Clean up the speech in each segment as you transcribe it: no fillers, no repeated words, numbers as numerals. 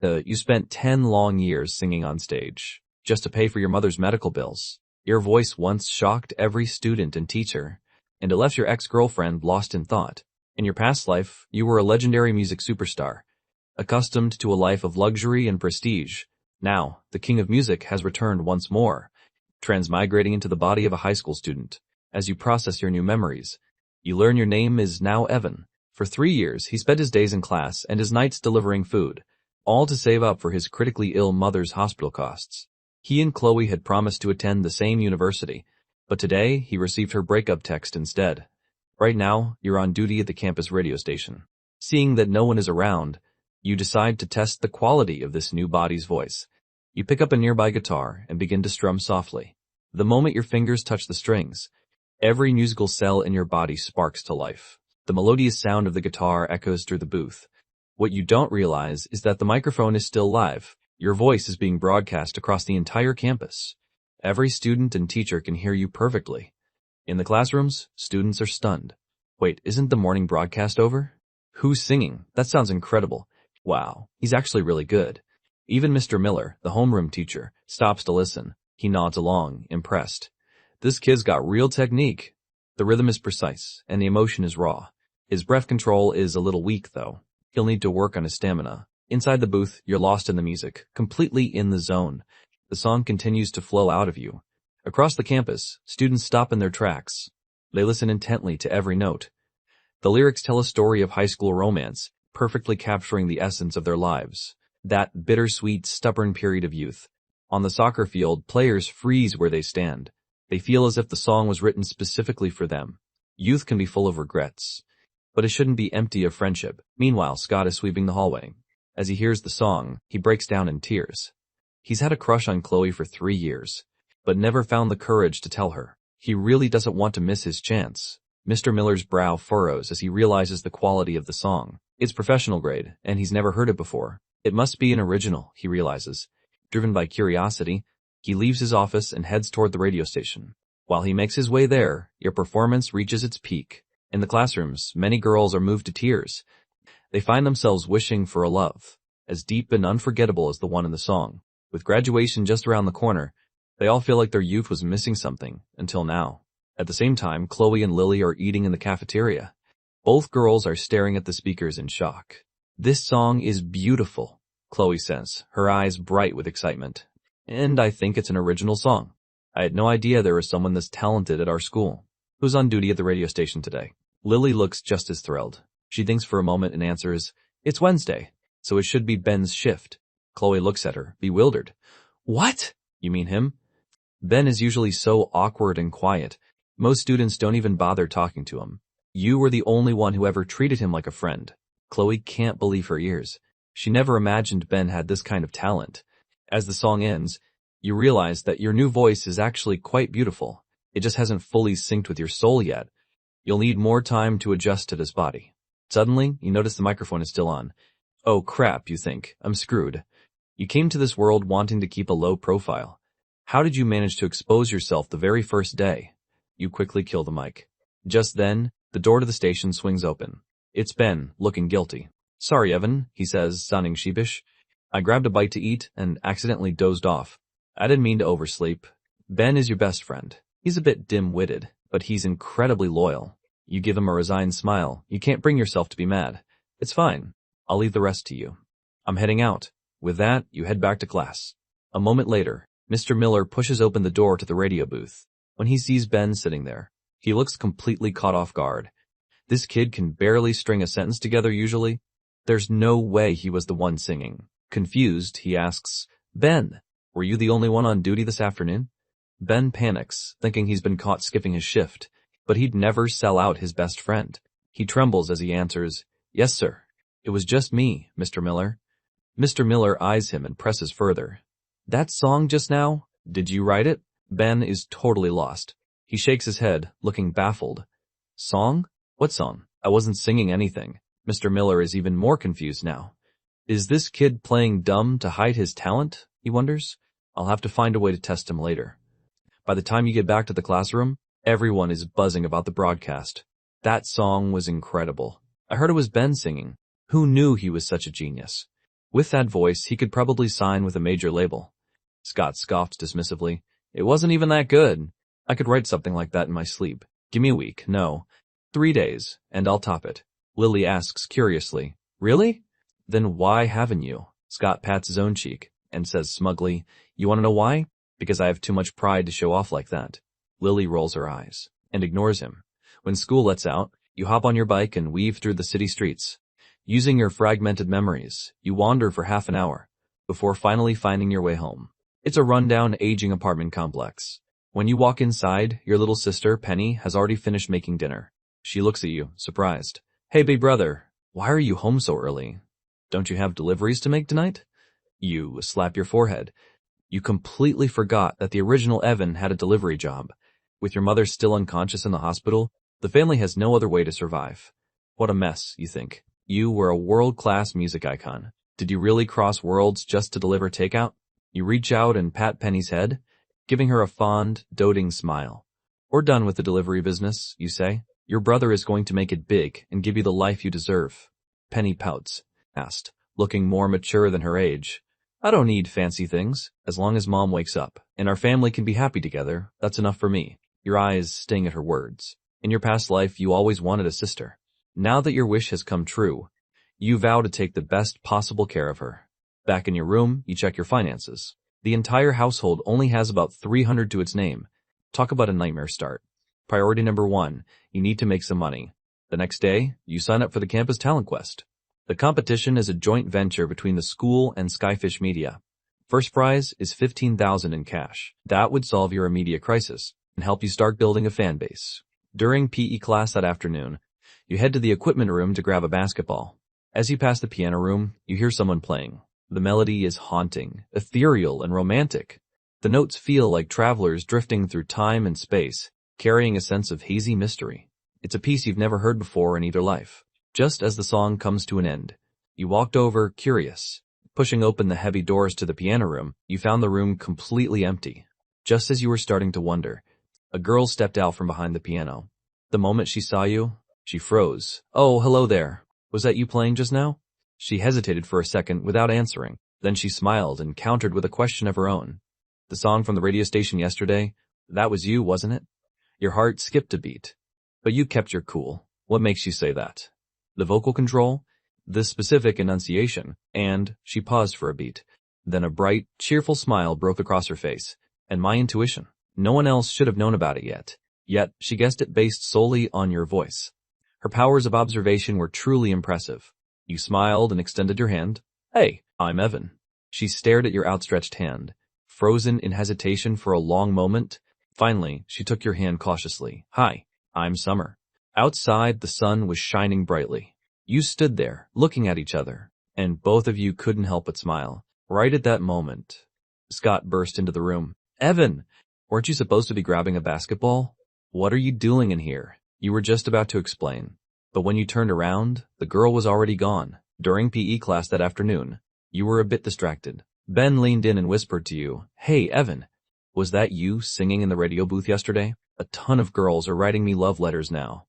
You spent 10 long years singing on stage, just to pay for your mother's medical bills. Your voice once shocked every student and teacher, and it left your ex-girlfriend lost in thought. In your past life, you were a legendary music superstar, accustomed to a life of luxury and prestige. Now, the king of music has returned once more, transmigrating into the body of a high school student. As you process your new memories, you learn your name is now Evan. For 3 years, he spent his days in class and his nights delivering food, all to save up for his critically ill mother's hospital costs. He and Chloe had promised to attend the same university, but today he received her breakup text instead. Right now, you're on duty at the campus radio station. Seeing that no one is around, you decide to test the quality of this new body's voice. You pick up a nearby guitar and begin to strum softly. The moment your fingers touch the strings, every musical cell in your body sparks to life. The melodious sound of the guitar echoes through the booth. What you don't realize is that the microphone is still live. Your voice is being broadcast across the entire campus. Every student and teacher can hear you perfectly. In the classrooms, students are stunned. Wait, isn't the morning broadcast over? Who's singing? That sounds incredible. Wow, he's actually really good. Even Mr. Miller, the homeroom teacher, stops to listen. He nods along, impressed. This kid's got real technique. The rhythm is precise, and the emotion is raw. His breath control is a little weak, though. He'll need to work on his stamina. Inside the booth, you're lost in the music, completely in the zone. The song continues to flow out of you. Across the campus, students stop in their tracks. They listen intently to every note. The lyrics tell a story of high school romance, perfectly capturing the essence of their lives. That bittersweet, stubborn period of youth. On the soccer field, players freeze where they stand. They feel as if the song was written specifically for them. Youth can be full of regrets, but it shouldn't be empty of friendship. Meanwhile, Scott is sweeping the hallway. As he hears the song, he breaks down in tears. He's had a crush on Chloe for 3 years, but never found the courage to tell her. He really doesn't want to miss his chance. Mr. Miller's brow furrows as he realizes the quality of the song. It's professional grade, and he's never heard it before. It must be an original, he realizes. Driven by curiosity, he leaves his office and heads toward the radio station. While he makes his way there, your performance reaches its peak. In the classrooms, many girls are moved to tears. They find themselves wishing for a love, as deep and unforgettable as the one in the song. With graduation just around the corner, they all feel like their youth was missing something, until now. At the same time, Chloe and Lily are eating in the cafeteria. Both girls are staring at the speakers in shock. This song is beautiful, Chloe says, her eyes bright with excitement. And I think it's an original song. I had no idea there was someone this talented at our school. Who's on duty at the radio station today? Lily looks just as thrilled. She thinks for a moment and answers, "It's Wednesday, so it should be Ben's shift." Chloe looks at her, bewildered. "What? You mean him?" Ben is usually so awkward and quiet. Most students don't even bother talking to him. You were the only one who ever treated him like a friend. Chloe can't believe her ears. She never imagined Ben had this kind of talent. As the song ends, you realize that your new voice is actually quite beautiful. It just hasn't fully synced with your soul yet. You'll need more time to adjust to this body. Suddenly, you notice the microphone is still on. Oh crap, you think. I'm screwed. You came to this world wanting to keep a low profile. How did you manage to expose yourself the very first day? You quickly kill the mic. Just then, the door to the station swings open. It's Ben, looking guilty. "Sorry, Evan," he says, sounding sheepish. "I grabbed a bite to eat and accidentally dozed off. I didn't mean to oversleep." Ben is your best friend. He's a bit dim-witted, but he's incredibly loyal. You give him a resigned smile. You can't bring yourself to be mad. "It's fine. I'll leave the rest to you. I'm heading out." With that, you head back to class. A moment later, Mr. Miller pushes open the door to the radio booth. When he sees Ben sitting there, he looks completely caught off guard. This kid can barely string a sentence together usually. There's no way he was the one singing. Confused, he asks, "Ben, were you the only one on duty this afternoon?" Ben panics, thinking he's been caught skipping his shift, but he'd never sell out his best friend. He trembles as he answers, "Yes, sir. It was just me, Mr. Miller." Mr. Miller eyes him and presses further. "That song just now? Did you write it?" Ben is totally lost. He shakes his head, looking baffled. "Song? What song? I wasn't singing anything." Mr. Miller is even more confused now. Is this kid playing dumb to hide his talent? He wonders. I'll have to find a way to test him later. By the time you get back to the classroom, everyone is buzzing about the broadcast. That song was incredible. I heard it was Ben singing. Who knew he was such a genius? With that voice, he could probably sign with a major label. Scott scoffed dismissively. It wasn't even that good. I could write something like that in my sleep. Give me a week, no. 3 days, and I'll top it. Lily asks curiously. Really? Then why haven't you? Scott pats his own cheek and says smugly, you want to know why? Because I have too much pride to show off like that. Lily rolls her eyes and ignores him. When school lets out, you hop on your bike and weave through the city streets. Using your fragmented memories, you wander for half an hour before finally finding your way home. It's a rundown, aging apartment complex. When you walk inside, your little sister, Penny, has already finished making dinner. She looks at you, surprised. Hey, big brother, why are you home so early? Don't you have deliveries to make tonight? You slap your forehead. You completely forgot that the original Evan had a delivery job. With your mother still unconscious in the hospital, the family has no other way to survive. What a mess, you think. You were a world-class music icon. Did you really cross worlds just to deliver takeout? You reach out and pat Penny's head, giving her a fond, doting smile. We're done with the delivery business, you say. Your brother is going to make it big and give you the life you deserve. Penny pouts, asked, looking more mature than her age. I don't need fancy things. As long as Mom wakes up and our family can be happy together, that's enough for me. Your eyes sting at her words. In your past life, you always wanted a sister. Now that your wish has come true, you vow to take the best possible care of her. Back in your room, you check your finances. The entire household only has about 300 to its name. Talk about a nightmare start. Priority number 1, you need to make some money. The next day, you sign up for the campus talent quest. The competition is a joint venture between the school and Skyfish Media. First prize is $15,000 in cash. That would solve your immediate crisis and help you start building a fan base. During PE class that afternoon, you head to the equipment room to grab a basketball. As you pass the piano room, you hear someone playing. The melody is haunting, ethereal, and romantic. The notes feel like travelers drifting through time and space, carrying a sense of hazy mystery. It's a piece you've never heard before in either life. Just as the song comes to an end, you walked over, curious. Pushing open the heavy doors to the piano room, you found the room completely empty. Just as you were starting to wonder, a girl stepped out from behind the piano. The moment she saw you, she froze. Oh, hello there. Was that you playing just now? She hesitated for a second without answering. Then she smiled and countered with a question of her own. The song from the radio station yesterday, that was you, wasn't it? Your heart skipped a beat. But you kept your cool. What makes you say that? The vocal control? The specific enunciation? And she paused for a beat. Then a bright, cheerful smile broke across her face. And my intuition. No one else should have known about it yet. Yet, she guessed it based solely on your voice. Her powers of observation were truly impressive. You smiled and extended your hand. Hey, I'm Evan. She stared at your outstretched hand, frozen in hesitation for a long moment. Finally, she took your hand cautiously. Hi, I'm Summer. Outside, the sun was shining brightly. You stood there, looking at each other, and both of you couldn't help but smile. Right at that moment, Scott burst into the room. Evan, weren't you supposed to be grabbing a basketball? What are you doing in here? You were just about to explain. But when you turned around, the girl was already gone. During PE class that afternoon, you were a bit distracted. Ben leaned in and whispered to you, Hey, Evan, was that you singing in the radio booth yesterday? A ton of girls are writing me love letters now.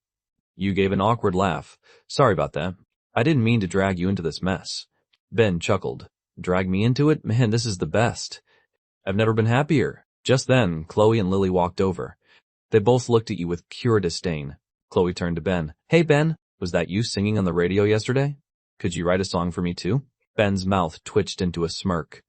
You gave an awkward laugh. Sorry about that. I didn't mean to drag you into this mess. Ben chuckled. Drag me into it? Man, this is the best. I've never been happier. Just then, Chloe and Lily walked over. They both looked at you with pure disdain. Chloe turned to Ben. Hey, Ben, was that you singing on the radio yesterday? Could you write a song for me too? Ben's mouth twitched into a smirk.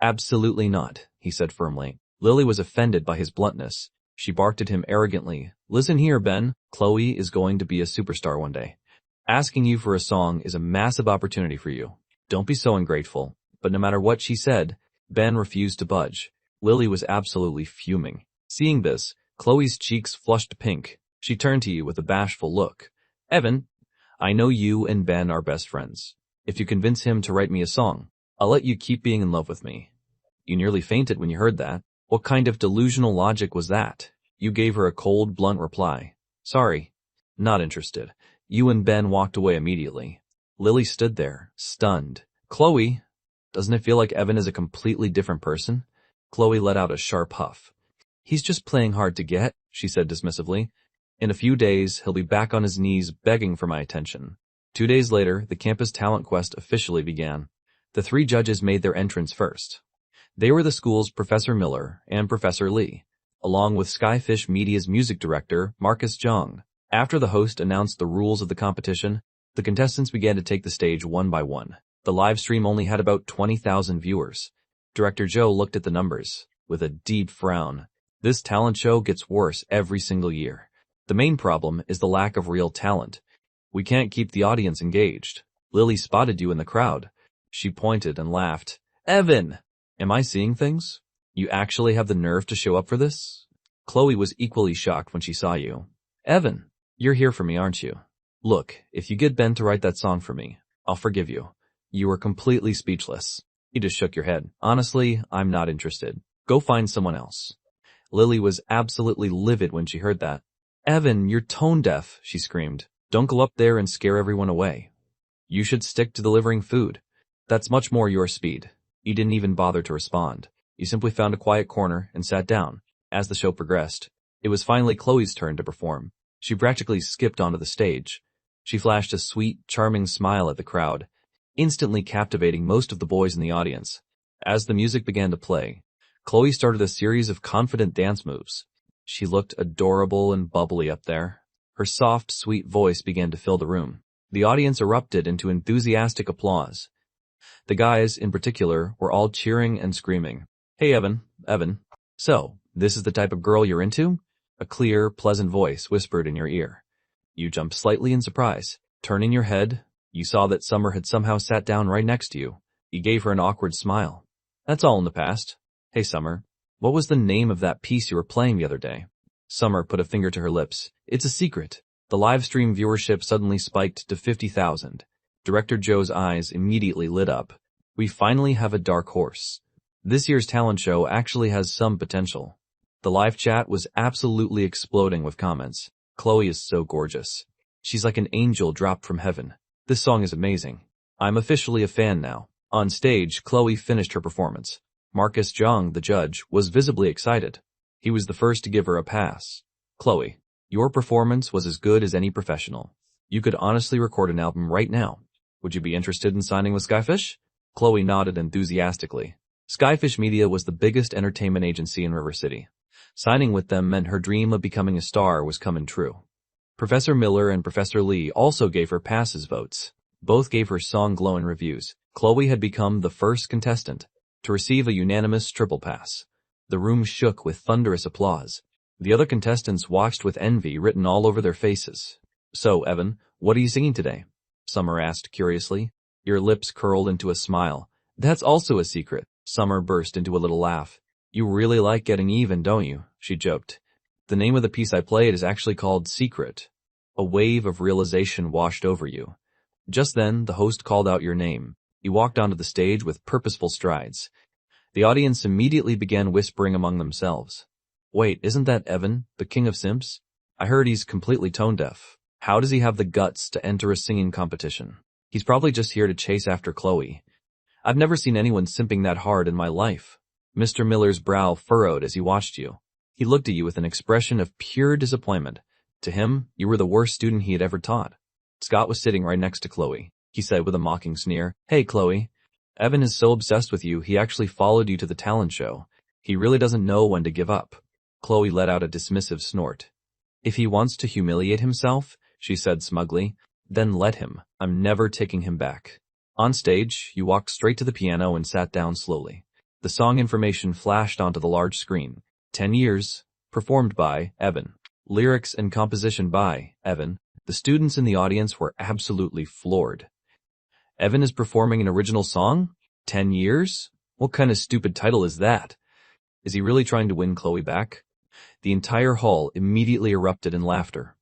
Absolutely not, he said firmly. Lily was offended by his bluntness. She barked at him arrogantly. Listen here, Ben. Chloe is going to be a superstar one day. Asking you for a song is a massive opportunity for you. Don't be so ungrateful. But no matter what she said, Ben refused to budge. Lily was absolutely fuming. Seeing this, Chloe's cheeks flushed pink. She turned to you with a bashful look. Evan, I know you and Ben are best friends. If you convince him to write me a song, I'll let you keep being in love with me. You nearly fainted when you heard that. What kind of delusional logic was that? You gave her a cold, blunt reply. Sorry, not interested. You and Ben walked away immediately. Lily stood there, stunned. Chloe, doesn't it feel like Evan is a completely different person? Chloe let out a sharp huff. He's just playing hard to get, she said dismissively. In a few days, he'll be back on his knees begging for my attention. 2 days later, the campus talent quest officially began. The three judges made their entrance first. They were the school's Professor Miller and Professor Lee, along with Skyfish Media's music director, Marcus Jong. After the host announced the rules of the competition, the contestants began to take the stage one by one. The live stream only had about 20,000 viewers. Director Joe looked at the numbers with a deep frown. This talent show gets worse every single year. The main problem is the lack of real talent. We can't keep the audience engaged. Lily spotted you in the crowd. She pointed and laughed. Evan! Am I seeing things? You actually have the nerve to show up for this? Chloe was equally shocked when she saw you. Evan, you're here for me, aren't you? Look, if you get Ben to write that song for me, I'll forgive you. You were completely speechless. You just shook your head. Honestly, I'm not interested. Go find someone else. Lily was absolutely livid when she heard that. Evan, you're tone deaf, she screamed. Don't go up there and scare everyone away. You should stick to delivering food. That's much more your speed. You didn't even bother to respond. You simply found a quiet corner and sat down. As the show progressed, it was finally Chloe's turn to perform. She practically skipped onto the stage. She flashed a sweet, charming smile at the crowd, instantly captivating most of the boys in the audience. As the music began to play, Chloe started a series of confident dance moves. She looked adorable and bubbly up there. Her soft, sweet voice began to fill the room. The audience erupted into enthusiastic applause. The guys, in particular, were all cheering and screaming. Hey, Evan. So, this is the type of girl you're into? A clear, pleasant voice whispered in your ear. You jumped slightly in surprise. Turning your head, you saw that Summer had somehow sat down right next to you. You gave her an awkward smile. That's all in the past. Hey, Summer, what was the name of that piece you were playing the other day? Summer put a finger to her lips. It's a secret. The live stream viewership suddenly spiked to 50,000. Director Joe's eyes immediately lit up. We finally have a dark horse. This year's talent show actually has some potential. The live chat was absolutely exploding with comments. Chloe is so gorgeous. She's like an angel dropped from heaven. This song is amazing. I'm officially a fan now. On stage, Chloe finished her performance. Marcus Jong, the judge, was visibly excited. He was the first to give her a pass. Chloe, your performance was as good as any professional. You could honestly record an album right now. Would you be interested in signing with Skyfish? Chloe nodded enthusiastically. Skyfish Media was the biggest entertainment agency in River City. Signing with them meant her dream of becoming a star was coming true. Professor Miller and Professor Lee also gave her passes votes. Both gave her song glowing reviews. Chloe had become the first contestant to receive a unanimous triple pass. The room shook with thunderous applause. The other contestants watched with envy written all over their faces. So, Evan, what are you singing today? Summer asked curiously. Your lips curled into a smile. That's also a secret. Summer burst into a little laugh. You really like getting even, don't you? She joked. The name of the piece I played is actually called Secret. A wave of realization washed over you. Just then, the host called out your name. You walked onto the stage with purposeful strides. The audience immediately began whispering among themselves. Wait, isn't that Evan, the king of simps? I heard he's completely tone deaf. How does he have the guts to enter a singing competition? He's probably just here to chase after Chloe. I've never seen anyone simping that hard in my life. Mr. Miller's brow furrowed as he watched you. He looked at you with an expression of pure disappointment. To him, you were the worst student he had ever taught. Scott was sitting right next to Chloe. He said with a mocking sneer, Hey, Chloe. Evan is so obsessed with you, he actually followed you to the talent show. He really doesn't know when to give up. Chloe let out a dismissive snort. If he wants to humiliate himself, she said smugly, then let him. I'm never taking him back. On stage, you walked straight to the piano and sat down slowly. The song information flashed onto the large screen. 10 years, performed by Evan. Lyrics and composition by Evan. The students in the audience were absolutely floored. Evan is performing an original song? 10 years? What kind of stupid title is that? Is he really trying to win Chloe back? The entire hall immediately erupted in laughter.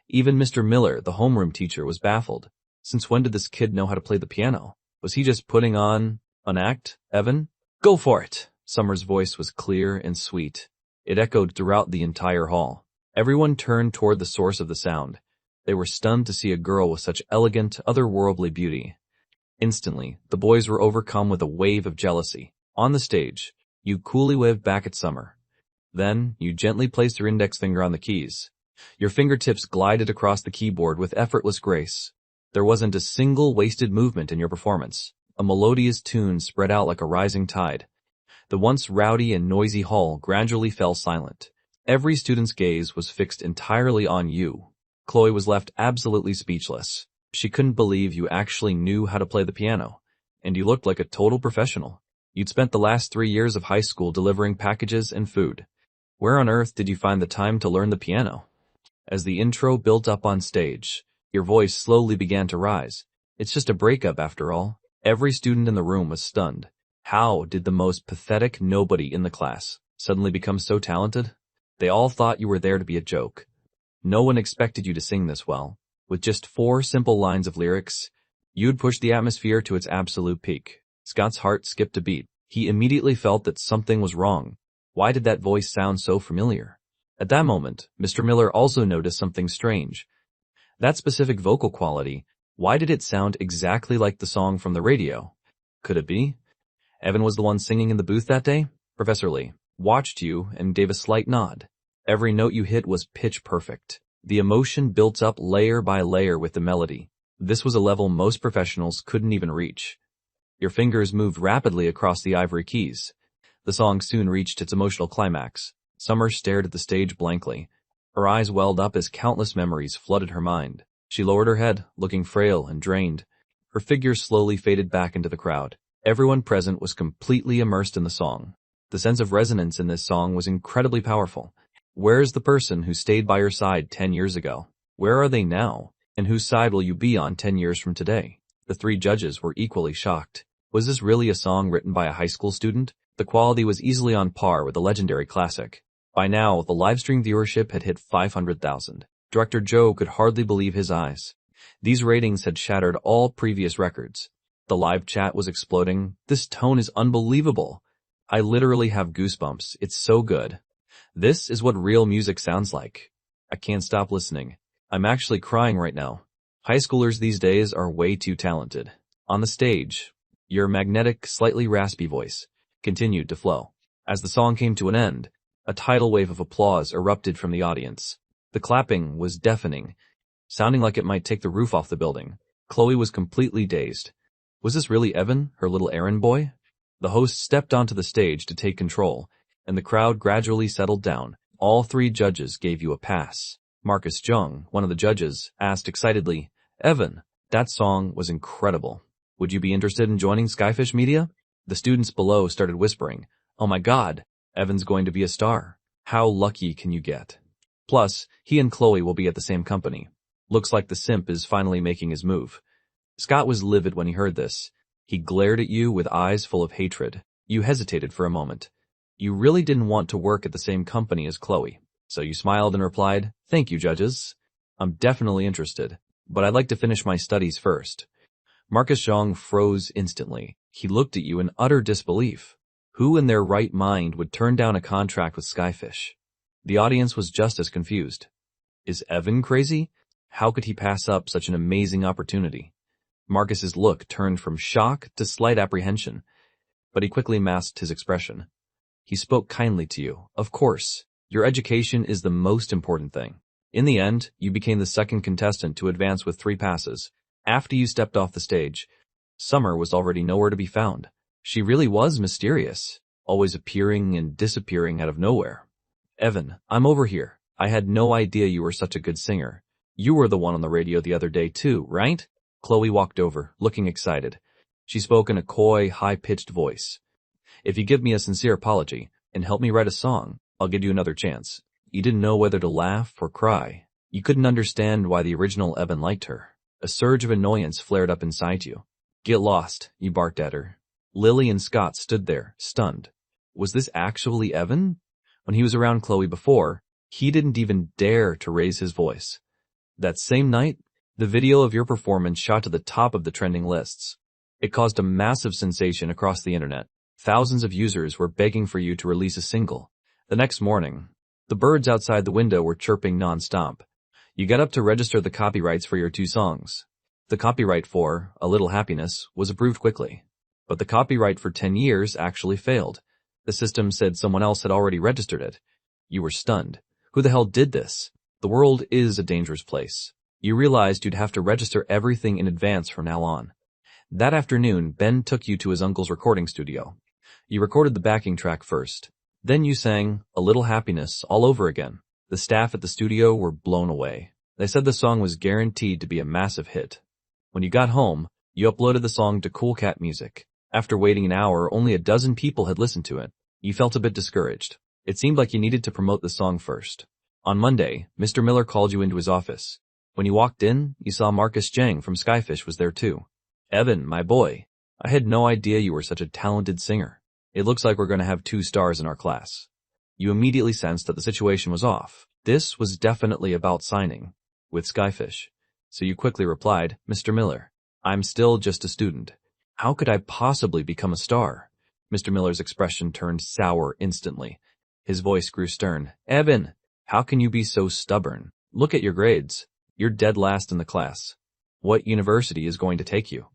Even Mr. Miller, the homeroom teacher, was baffled. Since when did this kid know how to play the piano? Was he just putting on an act, Evan? Go for it! Summer's voice was clear and sweet. It echoed throughout the entire hall. Everyone turned toward the source of the sound. They were stunned to see a girl with such elegant, otherworldly beauty. Instantly, the boys were overcome with a wave of jealousy. On the stage, you coolly waved back at Summer. Then, you gently placed your index finger on the keys. Your fingertips glided across the keyboard with effortless grace. There wasn't a single wasted movement in your performance. A melodious tune spread out like a rising tide. The once rowdy and noisy hall gradually fell silent. Every student's gaze was fixed entirely on you. Chloe was left absolutely speechless. She couldn't believe you actually knew how to play the piano. And you looked like a total professional. You'd spent the last 3 years of high school delivering packages and food. Where on earth did you find the time to learn the piano? As the intro built up on stage, your voice slowly began to rise. It's just a breakup after all. Every student in the room was stunned. How did the most pathetic nobody in the class suddenly become so talented? They all thought you were there to be a joke. No one expected you to sing this well. With just 4 simple lines of lyrics, you'd pushed the atmosphere to its absolute peak. Scott's heart skipped a beat. He immediately felt that something was wrong. Why did that voice sound so familiar? At that moment, Mr. Miller also noticed something strange. That specific vocal quality, why did it sound exactly like the song from the radio? Could it be Evan was the one singing in the booth that day? Professor Lee watched you and gave a slight nod. Every note you hit was pitch perfect. The emotion built up layer by layer with the melody. This was a level most professionals couldn't even reach. Your fingers moved rapidly across the ivory keys. The song soon reached its emotional climax. Summer stared at the stage blankly. Her eyes welled up as countless memories flooded her mind. She lowered her head, looking frail and drained. Her figure slowly faded back into the crowd. Everyone present was completely immersed in the song. The sense of resonance in this song was incredibly powerful. Where's the person who stayed by your side 10 years ago? Where are they now? And whose side will you be on 10 years from today? The 3 judges were equally shocked. Was this really a song written by a high school student? The quality was easily on par with the legendary classic. By now, the livestream viewership had hit 500,000. Director Joe could hardly believe his eyes. These ratings had shattered all previous records. The live chat was exploding. This tone is unbelievable. I literally have goosebumps. It's so good. This is what real music sounds like. I can't stop listening. I'm actually crying right now. High schoolers these days are way too talented. On the stage, your magnetic, slightly raspy voice continued to flow. As the song came to an end, a tidal wave of applause erupted from the audience. The clapping was deafening, sounding like it might take the roof off the building. Chloe was completely dazed. Was this really Evan, her little errand boy? The host stepped onto the stage to take control, and the crowd gradually settled down. All 3 judges gave you a pass. Marcus Jung, one of the judges, asked excitedly, "Evan, that song was incredible. Would you be interested in joining Skyfish Media?" The students below started whispering, "Oh my God, Evan's going to be a star. How lucky can you get? Plus, he and Chloe will be at the same company. Looks like the simp is finally making his move." Scott was livid when he heard this. He glared at you with eyes full of hatred. You hesitated for a moment. You really didn't want to work at the same company as Chloe. So you smiled and replied, "Thank you, judges. I'm definitely interested, but I'd like to finish my studies first." Marcus Jong froze instantly. He looked at you in utter disbelief. Who in their right mind would turn down a contract with Skyfish? The audience was just as confused. Is Evan crazy? How could he pass up such an amazing opportunity? Marcus's look turned from shock to slight apprehension, but he quickly masked his expression. He spoke kindly to you. "Of course, your education is the most important thing." In the end, you became the second contestant to advance with 3 passes. After you stepped off the stage, Summer was already nowhere to be found. She really was mysterious, always appearing and disappearing out of nowhere. "Evan, I'm over here. I had no idea you were such a good singer. You were the one on the radio the other day too, right?" Chloe walked over, looking excited. She spoke in a coy, high-pitched voice. "If you give me a sincere apology and help me write a song, I'll give you another chance." You didn't know whether to laugh or cry. You couldn't understand why the original Evan liked her. A surge of annoyance flared up inside you. "Get lost," you barked at her. Lily and Scott stood there, stunned. Was this actually Evan? When he was around Chloe before, he didn't even dare to raise his voice. That same night, the video of your performance shot to the top of the trending lists. It caused a massive sensation across the internet. Thousands of users were begging for you to release a single. The next morning, the birds outside the window were chirping non-stop. You got up to register the copyrights for your 2 songs. The copyright for A Little Happiness was approved quickly, but the copyright for 10 years actually failed. The system said someone else had already registered it. You were stunned. Who the hell did this? The world is a dangerous place. You realized you'd have to register everything in advance from now on. That afternoon, Ben took you to his uncle's recording studio. You recorded the backing track first. Then you sang A Little Happiness all over again. The staff at the studio were blown away. They said the song was guaranteed to be a massive hit. When you got home, you uploaded the song to Cool Cat Music. After waiting an hour, only a dozen people had listened to it. You felt a bit discouraged. It seemed like you needed to promote the song first. On Monday, Mr. Miller called you into his office. When you walked in, you saw Marcus Jang from Skyfish was there too. Evan, my boy, I had no idea you were such a talented singer. It looks like we're going to have 2 stars in our class. You immediately sensed that the situation was off. This was definitely about signing with Skyfish. So you quickly replied, Mr. Miller, I'm still just a student. How could I possibly become a star? Mr. Miller's expression turned sour instantly. His voice grew stern. Evan, how can you be so stubborn? Look at your grades. You're dead last in the class. What university is going to take you?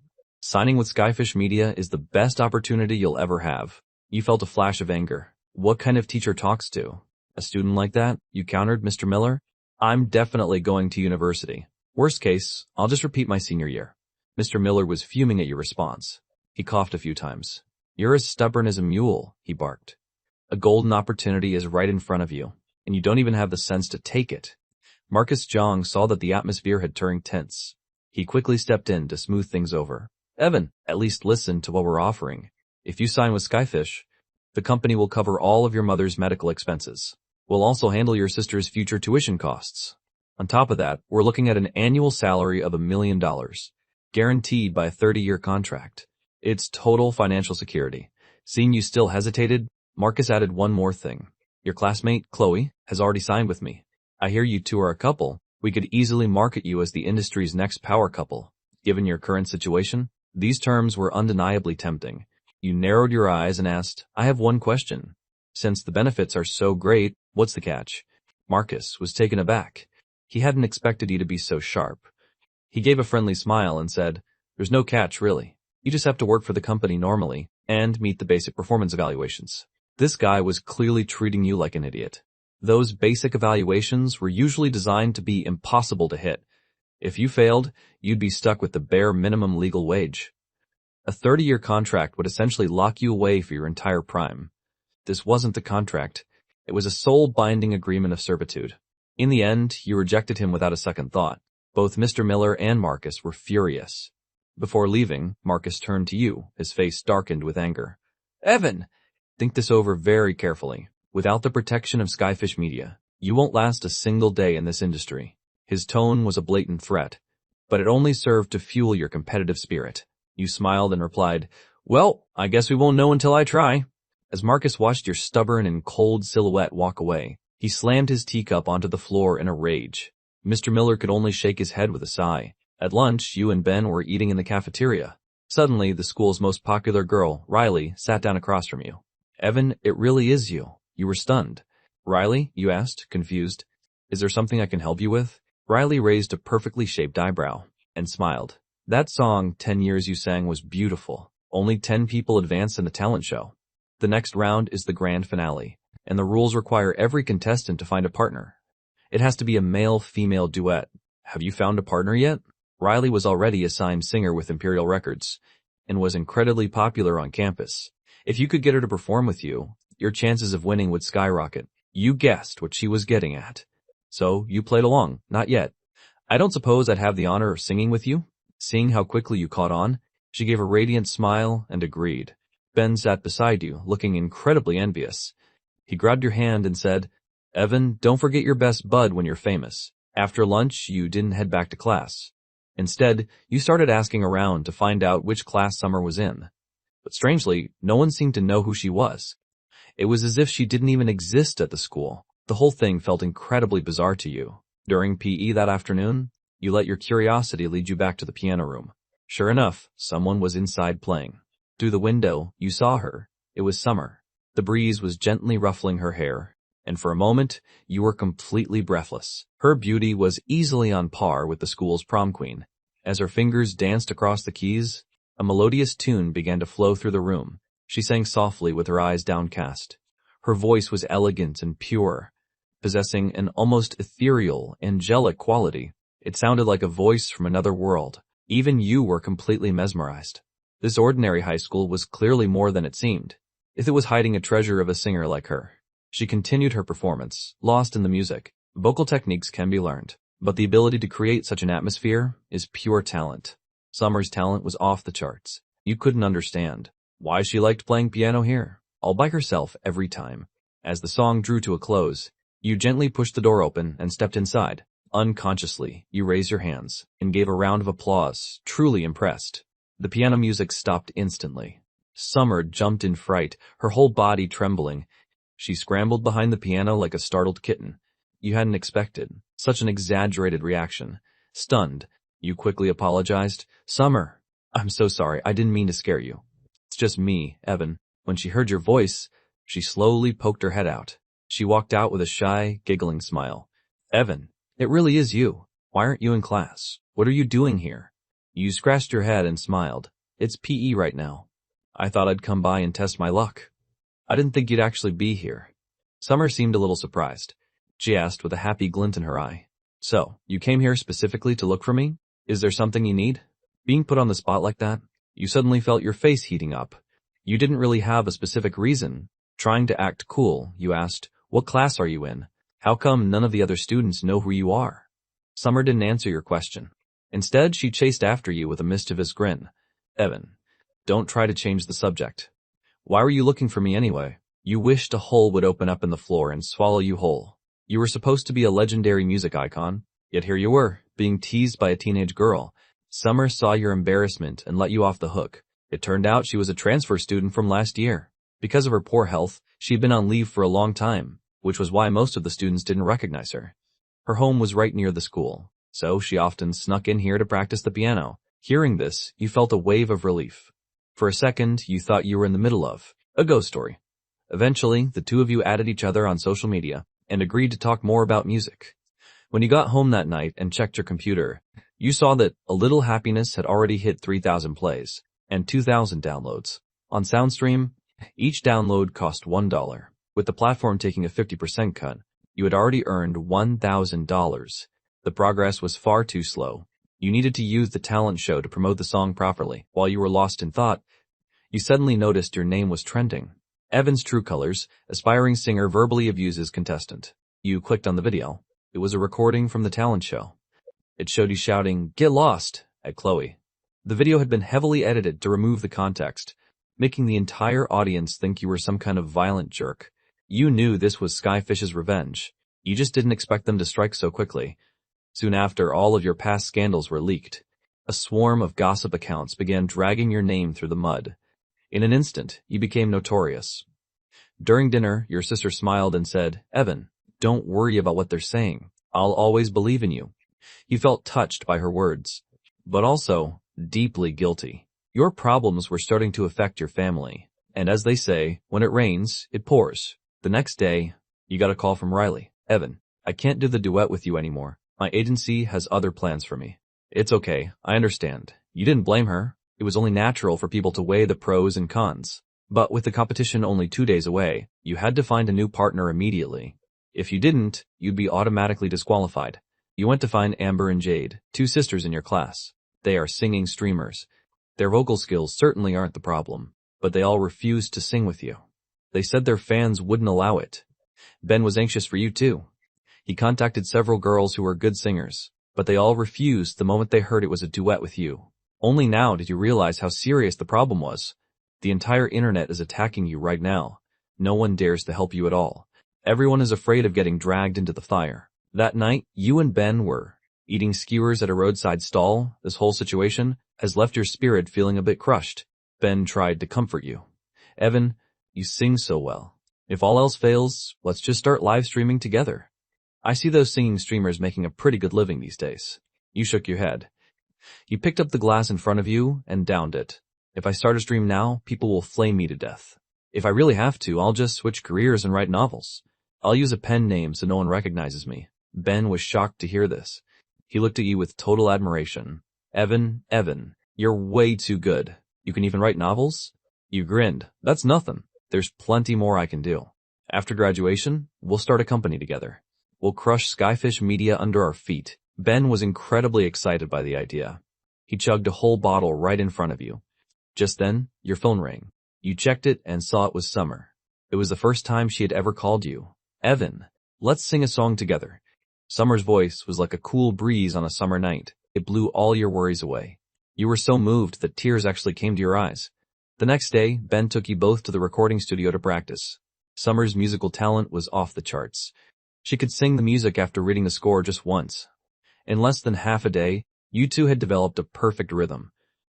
Signing with Skyfish Media is the best opportunity you'll ever have. You felt a flash of anger. What kind of teacher talks to a student like that? You countered, Mr. Miller. I'm definitely going to university. Worst case, I'll just repeat my senior year. Mr. Miller was fuming at your response. He coughed a few times. You're as stubborn as a mule, he barked. A golden opportunity is right in front of you, and you don't even have the sense to take it. Marcus Jong saw that the atmosphere had turned tense. He quickly stepped in to smooth things over. Evan, at least listen to what we're offering. If you sign with Skyfish, the company will cover all of your mother's medical expenses. We'll also handle your sister's future tuition costs. On top of that, we're looking at an annual salary of $1 million, guaranteed by a 30-year contract. It's total financial security. Seeing you still hesitated, Marcus added one more thing. Your classmate, Chloe, has already signed with me. I hear you two are a couple. We could easily market you as the industry's next power couple. Given your current situation, these terms were undeniably tempting. You narrowed your eyes and asked, I have one question. Since the benefits are so great, what's the catch? Marcus was taken aback. He hadn't expected you to be so sharp. He gave a friendly smile and said, There's no catch, really. You just have to work for the company normally and meet the basic performance evaluations. This guy was clearly treating you like an idiot. Those basic evaluations were usually designed to be impossible to hit. If you failed, you'd be stuck with the bare minimum legal wage. A 30-year contract would essentially lock you away for your entire prime. This wasn't the contract. It was a soul-binding agreement of servitude. In the end, you rejected him without a second thought. Both Mr. Miller and Marcus were furious. Before leaving, Marcus turned to you, his face darkened with anger. Evan! Think this over very carefully. Without the protection of Skyfish Media, you won't last a single day in this industry. His tone was a blatant threat, but it only served to fuel your competitive spirit. You smiled and replied, Well, I guess we won't know until I try. As Marcus watched your stubborn and cold silhouette walk away, he slammed his teacup onto the floor in a rage. Mr. Miller could only shake his head with a sigh. At lunch, you and Ben were eating in the cafeteria. Suddenly, the school's most popular girl, Riley, sat down across from you. Evan, it really is you. You were stunned. Riley, you asked, confused. Is there something I can help you with? Riley raised a perfectly shaped eyebrow and smiled. That song, 10 Years You Sang, was beautiful. Only 10 people advanced in the talent show. The next round is the grand finale, and the rules require every contestant to find a partner. It has to be a male-female duet. Have you found a partner yet? Riley was already a signed singer with Imperial Records and was incredibly popular on campus. If you could get her to perform with you, your chances of winning would skyrocket. You guessed what she was getting at. So you played along. Not yet. I don't suppose I'd have the honor of singing with you? Seeing how quickly you caught on, she gave a radiant smile and agreed. Ben sat beside you, looking incredibly envious. He grabbed your hand and said, Evan, don't forget your best bud when you're famous. After lunch, you didn't head back to class. Instead, you started asking around to find out which class Summer was in. But strangely, no one seemed to know who she was. It was as if she didn't even exist at the school. The whole thing felt incredibly bizarre to you. During PE that afternoon, you let your curiosity lead you back to the piano room. Sure enough, someone was inside playing. Through the window, you saw her. It was Summer. The breeze was gently ruffling her hair, and for a moment, you were completely breathless. Her beauty was easily on par with the school's prom queen. As her fingers danced across the keys, a melodious tune began to flow through the room. She sang softly with her eyes downcast. Her voice was elegant and pure, possessing an almost ethereal, angelic quality. It sounded like a voice from another world. Even you were completely mesmerized. This ordinary high school was clearly more than it seemed, if it was hiding a treasure of a singer like her. She continued her performance, lost in the music. Vocal techniques can be learned, but the ability to create such an atmosphere is pure talent. Summer's talent was off the charts. You couldn't understand why she liked playing piano here, all by herself every time. As the song drew to a close, you gently pushed the door open and stepped inside. Unconsciously, you raised your hands and gave a round of applause, truly impressed. The piano music stopped instantly. Summer jumped in fright, her whole body trembling. She scrambled behind the piano like a startled kitten. You hadn't expected such an exaggerated reaction. Stunned, you quickly apologized. "Summer, I'm so sorry, I didn't mean to scare you. It's just me, Evan." When she heard your voice, she slowly poked her head out. She walked out with a shy, giggling smile. "Evan, it really is you. Why aren't you in class? What are you doing here?" You scratched your head and smiled. "It's PE right now. I thought I'd come by and test my luck. I didn't think you'd actually be here." Summer seemed a little surprised. She asked with a happy glint in her eye. "So, you came here specifically to look for me? Is there something you need?" Being put on the spot like that, you suddenly felt your face heating up. You didn't really have a specific reason. Trying to act cool, you asked, "What class are you in? How come none of the other students know who you are?" Summer didn't answer your question. Instead, she chased after you with a mischievous grin. "Evan, don't try to change the subject. Why were you looking for me anyway?" You wished a hole would open up in the floor and swallow you whole. You were supposed to be a legendary music icon, yet here you were, being teased by a teenage girl. Summer saw your embarrassment and let you off the hook. It turned out she was a transfer student from last year. Because of her poor health, she'd been on leave for a long time, which was why most of the students didn't recognize her. Her home was right near the school, so she often snuck in here to practice the piano. Hearing this, you felt a wave of relief. For a second, you thought you were in the middle of a ghost story. Eventually, the two of you added each other on social media and agreed to talk more about music. When you got home that night and checked your computer, you saw that A Little Happiness had already hit 3,000 plays and 2,000 downloads. On SoundStream, each download cost $1. With the platform taking a 50% cut, you had already earned $1,000. The progress was far too slow. You needed to use the talent show to promote the song properly. While you were lost in thought, you suddenly noticed your name was trending. Evan's True Colors, aspiring singer verbally abuses contestant. You clicked on the video. It was a recording from the talent show. It showed you shouting, "Get lost," at Chloe. The video had been heavily edited to remove the context, making the entire audience think you were some kind of violent jerk. You knew this was Skyfish's revenge. You just didn't expect them to strike so quickly. Soon after, all of your past scandals were leaked. A swarm of gossip accounts began dragging your name through the mud. In an instant, you became notorious. During dinner, your sister smiled and said, "Evan, don't worry about what they're saying. I'll always believe in you." You felt touched by her words, but also deeply guilty. Your problems were starting to affect your family. And as they say, when it rains, it pours. The next day, you got a call from Riley. "Evan, I can't do the duet with you anymore. My agency has other plans for me." "It's okay, I understand." You didn't blame her. It was only natural for people to weigh the pros and cons. But with the competition only 2 days away, you had to find a new partner immediately. If you didn't, you'd be automatically disqualified. You went to find Amber and Jade, two sisters in your class. They are singing streamers. Their vocal skills certainly aren't the problem, but they all refused to sing with you. They said their fans wouldn't allow it. Ben was anxious for you too. He contacted several girls who were good singers, but they all refused the moment they heard it was a duet with you. Only now did you realize how serious the problem was. The entire internet is attacking you right now. No one dares to help you at all. Everyone is afraid of getting dragged into the fire. That night, you and Ben were eating skewers at a roadside stall. This whole situation has left your spirit feeling a bit crushed. Ben tried to comfort you. "Evan, you sing so well. If all else fails, let's just start live streaming together. I see those singing streamers making a pretty good living these days." You shook your head. He picked up the glass in front of you and downed it. "If I start a stream now, people will flame me to death. If I really have to, I'll just switch careers and write novels. I'll use a pen name so no one recognizes me." Ben was shocked to hear this. He looked at you with total admiration. Evan, you're way too good. You can even write novels?" You grinned. "That's nothing. There's plenty more I can do. After graduation, we'll start a company together. We'll crush Skyfish Media under our feet." Ben was incredibly excited by the idea. He chugged a whole bottle right in front of you. Just then, your phone rang. You checked it and saw it was Summer. It was the first time she had ever called you. Evan, let's sing a song together. Summer's voice was like a cool breeze on a summer night. It blew all your worries away. You were so moved that tears actually came to your eyes. The next day, Ben took you both to the recording studio to practice. Summer's musical talent was off the charts. She could sing the music after reading the score just once. In less than half a day, you two had developed a perfect rhythm.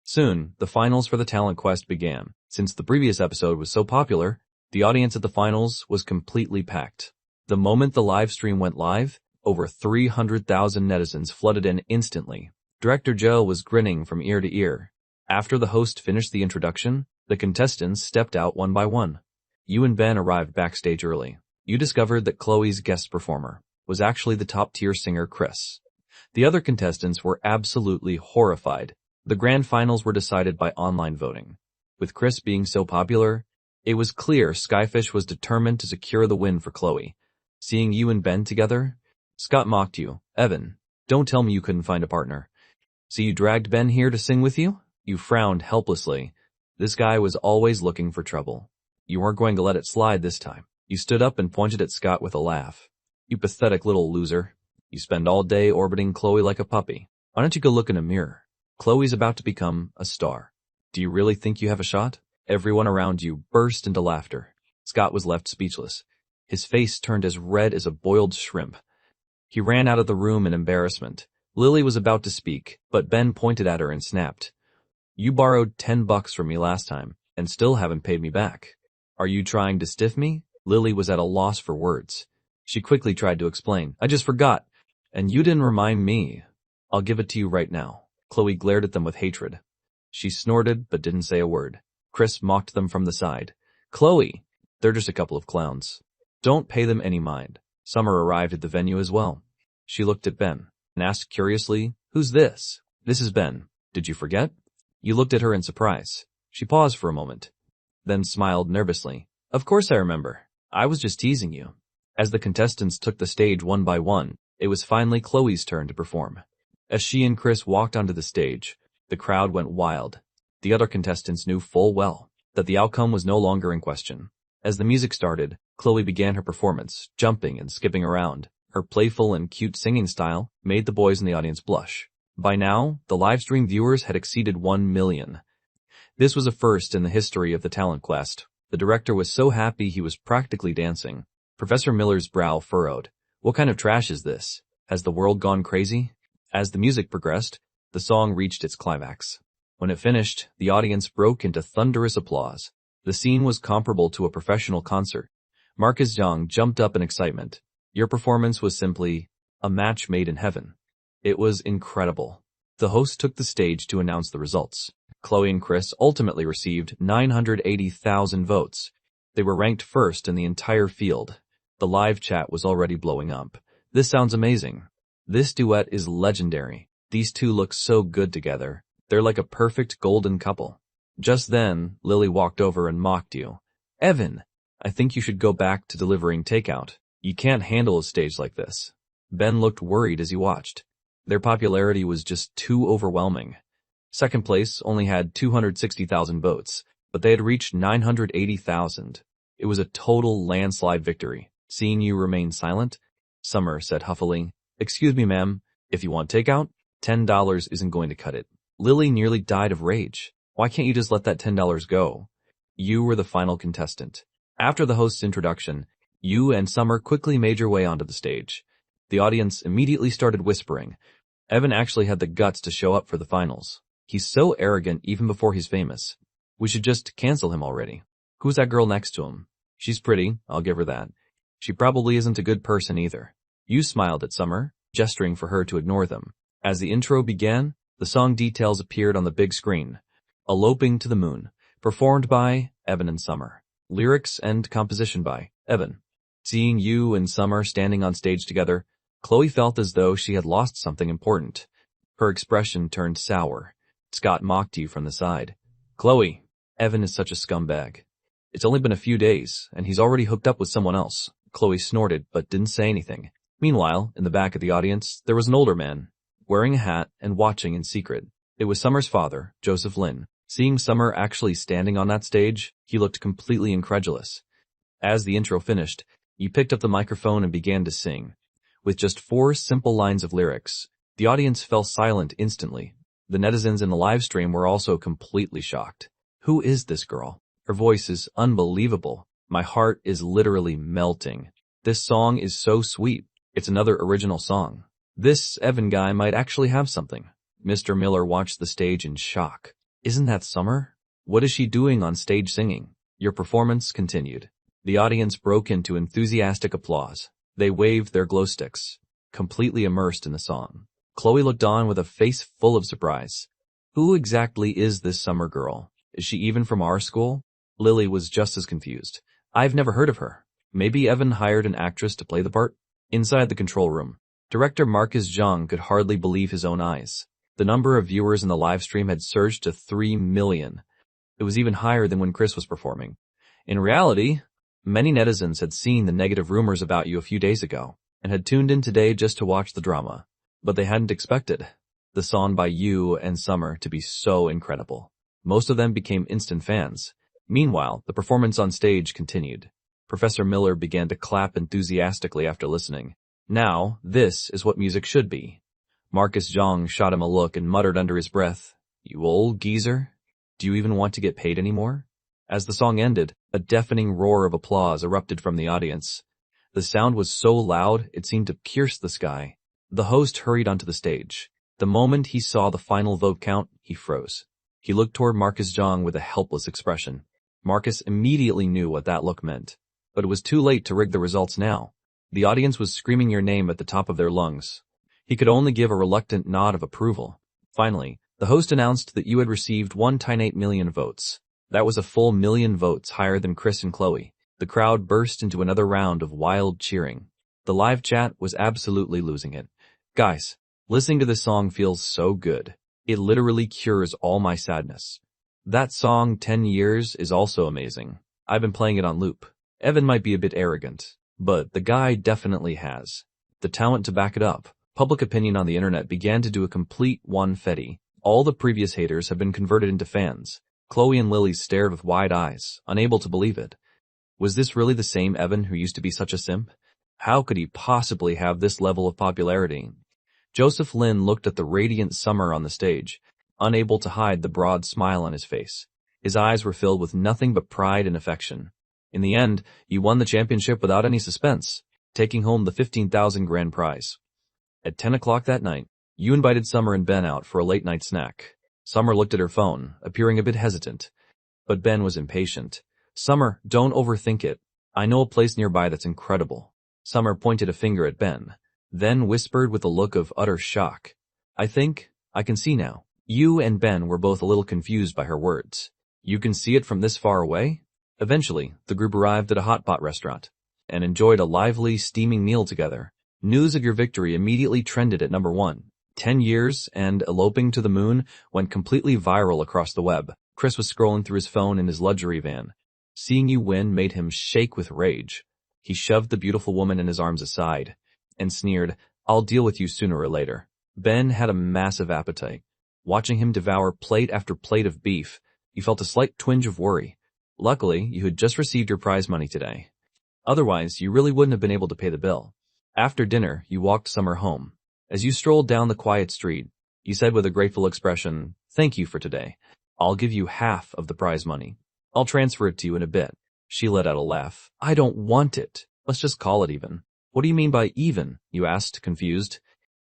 Soon, the finals for the talent quest began. Since the previous episode was so popular, the audience at the finals was completely packed. The moment the live stream went live, over 300,000 netizens flooded in instantly. Director Joe was grinning from ear to ear. After the host finished the introduction, the contestants stepped out one by one. You and Ben arrived backstage early. You discovered that Chloe's guest performer was actually the top-tier singer Chris. The other contestants were absolutely horrified. The grand finals were decided by online voting. With Chris being so popular, it was clear Skyfish was determined to secure the win for Chloe. Seeing you and Ben together, Scott mocked you. Evan, don't tell me you couldn't find a partner. So you dragged Ben here to sing with you? You frowned helplessly. This guy was always looking for trouble. You weren't going to let it slide this time. You stood up and pointed at Scott with a laugh. You pathetic little loser. You spend all day orbiting Chloe like a puppy. Why don't you go look in a mirror? Chloe's about to become a star. Do you really think you have a shot? Everyone around you burst into laughter. Scott was left speechless. His face turned as red as a boiled shrimp. He ran out of the room in embarrassment. Lily was about to speak, but Ben pointed at her and snapped. You borrowed $10 from me last time, and still haven't paid me back. Are you trying to stiff me? Lily was at a loss for words. She quickly tried to explain. I just forgot. And you didn't remind me. I'll give it to you right now. Chloe glared at them with hatred. She snorted, but didn't say a word. Chris mocked them from the side. Chloe, they're just a couple of clowns. Don't pay them any mind. Summer arrived at the venue as well. She looked at Ben and asked curiously, Who's this? This is Ben. Did you forget? You looked at her in surprise. She paused for a moment, then smiled nervously. Of course I remember. I was just teasing you. As the contestants took the stage one by one, it was finally Chloe's turn to perform. As she and Chris walked onto the stage, the crowd went wild. The other contestants knew full well that the outcome was no longer in question. As the music started, Chloe began her performance, jumping and skipping around. Her playful and cute singing style made the boys in the audience blush. By now, the livestream viewers had exceeded 1 million. This was a first in the history of the talent quest. The director was so happy he was practically dancing. Professor Miller's brow furrowed. What kind of trash is this? Has the world gone crazy? As the music progressed, the song reached its climax. When it finished, the audience broke into thunderous applause. The scene was comparable to a professional concert. Marcus Young jumped up in excitement. Your performance was simply a match made in heaven. It was incredible. The host took the stage to announce the results. Chloe and Chris ultimately received 980,000 votes. They were ranked first in the entire field. The live chat was already blowing up. This sounds amazing. This duet is legendary. These two look so good together. They're like a perfect golden couple. Just then, Lily walked over and mocked you. Evan, I think you should go back to delivering takeout. You can't handle a stage like this. Ben looked worried as he watched. Their popularity was just too overwhelming. Second place only had 260,000 votes, but they had reached 980,000. It was a total landslide victory. Seeing you remain silent, Summer said huffily, Excuse me, ma'am, if you want takeout, $10 isn't going to cut it. Lily nearly died of rage. Why can't you just let that $10 go? You were the final contestant. After the host's introduction, you and Summer quickly made your way onto the stage. The audience immediately started whispering. Evan actually had the guts to show up for the finals. He's so arrogant even before he's famous. We should just cancel him already. Who's that girl next to him? She's pretty, I'll give her that. She probably isn't a good person either. You smiled at Summer, gesturing for her to ignore them. As the intro began, the song details appeared on the big screen. Eloping to the Moon, performed by Evan and Summer. Lyrics and composition by Evan. Seeing you and Summer standing on stage together, Chloe felt as though she had lost something important. Her expression turned sour. Scott mocked you from the side. Chloe, Evan is such a scumbag. It's only been a few days, and he's already hooked up with someone else. Chloe snorted, but didn't say anything. Meanwhile, in the back of the audience, there was an older man, wearing a hat and watching in secret. It was Summer's father, Joseph Lynn. Seeing Summer actually standing on that stage, he looked completely incredulous. As the intro finished, he picked up the microphone and began to sing. With just 4 simple lines of lyrics, the audience fell silent instantly. The netizens in the live stream were also completely shocked. Who is this girl? Her voice is unbelievable. My heart is literally melting. This song is so sweet. It's another original song. This Evan guy might actually have something. Mr. Miller watched the stage in shock. Isn't that Summer? What is she doing on stage singing? Your performance continued. The audience broke into enthusiastic applause. They waved their glow sticks, completely immersed in the song. Chloe looked on with a face full of surprise. Who exactly is this Summer girl? Is she even from our school? Lily was just as confused. I've never heard of her. Maybe Evan hired an actress to play the part? Inside the control room, director Marcus Zhang could hardly believe his own eyes. The number of viewers in the live stream had surged to 3 million. It was even higher than when Chris was performing. In reality, many netizens had seen the negative rumors about you a few days ago and had tuned in today just to watch the drama. But they hadn't expected the song by you and Summer to be so incredible. Most of them became instant fans. Meanwhile, the performance on stage continued. Professor Miller began to clap enthusiastically after listening. Now, this is what music should be. Marcus Zhang shot him a look and muttered under his breath, "You old geezer, do you even want to get paid anymore?" As the song ended, a deafening roar of applause erupted from the audience. The sound was so loud it seemed to pierce the sky. The host hurried onto the stage. The moment he saw the final vote count, he froze. He looked toward Marcus Zhang with a helpless expression. Marcus immediately knew what that look meant. But it was too late to rig the results now. The audience was screaming your name at the top of their lungs. He could only give a reluctant nod of approval. Finally, the host announced that you had received 1.8 million votes. That was a full 1,000,000 votes higher than Chris and Chloe. The crowd burst into another round of wild cheering. The live chat was absolutely losing it. Guys, listening to this song feels so good. It literally cures all my sadness. That song, 10 Years, is also amazing. I've been playing it on loop. Evan might be a bit arrogant, but the guy definitely has the talent to back it up. Public opinion on the internet began to do a complete 180. All the previous haters have been converted into fans. Chloe and Lily stared with wide eyes, unable to believe it. Was this really the same Evan who used to be such a simp? How could he possibly have this level of popularity? Joseph Lynn looked at the radiant Summer on the stage, unable to hide the broad smile on his face. His eyes were filled with nothing but pride and affection. In the end, you won the championship without any suspense, taking home the 15,000 grand prize. At 10 o'clock that night, you invited Summer and Ben out for a late-night snack. Summer looked at her phone, appearing a bit hesitant. But Ben was impatient. Summer, don't overthink it. I know a place nearby that's incredible. Summer pointed a finger at Ben, then whispered with a look of utter shock. I think I can see now. You and Ben were both a little confused by her words. You can see it from this far away? Eventually, the group arrived at a hot pot restaurant and enjoyed a lively, steaming meal together. News of your victory immediately trended at number 1. 10 Years and Eloping to the Moon went completely viral across the web. Chris was scrolling through his phone in his luxury van. Seeing you win made him shake with rage. He shoved the beautiful woman in his arms aside and sneered, I'll deal with you sooner or later. Ben had a massive appetite. Watching him devour plate after plate of beef, you felt a slight twinge of worry. Luckily, you had just received your prize money today. Otherwise, you really wouldn't have been able to pay the bill. After dinner, you walked Summer home. As you strolled down the quiet street, you said with a grateful expression, thank you for today. I'll give you half of the prize money. I'll transfer it to you in a bit. She let out a laugh. I don't want it. Let's just call it even. What do you mean by even? You asked, confused.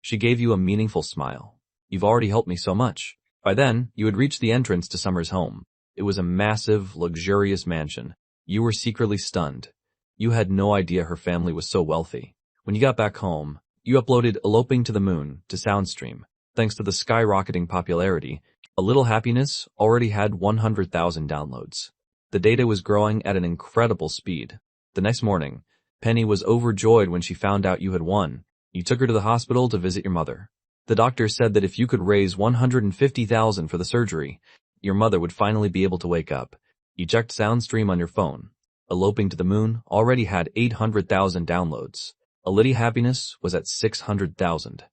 She gave you a meaningful smile. You've already helped me so much. By then, you had reached the entrance to Summer's home. It was a massive, luxurious mansion. You were secretly stunned. You had no idea her family was so wealthy. When you got back home, you uploaded Eloping to the Moon to SoundStream. Thanks to the skyrocketing popularity, A Little Happiness already had 100,000 downloads. The data was growing at an incredible speed. The next morning, Penny was overjoyed when she found out you had won. You took her to the hospital to visit your mother. The doctor said that if you could raise 150,000 for the surgery, your mother would finally be able to wake up. You checked SoundStream on your phone. Eloping to the Moon already had 800,000 downloads. A Little Happiness was at 600,000.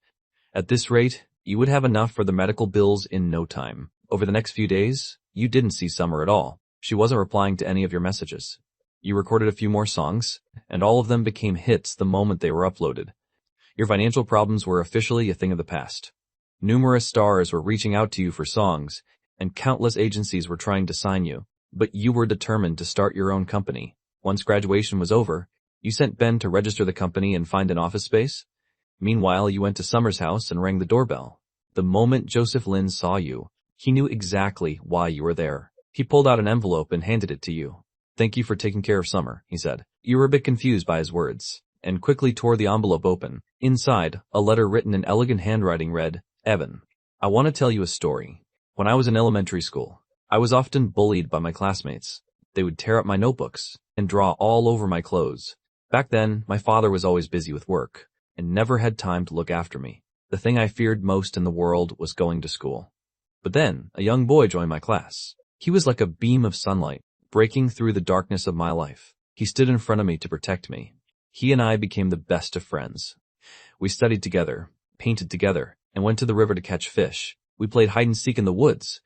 At this rate, You would have enough for the medical bills in no time. Over the next few days, you didn't see Summer at all. She wasn't replying to any of your messages. You recorded a few more songs, and all of them became hits the moment they were uploaded. Your financial problems were officially a thing of the past. Numerous stars were reaching out to you for songs, and countless agencies were trying to sign you, but you were determined to start your own company. Once graduation was over, you sent Ben to register the company and find an office space. Meanwhile, you went to Summer's house and rang the doorbell. The moment Joseph Lynn saw you, he knew exactly why you were there. He pulled out an envelope and handed it to you. "Thank you for taking care of Summer," he said. You were a bit confused by his words, and quickly tore the envelope open. Inside, a letter written in elegant handwriting read, "Evan, I want to tell you a story. When I was in elementary school, I was often bullied by my classmates. They would tear up my notebooks and draw all over my clothes. Back then, my father was always busy with work and never had time to look after me. The thing I feared most in the world was going to school. But then, a young boy joined my class. He was like a beam of sunlight, breaking through the darkness of my life. He stood in front of me to protect me. He and I became the best of friends. We studied together, painted together, and went to the river to catch fish. We played hide and seek in the woods.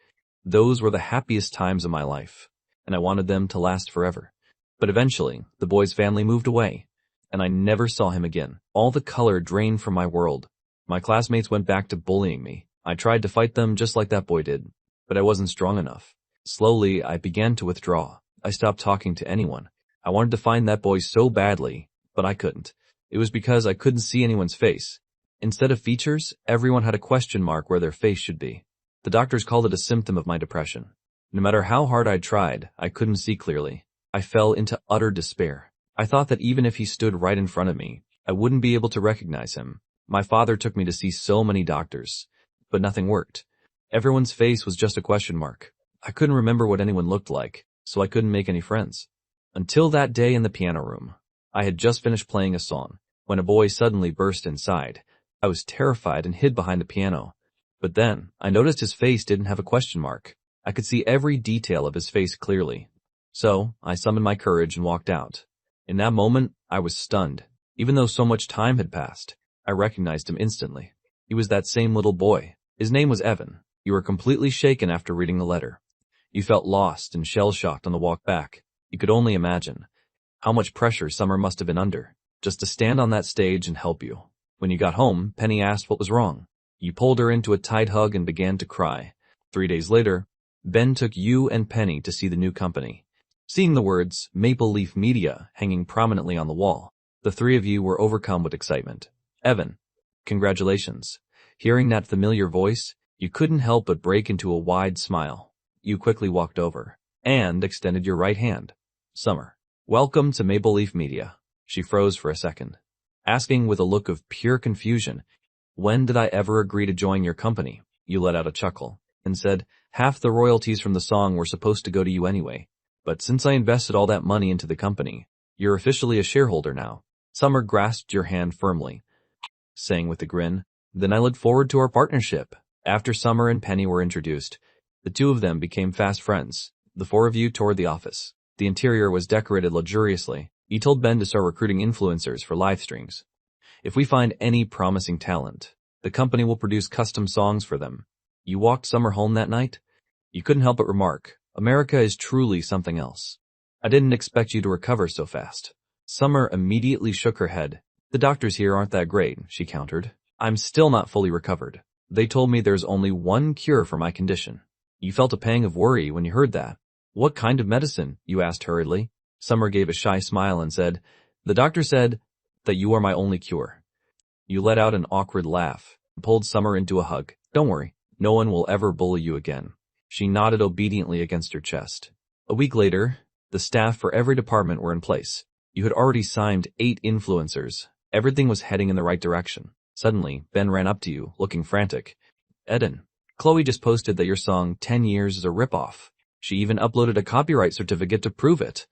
Those were the happiest times of my life, and I wanted them to last forever. But eventually, the boy's family moved away, and I never saw him again. All the color drained from my world. My classmates went back to bullying me. I tried to fight them just like that boy did, but I wasn't strong enough. Slowly, I began to withdraw. I stopped talking to anyone. I wanted to find that boy so badly, but I couldn't. It was because I couldn't see anyone's face. Instead of features, everyone had a question mark where their face should be. The doctors called it a symptom of my depression. No matter how hard I tried, I couldn't see clearly. I fell into utter despair. I thought that even if he stood right in front of me, I wouldn't be able to recognize him. My father took me to see so many doctors, but nothing worked. Everyone's face was just a question mark. I couldn't remember what anyone looked like, so I couldn't make any friends. Until that day in the piano room. I had just finished playing a song, when a boy suddenly burst inside. I was terrified and hid behind the piano. But then, I noticed his face didn't have a question mark. I could see every detail of his face clearly. So, I summoned my courage and walked out. In that moment, I was stunned. Even though so much time had passed, I recognized him instantly. He was that same little boy. His name was Evan. You were completely shaken after reading the letter. You felt lost and shell-shocked on the walk back. You could only imagine how much pressure Summer must have been under, just to stand on that stage and help you. When you got home, Penny asked what was wrong. You pulled her into a tight hug and began to cry. 3 days later, Ben took you and Penny to see the new company. Seeing the words Maple Leaf Media hanging prominently on the wall, the three of you were overcome with excitement. Evan, congratulations. Hearing that familiar voice, you couldn't help but break into a wide smile. You quickly walked over and extended your right hand. Summer, welcome to Maple Leaf Media. She froze for a second, asking with a look of pure confusion, "When did I ever agree to join your company?" You let out a chuckle and said, "Half the royalties from the song were supposed to go to you anyway. But since I invested all that money into the company, you're officially a shareholder now." Summer grasped your hand firmly, saying with a grin, "Then I look forward to our partnership." After Summer and Penny were introduced, the two of them became fast friends. The four of you toured the office. The interior was decorated luxuriously. You told Ben to start recruiting influencers for live streams. If we find any promising talent, the company will produce custom songs for them. You walked Summer home that night? You couldn't help but remark, "America is truly something else. I didn't expect you to recover so fast." Summer immediately shook her head. "The doctors here aren't that great," she countered. "I'm still not fully recovered. They told me there's only one cure for my condition." You felt a pang of worry when you heard that. "What kind of medicine?" you asked hurriedly. Summer gave a shy smile and said, "The doctor said that you are my only cure." You let out an awkward laugh and pulled Summer into a hug. "Don't worry, no one will ever bully you again." She nodded obediently against your chest. A week later, the staff for every department were in place. You had already signed 8 influencers. Everything was heading in the right direction. Suddenly, Ben ran up to you, looking frantic. "Eden, Chloe just posted that your song 10 Years is a ripoff. She even uploaded a copyright certificate to prove it."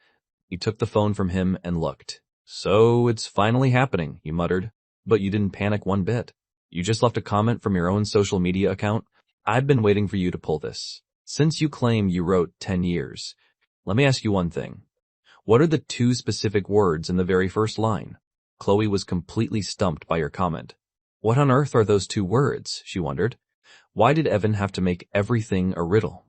You took the phone from him and looked. "So it's finally happening," you muttered. But you didn't panic one bit. You just left a comment from your own social media account. "I've been waiting for you to pull this. Since you claim you wrote 10 years, let me ask you one thing. What are the 2 specific words in the very first line?" Chloe was completely stumped by your comment. What on earth are those two words, she wondered. Why did Evan have to make everything a riddle?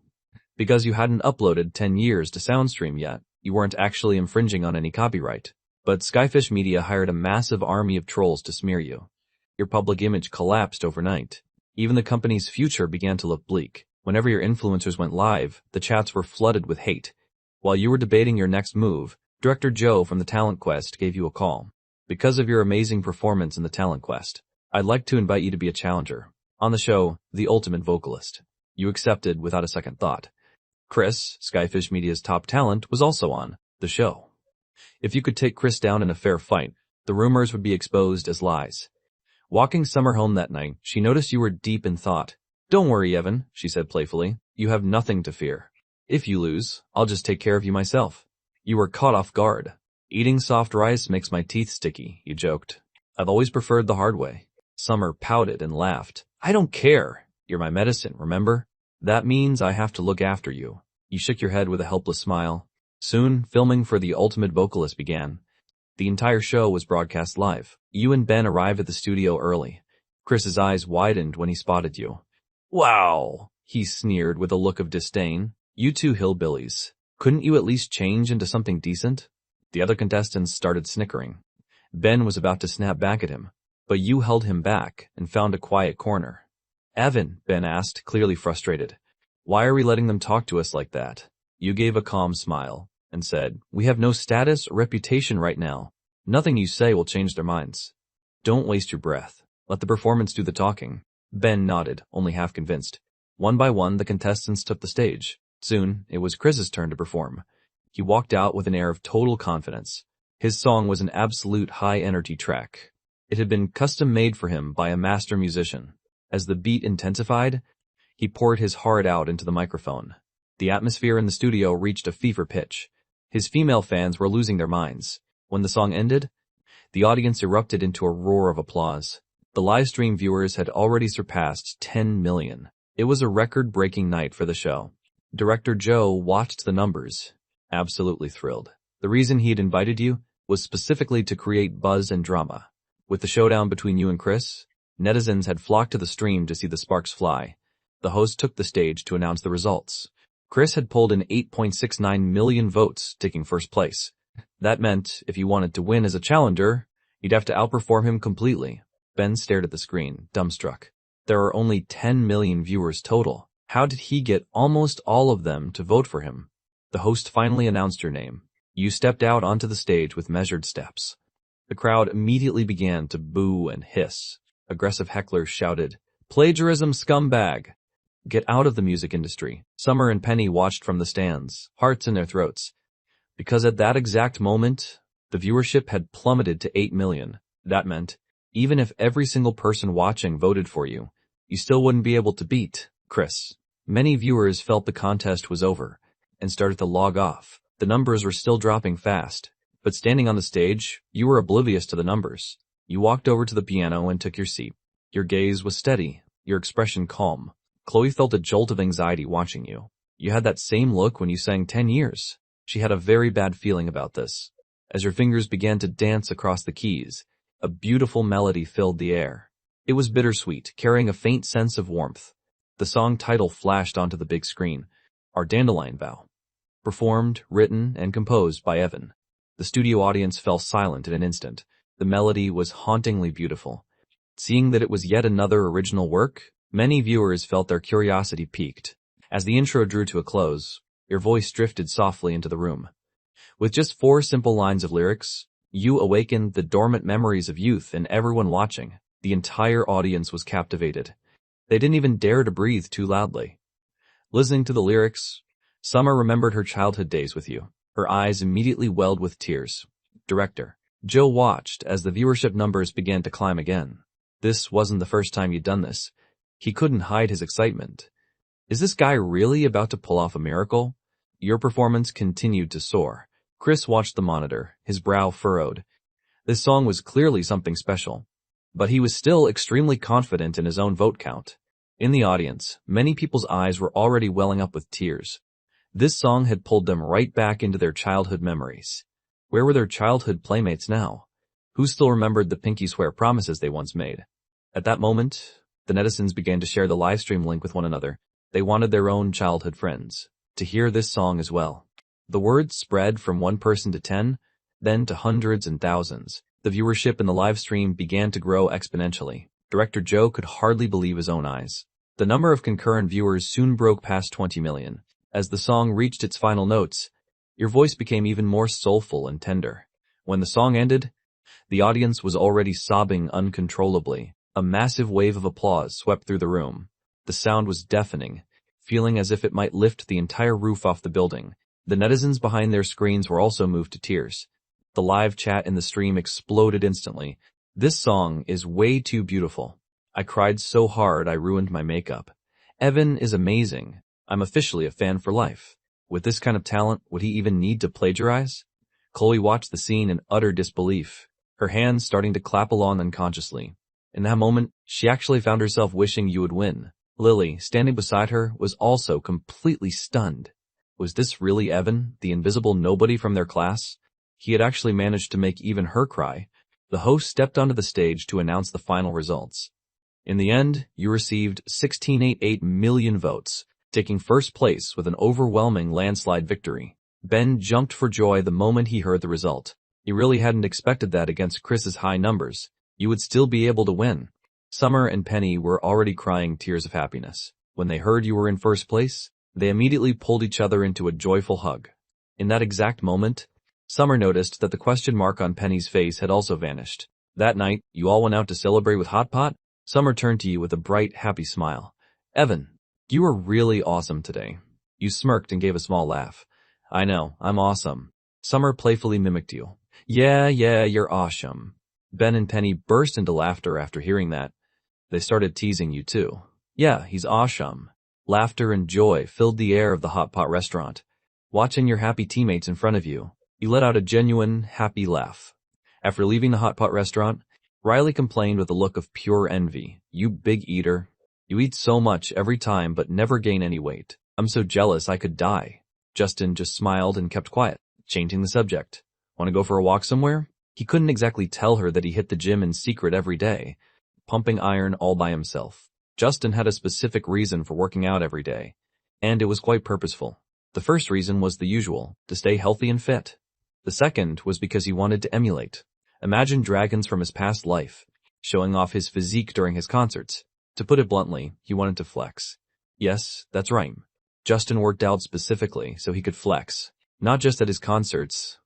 Because you hadn't uploaded 10 years to SoundStream yet, you weren't actually infringing on any copyright. But Skyfish Media hired a massive army of trolls to smear you. Your public image collapsed overnight. Even the company's future began to look bleak. Whenever your influencers went live, the chats were flooded with hate. While you were debating your next move, Director Joe from the Talent Quest gave you a call. Because of your amazing performance in the Talent Quest, I'd like to invite you to be a challenger. On the show, The Ultimate Vocalist. You accepted without a second thought. Chris, Skyfish Media's top talent, was also on the show. If you could take Chris down in a fair fight, the rumors would be exposed as lies. Walking Summer home that night, she noticed you were deep in thought. Don't worry, Evan, she said playfully. You have nothing to fear. If you lose, I'll just take care of you myself. You were caught off guard. Eating soft rice makes my teeth sticky, you joked. I've always preferred the hard way. Summer pouted and laughed. I don't care. You're my medicine, remember? That means I have to look after you. You shook your head with a helpless smile. Soon, filming for The Ultimate Vocalist began. The entire show was broadcast live. You and Ben arrived at the studio early. Chris's eyes widened when he spotted you. Wow, he sneered with a look of disdain. You two hillbillies. Couldn't you at least change into something decent? The other contestants started snickering. Ben was about to snap back at him, but you held him back and found a quiet corner. Evan, Ben asked, clearly frustrated. Why are we letting them talk to us like that? You gave a calm smile and said, we have no status or reputation right now. Nothing you say will change their minds. Don't waste your breath. Let the performance do the talking. Ben nodded, only half convinced. One by one, the contestants took the stage. Soon, it was Chris's turn to perform. He walked out with an air of total confidence. His song was an absolute high-energy track. It had been custom-made for him by a master musician. As the beat intensified, he poured his heart out into the microphone. The atmosphere in the studio reached a fever pitch. His female fans were losing their minds. When the song ended, the audience erupted into a roar of applause. The live stream viewers had already surpassed 10 million. It was a record-breaking night for the show. Director Joe watched the numbers, absolutely thrilled. The reason he had invited you was specifically to create buzz and drama. With the showdown between you and Chris, netizens had flocked to the stream to see the sparks fly. The host took the stage to announce the results. Chris had pulled in 8.69 million votes, taking first place. That meant, if you wanted to win as a challenger, you'd have to outperform him completely. Ben stared at the screen, dumbstruck. There are only 10 million viewers total. How did he get almost all of them to vote for him? The host finally announced your name. You stepped out onto the stage with measured steps. The crowd immediately began to boo and hiss. Aggressive hecklers shouted, "Plagiarism, scumbag!" Get out of the music industry. Summer and Penny watched from the stands, hearts in their throats. Because at that exact moment, the viewership had plummeted to 8 million. That meant, even if every single person watching voted for you, you still wouldn't be able to beat Chris. Many viewers felt the contest was over and started to log off. The numbers were still dropping fast, but standing on the stage, you were oblivious to the numbers. You walked over to the piano and took your seat. Your gaze was steady, your expression calm. Chloe felt a jolt of anxiety watching you. You had that same look when you sang 10 years. She had a very bad feeling about this. As your fingers began to dance across the keys, a beautiful melody filled the air. It was bittersweet, carrying a faint sense of warmth. The song title flashed onto the big screen, Our Dandelion Vow. Performed, written, and composed by Evan. The studio audience fell silent in an instant. The melody was hauntingly beautiful. Seeing that it was yet another original work, many viewers felt their curiosity piqued. As the intro drew to a close, your voice drifted softly into the room. With just 4 simple lines of lyrics, you awakened the dormant memories of youth in everyone watching. The entire audience was captivated. They didn't even dare to breathe too loudly. Listening to the lyrics, Summer remembered her childhood days with you. Her eyes immediately welled with tears. Director Joe watched as the viewership numbers began to climb again. This wasn't the first time you'd done this. He couldn't hide his excitement. Is this guy really about to pull off a miracle? Your performance continued to soar. Chris watched the monitor, his brow furrowed. This song was clearly something special, but he was still extremely confident in his own vote count. In the audience, many people's eyes were already welling up with tears. This song had pulled them right back into their childhood memories. Where were their childhood playmates now? Who still remembered the pinky swear promises they once made? At that moment, the netizens began to share the live stream link with one another. They wanted their own childhood friends to hear this song as well. The word spread from one person to 10, then to hundreds and thousands. The viewership in the live stream began to grow exponentially. Director Joe could hardly believe his own eyes. The number of concurrent viewers soon broke past 20 million. As the song reached its final notes, your voice became even more soulful and tender. When the song ended, the audience was already sobbing uncontrollably. A massive wave of applause swept through the room. The sound was deafening, feeling as if it might lift the entire roof off the building. The netizens behind their screens were also moved to tears. The live chat in the stream exploded instantly. This song is way too beautiful. I cried so hard I ruined my makeup. Evan is amazing. I'm officially a fan for life. With this kind of talent, would he even need to plagiarize? Chloe watched the scene in utter disbelief, her hands starting to clap along unconsciously. In that moment, she actually found herself wishing you would win. Lily, standing beside her, was also completely stunned. Was this really Evan, the invisible nobody from their class? He had actually managed to make even her cry. The host stepped onto the stage to announce the final results. In the end, you received 16.88 million votes, taking first place with an overwhelming landslide victory. Ben jumped for joy the moment he heard the result. He really hadn't expected that against Chris's high numbers. You would still be able to win. Summer and Penny were already crying tears of happiness. When they heard you were in first place, they immediately pulled each other into a joyful hug. In that exact moment, Summer noticed that the question mark on Penny's face had also vanished. That night, you all went out to celebrate with Hot Pot. Summer turned to you with a bright, happy smile. Evan, you were really awesome today. You smirked and gave a small laugh. I know, I'm awesome. Summer playfully mimicked you. Yeah, you're awesome. Ben and Penny burst into laughter after hearing that. They started teasing you too. Yeah, he's awesome. Laughter and joy filled the air of the Hot Pot restaurant. Watching your happy teammates in front of you, you let out a genuine, happy laugh. After leaving the Hot Pot restaurant, Riley complained with a look of pure envy. You big eater. You eat so much every time but never gain any weight. I'm so jealous I could die. Justin just smiled and kept quiet, changing the subject. Want to go for a walk somewhere? He couldn't exactly tell her that he hit the gym in secret every day, pumping iron all by himself. Justin had a specific reason for working out every day, and it was quite purposeful. The first reason was the usual, to stay healthy and fit. The second was because he wanted to emulate. Imagine dragons from his past life, showing off his physique during his concerts. To put it bluntly, he wanted to flex. Yes, that's right. Justin worked out specifically so he could flex, not just at his concerts,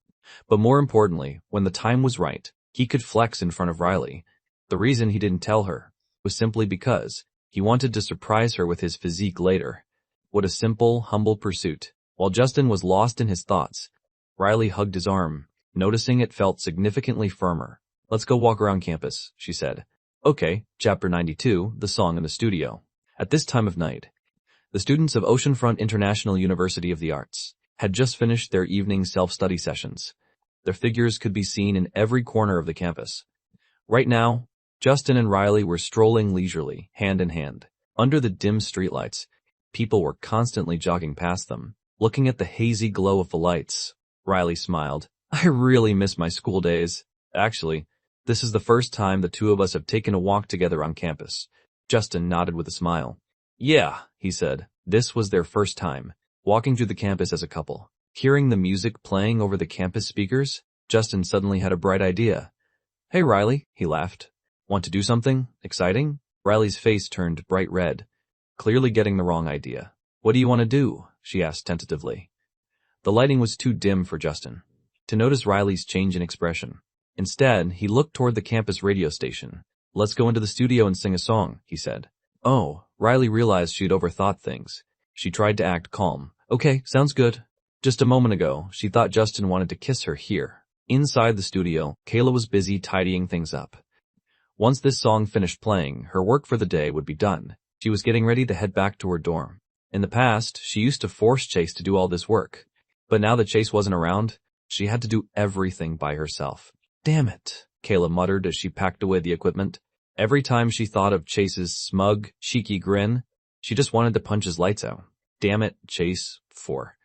but more importantly, when the time was right, he could flex in front of Riley. The reason he didn't tell her was simply because he wanted to surprise her with his physique later. What a simple, humble pursuit. While Justin was lost in his thoughts, Riley hugged his arm, noticing it felt significantly firmer. Let's go walk around campus, she said. Okay, Chapter 92, the song in the studio. At this time of night, the students of Oceanfront International University of the Arts had just finished their evening self-study sessions. Their figures could be seen in every corner of the campus. Right now, Justin and Riley were strolling leisurely, hand in hand. Under the dim streetlights, people were constantly jogging past them. Looking at the hazy glow of the lights, Riley smiled. I really miss my school days. Actually, this is the first time the two of us have taken a walk together on campus. Justin nodded with a smile. Yeah, he said. This was their first time walking through the campus as a couple. Hearing the music playing over the campus speakers, Justin suddenly had a bright idea. Hey Riley, he laughed. Want to do something exciting? Riley's face turned bright red, clearly getting the wrong idea. What do you want to do? She asked tentatively. The lighting was too dim for Justin to notice Riley's change in expression. Instead, he looked toward the campus radio station. Let's go into the studio and sing a song, he said. Oh, Riley realized she'd overthought things. She tried to act calm. Okay, sounds good. Just a moment ago, she thought Justin wanted to kiss her here. Inside the studio, Kayla was busy tidying things up. Once this song finished playing, her work for the day would be done. She was getting ready to head back to her dorm. In the past, she used to force Chase to do all this work. But now that Chase wasn't around, she had to do everything by herself. Damn it, Kayla muttered as she packed away the equipment. Every time she thought of Chase's smug, cheeky grin, she just wanted to punch his lights out. Damn it, Chase. 4.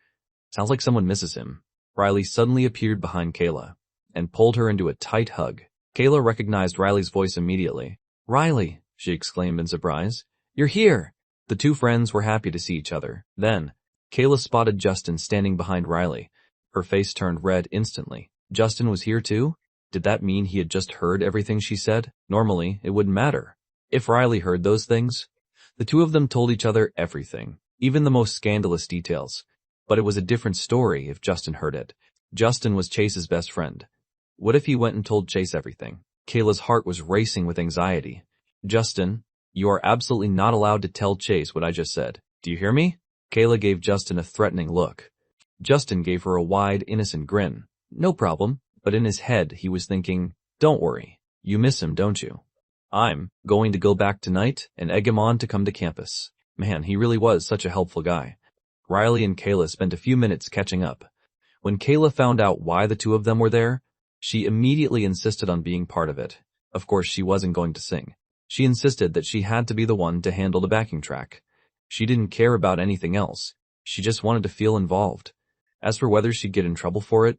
Sounds like someone misses him. Riley suddenly appeared behind Kayla and pulled her into a tight hug. Kayla recognized Riley's voice immediately. Riley, she exclaimed in surprise. You're here! The two friends were happy to see each other. Then, Kayla spotted Justin standing behind Riley. Her face turned red instantly. Justin was here too? Did that mean he had just heard everything she said? Normally, it wouldn't matter. If Riley heard those things, the two of them told each other everything, even the most scandalous details. But it was a different story if Justin heard it. Justin was Chase's best friend. What if he went and told Chase everything? Kayla's heart was racing with anxiety. Justin, you are absolutely not allowed to tell Chase what I just said. Do you hear me? Kayla gave Justin a threatening look. Justin gave her a wide, innocent grin. No problem, but in his head he was thinking, don't worry, you miss him, don't you? I'm going to go back tonight and egg him on to come to campus. Man, he really was such a helpful guy. Riley and Kayla spent a few minutes catching up. When Kayla found out why the two of them were there, she immediately insisted on being part of it. Of course, she wasn't going to sing. She insisted that she had to be the one to handle the backing track. She didn't care about anything else. She just wanted to feel involved. As for whether she'd get in trouble for it,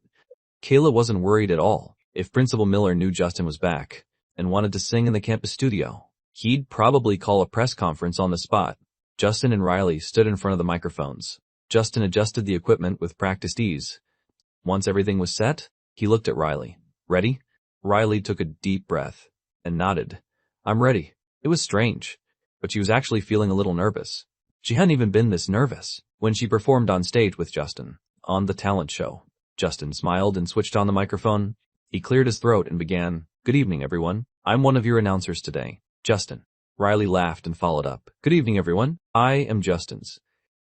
Kayla wasn't worried at all. If Principal Miller knew Justin was back and wanted to sing in the campus studio, he'd probably call a press conference on the spot. Justin and Riley stood in front of the microphones. Justin adjusted the equipment with practiced ease. Once everything was set, he looked at Riley. Ready? Riley took a deep breath and nodded. I'm ready. It was strange, but she was actually feeling a little nervous. She hadn't even been this nervous when she performed on stage with Justin on the talent show. Justin smiled and switched on the microphone. He cleared his throat and began, Good evening, everyone. I'm one of your announcers today, Justin. Riley laughed and followed up. Good evening, everyone. I am Justin's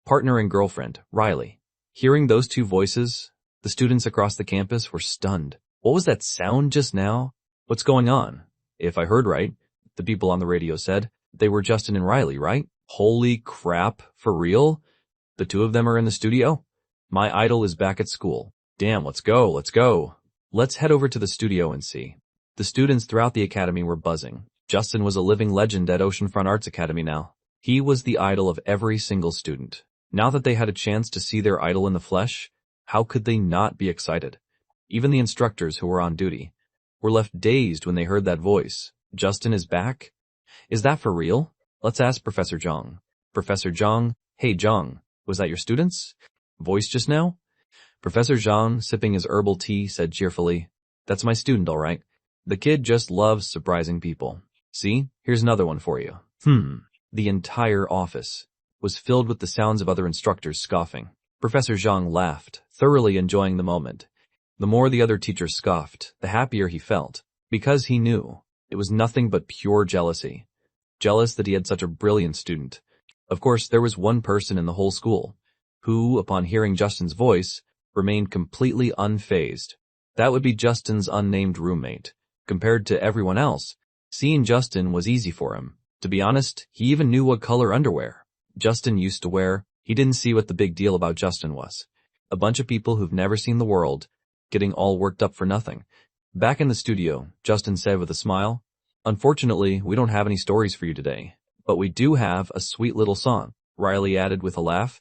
partner and girlfriend, Riley. Hearing those two voices, the students across the campus were stunned. What was that sound just now? What's going on? If I heard right, the people on the radio said, they were Justin and Riley, right? Holy crap, for real? The two of them are in the studio? My idol is back at school. Damn, let's go, let's go. Let's head over to the studio and see. The students throughout the academy were buzzing. Justin was a living legend at Oceanfront Arts Academy now. He was the idol of every single student. Now that they had a chance to see their idol in the flesh, how could they not be excited? Even the instructors who were on duty were left dazed when they heard that voice. Justin is back? Is that for real? Let's ask Professor Zhang. Professor Zhang, hey Zhang, was that your student's voice just now? Professor Zhang, sipping his herbal tea, said cheerfully, That's my student, all right. The kid just loves surprising people. See, here's another one for you. The entire office was filled with the sounds of other instructors scoffing. Professor Zhang laughed, thoroughly enjoying the moment. The more the other teachers scoffed, the happier he felt, because he knew it was nothing but pure jealousy. Jealous that he had such a brilliant student. Of course, there was one person in the whole school who, upon hearing Justin's voice, remained completely unfazed. That would be Justin's unnamed roommate. Compared to everyone else, seeing Justin was easy for him. To be honest, he even knew what color underwear Justin used to wear. He didn't see what the big deal about Justin was. A bunch of people who've never seen the world, getting all worked up for nothing. Back in the studio, Justin said with a smile, Unfortunately, we don't have any stories for you today, but we do have a sweet little song. Riley added with a laugh,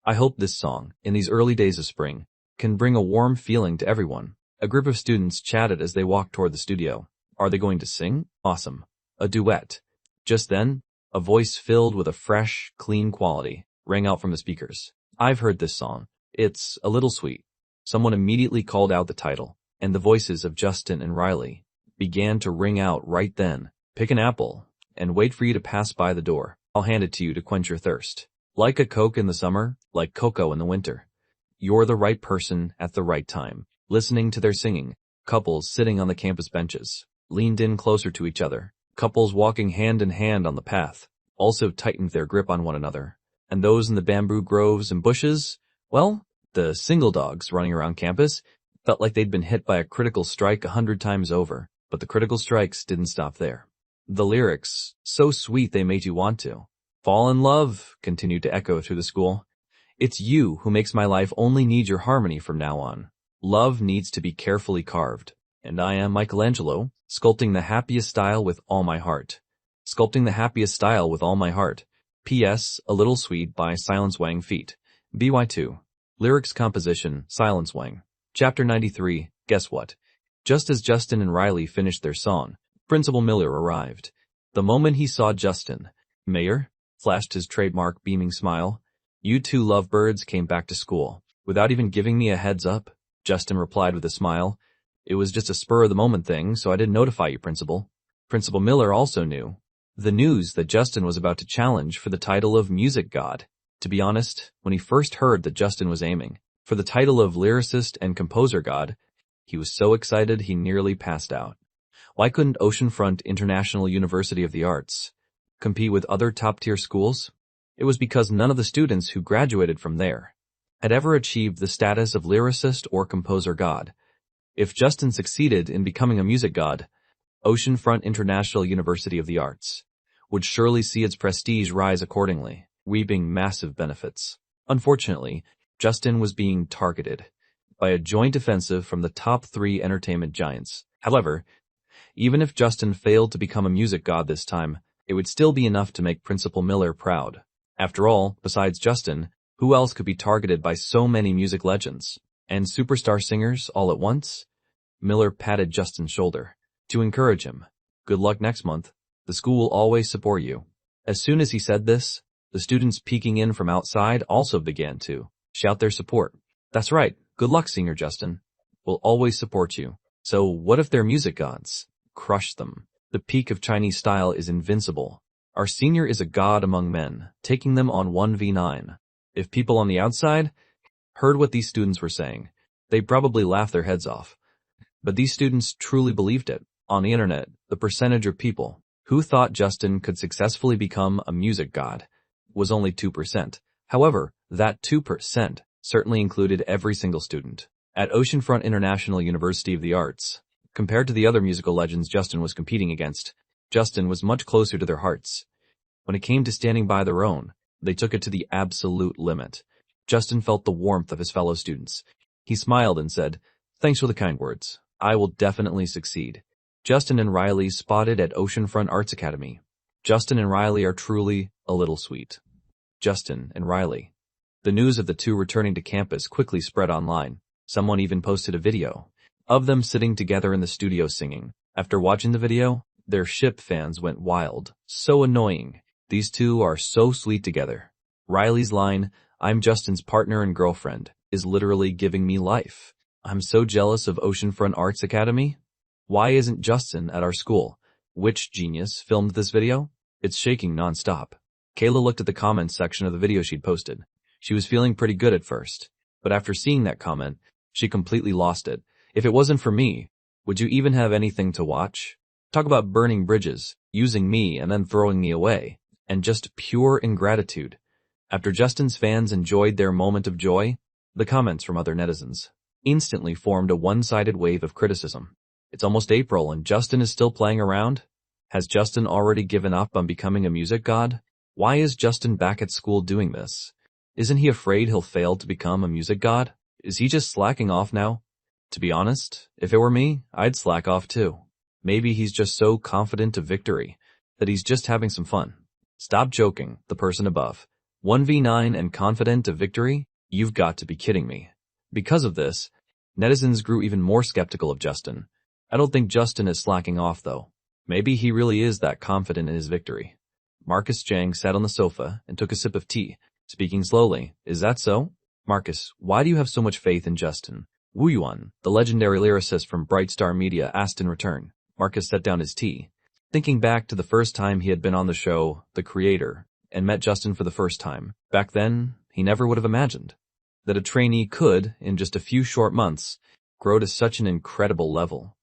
I hope this song, in these early days of spring, can bring a warm feeling to everyone. A group of students chatted as they walked toward the studio. Are they going to sing? Awesome. A duet. Just then, a voice filled with a fresh, clean quality rang out from the speakers. I've heard this song. It's a little sweet. Someone immediately called out the title, and the voices of Justin and Riley began to ring out right then. Pick an apple and wait for you to pass by the door. I'll hand it to you to quench your thirst. Like a Coke in the summer, like cocoa in the winter. You're the right person at the right time. Listening to their singing, couples sitting on the campus benches leaned in closer to each other. Couples walking hand in hand on the path also tightened their grip on one another. And those in the bamboo groves and bushes, well, the single dogs running around campus felt like they'd been hit by a critical strike 100 times over. But the critical strikes didn't stop there. The lyrics, so sweet they made you want to. Fall in love, continued to echo through the school. It's you who makes my life only need your harmony from now on. Love needs to be carefully carved. And I am Michelangelo, sculpting the happiest style with all my heart. Sculpting the happiest style with all my heart. P.S. A Little Sweet by Silence Wang Feet. BY2. Lyrics composition, Silence Wang. Chapter 93, Guess What? Just as Justin and Riley finished their song, Principal Miller arrived. The moment he saw Justin, "Mayor," flashed his trademark beaming smile. "You two lovebirds came back to school without even giving me a heads up," Justin replied with a smile. "It was just a spur-of-the-moment thing, so I didn't notify you, Principal." Principal Miller also knew the news that Justin was about to challenge for the title of Music God. To be honest, when he first heard that Justin was aiming for the title of Lyricist and Composer God, he was so excited he nearly passed out. Why couldn't Oceanfront International University of the Arts compete with other top-tier schools? It was because none of the students who graduated from there had ever achieved the status of Lyricist or Composer God. If Justin succeeded in becoming a music god, Oceanfront International University of the Arts would surely see its prestige rise accordingly, reaping massive benefits. Unfortunately, Justin was being targeted by a joint offensive from the top 3 entertainment giants. However, even if Justin failed to become a music god this time, it would still be enough to make Principal Miller proud. After all, besides Justin, who else could be targeted by so many music legends and superstar singers all at once? Miller patted Justin's shoulder to encourage him. "Good luck next month. The school will always support you." As soon as he said this, the students peeking in from outside also began to shout their support. "That's right. Good luck, Singer Justin. We'll always support you." So what if they're music gods? Crush them. The peak of Chinese style is invincible. Our senior is a god among men, taking them on 1v9. If people on the outside heard what these students were saying, they'd probably laugh their heads off. But these students truly believed it. On the internet, the percentage of people who thought Justin could successfully become a music god was only 2%. However, that 2% certainly included every single student. At Oceanfront International University of the Arts, compared to the other musical legends Justin was competing against, Justin was much closer to their hearts. When it came to standing by their own, they took it to the absolute limit. Justin felt the warmth of his fellow students. He smiled and said, "Thanks for the kind words. I will definitely succeed." Justin and Riley spotted at Oceanfront Arts Academy. Justin and Riley are truly a little sweet. Justin and Riley. The news of the two returning to campus quickly spread online. Someone even posted a video of them sitting together in the studio singing. After watching the video, their ship fans went wild. "So annoying. These two are so sweet together." Riley's line, "I'm Justin's partner and girlfriend," is literally giving me life. "I'm so jealous of Oceanfront Arts Academy. Why isn't Justin at our school? Which genius filmed this video? It's shaking nonstop." Kayla looked at the comments section of the video she'd posted. She was feeling pretty good at first, but after seeing that comment, she completely lost it. "If it wasn't for me, would you even have anything to watch? Talk about burning bridges, using me and then throwing me away, and just pure ingratitude." After Justin's fans enjoyed their moment of joy, the comments from other netizens instantly formed a one-sided wave of criticism. "It's almost April and Justin is still playing around? Has Justin already given up on becoming a music god? Why is Justin back at school doing this? Isn't he afraid he'll fail to become a music god? Is he just slacking off now?" To be honest, if it were me, I'd slack off too. Maybe he's just so confident of victory that he's just having some fun. Stop joking, the person above. 1v9 and confident of victory? You've got to be kidding me. Because of this, netizens grew even more skeptical of Justin. I don't think Justin is slacking off though. Maybe he really is that confident in his victory. Marcus Jang sat on the sofa and took a sip of tea, speaking slowly. "Is that so? Marcus, why do you have so much faith in Justin?" Wu Yuan, the legendary lyricist from Bright Star Media, asked in return. Marcus set down his tea, thinking back to the first time he had been on the show, The Creator, and met Justin for the first time. Back then, he never would have imagined that a trainee could, in just a few short months, grow to such an incredible level.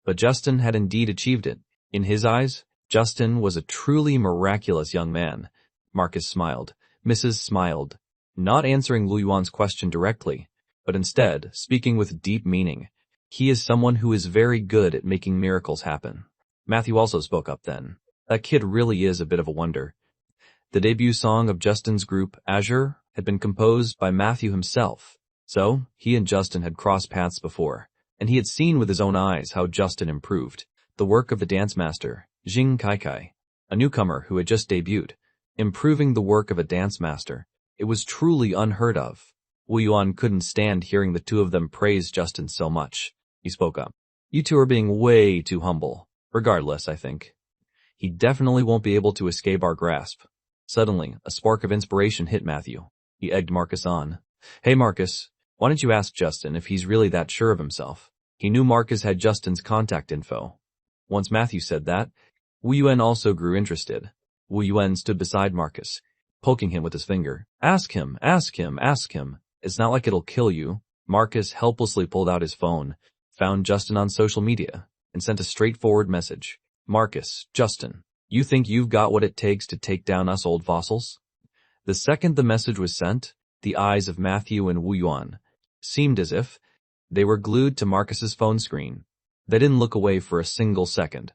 But Justin had indeed achieved it. In his eyes, Justin was a truly miraculous young man. Marcus smiled. Mrs. smiled, not answering Lu Yuan's question directly, but instead speaking with deep meaning. "He is someone who is very good at making miracles happen." Matthew also spoke up then. "That kid really is a bit of a wonder." The debut song of Justin's group, Azure, had been composed by Matthew himself. So, he and Justin had crossed paths before, and he had seen with his own eyes how Justin improved. The work of the dance master, Jing Kaikai, a newcomer who had just debuted, improving the work of a dance master. It was truly unheard of. Wu Yuan couldn't stand hearing the two of them praise Justin so much. He spoke up. "You two are being way too humble. Regardless, I think He definitely won't be able to escape our grasp. Suddenly, a spark of inspiration hit Matthew. He egged Marcus on. Hey Marcus, why don't you ask Justin if he's really that sure of himself? He knew Marcus had Justin's contact info. Once Matthew said that, Wu Yuan also grew interested. Wu Yuan stood beside Marcus, poking him with his finger. Ask him, ask him, ask him. It's not like it'll kill you. Marcus helplessly pulled out his phone, found Justin on social media, and sent a straightforward message. Marcus, Justin, you think you've got what it takes to take down us old fossils? The second the message was sent, the eyes of Matthew and Wu Yuan seemed as if they were glued to Marcus's phone screen. They didn't look away for a single second.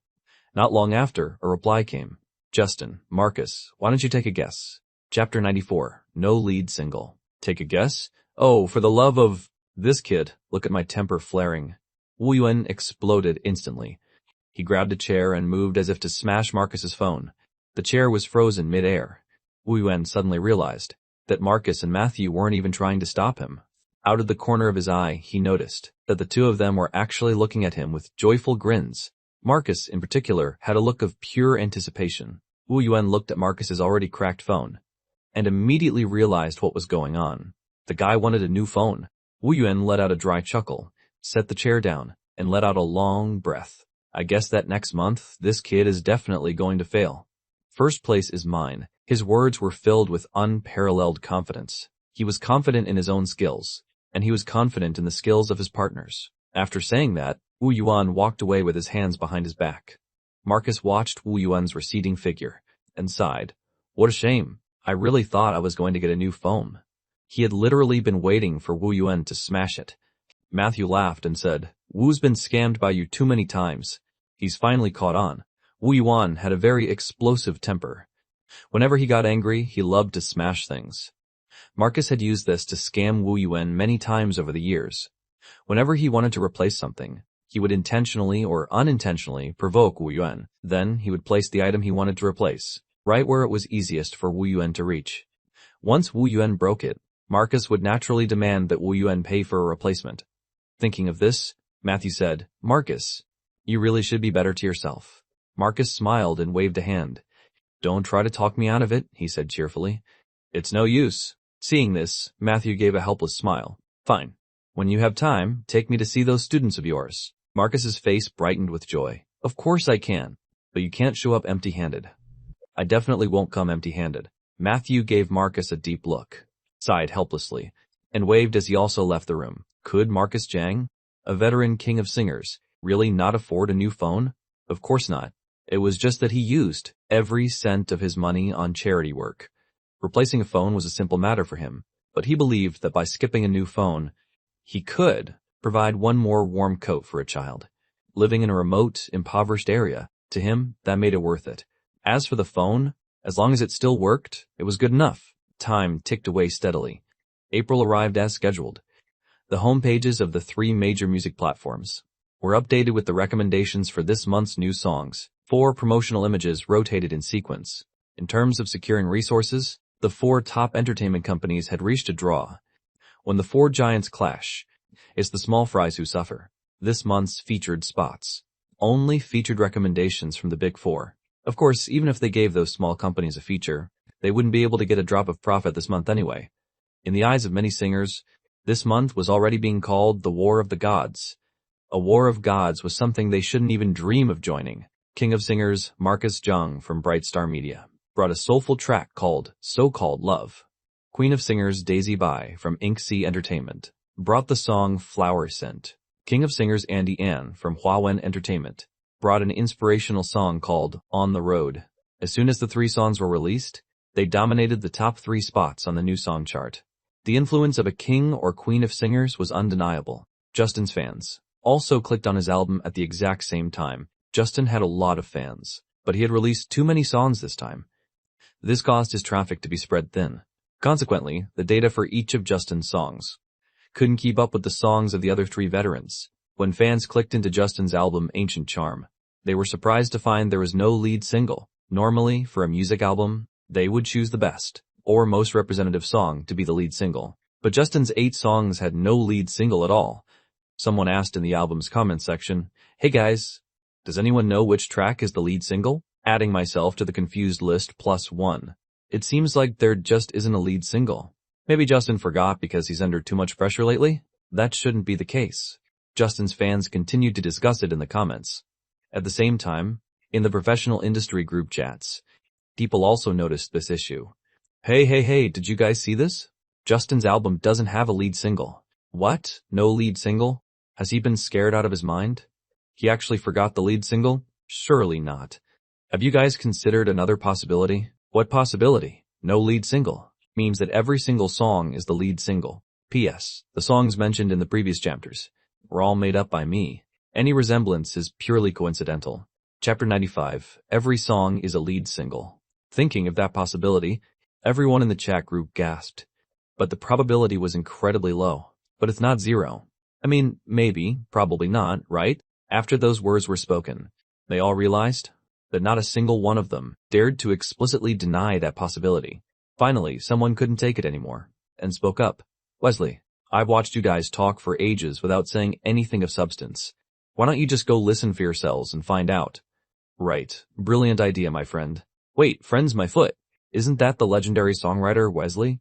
Not long after, a reply came. Justin, Marcus, why don't you take a guess? Chapter 94, no lead single. Take a guess? Oh, for the love of this kid, look at my temper flaring. Wu Yuan exploded instantly. He grabbed a chair and moved as if to smash Marcus's phone. The chair was frozen mid-air. Wu Yuan suddenly realized that Marcus and Matthew weren't even trying to stop him. Out of the corner of his eye, he noticed that the two of them were actually looking at him with joyful grins. Marcus, in particular, had a look of pure anticipation. Wu Yuan looked at Marcus's already cracked phone and immediately realized what was going on. The guy wanted a new phone. Wu Yuan let out a dry chuckle, set the chair down, and let out a long breath. I guess that next month, this kid is definitely going to fail. First place is mine. His words were filled with unparalleled confidence. He was confident in his own skills, and he was confident in the skills of his partners. After saying that, Wu Yuan walked away with his hands behind his back. Marcus watched Wu Yuan's receding figure and sighed. What a shame. I really thought I was going to get a new phone. He had literally been waiting for Wu Yuan to smash it. Matthew laughed and said, Wu's been scammed by you too many times. He's finally caught on. Wu Yuan had a very explosive temper. Whenever he got angry, he loved to smash things. Marcus had used this to scam Wu Yuan many times over the years. Whenever he wanted to replace something, he would intentionally or unintentionally provoke Wu Yuan. Then he would place the item he wanted to replace, right where it was easiest for Wu Yuan to reach. Once Wu Yuan broke it, Marcus would naturally demand that Wu Yuan pay for a replacement. Thinking of this, Matthew said, Marcus, you really should be better to yourself. Marcus smiled and waved a hand. Don't try to talk me out of it, he said cheerfully. It's no use. Seeing this, Matthew gave a helpless smile. Fine. When you have time, take me to see those students of yours. Marcus's face brightened with joy. Of course I can, but you can't show up empty-handed. I definitely won't come empty-handed. Matthew gave Marcus a deep look, sighed helplessly, and waved as he also left the room. Could Marcus Zhang, a veteran king of singers, really not afford a new phone? Of course not. It was just that he used every cent of his money on charity work. Replacing a phone was a simple matter for him, but he believed that by skipping a new phone, he could provide one more warm coat for a child. Living in a remote, impoverished area, to him, that made it worth it. As for the phone, as long as it still worked, it was good enough. Time ticked away steadily. April arrived as scheduled. The homepages of the 3 major music platforms were updated with the recommendations for this month's new songs. 4 promotional images rotated in sequence. In terms of securing resources, the 4 top entertainment companies had reached a draw. When the 4 giants clash, it's the small fries who suffer. This month's featured spots only featured recommendations from the big 4. Of course, even if they gave those small companies a feature, they wouldn't be able to get a drop of profit this month anyway. In the eyes of many singers, this month was already being called the War of the Gods. A war of gods was something they shouldn't even dream of joining. King of Singers Marcus Zhang from Bright Star Media brought a soulful track called So-Called Love. Queen of Singers Daisy Bai from Ink Sea Entertainment brought the song Flower Scent. King of Singers Andy Ann from Huawen Entertainment brought an inspirational song called On the Road. As soon as the 3 songs were released, they dominated the top 3 spots on the new song chart. The influence of a king or queen of singers was undeniable. Justin's fans also clicked on his album at the exact same time. Justin had a lot of fans, but he had released too many songs this time. This caused his traffic to be spread thin. Consequently, the data for each of Justin's songs couldn't keep up with the songs of the other 3 veterans. When fans clicked into Justin's album Ancient Charm, they were surprised to find there was no lead single. Normally, for a music album, they would choose the best or most representative song to be the lead single. But Justin's 8 songs had no lead single at all. Someone asked in the album's comments section, "Hey guys, does anyone know which track is the lead single?" Adding myself to the confused list +1. It seems like there just isn't a lead single. Maybe Justin forgot because he's under too much pressure lately? That shouldn't be the case. Justin's fans continued to discuss it in the comments. At the same time, in the professional industry group chats, people also noticed this issue. Hey, did you guys see this? Justin's album doesn't have a lead single. What? No lead single? Has he been scared out of his mind? He actually forgot the lead single? Surely not. Have you guys considered another possibility? What possibility? No lead single means that every single song is the lead single. P.S. The songs mentioned in the previous chapters were all made up by me. Any resemblance is purely coincidental. Chapter 95. Every song is a lead single. Thinking of that possibility, everyone in the chat group gasped. But the probability was incredibly low. But it's not zero. I mean, maybe, probably not, right? After those words were spoken, they all realized that not a single one of them dared to explicitly deny that possibility. Finally, someone couldn't take it anymore, and spoke up. Wesley, I've watched you guys talk for ages without saying anything of substance. Why don't you just go listen for yourselves and find out? Right. Brilliant idea, my friend. Wait, friend's my foot. Isn't that the legendary songwriter, Wesley?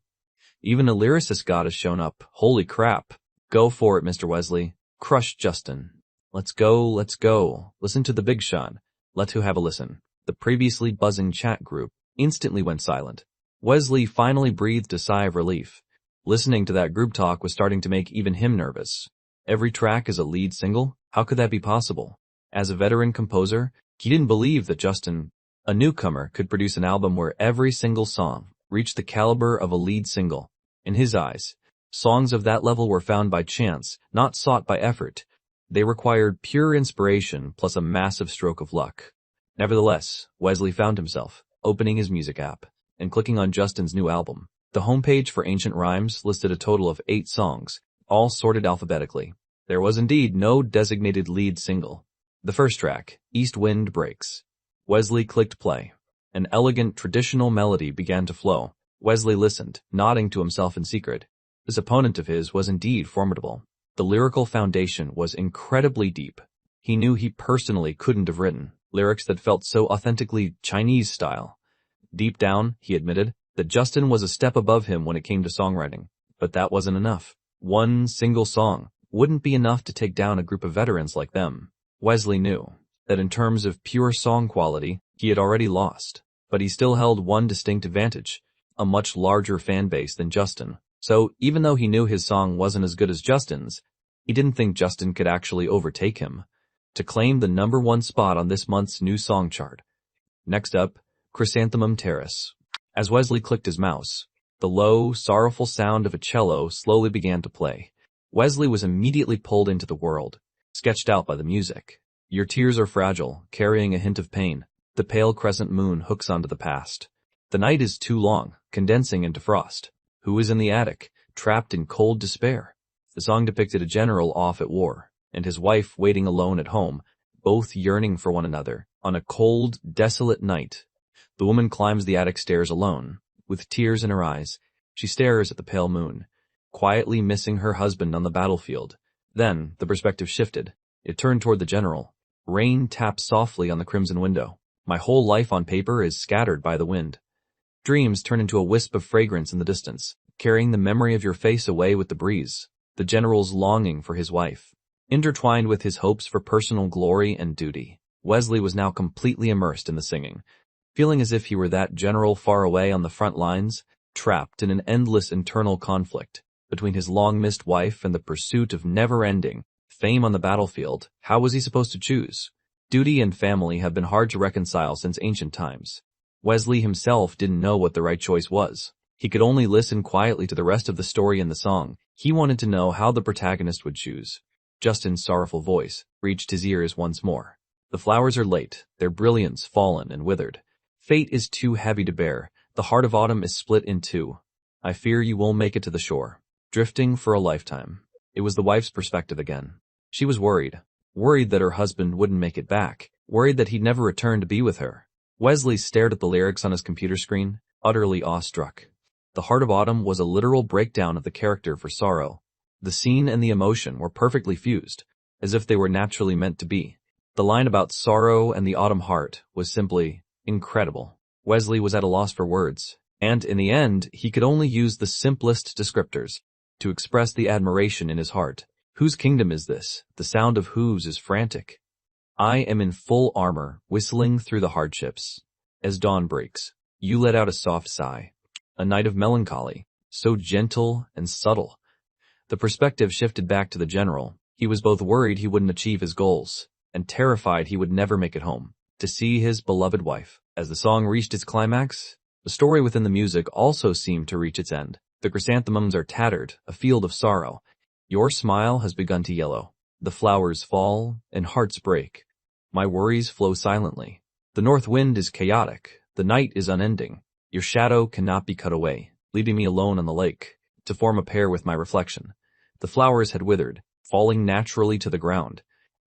Even a lyricist god has shown up. Holy crap. Go for it, Mr. Wesley. Crush Justin. Let's go. Listen to the big shot. Let who have a listen. The previously buzzing chat group instantly went silent. Wesley finally breathed a sigh of relief. Listening to that group talk was starting to make even him nervous. Every track is a lead single? How could that be possible? As a veteran composer, he didn't believe that Justin, a newcomer, could produce an album where every single song reached the caliber of a lead single. In his eyes, songs of that level were found by chance, not sought by effort. They required pure inspiration plus a massive stroke of luck. Nevertheless, Wesley found himself opening his music app and clicking on Justin's new album. The homepage for Ancient Rhymes listed a total of 8 songs, all sorted alphabetically. There was indeed no designated lead single. The first track, East Wind Breaks. Wesley clicked play. An elegant, traditional melody began to flow. Wesley listened, nodding to himself in secret. This opponent of his was indeed formidable. The lyrical foundation was incredibly deep. He knew he personally couldn't have written lyrics that felt so authentically Chinese style. Deep down, he admitted that Justin was a step above him when it came to songwriting. But that wasn't enough. One single song wouldn't be enough to take down a group of veterans like them. Wesley knew that in terms of pure song quality, he had already lost. But he still held one distinct advantage, a much larger fan base than Justin. So even though he knew his song wasn't as good as Justin's, he didn't think Justin could actually overtake him to claim the #1 spot on this month's new song chart. Next up, Chrysanthemum Terrace. As Wesley clicked his mouse, the low, sorrowful sound of a cello slowly began to play. Wesley was immediately pulled into the world, sketched out by the music. Your tears are fragile, carrying a hint of pain. The pale crescent moon hooks onto the past. The night is too long, condensing into frost. Who is in the attic, trapped in cold despair? The song depicted a general off at war, and his wife waiting alone at home, both yearning for one another, on a cold, desolate night. The woman climbs the attic stairs alone. With tears in her eyes, she stares at the pale moon, quietly missing her husband on the battlefield. Then, the perspective shifted. It turned toward the general. Rain taps softly on the crimson window. My whole life on paper is scattered by the wind. Dreams turn into a wisp of fragrance in the distance, carrying the memory of your face away with the breeze. The general's longing for his wife, intertwined with his hopes for personal glory and duty. Wesley was now completely immersed in the singing, feeling as if he were that general far away on the front lines, trapped in an endless internal conflict between his long-missed wife and the pursuit of never-ending fame on the battlefield. How was he supposed to choose? Duty and family have been hard to reconcile since ancient times. Wesley himself didn't know what the right choice was. He could only listen quietly to the rest of the story in the song. He wanted to know how the protagonist would choose. Justin's sorrowful voice reached his ears once more. The flowers are late, their brilliance fallen and withered. Fate is too heavy to bear. The heart of autumn is split in two. I fear you won't make it to the shore. Drifting for a lifetime. It was the wife's perspective again. She was worried that her husband wouldn't make it back, worried that he'd never return to be with her. Wesley stared at the lyrics on his computer screen, utterly awestruck. The Heart of Autumn was a literal breakdown of the character for sorrow. The scene and the emotion were perfectly fused, as if they were naturally meant to be. The line about sorrow and the autumn heart was simply, Incredible. Wesley was at a loss for words, and in the end, he could only use the simplest descriptors to express the admiration in his heart. Whose kingdom is this? The sound of hooves is frantic. I am in full armor, whistling through the hardships. As dawn breaks, you let out a soft sigh. A night of melancholy, so gentle and subtle. The perspective shifted back to the general. He was both worried he wouldn't achieve his goals, and terrified he would never make it home, to see his beloved wife. As the song reached its climax, the story within the music also seemed to reach its end. The chrysanthemums are tattered, a field of sorrow. Your smile has begun to yellow. The flowers fall, and hearts break. My worries flow silently. The north wind is chaotic. The night is unending. Your shadow cannot be cut away, leaving me alone on the lake, to form a pair with my reflection. The flowers had withered, falling naturally to the ground,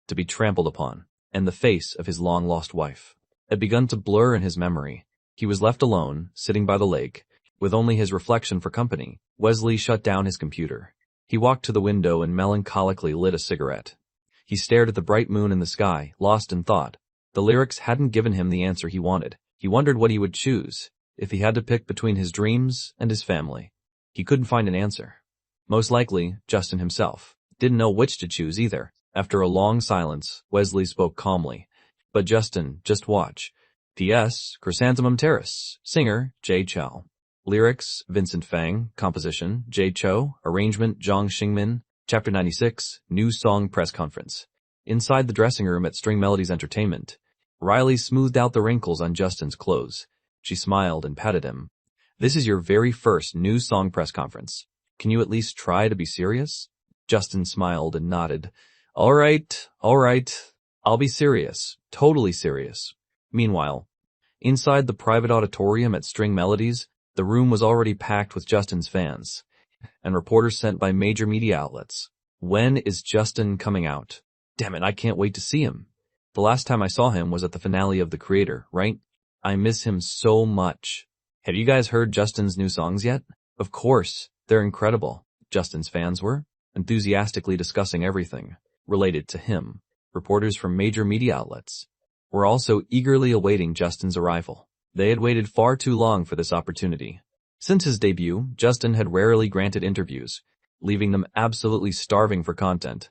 to be trampled upon, and the face of his long-lost wife had begun to blur in his memory. He was left alone, sitting by the lake, with only his reflection for company. Wesley shut down his computer. He walked to the window and melancholically lit a cigarette. He stared at the bright moon in the sky, lost in thought. The lyrics hadn't given him the answer he wanted. He wondered what he would choose, if he had to pick between his dreams and his family. He couldn't find an answer. Most likely, Justin himself didn't know which to choose either. After a long silence, Wesley spoke calmly. But Justin, just watch. P.S. Chrysanthemum Terrace. Singer, Jay Chou. Lyrics, Vincent Fang. Composition, Jay Chou. Arrangement, Zhang Xingmin. Chapter 96, New Song Press Conference. Inside the dressing room at String Melodies Entertainment, Riley smoothed out the wrinkles on Justin's clothes. She smiled and patted him. This is your very first new song press conference. Can you at least try to be serious? Justin smiled and nodded. All right. I'll be serious. Totally serious. Meanwhile, inside the private auditorium at String Melodies, the room was already packed with Justin's fans and reporters sent by major media outlets. When is Justin coming out? Damn it, I can't wait to see him. The last time I saw him was at the finale of The Creator, right? I miss him so much. Have you guys heard Justin's new songs yet? Of course, they're incredible. Justin's fans were enthusiastically discussing everything related to him. Reporters from major media outlets were also eagerly awaiting Justin's arrival. They had waited far too long for this opportunity. Since his debut, Justin had rarely granted interviews, leaving them absolutely starving for content.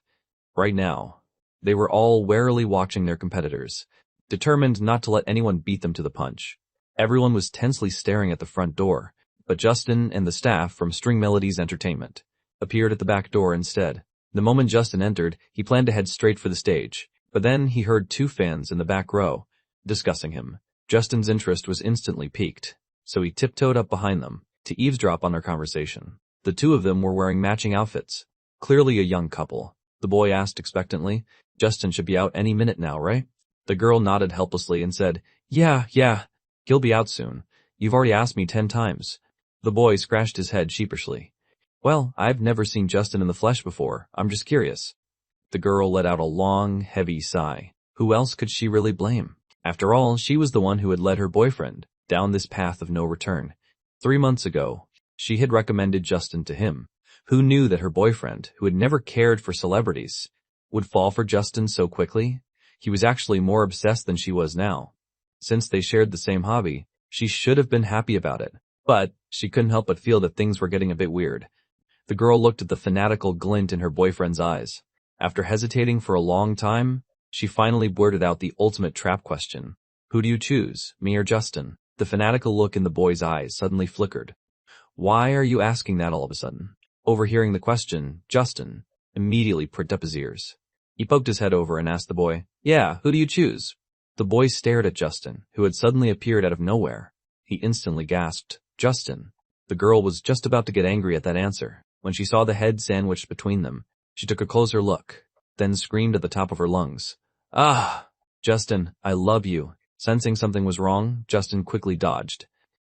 Right now, they were all warily watching their competitors, determined not to let anyone beat them to the punch. Everyone was tensely staring at the front door, but Justin and the staff from String Melodies Entertainment appeared at the back door instead. The moment Justin entered, he planned to head straight for the stage, but then he heard two fans in the back row discussing him. Justin's interest was instantly piqued, so he tiptoed up behind them to eavesdrop on their conversation. The two of them were wearing matching outfits, clearly a young couple. The boy asked expectantly, Justin should be out any minute now, right? The girl nodded helplessly and said, Yeah, he'll be out soon. You've already asked me 10 times. The boy scratched his head sheepishly. Well, I've never seen Justin in the flesh before. I'm just curious. The girl let out a long, heavy sigh. Who else could she really blame? After all, she was the one who had led her boyfriend down this path of no return. 3 months ago, she had recommended Justin to him. Who knew that her boyfriend, who had never cared for celebrities, would fall for Justin so quickly? He was actually more obsessed than she was now. Since they shared the same hobby, she should have been happy about it. But she couldn't help but feel that things were getting a bit weird. The girl looked at the fanatical glint in her boyfriend's eyes. After hesitating for a long time, she finally blurted out the ultimate trap question. Who do you choose, me or Justin? The fanatical look in the boy's eyes suddenly flickered. Why are you asking that all of a sudden? Overhearing the question, Justin immediately pricked up his ears. He poked his head over and asked the boy, Yeah, who do you choose? The boy stared at Justin, who had suddenly appeared out of nowhere. He instantly gasped, Justin. The girl was just about to get angry at that answer. When she saw the head sandwiched between them, she took a closer look, then screamed at the top of her lungs. Ah! Justin, I love you. Sensing something was wrong, Justin quickly dodged.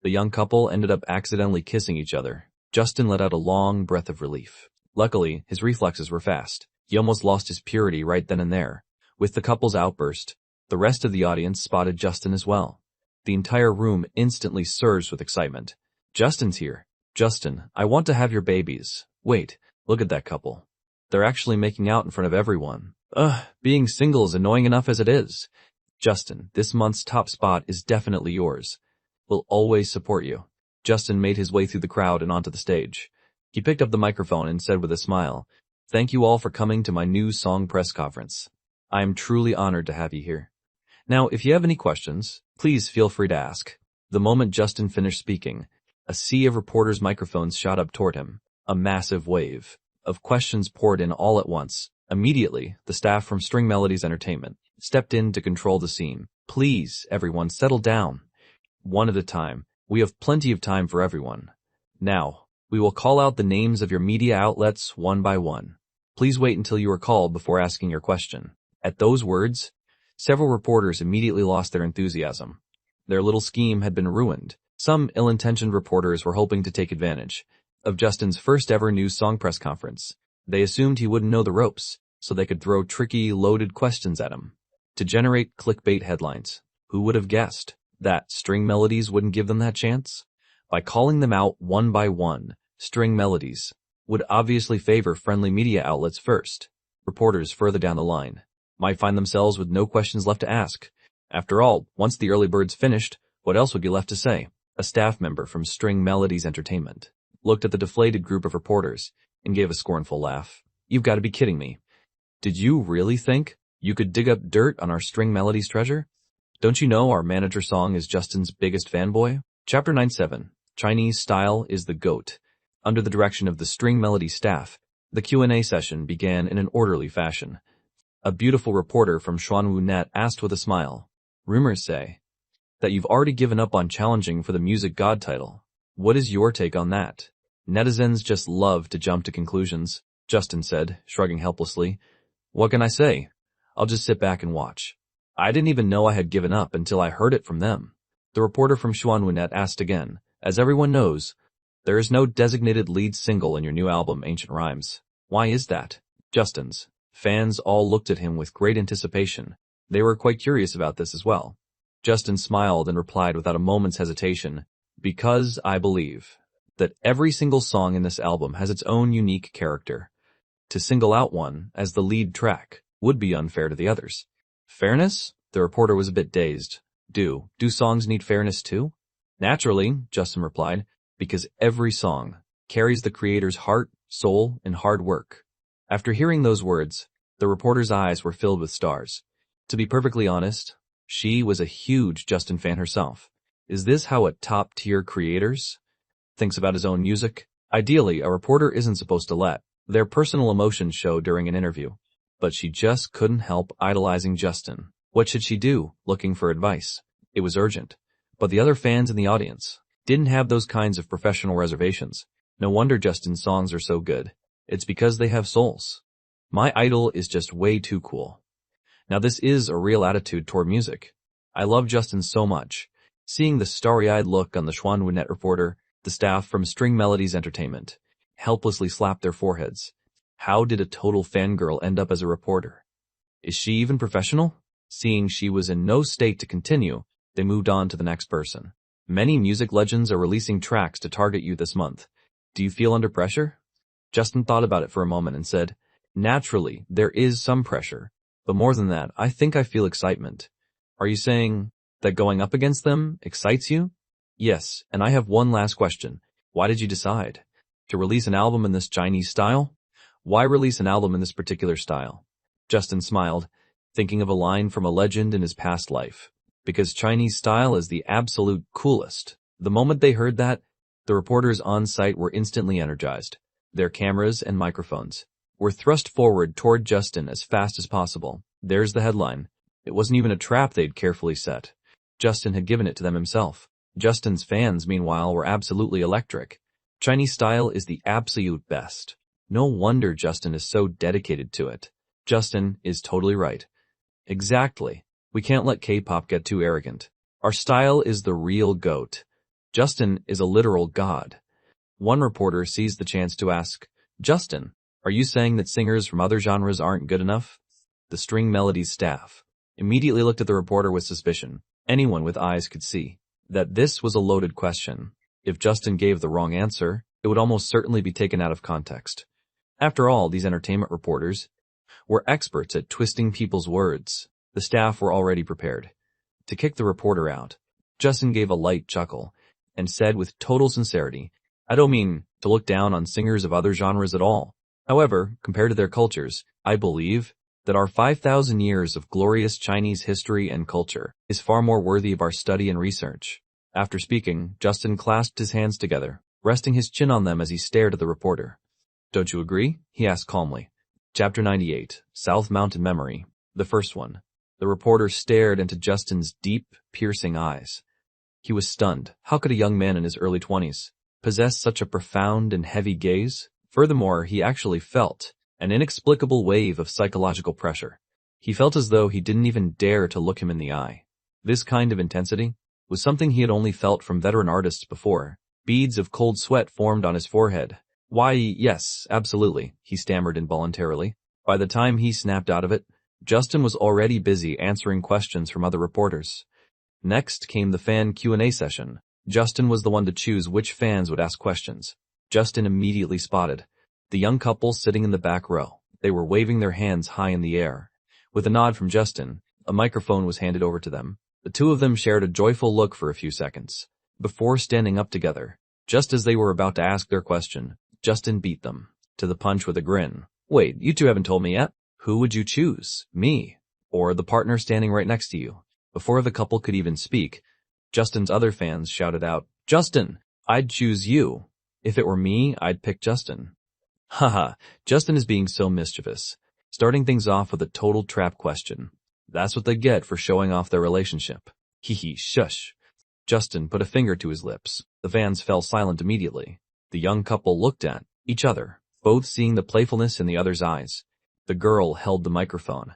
The young couple ended up accidentally kissing each other. Justin let out a long breath of relief. Luckily, his reflexes were fast. He almost lost his purity right then and there. With the couple's outburst, the rest of the audience spotted Justin as well. The entire room instantly surged with excitement. Justin's here. Justin, I want to have your babies. Wait, look at that couple. They're actually making out in front of everyone. Being single is annoying enough as it is. Justin, this month's top spot is definitely yours. We'll always support you. Justin made his way through the crowd and onto the stage. He picked up the microphone and said with a smile, "Thank you all for coming to my new song press conference. I am truly honored to have you here. Now, if you have any questions, please feel free to ask." The moment Justin finished speaking, a sea of reporters' microphones shot up toward him. A massive wave of questions poured in all at once. Immediately, the staff from String Melodies Entertainment stepped in to control the scene. "Please, everyone, settle down. One at a time. We have plenty of time for everyone. Now, we will call out the names of your media outlets one by one. Please wait until you are called before asking your question." At those words, several reporters immediately lost their enthusiasm. Their little scheme had been ruined. Some ill-intentioned reporters were hoping to take advantage of Justin's first ever news song press conference. They assumed he wouldn't know the ropes, so they could throw tricky, loaded questions at him to generate clickbait headlines. Who would have guessed that String Melodies wouldn't give them that chance? By calling them out one by one, String Melodies would obviously favor friendly media outlets first. Reporters further down the line might find themselves with no questions left to ask. After all, once the early birds finished, what else would be left to say? A staff member from String Melodies Entertainment looked at the deflated group of reporters and gave a scornful laugh. "You've got to be kidding me. Did you really think you could dig up dirt on our String Melodies treasure? Don't you know our manager song is Justin's biggest fanboy?" Chapter 97. Chinese Style is the GOAT. Under the direction of the String Melodies staff, the Q&A session began in an orderly fashion. A beautiful reporter from Xuanwu.net asked with a smile, "Rumors say that you've already given up on challenging for the Music God title. What is your take on that?" "Netizens just love to jump to conclusions," Justin said, shrugging helplessly. "What can I say? I'll just sit back and watch. I didn't even know I had given up until I heard it from them." The reporter from Xuanwu.net asked again, "As everyone knows, there is no designated lead single in your new album, Ancient Rhymes. Why is that?" Justin's fans all looked at him with great anticipation. They were quite curious about this as well. Justin smiled and replied without a moment's hesitation, "Because I believe that every single song in this album has its own unique character. To single out one as the lead track would be unfair to the others." "Fairness?" The reporter was a bit dazed. Do songs need fairness too?" "Naturally," Justin replied, "because every song carries the creator's heart, soul, and hard work." After hearing those words, the reporter's eyes were filled with stars. To be perfectly honest, she was a huge Justin fan herself. Is this how a top-tier creator thinks about his own music? Ideally, a reporter isn't supposed to let their personal emotions show during an interview. But she just couldn't help idolizing Justin. What should she do? Looking for advice. It was urgent. But the other fans in the audience didn't have those kinds of professional reservations. No wonder Justin's songs are so good. It's because they have souls. My idol is just way too cool. Now this is a real attitude toward music. I love Justin so much. Seeing the starry-eyed look on the Xuanwu.net reporter, the staff from String Melodies Entertainment helplessly slapped their foreheads. How did a total fangirl end up as a reporter? Is she even professional? Seeing she was in no state to continue, they moved on to the next person. "Many music legends are releasing tracks to target you this month. Do you feel under pressure?" Justin thought about it for a moment and said, "Naturally, there is some pressure. But more than that, I think I feel excitement." "Are you saying that going up against them excites you?" "Yes, and I have one last question. Why did you decide to release an album in this Chinese style?" "Why release an album in this particular style?" Justin smiled, thinking of a line from a legend in his past life. "Because Chinese style is the absolute coolest." The moment they heard that, the reporters on site were instantly energized. Their cameras and microphones were thrust forward toward Justin as fast as possible. There's the headline. It wasn't even a trap they'd carefully set. Justin had given it to them himself. Justin's fans, meanwhile, were absolutely electric. Chinese style is the absolute best. No wonder Justin is so dedicated to it. Justin is totally right. Exactly. We can't let K-pop get too arrogant. Our style is the real GOAT. Justin is a literal god. One reporter seized the chance to ask, "Justin, are you saying that singers from other genres aren't good enough?" The String Melodies staff immediately looked at the reporter with suspicion. Anyone with eyes could see that this was a loaded question. If Justin gave the wrong answer, it would almost certainly be taken out of context. After all, these entertainment reporters were experts at twisting people's words. The staff were already prepared to kick the reporter out. Justin gave a light chuckle and said with total sincerity, I don't mean to look down on singers of other genres at all. However, compared to their cultures, I believe that our 5,000 years of glorious Chinese history and culture is far more worthy of our study and research. After speaking, Justin clasped his hands together, resting his chin on them as he stared at the reporter. Don't you agree? He asked calmly. Chapter 98, South Mountain Memory, the first one. The reporter stared into Justin's deep, piercing eyes. He was stunned. How could a young man in his early 20s possess such a profound and heavy gaze? Furthermore, he actually felt an inexplicable wave of psychological pressure. He felt as though he didn't even dare to look him in the eye. This kind of intensity was something he had only felt from veteran artists before. Beads of cold sweat formed on his forehead. Why, yes, absolutely, he stammered involuntarily. By the time he snapped out of it, Justin was already busy answering questions from other reporters. Next came the fan Q&A session. Justin was the one to choose which fans would ask questions. Justin immediately spotted the young couple sitting in the back row. They were waving their hands high in the air. With a nod from Justin, a microphone was handed over to them. The two of them shared a joyful look for a few seconds, before standing up together. Just as they were about to ask their question, Justin beat them to the punch with a grin. Wait, you two haven't told me yet. Who would you choose? Me? Or the partner standing right next to you? Before the couple could even speak, Justin's other fans shouted out, Justin, I'd choose you. If it were me, I'd pick Justin. Haha, Justin is being so mischievous, starting things off with a total trap question. That's what they get for showing off their relationship. Hee shush. Justin put a finger to his lips. The fans fell silent immediately. The young couple looked at each other, both seeing the playfulness in the other's eyes. The girl held the microphone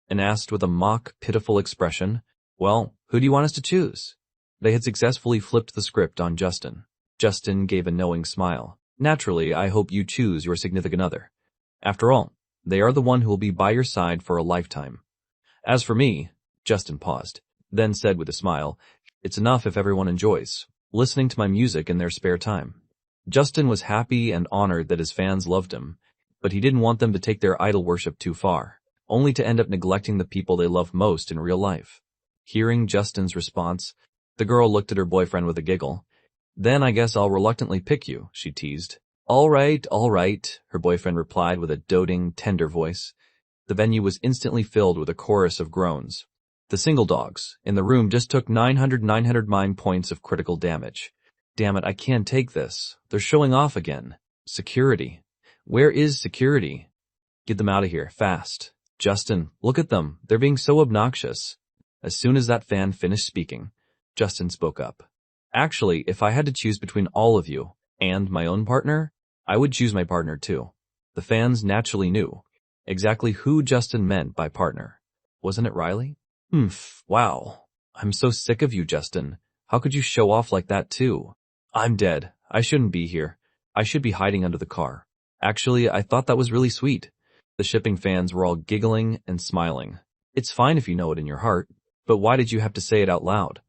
and asked with a mock, pitiful expression, Well, who do you want us to choose? They had successfully flipped the script on Justin. Justin gave a knowing smile. Naturally, I hope you choose your significant other. After all, they are the one who will be by your side for a lifetime. As for me, Justin paused, then said with a smile, It's enough if everyone enjoys listening to my music in their spare time. Justin was happy and honored that his fans loved him, but he didn't want them to take their idol worship too far, only to end up neglecting the people they love most in real life. Hearing Justin's response, the girl looked at her boyfriend with a giggle. Then I guess I'll reluctantly pick you, she teased. All right, her boyfriend replied with a doting, tender voice. The venue was instantly filled with a chorus of groans. The single dogs in the room just took 900 points of critical damage. Damn it, I can't take this. They're showing off again. Security. Where is security? Get them out of here, fast. Justin, look at them. They're being so obnoxious. As soon as that fan finished speaking, Justin spoke up. Actually, if I had to choose between all of you and my own partner, I would choose my partner too. The fans naturally knew exactly who Justin meant by partner. Wasn't it Riley? Wow. I'm so sick of you, Justin. How could you show off like that too? I'm dead. I shouldn't be here. I should be hiding under the car. Actually, I thought that was really sweet. The shipping fans were all giggling and smiling. It's fine if you know it in your heart, but why did you have to say it out loud?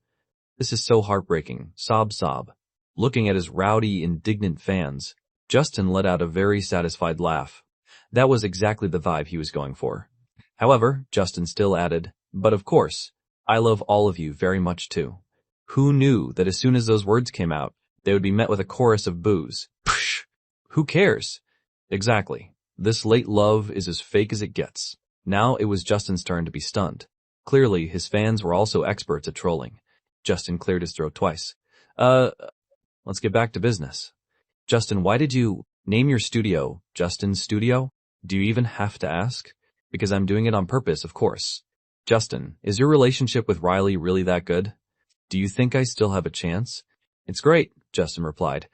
This is so heartbreaking. Sob. Looking at his rowdy, indignant fans, Justin let out a very satisfied laugh. That was exactly the vibe he was going for. However, Justin still added, but of course, I love all of you very much too. Who knew that as soon as those words came out, they would be met with a chorus of boos? Psh! Who cares? Exactly. This late love is as fake as it gets. Now it was Justin's turn to be stunned. Clearly, his fans were also experts at trolling. Justin cleared his throat twice. Let's get back to business. Justin, why did you name your studio Justin's Studio? Do you even have to ask? Because I'm doing it on purpose, of course. Justin, is your relationship with Riley really that good? Do you think I still have a chance? It's great, Justin replied.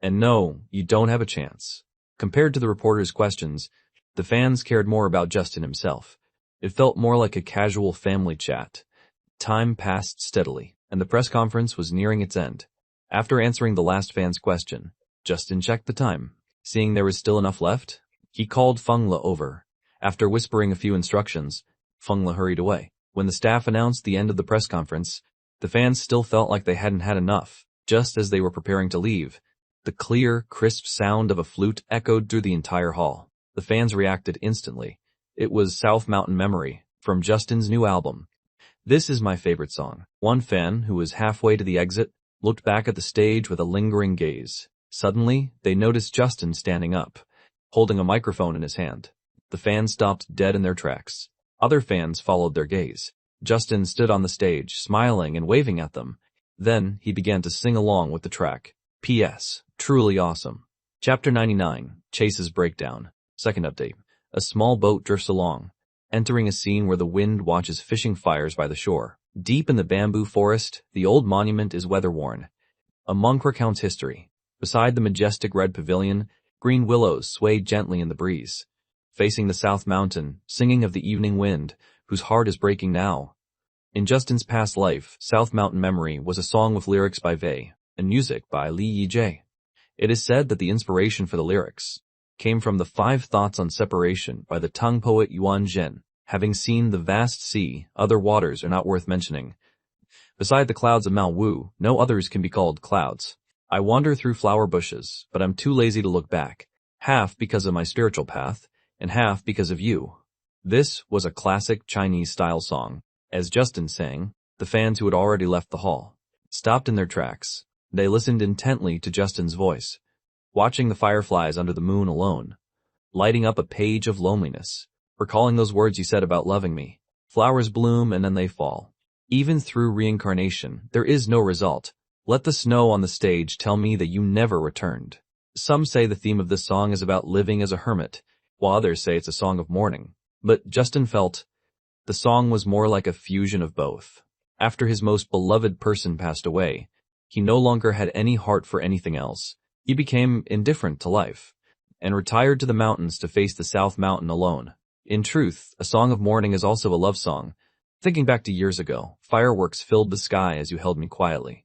And no, you don't have a chance. Compared to the reporter's questions, the fans cared more about Justin himself. It felt more like a casual family chat. Time passed steadily, and the press conference was nearing its end. After answering the last fan's question, Justin checked the time. Seeing there was still enough left, he called Fengla over. After whispering a few instructions, Fengla hurried away. When the staff announced the end of the press conference, the fans still felt like they hadn't had enough. Just as they were preparing to leave, the clear, crisp sound of a flute echoed through the entire hall. The fans reacted instantly. It was South Mountain Memory from Justin's new album. This is my favorite song. One fan, who was halfway to the exit, looked back at the stage with a lingering gaze. Suddenly, they noticed Justin standing up, holding a microphone in his hand. The fans stopped dead in their tracks. Other fans followed their gaze. Justin stood on the stage, smiling and waving at them. Then, he began to sing along with the track. P.S. Truly awesome. Chapter 99, Chase's Breakdown. Second update. A small boat drifts along, entering a scene where the wind watches fishing fires by the shore. Deep in the bamboo forest, the old monument is weather-worn. A monk recounts history. Beside the majestic red pavilion, green willows sway gently in the breeze. Facing the south mountain, singing of the evening wind, whose heart is breaking now. In Justin's past life, South Mountain Memory was a song with lyrics by Vey and music by Lee Yi-jae. It is said that the inspiration for the lyrics came from the 5 Thoughts on Separation by the Tang poet Yuan Zhen. Having seen the vast sea, other waters are not worth mentioning. Beside the clouds of Mount Wu, no others can be called clouds. I wander through flower bushes, but I'm too lazy to look back, half because of my spiritual path, and half because of you. This was a classic Chinese-style song. As Justin sang, the fans who had already left the hall stopped in their tracks. They listened intently to Justin's voice, watching the fireflies under the moon alone, lighting up a page of loneliness, recalling those words you said about loving me. Flowers bloom and then they fall. Even through reincarnation, there is no result. Let the snow on the stage tell me that you never returned. Some say the theme of this song is about living as a hermit, while others say it's a song of mourning. But Justin felt the song was more like a fusion of both. After his most beloved person passed away, he no longer had any heart for anything else. He became indifferent to life, and retired to the mountains to face the South Mountain alone. In truth, a song of mourning is also a love song. Thinking back to years ago, fireworks filled the sky as you held me quietly.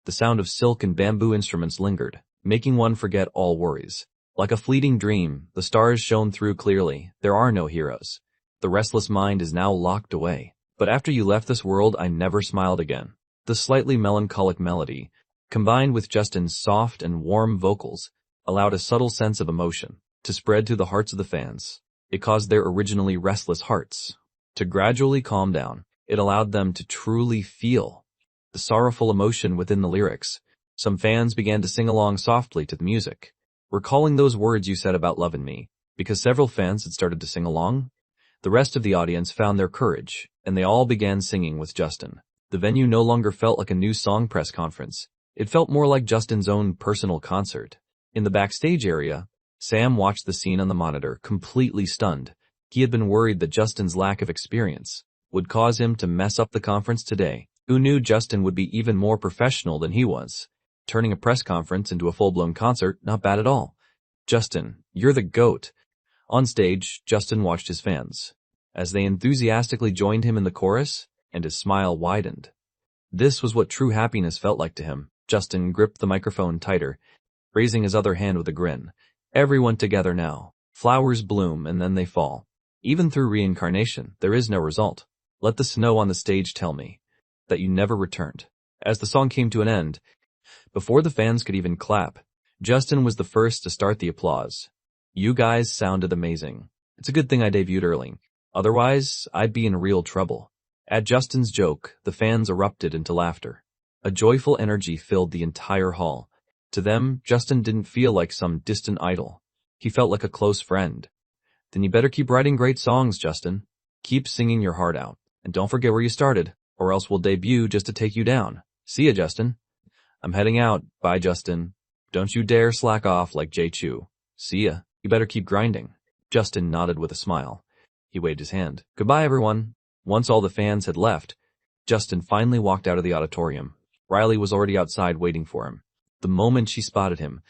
The sound of silk and bamboo instruments lingered, making one forget all worries. Like a fleeting dream, the stars shone through clearly. There are no heroes. The restless mind is now locked away. But after you left this world, I never smiled again. The slightly melancholic melody, combined with Justin's soft and warm vocals, allowed a subtle sense of emotion to spread through the hearts of the fans. It caused their originally restless hearts to gradually calm down. It allowed them to truly feel the sorrowful emotion within the lyrics. Some fans began to sing along softly to the music, recalling those words you said about loving me. Because several fans had started to sing along, the rest of the audience found their courage, and they all began singing with Justin. The venue no longer felt like a new song press conference. It felt more like Justin's own personal concert. In the backstage area, Sam watched the scene on the monitor, completely stunned. He had been worried that Justin's lack of experience would cause him to mess up the conference today. Who knew Justin would be even more professional than he was? Turning a press conference into a full-blown concert, not bad at all. Justin, you're the GOAT. On stage, Justin watched his fans as they enthusiastically joined him in the chorus, and his smile widened. This was what true happiness felt like to him. Justin gripped the microphone tighter, raising his other hand with a grin. Everyone together now. Flowers bloom and then they fall. Even through reincarnation, there is no result. Let the snow on the stage tell me that you never returned. As the song came to an end, before the fans could even clap, Justin was the first to start the applause. You guys sounded amazing. It's a good thing I debuted early. Otherwise, I'd be in real trouble. At Justin's joke, the fans erupted into laughter. A joyful energy filled the entire hall. To them, Justin didn't feel like some distant idol. He felt like a close friend. Then you better keep writing great songs, Justin. Keep singing your heart out. And don't forget where you started, or else we'll debut just to take you down. See ya, Justin. I'm heading out. Bye, Justin. Don't you dare slack off like Jay Chu. See ya. You better keep grinding. Justin nodded with a smile. He waved his hand. Goodbye, everyone. Once all the fans had left, Justin finally walked out of the auditorium. Riley was already outside waiting for him. The moment she spotted him,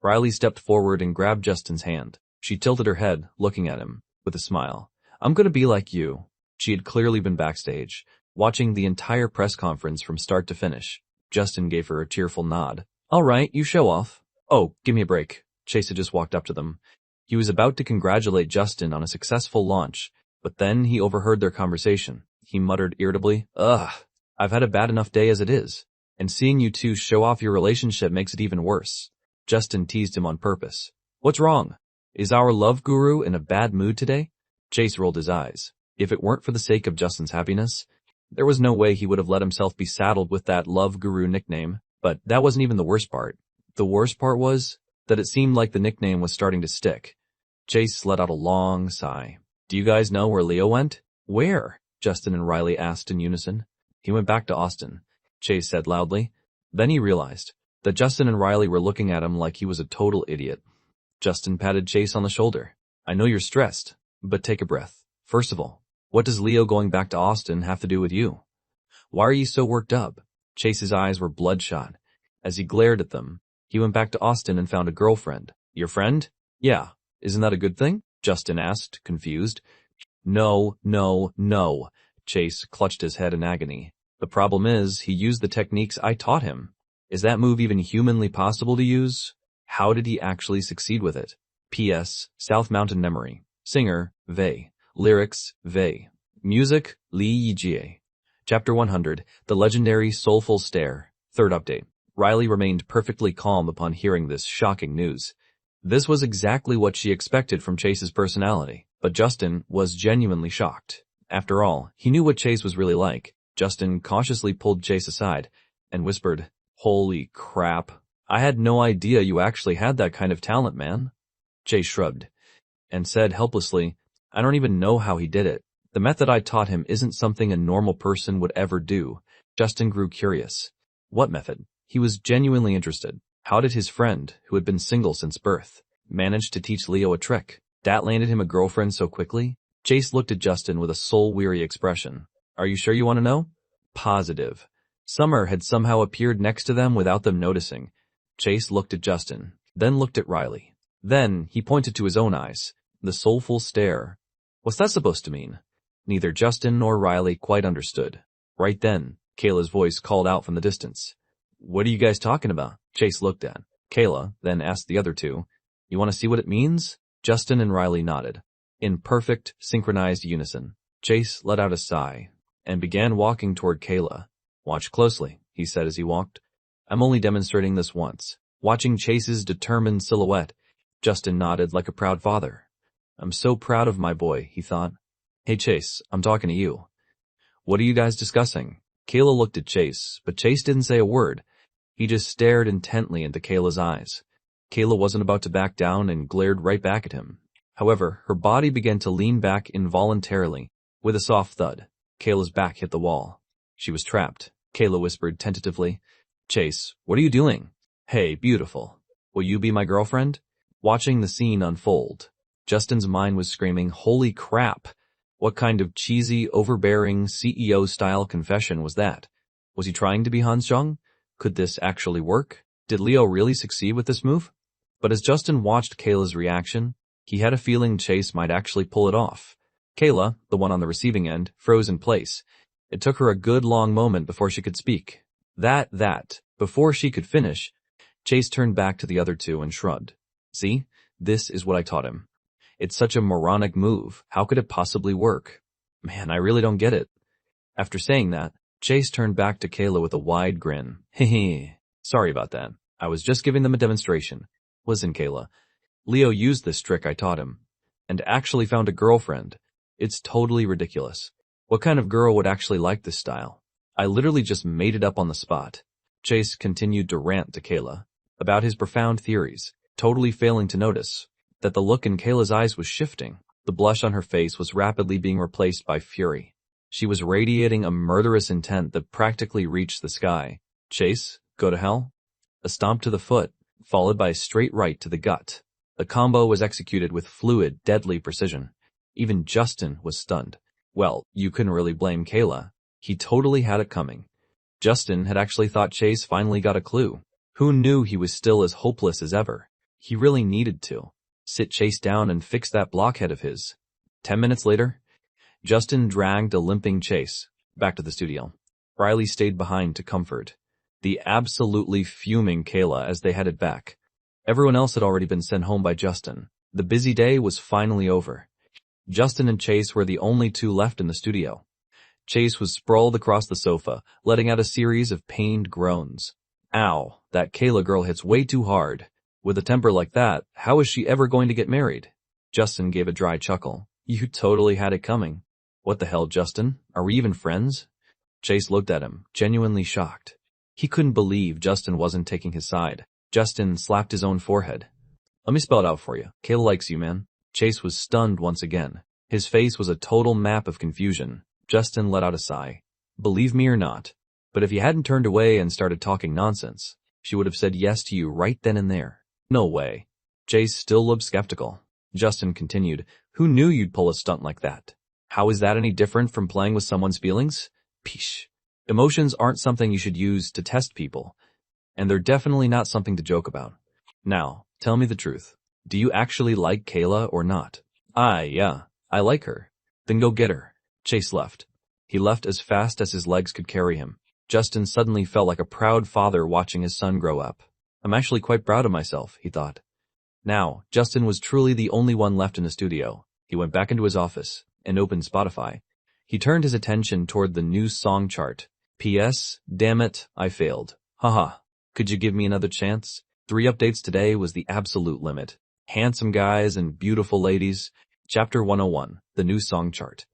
Riley stepped forward and grabbed Justin's hand. She tilted her head, looking at him, with a smile. I'm gonna be like you. She had clearly been backstage, watching the entire press conference from start to finish. Justin gave her a cheerful nod. All right, you show off. Oh, give me a break. Chase had just walked up to them. He was about to congratulate Justin on a successful launch, but then he overheard their conversation. He muttered irritably, Ugh, I've had a bad enough day as it is, and seeing you two show off your relationship makes it even worse. Justin teased him on purpose. What's wrong? Is our love guru in a bad mood today? Chase rolled his eyes. If it weren't for the sake of Justin's happiness, there was no way he would have let himself be saddled with that love guru nickname. But that wasn't even the worst part. The worst part was that it seemed like the nickname was starting to stick. Chase let out a long sigh. Do you guys know where Leo went? Where? Justin and Riley asked in unison. He went back to Austin, Chase said loudly. Then he realized that Justin and Riley were looking at him like he was a total idiot. Justin patted Chase on the shoulder. I know you're stressed, but take a breath. First of all, what does Leo going back to Austin have to do with you? Why are you so worked up? Chase's eyes were bloodshot. As he glared at them, he went back to Austin and found a girlfriend. Your friend? Yeah. Isn't that a good thing? Justin asked, confused. No. Chase clutched his head in agony. The problem is, he used the techniques I taught him. Is that move even humanly possible to use? How did he actually succeed with it? P.S. South Mountain Memory. Singer, Vey. Lyrics, Vey. Music, Lee Yijie. Chapter 100, The Legendary Soulful Stare. Third update. Riley remained perfectly calm upon hearing this shocking news. This was exactly what she expected from Chase's personality, but Justin was genuinely shocked. After all, he knew what Chase was really like. Justin cautiously pulled Chase aside and whispered, Holy crap. I had no idea you actually had that kind of talent, man. Chase shrugged and said helplessly, I don't even know how he did it. The method I taught him isn't something a normal person would ever do. Justin grew curious. What method? He was genuinely interested. How did his friend, who had been single since birth, manage to teach Leo a trick that landed him a girlfriend so quickly? Chase looked at Justin with a soul-weary expression. Are you sure you want to know? Positive. Summer had somehow appeared next to them without them noticing. Chase looked at Justin, then looked at Riley. Then he pointed to his own eyes, the soulful stare. What's that supposed to mean? Neither Justin nor Riley quite understood. Right then, Kayla's voice called out from the distance. What are you guys talking about? Chase looked at Kayla, then asked the other two. You want to see what it means? Justin and Riley nodded. In perfect, synchronized unison, Chase let out a sigh and began walking toward Kayla. Watch closely, he said as he walked. I'm only demonstrating this once. Watching Chase's determined silhouette, Justin nodded like a proud father. I'm so proud of my boy, he thought. Hey Chase, I'm talking to you. What are you guys discussing? Kayla looked at Chase, but Chase didn't say a word. He just stared intently into Kayla's eyes. Kayla wasn't about to back down and glared right back at him. However, her body began to lean back involuntarily. With a soft thud, Kayla's back hit the wall. She was trapped, Kayla whispered tentatively. Chase, what are you doing? Hey, beautiful. Will you be my girlfriend? Watching the scene unfold, Justin's mind was screaming, holy crap! What kind of cheesy, overbearing, CEO-style confession was that? Was he trying to be Hans Jung? Could this actually work? Did Leo really succeed with this move? But as Justin watched Kayla's reaction, he had a feeling Chase might actually pull it off. Kayla, the one on the receiving end, froze in place. It took her a good long moment before she could speak. Before she could finish, Chase turned back to the other two and shrugged. See, this is what I taught him. It's such a moronic move. How could it possibly work? Man, I really don't get it. After saying that, Chase turned back to Kayla with a wide grin. Hehe. Sorry about that. I was just giving them a demonstration. Listen, Kayla. Leo used this trick I taught him, and actually found a girlfriend. It's totally ridiculous. What kind of girl would actually like this style? I literally just made it up on the spot. Chase continued to rant to Kayla about his profound theories, totally failing to notice that the look in Kayla's eyes was shifting. The blush on her face was rapidly being replaced by fury. She was radiating a murderous intent that practically reached the sky. Chase, go to hell? A stomp to the foot, followed by a straight right to the gut. The combo was executed with fluid, deadly precision. Even Justin was stunned. Well, you couldn't really blame Kayla. He totally had it coming. Justin had actually thought Chase finally got a clue. Who knew he was still as hopeless as ever? He really needed to sit Chase down and fix that blockhead of his. 10 minutes later, Justin dragged a limping Chase back to the studio. Riley stayed behind to comfort the absolutely fuming Kayla as they headed back. Everyone else had already been sent home by Justin. The busy day was finally over. Justin and Chase were the only two left in the studio. Chase was sprawled across the sofa, letting out a series of pained groans. Ow, that Kayla girl hits way too hard. With a temper like that, how is she ever going to get married? Justin gave a dry chuckle. You totally had it coming. What the hell, Justin? Are we even friends? Chase looked at him, genuinely shocked. He couldn't believe Justin wasn't taking his side. Justin slapped his own forehead. Let me spell it out for you. Kayla likes you, man. Chase was stunned once again. His face was a total map of confusion. Justin let out a sigh. Believe me or not, but if you hadn't turned away and started talking nonsense, she would have said yes to you right then and there. No way. Chase still looked skeptical. Justin continued, who knew you'd pull a stunt like that? How is that any different from playing with someone's feelings? Peesh. Emotions aren't something you should use to test people, and they're definitely not something to joke about. Now, tell me the truth. Do you actually like Kayla or not? Yeah, I like her. Then go get her. Chase left. He left as fast as his legs could carry him. Justin suddenly felt like a proud father watching his son grow up. I'm actually quite proud of myself, he thought. Now, Justin was truly the only one left in the studio. He went back into his office and opened Spotify. He turned his attention toward the new song chart. P.S. Damn it, I failed. Haha. Could you give me another chance? 3 updates today was the absolute limit. Handsome guys and beautiful ladies. Chapter 101, the new song chart.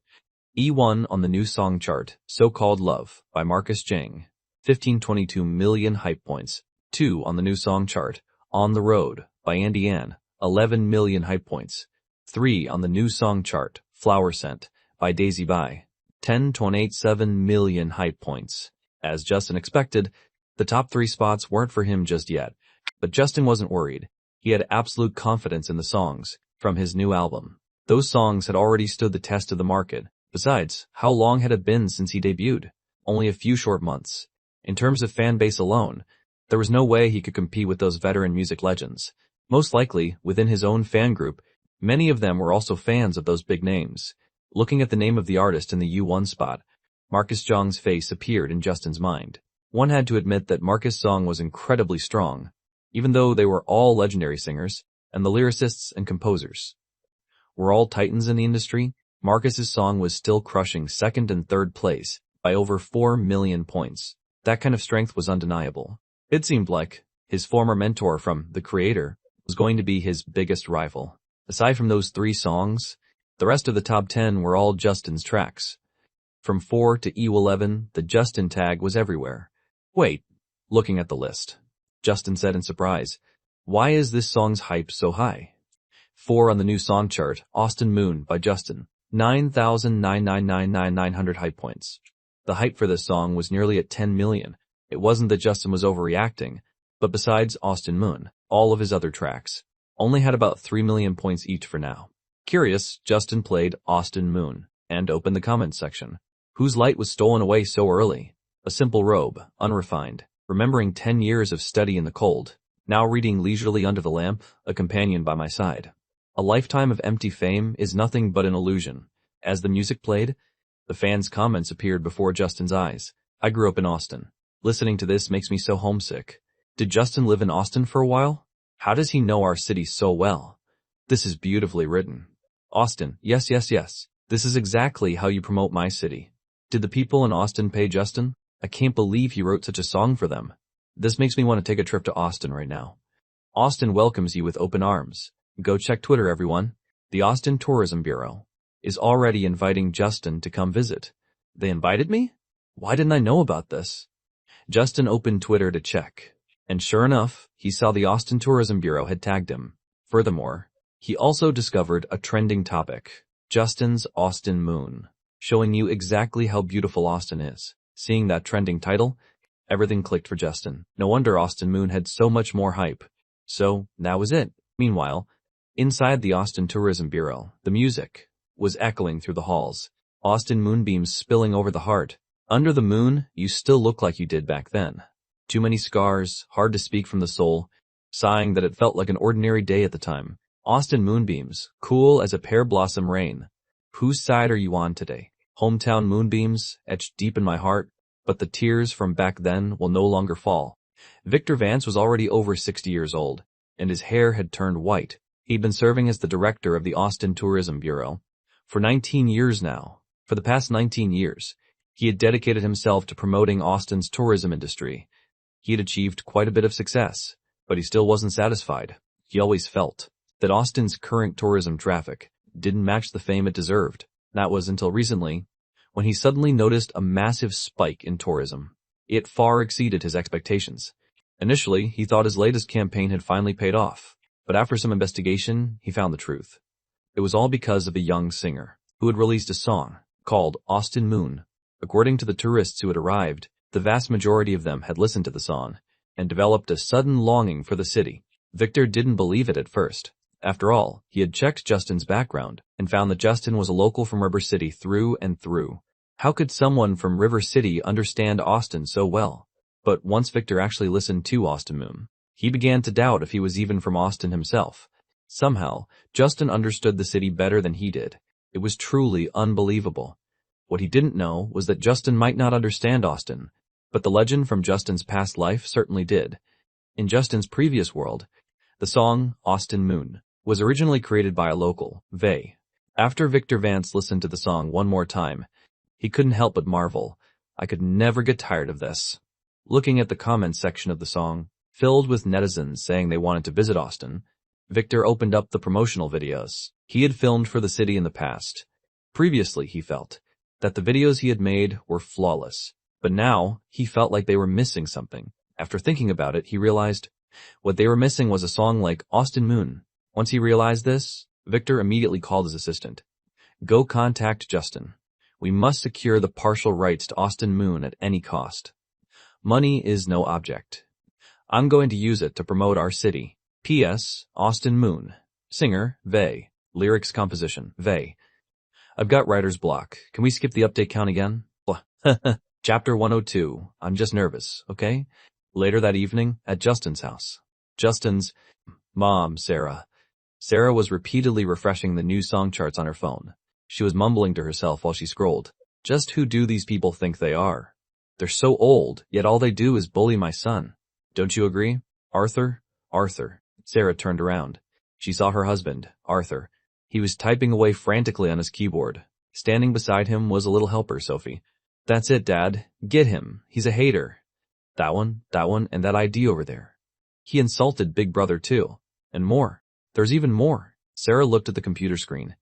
E1 on the new song chart, So-Called Love, by Marcus Jang. 1522 million hype points. 2 on the new song chart, On the Road, by Andy Ann. 11 million hype points. 3 on the new song chart, Flower Scent, by Daisy Bai. 10.87 million hype points. As Justin expected, the top 3 spots weren't for him just yet. But Justin wasn't worried. He had absolute confidence in the songs from his new album. Those songs had already stood the test of the market. Besides, how long had it been since he debuted? Only a few short months. In terms of fan base alone, there was no way he could compete with those veteran music legends. Most likely, within his own fan group, many of them were also fans of those big names. Looking at the name of the artist in the U1 spot, Marcus Jong's face appeared in Justin's mind. One had to admit that Marcus' song was incredibly strong, even though they were all legendary singers, and the lyricists and composers were all titans in the industry. Marcus's song was still crushing 2nd and 3rd place by over 4 million points. That kind of strength was undeniable. It seemed like his former mentor from The Creator was going to be his biggest rival. Aside from those 3 songs, the rest of the top 10 were all Justin's tracks. From 4 to E11, the Justin tag was everywhere. Wait, looking at the list, Justin said in surprise, why is this song's hype so high? 4 on the new song chart, Austin Moon by Justin, 9,999,900 hype points. The hype for this song was nearly at 10 million. It wasn't that Justin was overreacting, but besides Austin Moon, all of his other tracks only had about 3 million points each for now. Curious, Justin played Austin Moon and opened the comments section. Whose light was stolen away so early? A simple robe, unrefined, remembering 10 years of study in the cold, now reading leisurely under the lamp, a companion by my side. A lifetime of empty fame is nothing but an illusion. As the music played, the fans' comments appeared before Justin's eyes. I grew up in Austin. Listening to this makes me so homesick. Did Justin live in Austin for a while? How does he know our city so well? This is beautifully written. Austin, yes, yes, yes. This is exactly how you promote my city. Did the people in Austin pay Justin? I can't believe he wrote such a song for them. This makes me want to take a trip to Austin right now. Austin welcomes you with open arms. Go check Twitter, everyone. The Austin Tourism Bureau is already inviting Justin to come visit. They invited me? Why didn't I know about this? Justin opened Twitter to check, and sure enough, he saw the Austin Tourism Bureau had tagged him. Furthermore, he also discovered a trending topic, Justin's Austin Moon, showing you exactly how beautiful Austin is. Seeing that trending title, everything clicked for Justin. No wonder Austin Moon had so much more hype. So, that was it. Meanwhile, inside the Austin Tourism Bureau, the music was echoing through the halls. Austin moonbeams spilling over the heart. Under the moon, you still look like you did back then. Too many scars, hard to speak from the soul, sighing that it felt like an ordinary day at the time. Austin moonbeams, cool as a pear blossom rain. Whose side are you on today? Hometown moonbeams, etched deep in my heart, but the tears from back then will no longer fall. Victor Vance was already over 60 years old, and his hair had turned white. He'd been serving as the director of the Austin Tourism Bureau for 19 years now. For the past 19 years, he had dedicated himself to promoting Austin's tourism industry. He had achieved quite a bit of success, but he still wasn't satisfied. He always felt that Austin's current tourism traffic didn't match the fame it deserved. That was until recently, when he suddenly noticed a massive spike in tourism. It far exceeded his expectations. Initially, he thought his latest campaign had finally paid off, but after some investigation, he found the truth. It was all because of a young singer who had released a song called Austin Moon. According to the tourists who had arrived, the vast majority of them had listened to the song and developed a sudden longing for the city. Victor didn't believe it at first. After all, he had checked Justin's background and found that Justin was a local from River City through and through. How could someone from River City understand Austin so well? But once Victor actually listened to Austin Moon, he began to doubt if he was even from Austin himself. Somehow, Justin understood the city better than he did. It was truly unbelievable. What he didn't know was that Justin might not understand Austin, but the legend from Justin's past life certainly did. In Justin's previous world, the song Austin Moon was originally created by a local, Vay. After Victor Vance listened to the song one more time, he couldn't help but marvel. I could never get tired of this. Looking at the comments section of the song, filled with netizens saying they wanted to visit Austin, Victor opened up the promotional videos he had filmed for the city in the past. Previously, he felt that the videos he had made were flawless, but now he felt like they were missing something. After thinking about it, he realized what they were missing was a song like Austin Moon. Once he realized this, Victor immediately called his assistant. Go contact Justin. We must secure the partial rights to Austin Moon at any cost. Money is no object. I'm going to use it to promote our city. P.S. Austin Moon. Singer, Vay. Lyrics composition, Vay. I've got writer's block. Can we skip the update count again? Chapter 102. I'm just nervous, okay? Later that evening, at Justin's house. Justin's mom, Sarah. Sarah was repeatedly refreshing the new song charts on her phone. She was mumbling to herself while she scrolled. Just who do these people think they are? They're so old, yet all they do is bully my son. Don't you agree? Arthur? Sarah turned around. She saw her husband, Arthur. He was typing away frantically on his keyboard. Standing beside him was a little helper, Sophie. That's it, Dad. Get him. He's a hater. That one, and that ID over there. He insulted Big Brother too. And more. There's even more. Sarah looked at the computer screen.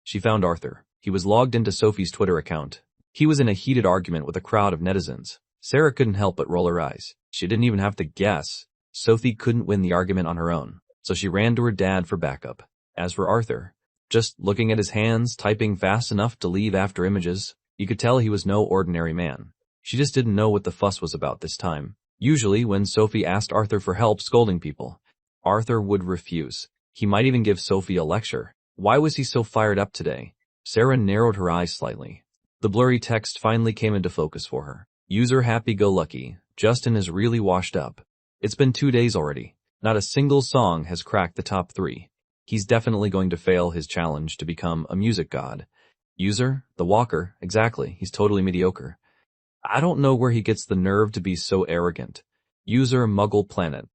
She found Arthur. He was logged into Sophie's Twitter account. He was in a heated argument with a crowd of netizens. Sarah couldn't help but roll her eyes. She didn't even have to guess. Sophie couldn't win the argument on her own, so she ran to her dad for backup. As for Arthur, just looking at his hands, typing fast enough to leave after images, you could tell he was no ordinary man. She just didn't know what the fuss was about this time. Usually, when Sophie asked Arthur for help scolding people, Arthur would refuse. He might even give Sophie a lecture. Why was he so fired up today? Sarah narrowed her eyes slightly. The blurry text finally came into focus for her. User happy-go-lucky. Justin is really washed up. It's been 2 days already. Not a single song has cracked the top 3. He's definitely going to fail his challenge to become a music god. User, the walker, exactly. He's totally mediocre. I don't know where he gets the nerve to be so arrogant. User Muggle Planet.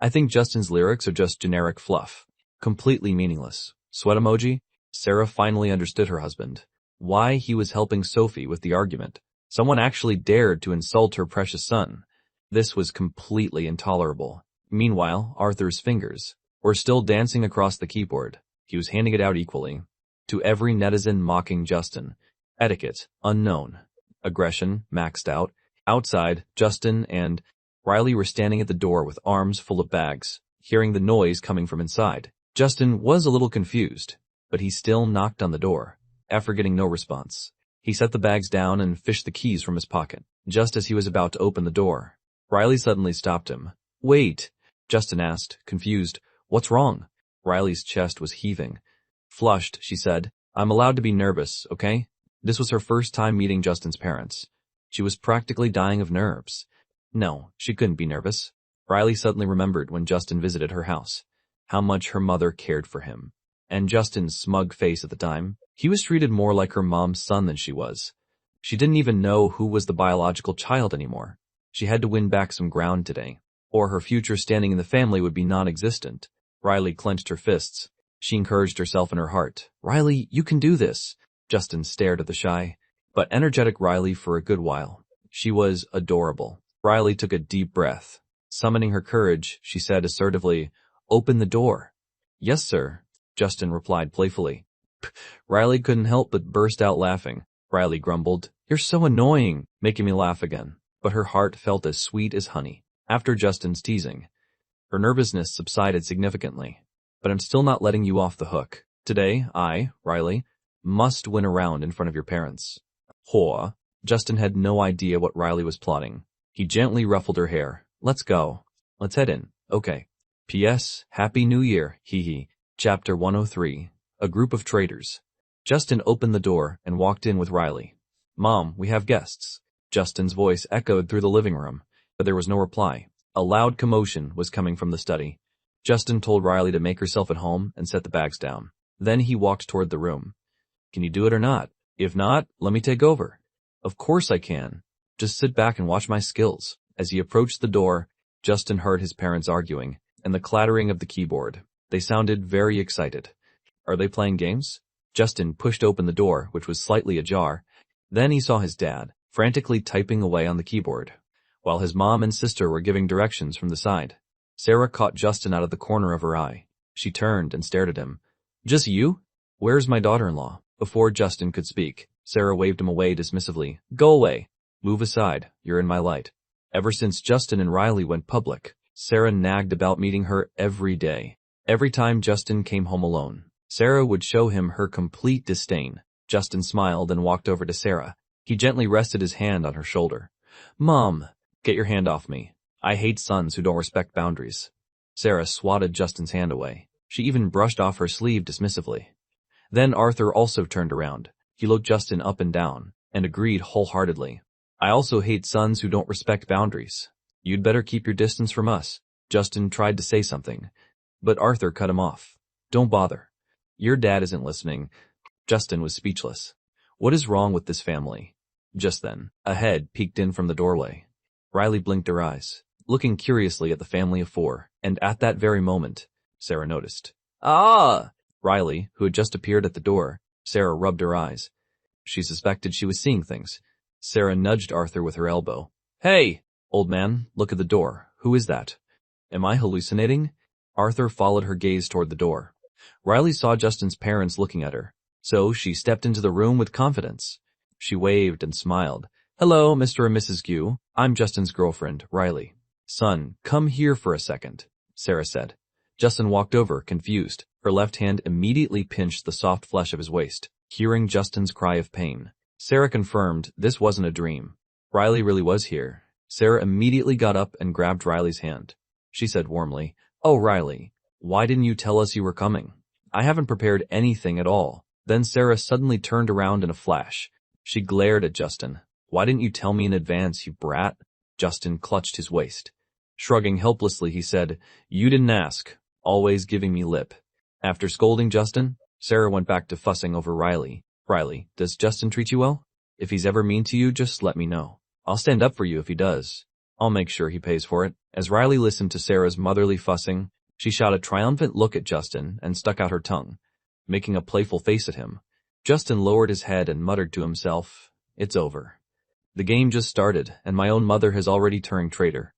I think Justin's lyrics are just generic fluff. Completely meaningless. Sweat emoji? Sarah finally understood her husband. Why he was helping Sophie with the argument. Someone actually dared to insult her precious son. This was completely intolerable. Meanwhile, Arthur's fingers were still dancing across the keyboard. He was handing it out equally. To every netizen mocking Justin. Etiquette, unknown. Aggression, maxed out. Outside, Justin and Riley were standing at the door with arms full of bags, hearing the noise coming from inside. Justin was a little confused, but he still knocked on the door. After getting no response, he set the bags down and fished the keys from his pocket. Just as he was about to open the door, Riley suddenly stopped him. Wait, Justin asked, confused. What's wrong? Riley's chest was heaving. Flushed, she said, I'm allowed to be nervous, okay? This was her first time meeting Justin's parents. She was practically dying of nerves. No, she couldn't be nervous. Riley suddenly remembered when Justin visited her house, how much her mother cared for him. And Justin's smug face at the time, he was treated more like her mom's son than she was. She didn't even know who was the biological child anymore. She had to win back some ground today, or her future standing in the family would be non-existent. Riley clenched her fists. She encouraged herself in her heart. Riley, you can do this. Justin stared at the shy, but energetic Riley for a good while. She was adorable. Riley took a deep breath. Summoning her courage, she said assertively, Open the door. Yes, sir, Justin replied playfully. Riley couldn't help but burst out laughing. Riley grumbled, "You're so annoying," making me laugh again. But her heart felt as sweet as honey. After Justin's teasing, her nervousness subsided significantly. "But I'm still not letting you off the hook. Today, I, Riley, must win a round in front of your parents." Whoa. Justin had no idea what Riley was plotting. He gently ruffled her hair. "Let's go. Let's head in." "Okay. P.S. Happy New Year, hee hee." Chapter 103. A Group of Traitors. Justin opened the door and walked in with Riley. "Mom, we have guests." Justin's voice echoed through the living room, but there was no reply. A loud commotion was coming from the study. Justin told Riley to make herself at home and set the bags down. Then he walked toward the room. "Can you do it or not? If not, let me take over." "Of course I can. Just sit back and watch my skills." As he approached the door, Justin heard his parents arguing and the clattering of the keyboard. They sounded very excited. "Are they playing games?" Justin pushed open the door, which was slightly ajar. Then he saw his dad, frantically typing away on the keyboard, while his mom and sister were giving directions from the side. Sarah caught Justin out of the corner of her eye. She turned and stared at him. "Just you? Where's my daughter-in-law?" Before Justin could speak, Sarah waved him away dismissively. "Go away. Move aside. You're in my light." Ever since Justin and Riley went public, Sarah nagged about meeting her every day. Every time Justin came home alone, Sarah would show him her complete disdain. Justin smiled and walked over to Sarah. He gently rested his hand on her shoulder. "Mom, get your hand off me. I hate sons who don't respect boundaries." Sarah swatted Justin's hand away. She even brushed off her sleeve dismissively. Then Arthur also turned around. He looked Justin up and down, and agreed wholeheartedly. "I also hate sons who don't respect boundaries. You'd better keep your distance from us." Justin tried to say something, but Arthur cut him off. "Don't bother. Your dad isn't listening." Justin was speechless. What is wrong with this family? Just then, a head peeked in from the doorway. Riley blinked her eyes, looking curiously at the family of four, and at that very moment, Sarah noticed. "Ah!" Riley, who had just appeared at the door. Sarah rubbed her eyes. She suspected she was seeing things. Sarah nudged Arthur with her elbow. "Hey, old man, look at the door. Who is that?" "Am I hallucinating?" Arthur followed her gaze toward the door. Riley saw Justin's parents looking at her, so she stepped into the room with confidence. She waved and smiled. "Hello, Mr. and Mrs. Gu. I'm Justin's girlfriend, Riley." "Son, come here for a second," Sarah said. Justin walked over, confused. Her left hand immediately pinched the soft flesh of his waist, hearing Justin's cry of pain. Sarah confirmed this wasn't a dream. Riley really was here. Sarah immediately got up and grabbed Riley's hand. She said warmly, "Oh, Riley, why didn't you tell us you were coming? I haven't prepared anything at all." Then Sarah suddenly turned around in a flash. She glared at Justin. "Why didn't you tell me in advance, you brat?" Justin clutched his waist. Shrugging helplessly, he said, "You didn't ask, always giving me lip." After scolding Justin, Sarah went back to fussing over Riley. "Riley, does Justin treat you well? If he's ever mean to you, just let me know. I'll stand up for you if he does. I'll make sure he pays for it." As Riley listened to Sarah's motherly fussing, she shot a triumphant look at Justin and stuck out her tongue, making a playful face at him. Justin lowered his head and muttered to himself, "It's over. The game just started, and my own mother has already turned traitor."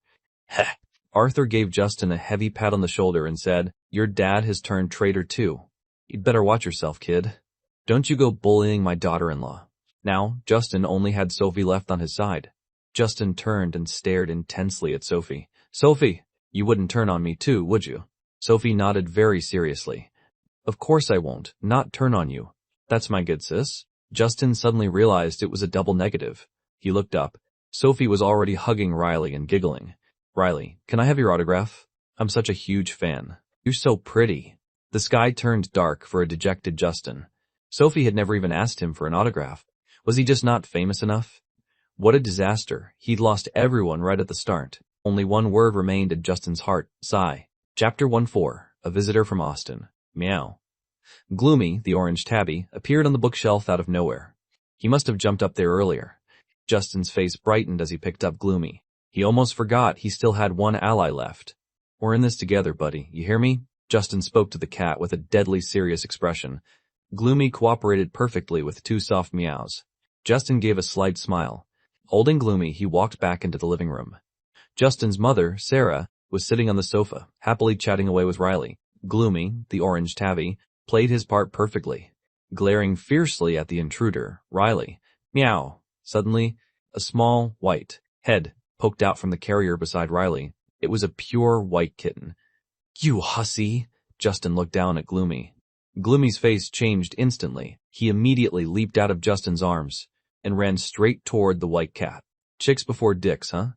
Heh. Arthur gave Justin a heavy pat on the shoulder and said, "Your dad has turned traitor too. You'd better watch yourself, kid. Don't you go bullying my daughter-in-law." Now, Justin only had Sophie left on his side. Justin turned and stared intensely at Sophie. "Sophie, you wouldn't turn on me too, would you?" Sophie nodded very seriously. "Of course I won't. Not turn on you. That's my good sis." Justin suddenly realized it was a double negative. He looked up. Sophie was already hugging Riley and giggling. "Riley, can I have your autograph? I'm such a huge fan. You're so pretty." The sky turned dark for a dejected Justin. Sophie had never even asked him for an autograph. Was he just not famous enough? What a disaster. He'd lost everyone right at the start. Only one word remained in Justin's heart. Sigh. Chapter 14. A Visitor from Austin. Meow. Gloomy, the orange tabby, appeared on the bookshelf out of nowhere. He must have jumped up there earlier. Justin's face brightened as he picked up Gloomy. He almost forgot he still had one ally left. "We're in this together, buddy. You hear me?" Justin spoke to the cat with a deadly serious expression. Gloomy cooperated perfectly with two soft meows. Justin gave a slight smile. Holding Gloomy, he walked back into the living room. Justin's mother, Sarah, was sitting on the sofa, happily chatting away with Riley. Gloomy, the orange tabby, played his part perfectly. glaring fiercely at the intruder, Riley. Meow. Suddenly, a small, white head poked out from the carrier beside Riley. It was a pure white kitten. You hussy! Justin looked down at Gloomy. Gloomy's face changed instantly. He immediately leaped out of Justin's arms and ran straight toward the white cat. Chicks before dicks, huh?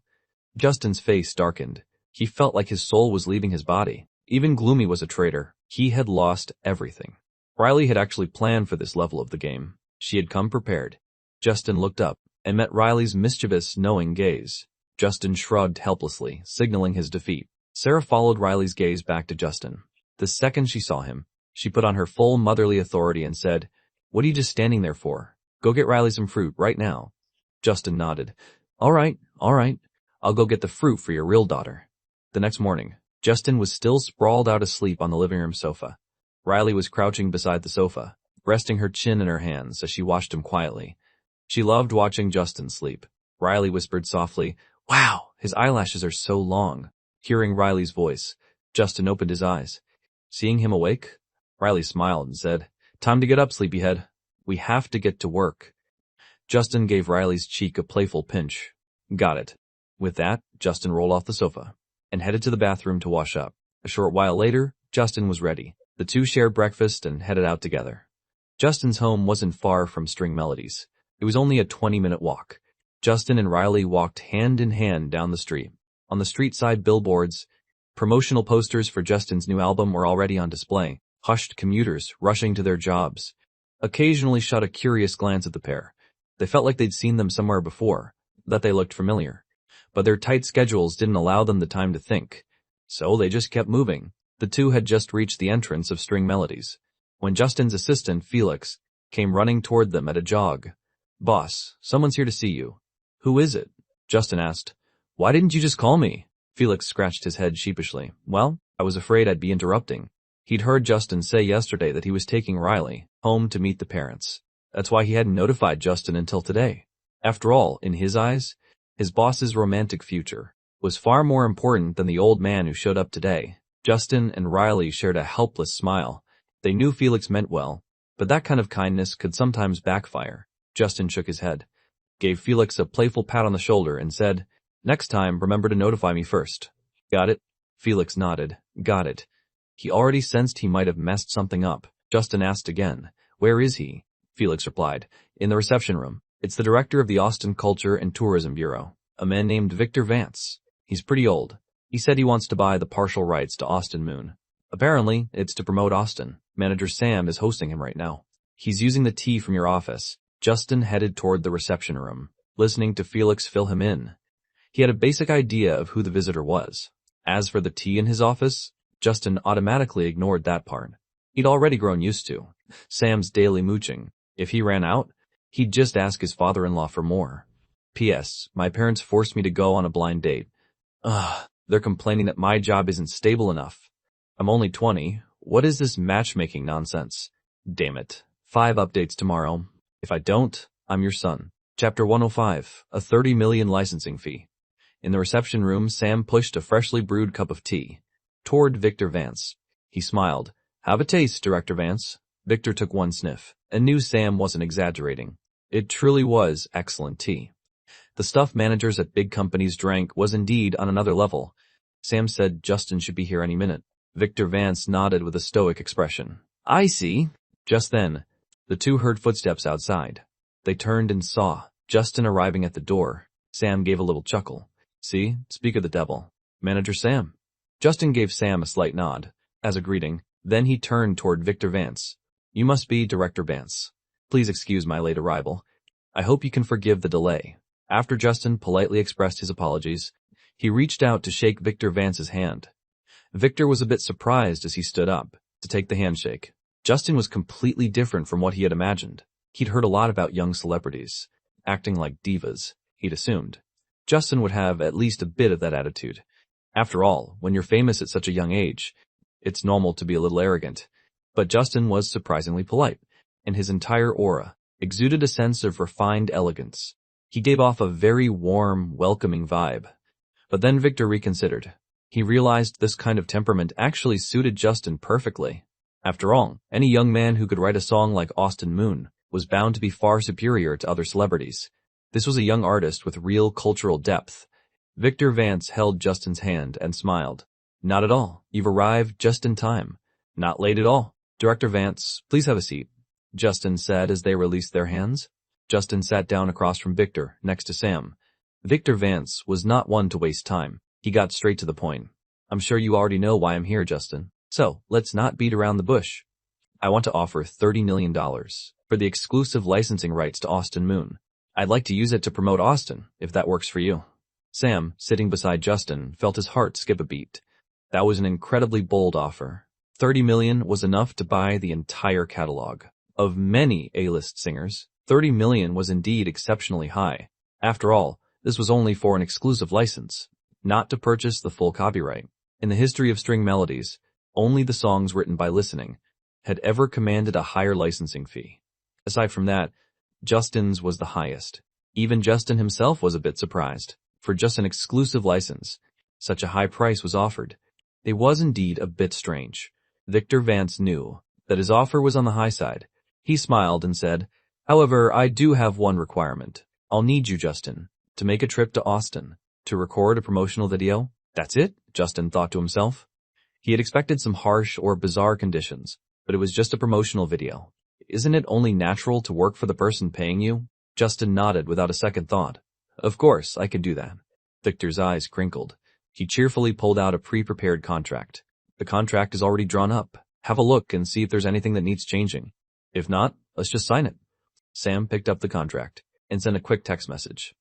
Justin's face darkened. He felt like his soul was leaving his body. Even Gloomy was a traitor. He had lost everything. Riley had actually planned for this level of the game. She had come prepared. Justin looked up and met Riley's mischievous, knowing gaze. Justin shrugged helplessly, signaling his defeat. Sarah followed Riley's gaze back to Justin. The second she saw him, she put on her full motherly authority and said, "What are you just standing there for? Go get Riley some fruit right now." Justin nodded. All right. I'll go get the fruit for your real daughter." The next morning, Justin was still sprawled out asleep on the living room sofa. Riley was crouching beside the sofa, resting her chin in her hands as she watched him quietly. She loved watching Justin sleep. Riley whispered softly, "Wow, his eyelashes are so long." Hearing Riley's voice, Justin opened his eyes. Seeing him awake, Riley smiled and said, "Time to get up, sleepyhead. We have to get to work." Justin gave Riley's cheek a playful pinch. "Got it." With that, Justin rolled off the sofa and headed to the bathroom to wash up. A short while later, Justin was ready. The two shared breakfast and headed out together. Justin's home wasn't far from String Melodies. It was only a 20-minute walk. Justin and Riley walked hand in hand down the street. On the street side billboards, promotional posters for Justin's new album were already on display. Hushed commuters rushing to their jobs occasionally shot a curious glance at the pair. They felt like they'd seen them somewhere before, that they looked familiar. But their tight schedules didn't allow them the time to think. So they just kept moving. The two had just reached the entrance of String Melodies when Justin's assistant, Felix, came running toward them at a jog. "Boss, someone's here to see you." "Who is it?" Justin asked. "Why didn't you just call me?" Felix scratched his head sheepishly. "Well, I was afraid I'd be interrupting." He'd heard Justin say yesterday that he was taking Riley home to meet the parents. That's why he hadn't notified Justin until today. After all, in his eyes, his boss's romantic future was far more important than the old man who showed up today. Justin and Riley shared a helpless smile. They knew Felix meant well, but that kind of kindness could sometimes backfire. Justin shook his head, gave Felix a playful pat on the shoulder, and said, "Next time, remember to notify me first." "Got it?" Felix nodded. "Got it." He already sensed he might have messed something up. Justin asked again, "Where is he?" Felix replied, "In the reception room. It's the director of the Austin Culture and Tourism Bureau, a man named Victor Vance. He's pretty old. He said he wants to buy the partial rights to Austin Moon. Apparently, it's to promote Austin. Manager Sam is hosting him right now. He's using the tea from your office." Justin headed toward the reception room, listening to Felix fill him in. He had a basic idea of who the visitor was. As for the tea in his office, Justin automatically ignored that part. He'd already grown used to Sam's daily mooching. If he ran out, he'd just ask his father-in-law for more. "P.S. My parents forced me to go on a blind date. They're complaining that my job isn't stable enough. I'm only 20. What is this matchmaking nonsense? Damn it. 5 updates tomorrow. If I don't, I'm your son." Chapter 105, a $30 million licensing fee. In the reception room, Sam pushed a freshly brewed cup of tea toward Victor Vance. He smiled. "Have a taste, Director Vance." Victor took one sniff and knew Sam wasn't exaggerating. It truly was excellent tea. The stuff managers at big companies drank was indeed on another level. Sam said Justin should be here any minute. Victor Vance nodded with a stoic expression. "I see." Just then, the two heard footsteps outside. They turned and saw Justin arriving at the door. Sam gave a little chuckle. "See, speak of the devil. Manager Sam." Justin gave Sam a slight nod as a greeting. Then he turned toward Victor Vance. "You must be Director Vance. Please excuse my late arrival. I hope you can forgive the delay." After Justin politely expressed his apologies, he reached out to shake Victor Vance's hand. Victor was a bit surprised as he stood up to take the handshake. Justin was completely different from what he had imagined. He'd heard a lot about young celebrities, acting like divas, he'd assumed. Justin would have at least a bit of that attitude. After all, when you're famous at such a young age, it's normal to be a little arrogant. But Justin was surprisingly polite, and his entire aura exuded a sense of refined elegance. He gave off a very warm, welcoming vibe. But then Victor reconsidered. He realized this kind of temperament actually suited Justin perfectly. After all, any young man who could write a song like Austin Moon was bound to be far superior to other celebrities. This was a young artist with real cultural depth. Victor Vance held Justin's hand and smiled. Not at all. You've arrived just in time. Not late at all. Director Vance, please have a seat, Justin said as they released their hands. Justin sat down across from Victor, next to Sam. Victor Vance was not one to waste time. He got straight to the point. I'm sure you already know why I'm here, Justin. So, let's not beat around the bush. I want to offer $30 million for the exclusive licensing rights to Austin Moon. I'd like to use it to promote Austin, if that works for you. Sam, sitting beside Justin, felt his heart skip a beat. That was an incredibly bold offer. $30 million was enough to buy the entire catalog. Of many A-list singers, $30 million was indeed exceptionally high. After all, this was only for an exclusive license, not to purchase the full copyright. In the history of string melodies, only the songs written by listening had ever commanded a higher licensing fee. Aside from that, Justin's was the highest. Even Justin himself was a bit surprised. For just an exclusive license, such a high price was offered. It was indeed a bit strange. Victor Vance knew that his offer was on the high side. He smiled and said, "However, I do have one requirement. I'll need you, Justin, to make a trip to Austin to record a promotional video." That's it, Justin thought to himself. He had expected some harsh or bizarre conditions, but it was just a promotional video. Isn't it only natural to work for the person paying you? Justin nodded without a second thought. Of course, I could do that. Victor's eyes crinkled. He cheerfully pulled out a pre-prepared contract. The contract is already drawn up. Have a look and see if there's anything that needs changing. If not, let's just sign it. Sam picked up the contract and sent a quick text message.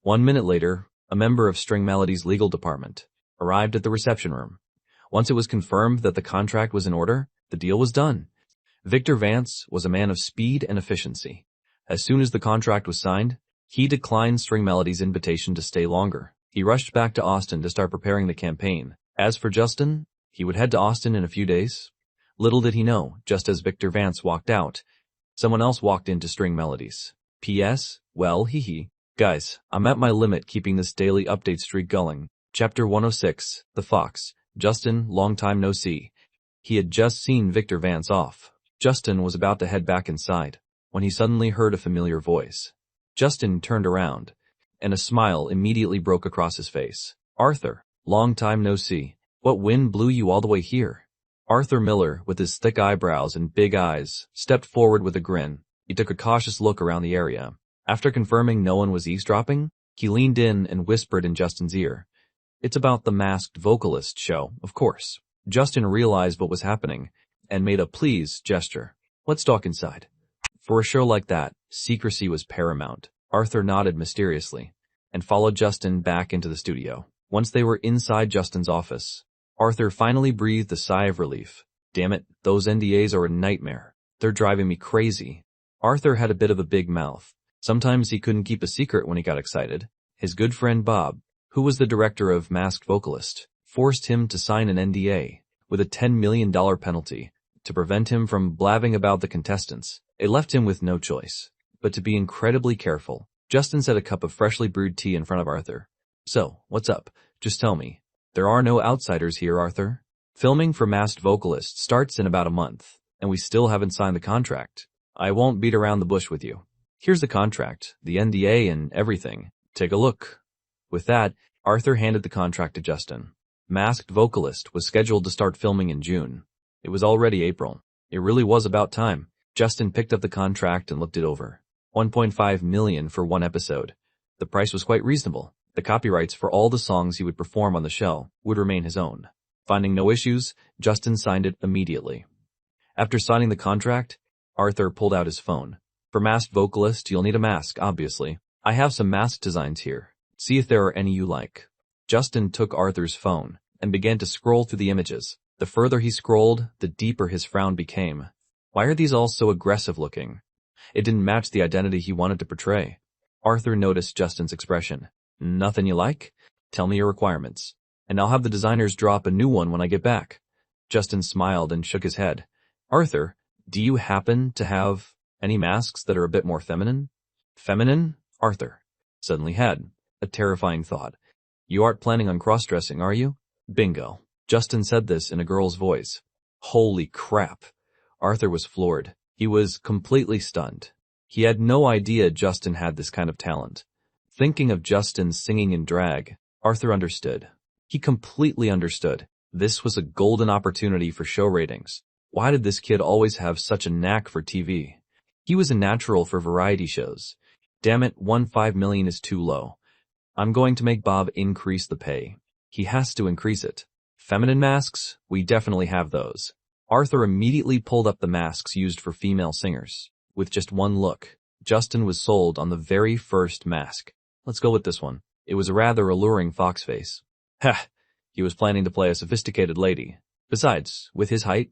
1 minute later, a member of String Melody's legal department arrived at the reception room. Once it was confirmed that the contract was in order, the deal was done. Victor Vance was a man of speed and efficiency. As soon as the contract was signed, he declined String Melody's invitation to stay longer. He rushed back to Austin to start preparing the campaign. As for Justin, he would head to Austin in a few days. Little did he know, just as Victor Vance walked out, someone else walked into String Melodies. P.S. Well, guys, I'm at my limit keeping this daily update streak going. Chapter 106, The Fox. Justin, long time no see. He had just seen Victor Vance off. Justin was about to head back inside when he suddenly heard a familiar voice. Justin turned around, and a smile immediately broke across his face. Arthur, long time no see. What wind blew you all the way here? Arthur Miller, with his thick eyebrows and big eyes, stepped forward with a grin. He took a cautious look around the area. After confirming no one was eavesdropping, he leaned in and whispered in Justin's ear. It's about the Masked Vocalist show, of course. Justin realized what was happening and made a please gesture. Let's talk inside. For a show like that, secrecy was paramount. Arthur nodded mysteriously and followed Justin back into the studio. Once they were inside Justin's office, Arthur finally breathed a sigh of relief. Damn it, those NDAs are a nightmare. They're driving me crazy. Arthur had a bit of a big mouth. Sometimes he couldn't keep a secret when he got excited. His good friend Bob, who was the director of Masked Vocalist, forced him to sign an NDA with a $10 million penalty to prevent him from blabbing about the contestants. It left him with no choice but to be incredibly careful. Justin set a cup of freshly brewed tea in front of Arthur. So, what's up? Just tell me. There are no outsiders here, Arthur. Filming for Masked Vocalist starts in about a month, and we still haven't signed the contract. I won't beat around the bush with you. Here's the contract, the NDA and everything. Take a look. With that, Arthur handed the contract to Justin. Masked Vocalist was scheduled to start filming in June. It was already April. It really was about time. Justin picked up the contract and looked it over. $1.5 million for one episode. The price was quite reasonable. The copyrights for all the songs he would perform on the show would remain his own. Finding no issues, Justin signed it immediately. After signing the contract, Arthur pulled out his phone. For Masked Vocalist, you'll need a mask, obviously. I have some mask designs here. See if there are any you like. Justin took Arthur's phone and began to scroll through the images. The further he scrolled, the deeper his frown became. Why are these all so aggressive looking? It didn't match the identity he wanted to portray. Arthur noticed Justin's expression. Nothing you like? Tell me your requirements, and I'll have the designers drop a new one when I get back. Justin smiled and shook his head. Arthur, do you happen to have any masks that are a bit more feminine? Feminine? Arthur suddenly had a terrifying thought. You aren't planning on cross-dressing, are you? Bingo. Justin said this in a girl's voice. Holy crap. Arthur was floored. He was completely stunned. He had no idea Justin had this kind of talent. Thinking of Justin singing in drag, Arthur understood. He completely understood. This was a golden opportunity for show ratings. Why did this kid always have such a knack for TV? He was a natural for variety shows. Damn it, 1.5 million is too low. I'm going to make Bob increase the pay. He has to increase it. Feminine masks? We definitely have those. Arthur immediately pulled up the masks used for female singers. With just one look, Justin was sold on the very first mask. Let's go with this one. It was a rather alluring fox face. Ha! He was planning to play a sophisticated lady. Besides, with his height,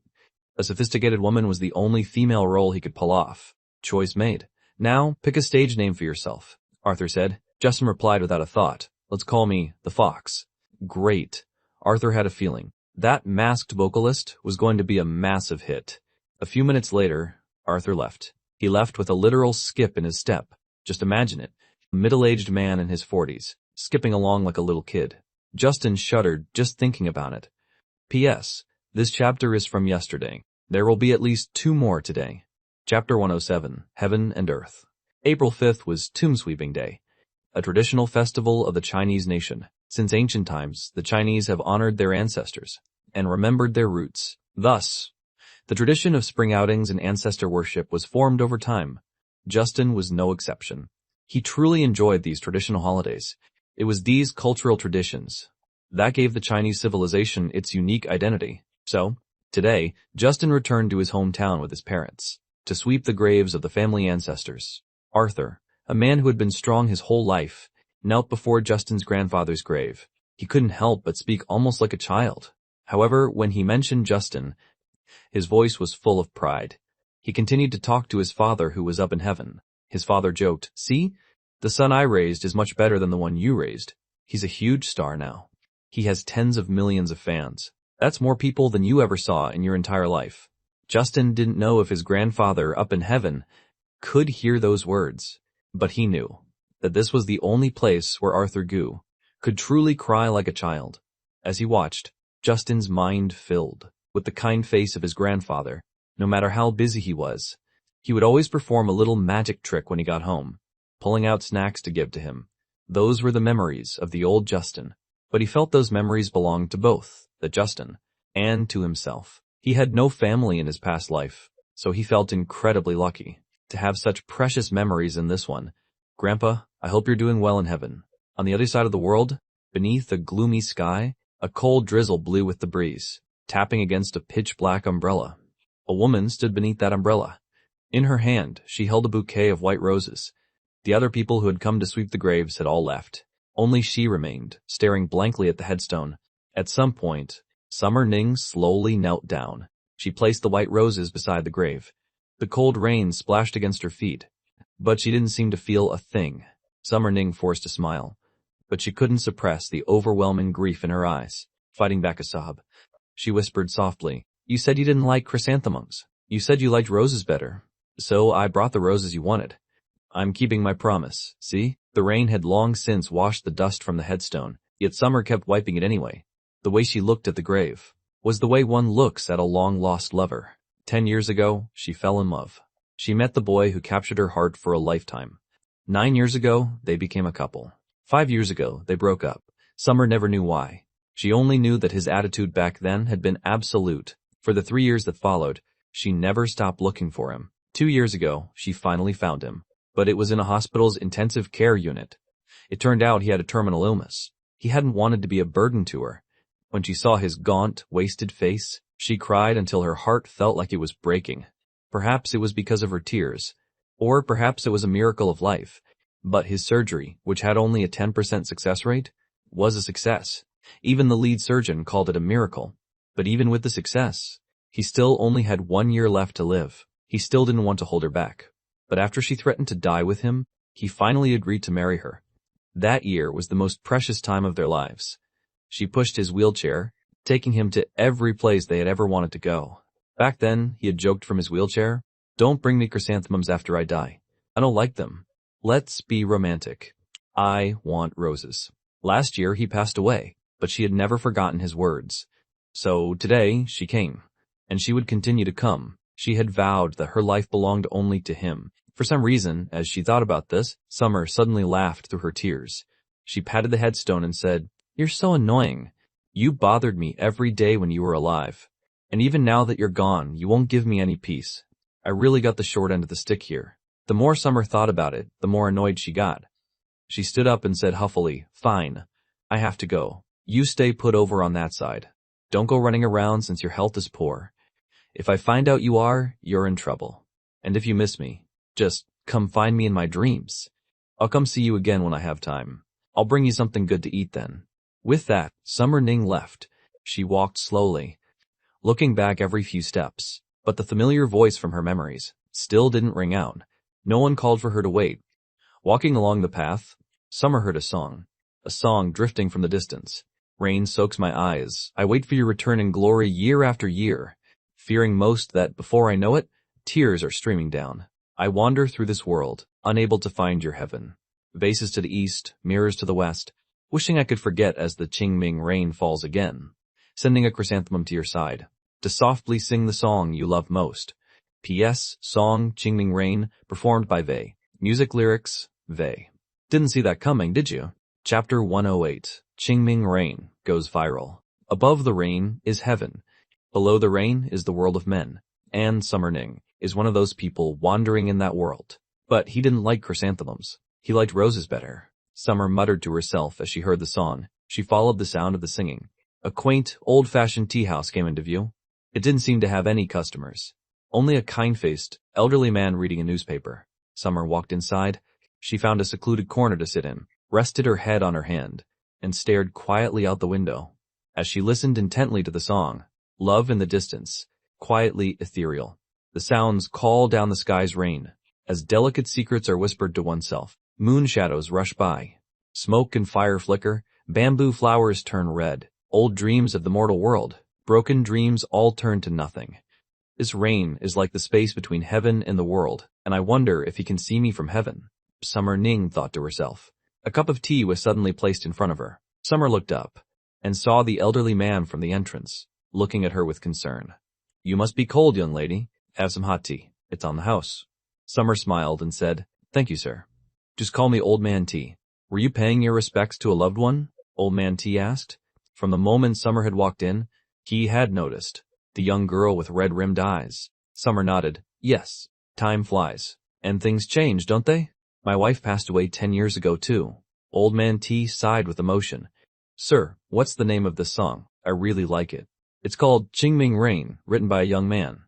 a sophisticated woman was the only female role he could pull off. Choice made. Now, pick a stage name for yourself, Arthur said. Justin replied without a thought. Let's call me the Fox. Great. Arthur had a feeling. That masked vocalist was going to be a massive hit. A few minutes later, Arthur left. He left with a literal skip in his step. Just imagine it. A middle-aged man in his 40s, skipping along like a little kid. Justin shuddered just thinking about it. P.S. This chapter is from yesterday. There will be at least 2 more today. Chapter 107, Heaven and Earth. April 5th was Tomb Sweeping Day, a traditional festival of the Chinese nation. Since ancient times, the Chinese have honored their ancestors and remembered their roots. Thus, the tradition of spring outings and ancestor worship was formed over time. Justin was no exception. He truly enjoyed these traditional holidays. It was these cultural traditions that gave the Chinese civilization its unique identity. So, today, Justin returned to his hometown with his parents to sweep the graves of the family ancestors. Arthur, a man who had been strong his whole life, knelt before Justin's grandfather's grave. He couldn't help but speak almost like a child. However, when he mentioned Justin, his voice was full of pride. He continued to talk to his father who was up in heaven. His father joked, "See? The son I raised is much better than the one you raised. He's a huge star now. He has tens of millions of fans. That's more people than you ever saw in your entire life." Justin didn't know if his grandfather up in heaven could hear those words, but he knew that this was the only place where Arthur Gu could truly cry like a child. As he watched, Justin's mind filled with the kind face of his grandfather. No matter how busy he was, he would always perform a little magic trick when he got home, pulling out snacks to give to him. Those were the memories of the old Justin, but he felt those memories belonged to both the Justin and to himself. He had no family in his past life, so he felt incredibly lucky to have such precious memories in this one. "Grandpa, I hope you're doing well in heaven." On the other side of the world, beneath a gloomy sky, a cold drizzle blew with the breeze, tapping against a pitch-black umbrella. A woman stood beneath that umbrella. In her hand, she held a bouquet of white roses. The other people who had come to sweep the graves had all left. Only she remained, staring blankly at the headstone. At some point, Summer Ning slowly knelt down. She placed the white roses beside the grave. The cold rain splashed against her feet, but she didn't seem to feel a thing. Summer Ning forced a smile, but she couldn't suppress the overwhelming grief in her eyes. Fighting back a sob, she whispered softly, "You said you didn't like chrysanthemums. You said you liked roses better. So I brought the roses you wanted. I'm keeping my promise, see?" The rain had long since washed the dust from the headstone, yet Summer kept wiping it anyway. The way she looked at the grave was the way one looks at a long-lost lover. 10 years ago, she fell in love. She met the boy who captured her heart for a lifetime. 9 years ago, they became a couple. 5 years ago, they broke up. Summer never knew why. She only knew that his attitude back then had been absolute. For the 3 years that followed, she never stopped looking for him. 2 years ago, she finally found him, but it was in a hospital's intensive care unit. It turned out he had a terminal illness. He hadn't wanted to be a burden to her. When she saw his gaunt, wasted face, she cried until her heart felt like it was breaking. Perhaps it was because of her tears, or perhaps it was a miracle of life. But his surgery, which had only a 10% success rate, was a success. Even the lead surgeon called it a miracle. But even with the success, he still only had 1 year left to live. He still didn't want to hold her back. But after she threatened to die with him, he finally agreed to marry her. That year was the most precious time of their lives. She pushed his wheelchair, taking him to every place they had ever wanted to go. Back then, he had joked from his wheelchair, "Don't bring me chrysanthemums after I die. I don't like them. Let's be romantic. I want roses." Last year, he passed away, but she had never forgotten his words. So today, she came, and she would continue to come, She had vowed that her life belonged only to him. For some reason, as she thought about this, Summer suddenly laughed through her tears. She patted the headstone and said, "You're so annoying. You bothered me every day when you were alive. And even now that you're gone, you won't give me any peace. I really got the short end of the stick here." The more Summer thought about it, the more annoyed she got. She stood up and said huffily, "Fine. I have to go. You stay put over on that side. Don't go running around since your health is poor. If I find out you are, you're in trouble. And if you miss me, just come find me in my dreams. I'll come see you again when I have time. I'll bring you something good to eat then." With that, Summer Ning left. She walked slowly, looking back every few steps, but the familiar voice from her memories still didn't ring out. No one called for her to wait. Walking along the path, Summer heard a song drifting from the distance. "Rain soaks my eyes. I wait for your return in glory year after year, fearing most that before I know it, tears are streaming down. I wander through this world, unable to find your heaven. Vases to the east, mirrors to the west, wishing I could forget as the Qingming rain falls again, sending a chrysanthemum to your side, to softly sing the song you love most. P.S. Song Qingming Rain, performed by Vei. Music lyrics, Vei." Didn't see that coming, did you? Chapter 108, Qingming Rain, goes viral. Above the rain is heaven. Below the rain is the world of men. And Summer Ning is one of those people wandering in that world. But he didn't like chrysanthemums. He liked roses better. Summer muttered to herself as she heard the song. She followed the sound of the singing. A quaint, old-fashioned tea house came into view. It didn't seem to have any customers. Only a kind-faced, elderly man reading a newspaper. Summer walked inside. She found a secluded corner to sit in, rested her head on her hand, and stared quietly out the window. As she listened intently to the song, love in the distance, quietly ethereal. The sounds call down the sky's rain, as delicate secrets are whispered to oneself. Moon shadows rush by. Smoke and fire flicker, bamboo flowers turn red. Old dreams of the mortal world, broken dreams all turn to nothing. This rain is like the space between heaven and the world, and I wonder if he can see me from heaven. Summer Ning thought to herself. A cup of tea was suddenly placed in front of her. Summer looked up and saw the elderly man from the entrance, looking at her with concern. "You must be cold, young lady. Have some hot tea. It's on the house." Summer smiled and said, "Thank you, sir." "Just call me Old Man T. Were you paying your respects to a loved one?" Old Man T asked. From the moment Summer had walked in, he had noticed the young girl with red-rimmed eyes. Summer nodded. "Yes, time flies. And things change, don't they? My wife passed away 10 years ago, too." Old Man T sighed with emotion. "Sir, what's the name of this song? I really like it." "It's called Qingming Rain, written by a young man.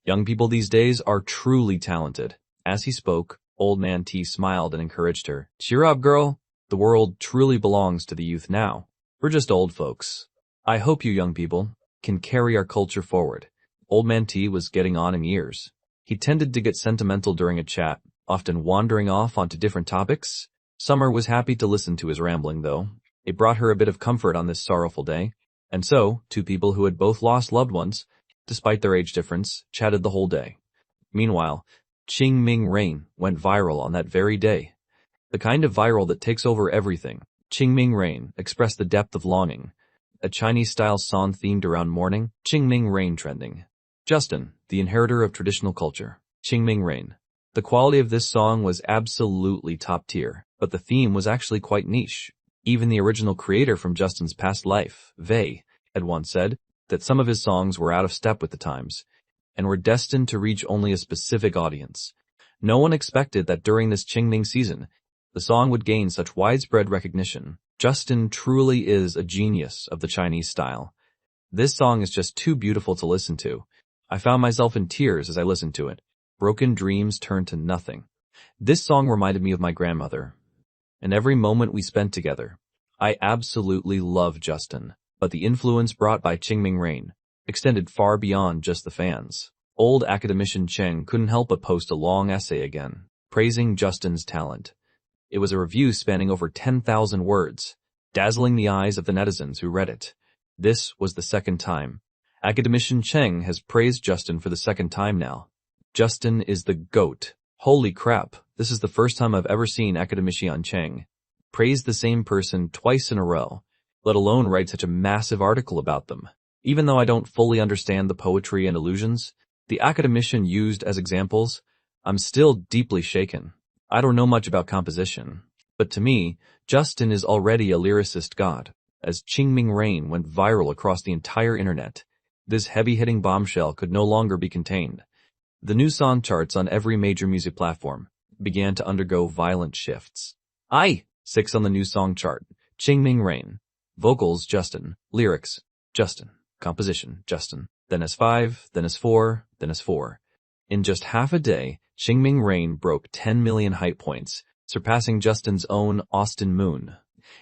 Young people these days are truly talented." As he spoke, Old Man T smiled and encouraged her. "Cheer up, girl. The world truly belongs to the youth now. We're just old folks. I hope you young people can carry our culture forward." Old Man T was getting on in years. He tended to get sentimental during a chat, often wandering off onto different topics. Summer was happy to listen to his rambling, though. It brought her a bit of comfort on this sorrowful day. And so, two people who had both lost loved ones, despite their age difference, chatted the whole day. Meanwhile, Qingming Rain went viral on that very day. The kind of viral that takes over everything. Qingming Rain expressed the depth of longing. A Chinese-style song themed around mourning. Qingming Rain trending. Justin, the inheritor of traditional culture. Qingming Rain. The quality of this song was absolutely top tier, but the theme was actually quite niche. Even the original creator from Justin's past life, Vei, had once said that some of his songs were out of step with the times, and were destined to reach only a specific audience. No one expected that during this Qingming season, the song would gain such widespread recognition. Justin truly is a genius of the Chinese style. This song is just too beautiful to listen to. I found myself in tears as I listened to it. Broken dreams turned to nothing. This song reminded me of my grandmother, and every moment we spent together. I absolutely love Justin, but the influence brought by Qingming Rain extended far beyond just the fans. Old academician Cheng couldn't help but post a long essay again, praising Justin's talent. It was a review spanning over 10,000 words, dazzling the eyes of the netizens who read it. This was the second time. Academician Cheng has praised Justin for the second time now. Justin is the GOAT. Holy crap, this is the first time I've ever seen Academician Cheng praise the same person twice in a row, let alone write such a massive article about them. Even though I don't fully understand the poetry and allusions, The academician used as examples, I'm still deeply shaken. I don't know much about composition, but to me, Justin is already a lyricist god. As Qingming Rain went viral across the entire internet, this heavy-hitting bombshell could no longer be contained. The new song charts on every major music platform began to undergo violent shifts. 6 on the new song chart, Qingming Rain. Vocals, Justin. Lyrics, Justin. Composition, Justin. Then S5, then S4, then S4. In just half a day, Qingming Rain broke 10 million hype points, surpassing Justin's own Austin Moon.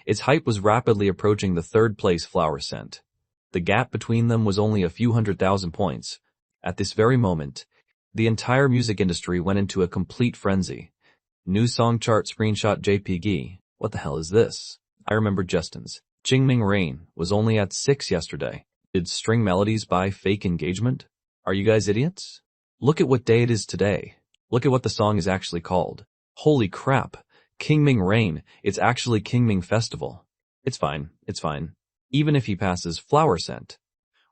Its hype was rapidly approaching the third-place Flower Scent. The gap between them was only a few 100,000 points. At this very moment, the entire music industry went into a complete frenzy. New song chart screenshot JPG. What the hell is this? I remember Justin's Qingming Rain was only at 6 yesterday. Did String Melodies buy fake engagement? Are you guys idiots? Look at what day it is today. Look at what the song is actually called. Holy crap. Qingming Rain. It's actually Qingming Festival. It's fine. It's fine. Even if he passes Flower Scent.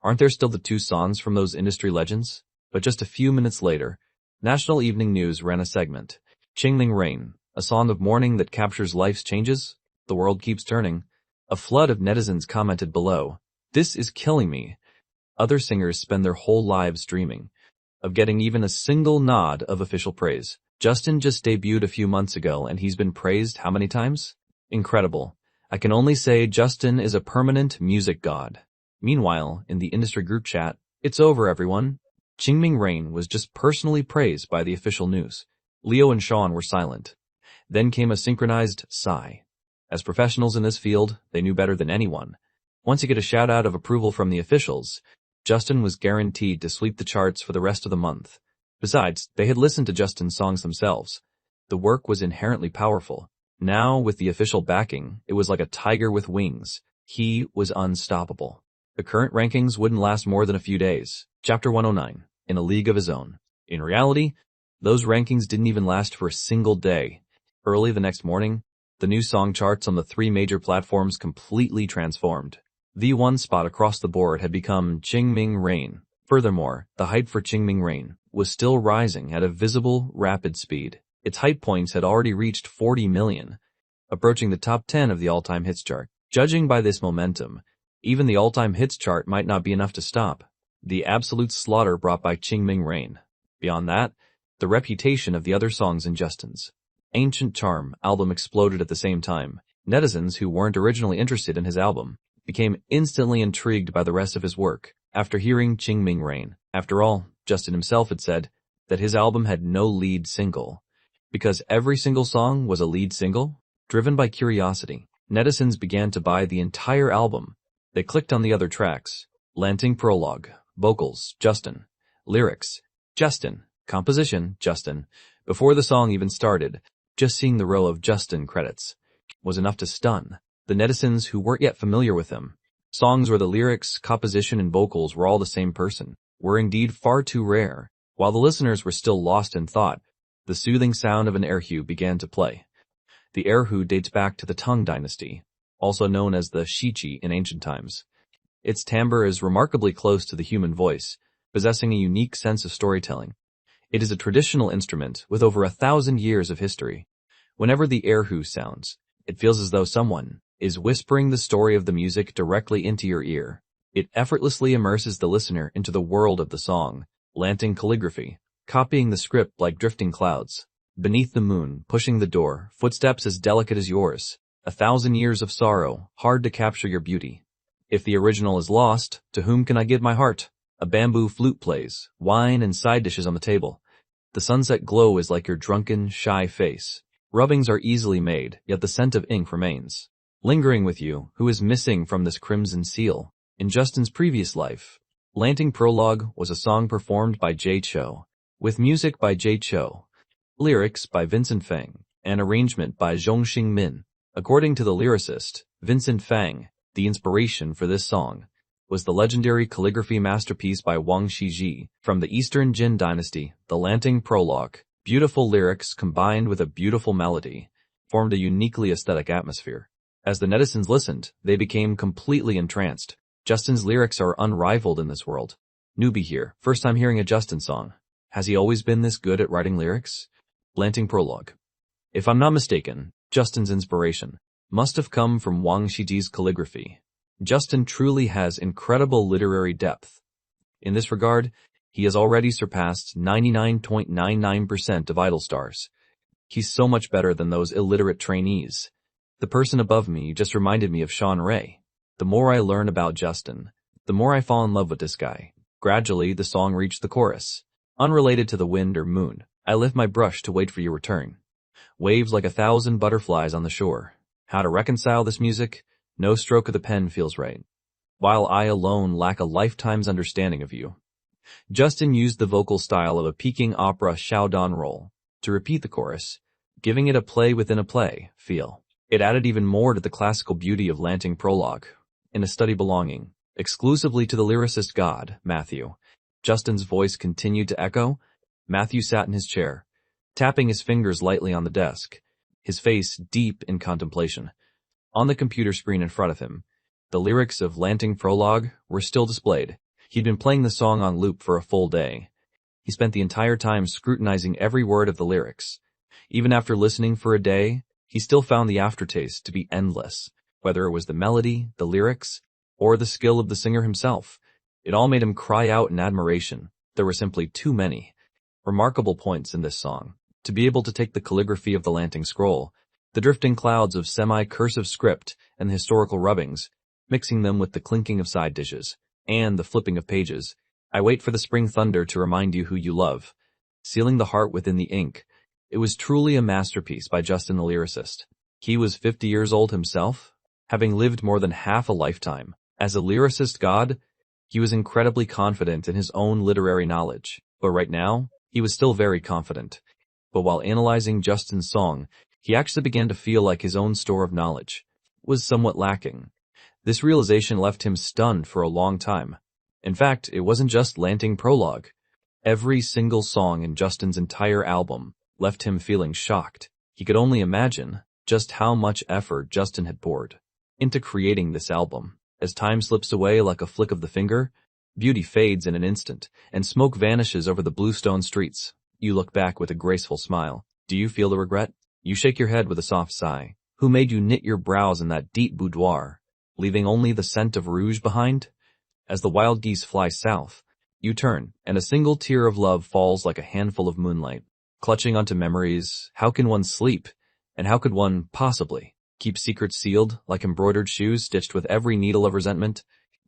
Aren't there still the 2 songs from those industry legends? But just a few minutes later, National Evening News ran a segment. Qingming Rain, a song of mourning that captures life's changes. The world keeps turning. A flood of netizens commented below, "This is killing me." Other singers spend their whole lives dreaming of getting even a single nod of official praise. Justin just debuted a few months ago and he's been praised how many times? Incredible. I can only say Justin is a permanent music god. Meanwhile, in the industry group chat, it's over everyone. Qingming Rain was just personally praised by the official news. Leo and Sean were silent. Then came a synchronized sigh. As professionals in this field, they knew better than anyone. Once you get a shout-out of approval from the officials, Justin was guaranteed to sweep the charts for the rest of the month. Besides, they had listened to Justin's songs themselves. The work was inherently powerful. Now, with the official backing, it was like a tiger with wings. He was unstoppable. The current rankings wouldn't last more than a few days. Chapter 109, in a league of his own. In reality, those rankings didn't even last for a single day. Early the next morning, the new song charts on the 3 major platforms completely transformed. The one spot across the board had become Qingming Rain. Furthermore, the hype for Qingming Rain was still rising at a visible, rapid speed. Its hype points had already reached 40 million, approaching the top 10 of the all-time hits chart. Judging by this momentum, even the all-time hits chart might not be enough to stop the absolute slaughter brought by Qingming Rain. Beyond that, the reputation of the other songs in Justin's Ancient Charm album exploded at the same time. Netizens who weren't originally interested in his album became instantly intrigued by the rest of his work after hearing Qingming Rain. After all, Justin himself had said that his album had no lead single, because every single song was a lead single. Driven by curiosity, netizens began to buy the entire album. They clicked on the other tracks. Lanting Prologue. Vocals, Justin. Lyrics, Justin. Composition, Justin. Before the song even started, just seeing the row of Justin credits was enough to stun the netizens who weren't yet familiar with him. Songs where the lyrics, composition, and vocals were all the same person were indeed far too rare. While the listeners were still lost in thought, the soothing sound of an erhu began to play. The erhu dates back to the Tang dynasty, also known as the shiqi in ancient times. Its timbre is remarkably close to the human voice, possessing a unique sense of storytelling. It is a traditional instrument with over 1,000 years of history. Whenever the erhu sounds, it feels as though someone is whispering the story of the music directly into your ear. It effortlessly immerses the listener into the world of the song. Lanting calligraphy, copying the script like drifting clouds. Beneath the moon, pushing the door, footsteps as delicate as yours. 1,000 years of sorrow, hard to capture your beauty. If the original is lost, to whom can I give my heart? A bamboo flute plays, wine and side dishes on the table. The sunset glow is like your drunken, shy face. Rubbings are easily made, yet the scent of ink remains. Lingering with you, who is missing from this crimson seal? In Justin's previous life, Lanting Prologue was a song performed by Jay Cho, with music by Jay Cho, lyrics by Vincent Fang, and arrangement by Zhongxing Min. According to the lyricist, Vincent Fang, the inspiration for this song was the legendary calligraphy masterpiece by Wang Shiji from the Eastern Jin dynasty. The Lanting Prologue, beautiful lyrics combined with a beautiful melody, formed a uniquely aesthetic atmosphere. As the netizens listened, they became completely entranced. Justin's lyrics are unrivaled in this world. Newbie here, first time hearing a Justin song. Has he always been this good at writing lyrics? Blanting prologue. If I'm not mistaken, Justin's inspiration must have come from Wang Shiji's calligraphy. Justin truly has incredible literary depth. In this regard, he has already surpassed 99.99% of Idol stars. He's so much better than those illiterate trainees. The person above me just reminded me of Sean Ray. The more I learn about Justin, the more I fall in love with this guy. Gradually, the song reached the chorus. Unrelated to the wind or moon, I lift my brush to wait for your return. Waves like 1,000 butterflies on the shore. How to reconcile this music? No stroke of the pen feels right, while I alone lack a lifetime's understanding of you. Justin used the vocal style of a Peking opera Xiaodong role to repeat the chorus, giving it a play within a play feel. It added even more to the classical beauty of Lanting prologue. In a study belonging exclusively to the lyricist god, Matthew, Justin's voice continued to echo. Matthew sat in his chair, tapping his fingers lightly on the desk, his face deep in contemplation. On the computer screen in front of him, the lyrics of Lanting prologue were still displayed. He'd been playing the song on loop for a full day. He spent the entire time scrutinizing every word of the lyrics. Even after listening for a day, he still found the aftertaste to be endless, whether it was the melody, the lyrics, or the skill of the singer himself. It all made him cry out in admiration. There were simply too many remarkable points in this song to be able to take the calligraphy of the Lanting scroll, the drifting clouds of semi-cursive script and the historical rubbings, mixing them with the clinking of side dishes, and the flipping of pages. I wait for the spring thunder to remind you who you love, sealing the heart within the ink. It was truly a masterpiece by Justin the lyricist. He was 50 years old himself, having lived more than half a lifetime. As a lyricist god, he was incredibly confident in his own literary knowledge, but right now, he was still very confident. But while analyzing Justin's song, he actually began to feel like his own store of knowledge was somewhat lacking. This realization left him stunned for a long time. In fact, it wasn't just Lanting prologue. Every single song in Justin's entire album left him feeling shocked. He could only imagine just how much effort Justin had poured into creating this album. As time slips away like a flick of the finger, beauty fades in an instant, and smoke vanishes over the bluestone streets. You look back with a graceful smile. Do you feel the regret? You shake your head with a soft sigh. Who made you knit your brows in that deep boudoir, leaving only the scent of rouge behind? As the wild geese fly south, you turn, and a single tear of love falls like a handful of moonlight. Clutching onto memories, how can one sleep? And how could one, possibly, keep secrets sealed, like embroidered shoes stitched with every needle of resentment?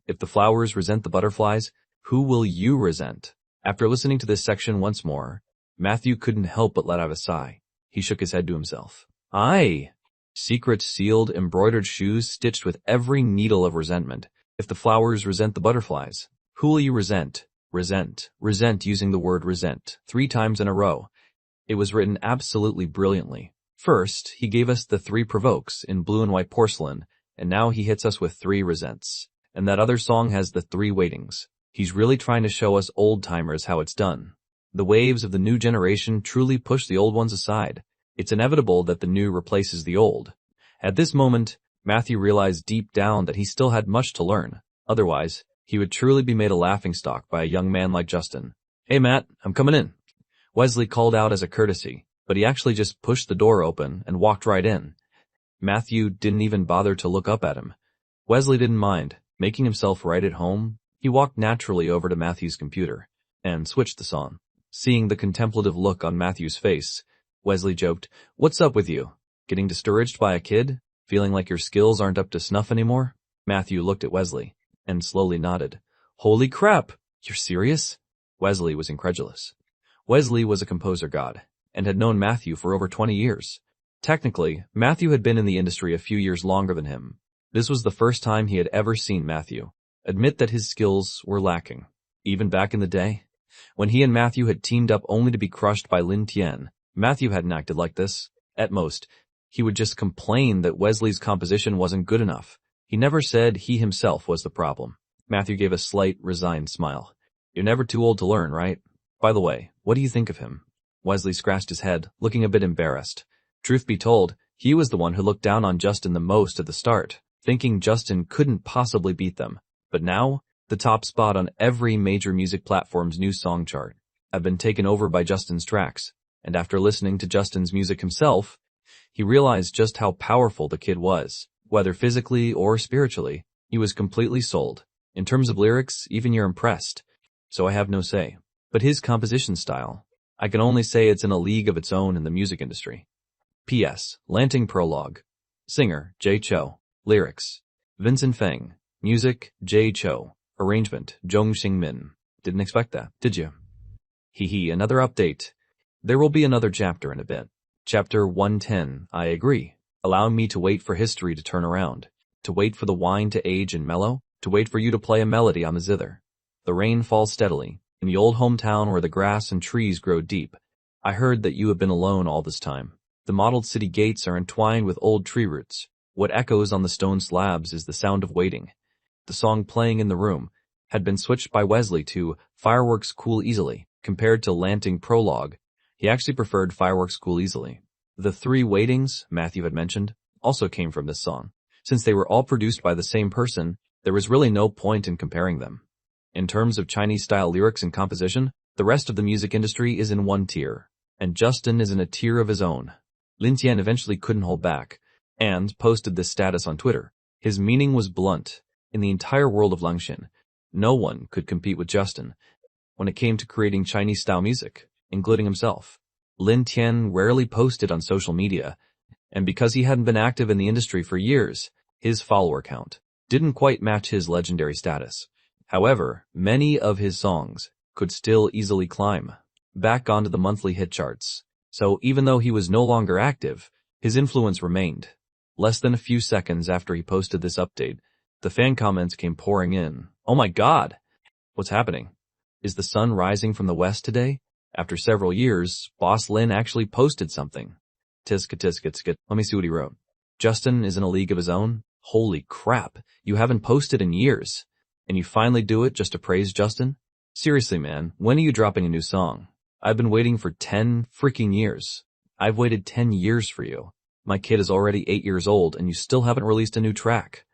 If the flowers resent the butterflies, who will you resent? After listening to this section once more, Matthew couldn't help but let out a sigh. He shook his head to himself. Aye! Secrets sealed, embroidered shoes stitched with every needle of resentment. If the flowers resent the butterflies, who will you resent? Resent, using the word resent 3 times in a row. It was written absolutely brilliantly. First, he gave us the 3 provokes in blue and white porcelain, and now he hits us with 3 resents. And that other song has the 3 waitings. He's really trying to show us old-timers how it's done. The waves of the new generation truly push the old ones aside. It's inevitable that the new replaces the old. At this moment, Matthew realized deep down that he still had much to learn. Otherwise, he would truly be made a laughingstock by a young man like Justin. Hey Matt, I'm coming in. Wesley called out as a courtesy, but he actually just pushed the door open and walked right in. Matthew didn't even bother to look up at him. Wesley didn't mind. Making himself right at home, he walked naturally over to Matthew's computer and switched the song. Seeing the contemplative look on Matthew's face, Wesley joked, "What's up with you? Getting discouraged by a kid? Feeling like your skills aren't up to snuff anymore?" Matthew looked at Wesley and slowly nodded. "Holy crap! You're serious?" Wesley was incredulous. Wesley was a composer god and had known Matthew for over 20 years. Technically, Matthew had been in the industry a few years longer than him. This was the first time he had ever seen Matthew admit that his skills were lacking. Even back in the day, when he and Matthew had teamed up only to be crushed by Lin Tian, Matthew hadn't acted like this. At most, he would just complain that Wesley's composition wasn't good enough. He never said he himself was the problem. Matthew gave a slight, resigned smile. "You're never too old to learn, right? By the way, what do you think of him?" Wesley scratched his head, looking a bit embarrassed. Truth be told, he was the one who looked down on Justin the most at the start, thinking Justin couldn't possibly beat them. But now, The top spot on every major music platform's new song chart had been taken over by Justin's tracks, and after listening to Justin's music himself, he realized just how powerful the kid was. Whether physically or spiritually, he was completely sold. In terms of lyrics, even you're impressed, so I have no say. But his composition style, I can only say it's in a league of its own in the music industry. P.S. Lanting Prologue. Singer, Jay Cho. Lyrics, Vincent Feng. Music, Jay Cho. Arrangement, Zhong Xingmin. Didn't expect that, did you? Hee, another update. There will be another chapter in a bit. Chapter 110, I agree. Allow me to wait for history to turn around. To wait for the wine to age and mellow. To wait for you to play a melody on the zither. The rain falls steadily. In the old hometown where the grass and trees grow deep. I heard that you have been alone all this time. The mottled city gates are entwined with old tree roots. What echoes on the stone slabs is the sound of waiting. The song playing in the room had been switched by Wesley to Fireworks Cool Easily. Compared to Lanting Prologue, he actually preferred Fireworks Cool Easily. The three waitings Matthew had mentioned also came from this song. Since they were all produced by the same person, there was really no point in comparing them. In terms of Chinese-style lyrics and composition, the rest of the music industry is in one tier, and Justin is in a tier of his own. Lin Tian eventually couldn't hold back, and posted this status on Twitter. His meaning was blunt. In the entire world of Lengxin, no one could compete with Justin when it came to creating Chinese-style music, including himself. Lin Tian rarely posted on social media, and because he hadn't been active in the industry for years, his follower count didn't quite match his legendary status. However, many of his songs could still easily climb back onto the monthly hit charts. So even though he was no longer active, his influence remained. Less than a few seconds after he posted this update, the fan comments came pouring in. Oh my God! What's happening? Is the sun rising from the west today? After several years, Boss Lin actually posted something. Tiska. Let me see what he wrote. Justin is in a league of his own? Holy crap, you haven't posted in years. And you finally do it just to praise Justin? Seriously, man, when are you dropping a new song? I've been waiting for 10 freaking years. I've waited 10 years for you. My kid is already 8 years old and you still haven't released a new track.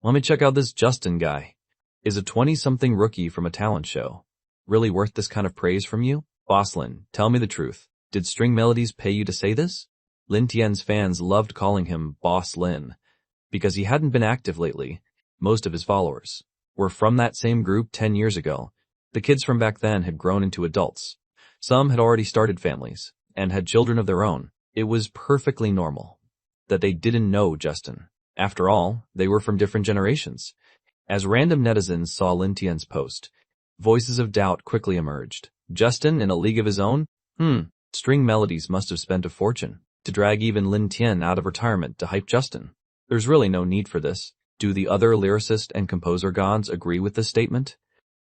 Let me check out this Justin guy. Is a 20-something rookie from a talent show really worth this kind of praise from you? Boss Lin, tell me the truth. Did String Melodies pay you to say this? Lin Tian's fans loved calling him Boss Lin because he hadn't been active lately. Most of his followers were from that same group 10 years ago. The kids from back then had grown into adults. Some had already started families and had children of their own. It was perfectly normal that they didn't know Justin. After all, they were from different generations. As random netizens saw Lin Tian's post, voices of doubt quickly emerged. Justin in a league of his own? String Melodies must have spent a fortune to drag even Lin Tian out of retirement to hype Justin. There's really no need for this. Do the other lyricist and composer gods agree with this statement?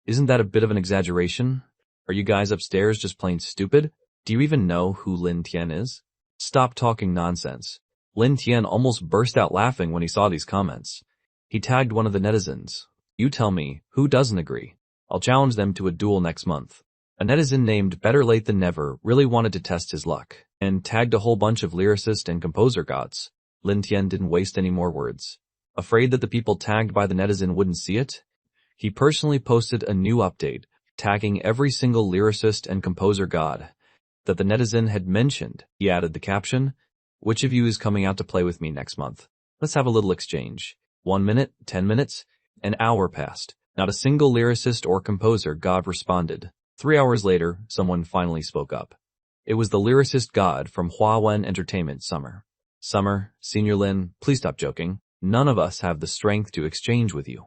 Isn't that a bit of an exaggeration? Are you guys upstairs just plain stupid? Do you even know who Lin Tian is? Stop talking nonsense. Lin Tian almost burst out laughing when he saw these comments. He tagged one of the netizens. You tell me, who doesn't agree? I'll challenge them to a duel next month. A netizen named Better Late Than Never really wanted to test his luck, and tagged a whole bunch of lyricist and composer gods. Lin Tian didn't waste any more words. Afraid that the people tagged by the netizen wouldn't see it, he personally posted a new update, tagging every single lyricist and composer god that the netizen had mentioned. He added the caption, which of you is coming out to play with me next month? Let's have a little exchange. 1 minute, 10 minutes, an hour passed. Not a single lyricist or composer god responded. 3 hours later, someone finally spoke up. It was the lyricist god from Huawen Entertainment, Summer. Summer, Senior Lin, please stop joking. None of us have the strength to exchange with you.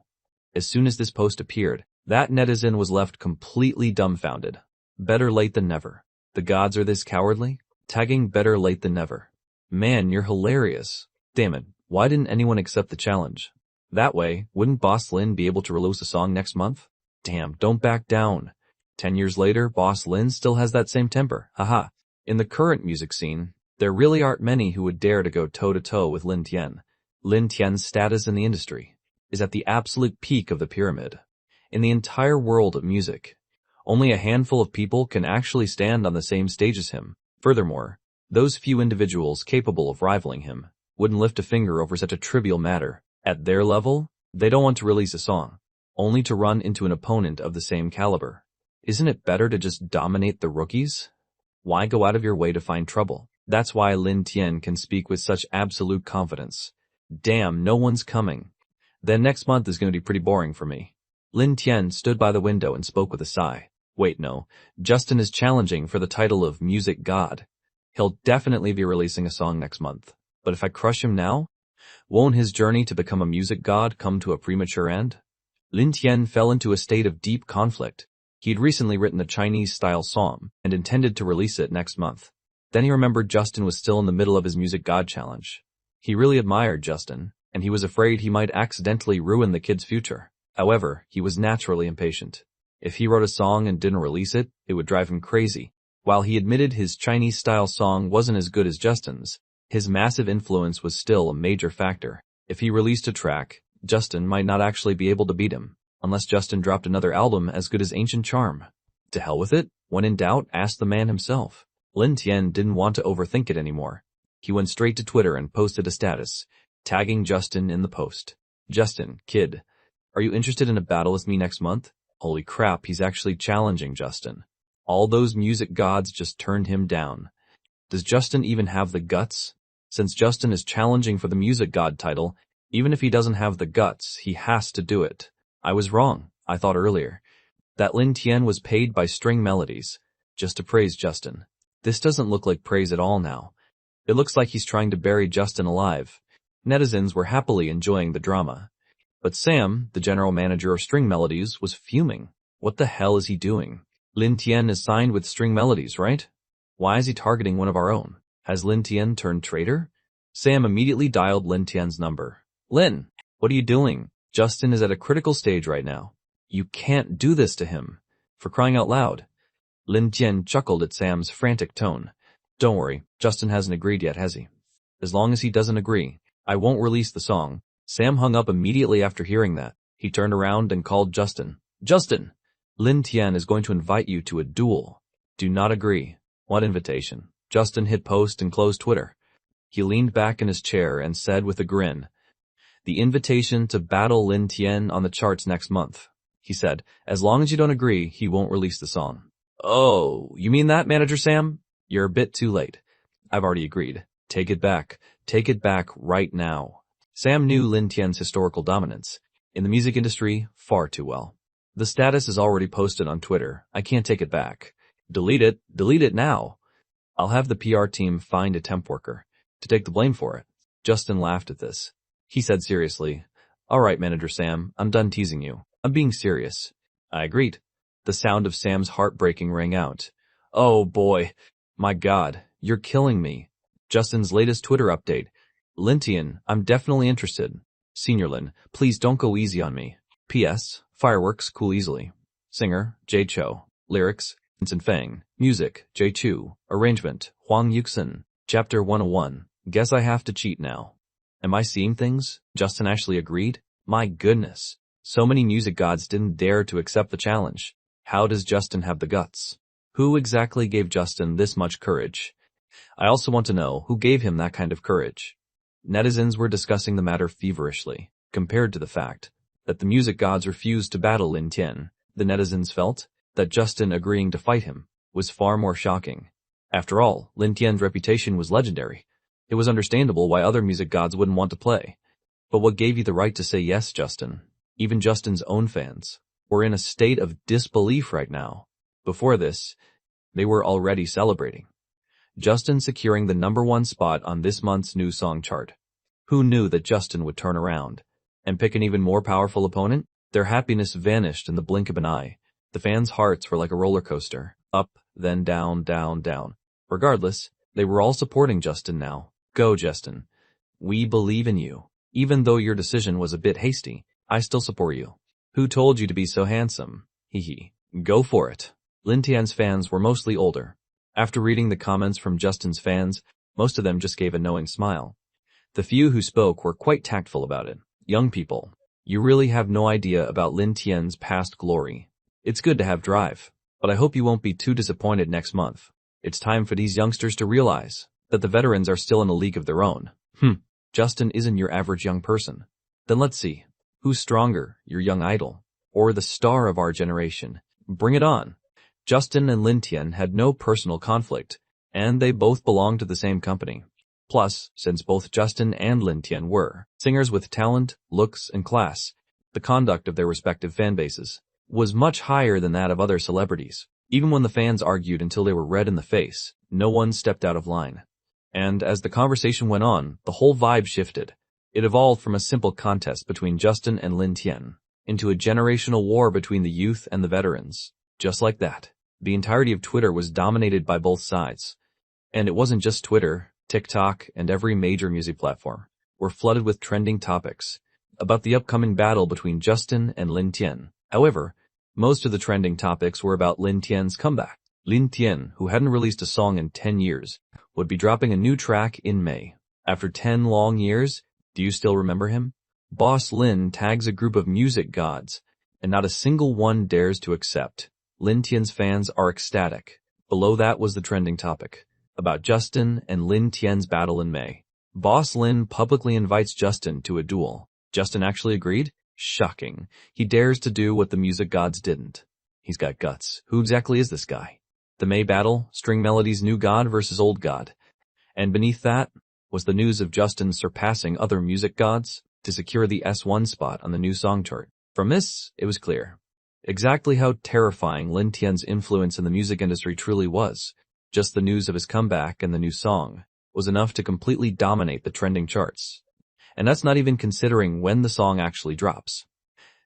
As soon as this post appeared, that netizen was left completely dumbfounded. Better late than never. The gods are this cowardly? Tagging better late than never. Man, you're hilarious. Damn it, why didn't anyone accept the challenge? That way, wouldn't Boss Lin be able to release a song next month? Damn, don't back down. 10 years later, Boss Lin still has that same temper. Haha. In the current music scene, there really aren't many who would dare to go toe-to-toe with Lin Tian. Lin Tian's status in the industry is at the absolute peak of the pyramid. In the entire world of music, only a handful of people can actually stand on the same stage as him. Furthermore, those few individuals capable of rivaling him wouldn't lift a finger over such a trivial matter. At their level, they don't want to release a song. only to run into an opponent of the same caliber. Isn't it better to just dominate the rookies? Why go out of your way to find trouble? That's why Lin Tian can speak with such absolute confidence. Damn, no one's coming. Then next month is going to be pretty boring for me. Lin Tian stood by the window and spoke with a sigh. Wait, no. Justin is challenging for the title of Music God. He'll definitely be releasing a song next month. But if I crush him now, won't his journey to become a music god come to a premature end? Lin Tian fell into a state of deep conflict. He'd recently written a Chinese-style song and intended to release it next month. Then he remembered Justin was still in the middle of his Music God challenge. He really admired Justin, and he was afraid he might accidentally ruin the kid's future. However, he was naturally impatient. If he wrote a song and didn't release it, it would drive him crazy. While he admitted his Chinese-style song wasn't as good as Justin's, his massive influence was still a major factor. If he released a track, Justin might not actually be able to beat him, unless Justin dropped another album as good as Ancient Charm. To hell with it. When in doubt, ask the man himself. Lin Tian didn't want to overthink it anymore. He went straight to Twitter and posted a status, tagging Justin in the post. Justin, kid, are you interested in a battle with me next month? Holy crap, he's actually challenging Justin. All those music gods just turned him down. Does Justin even have the guts? Since Justin is challenging for the music god title, even if he doesn't have the guts, he has to do it. I was wrong. I thought earlier that Lin Tian was paid by String Melodies just to praise Justin. This doesn't look like praise at all now. It looks like he's trying to bury Justin alive. Netizens were happily enjoying the drama. But Sam, the general manager of String Melodies, was fuming. What the hell is he doing? Lin Tian is signed with String Melodies, right? Why is he targeting one of our own? Has Lin Tian turned traitor? Sam immediately dialed Lin Tian's number. Lin, what are you doing? Justin is at a critical stage right now. You can't do this to him. For crying out loud. Lin Tian chuckled at Sam's frantic tone. Don't worry, Justin hasn't agreed yet, has he? As long as he doesn't agree, I won't release the song. Sam hung up immediately after hearing that. He turned around and called Justin. Justin! Lin Tian is going to invite you to a duel. Do not agree. What invitation? Justin hit post and closed Twitter. He leaned back in his chair and said with a grin, the invitation to battle Lin Tian on the charts next month. He said, as long as you don't agree, he won't release the song. Oh, you mean that, Manager Sam? You're a bit too late. I've already agreed. Take it back. Take it back right now. Sam knew Lin Tian's historical dominance in the music industry far too well. The status is already posted on Twitter. I can't take it back. Delete it. Delete it now. I'll have the PR team find a temp worker to take the blame for it. Justin laughed at this. He said seriously, all right, Manager Sam, I'm done teasing you. I'm being serious. I agreed. The sound of Sam's heartbreaking rang out. Oh boy. My God, you're killing me. Justin's latest Twitter update. Lin Tian, I'm definitely interested. Senior Lin, please don't go easy on me. P.S. Fireworks cool easily. Singer, Jay Cho. Lyrics, Vincent Fang. Music, Jay Chu. Arrangement, Huang Yuxin. Chapter 101. Guess I have to cheat now. Am I seeing things? Justin actually agreed? My goodness. So many music gods didn't dare to accept the challenge. How does Justin have the guts? Who exactly gave Justin this much courage? I also want to know who gave him that kind of courage. Netizens were discussing the matter feverishly, compared to the fact that the music gods refused to battle Lin Tian. The netizens felt that Justin agreeing to fight him was far more shocking. After all, Lin Tian's reputation was legendary. It was understandable why other music gods wouldn't want to play. But what gave you the right to say yes, Justin? Even Justin's own fans were in a state of disbelief right now. Before this, they were already celebrating Justin securing the #1 spot on this month's new song chart. Who knew that Justin would turn around and pick an even more powerful opponent? Their happiness vanished in the blink of an eye. The fans' hearts were like a roller coaster, up, then down, down, down. Regardless, they were all supporting Justin now. Go, Justin. We believe in you. Even though your decision was a bit hasty, I still support you. Who told you to be so handsome? Hee hee. Go for it. Lin Tian's fans were mostly older. After reading the comments from Justin's fans, most of them just gave a knowing smile. The few who spoke were quite tactful about it. Young people, you really have no idea about Lin Tian's past glory. It's good to have drive, but I hope you won't be too disappointed next month. It's time for these youngsters to realize that the veterans are still in a league of their own. Justin isn't your average young person. Then let's see. Who's stronger, your young idol or the star of our generation. Bring it on. Justin and Lin Tian had no personal conflict, and they both belonged to the same company. Plus, since both Justin and Lin Tian were singers with talent, looks, and class, the conduct of their respective fan bases was much higher than that of other celebrities. Even when the fans argued until they were red in the face, no one stepped out of line. And as the conversation went on, the whole vibe shifted. It evolved from a simple contest between Justin and Lin Tian into a generational war between the youth and the veterans. Just like that, the entirety of Twitter was dominated by both sides. And it wasn't just Twitter. TikTok, and every major music platform were flooded with trending topics about the upcoming battle between Justin and Lin Tian. However, most of the trending topics were about Lin Tian's comeback. Lin Tian, who hadn't released a song in 10 years, would be dropping a new track in May. After 10 long years, do you still remember him? Boss Lin tags a group of music gods, and not a single one dares to accept. Lin Tian's fans are ecstatic. Below that was the trending topic about Justin and Lin Tian's battle in May. Boss Lin publicly invites Justin to a duel. Justin actually agreed? Shocking. He dares to do what the music gods didn't. He's got guts. Who exactly is this guy? The May battle, String Melody's new god versus old god. And beneath that was the news of Justin surpassing other music gods to secure the S1 spot on the new song chart. From this, it was clear exactly how terrifying Lin Tian's influence in the music industry truly was. Just the news of his comeback and the new song was enough to completely dominate the trending charts. And that's not even considering when the song actually drops.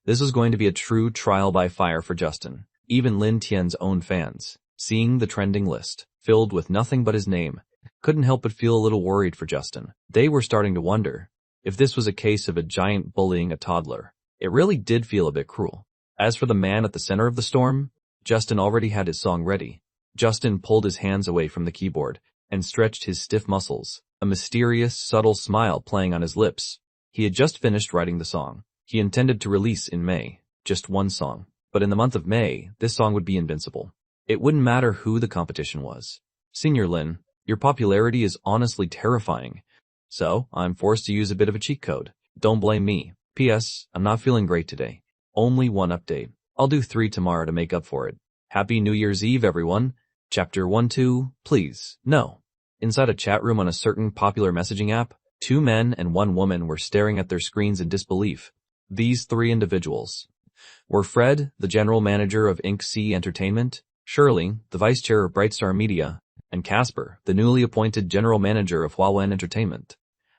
This was going to be a true trial by fire for Justin. Even Lin Tian's own fans, seeing the trending list, filled with nothing but his name, couldn't help but feel a little worried for Justin. They were starting to wonder if this was a case of a giant bullying a toddler. It really did feel a bit cruel. As for the man at the center of the storm, Justin already had his song ready. Justin pulled his hands away from the keyboard and stretched his stiff muscles, a mysterious, subtle smile playing on his lips. He had just finished writing the song. He intended to release in May, just one song. But in the month of May, this song would be invincible. It wouldn't matter who the competition was. Senior Lin, your popularity is honestly terrifying. So, I'm forced to use a bit of a cheat code. Don't blame me. P.S. I'm not feeling great today. Only one update. I'll do 3 tomorrow to make up for it. Happy New Year's Eve, everyone. Chapter 1-2, please, no. Inside a chat room on a certain popular messaging app, 2 men and 1 woman were staring at their screens in disbelief. These 3 individuals were Fred, the general manager of Inc. C Entertainment, Shirley, the vice chair of Brightstar Media, and Casper, the newly appointed general manager of Huawen Entertainment.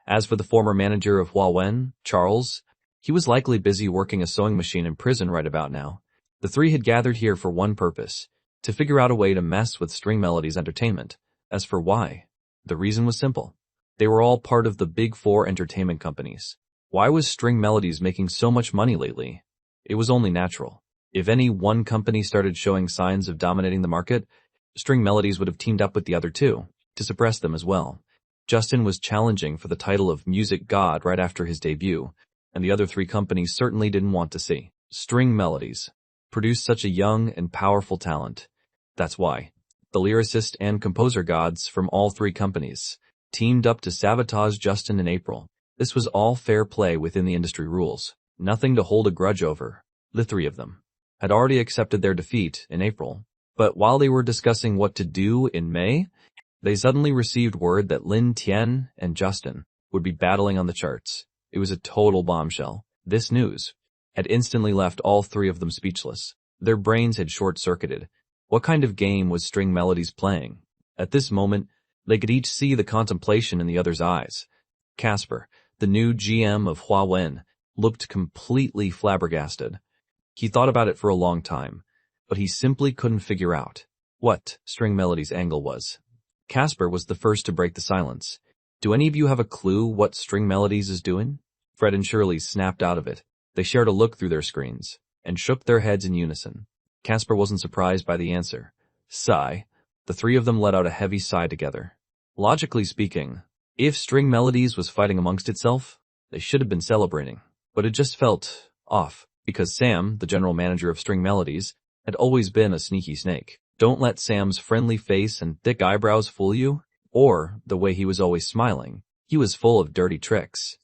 As for the former manager of Huawen, Charles, he was likely busy working a sewing machine in prison right about now. The 3 had gathered here for one purpose, to figure out a way to mess with String Melody's entertainment. As for why, the reason was simple. They were all part of the big 4 entertainment companies. Why was String Melody's making so much money lately? It was only natural. If any one company started showing signs of dominating the market, String Melody's would have teamed up with the other 2 to suppress them as well. Justin was challenging for the title of music god right after his debut, and the other 3 companies certainly didn't want to see String Melody's produce such a young and powerful talent. That's why the lyricist and composer gods from all 3 companies teamed up to sabotage Justin in April. This was all fair play within the industry rules. Nothing to hold a grudge over. The 3 of them had already accepted their defeat in April. But while they were discussing what to do in May, they suddenly received word that Lin Tian and Justin would be battling on the charts. It was a total bombshell. This news had instantly left all 3 of them speechless. Their brains had short-circuited. What kind of game was String Melody's playing? At this moment, they could each see the contemplation in the other's eyes. Casper, the new GM of Huawen, looked completely flabbergasted. He thought about it for a long time, but he simply couldn't figure out what String Melody's angle was. Casper was the first to break the silence. Do any of you have a clue what String Melody's is doing? Fred and Shirley snapped out of it. They shared a look through their screens and shook their heads in unison. Casper wasn't surprised by the answer. Sigh. The 3 of them let out a heavy sigh together. Logically speaking, if String Melody's was fighting amongst itself, they should have been celebrating. But it just felt off, because Sam, the general manager of String Melody's, had always been a sneaky snake. Don't let Sam's friendly face and thick eyebrows fool you, or the way he was always smiling. He was full of dirty tricks.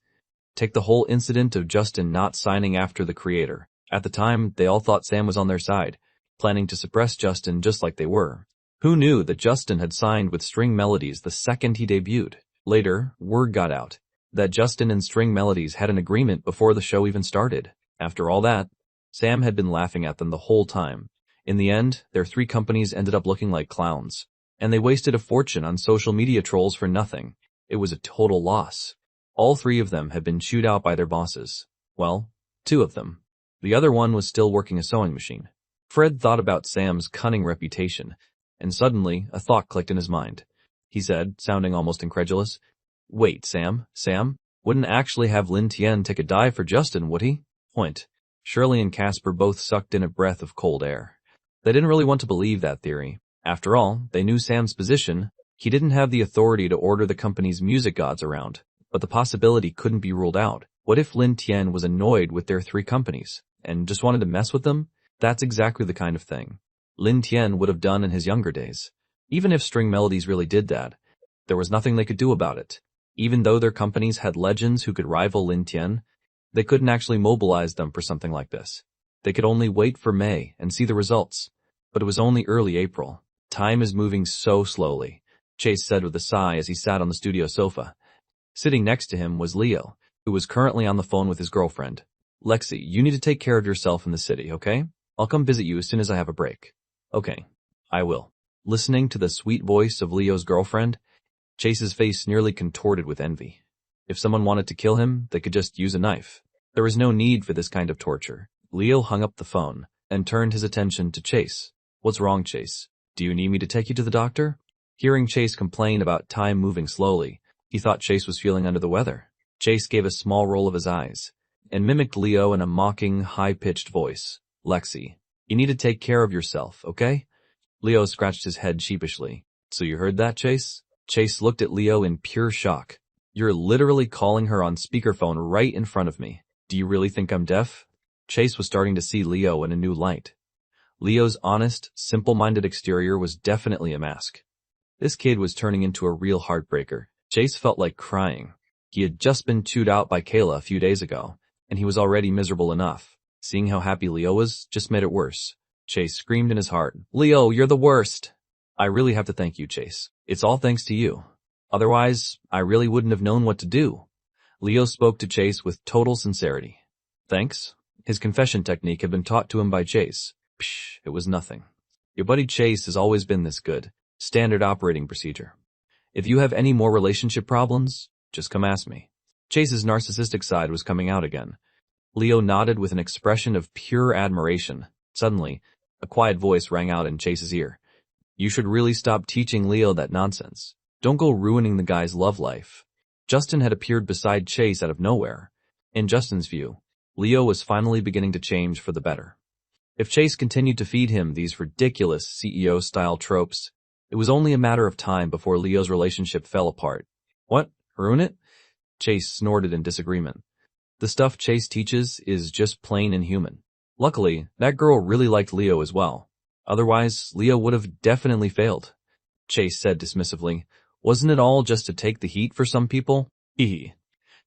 Take the whole incident of Justin not signing after the creator. At the time, they all thought Sam was on their side, planning to suppress Justin just like they were. Who knew that Justin had signed with String Melodies the second he debuted? Later, word got out that Justin and String Melodies had an agreement before the show even started. After all that, Sam had been laughing at them the whole time. In the end, their 3 companies ended up looking like clowns, and they wasted a fortune on social media trolls for nothing. It was a total loss. All 3 of them had been chewed out by their bosses. Well, 2 of them. The other one was still working a sewing machine. Fred thought about Sam's cunning reputation, and suddenly a thought clicked in his mind. He said, sounding almost incredulous, "Wait, Sam wouldn't actually have Lin Tian take a dive for Justin, would he?" Point. Shirley and Casper both sucked in a breath of cold air. They didn't really want to believe that theory. After all, they knew Sam's position. He didn't have the authority to order the company's music gods around, but the possibility couldn't be ruled out. What if Lin Tian was annoyed with their 3 companies and just wanted to mess with them? That's exactly the kind of thing Lin Tian would have done in his younger days. Even if String Melodies really did that, there was nothing they could do about it. Even though their companies had legends who could rival Lin Tian, they couldn't actually mobilize them for something like this. They could only wait for May and see the results. But it was only early April. Time is moving so slowly, Chase said with a sigh as he sat on the studio sofa. Sitting next to him was Leo, who was currently on the phone with his girlfriend. "Lexi, you need to take care of yourself in the city, okay? I'll come visit you as soon as I have a break." "Okay, I will." Listening to the sweet voice of Leo's girlfriend, Chase's face nearly contorted with envy. If someone wanted to kill him, they could just use a knife. There was no need for this kind of torture. Leo hung up the phone and turned his attention to Chase. "What's wrong, Chase? Do you need me to take you to the doctor?" Hearing Chase complain about time moving slowly, he thought Chase was feeling under the weather. Chase gave a small roll of his eyes and mimicked Leo in a mocking, high-pitched voice. "Lexi, you need to take care of yourself, okay?" Leo scratched his head sheepishly. "So you heard that, Chase?" Chase looked at Leo in pure shock. "You're literally calling her on speakerphone right in front of me. Do you really think I'm deaf?" Chase was starting to see Leo in a new light. Leo's honest, simple-minded exterior was definitely a mask. This kid was turning into a real heartbreaker. Chase felt like crying. He had just been chewed out by Kayla a few days ago, and he was already miserable enough. Seeing how happy Leo was just made it worse. Chase screamed in his heart, "Leo, you're the worst!" "I really have to thank you, Chase. It's all thanks to you. Otherwise, I really wouldn't have known what to do." Leo spoke to Chase with total sincerity. "Thanks?" His confession technique had been taught to him by Chase. Psh, it was nothing. "Your buddy Chase has always been this good. Standard operating procedure. If you have any more relationship problems, just come ask me." Chase's narcissistic side was coming out again. Leo nodded with an expression of pure admiration. Suddenly, a quiet voice rang out in Chase's ear. "You should really stop teaching Leo that nonsense. Don't go ruining the guy's love life." Justin had appeared beside Chase out of nowhere. In Justin's view, Leo was finally beginning to change for the better. If Chase continued to feed him these ridiculous CEO-style tropes, it was only a matter of time before Leo's relationship fell apart. "What? Ruin it?" Chase snorted in disagreement. "The stuff Chase teaches is just plain inhuman." Luckily, that girl really liked Leo as well. Otherwise, Leo would have definitely failed. Chase said dismissively, "Wasn't it all just to take the heat for some people?" Hee.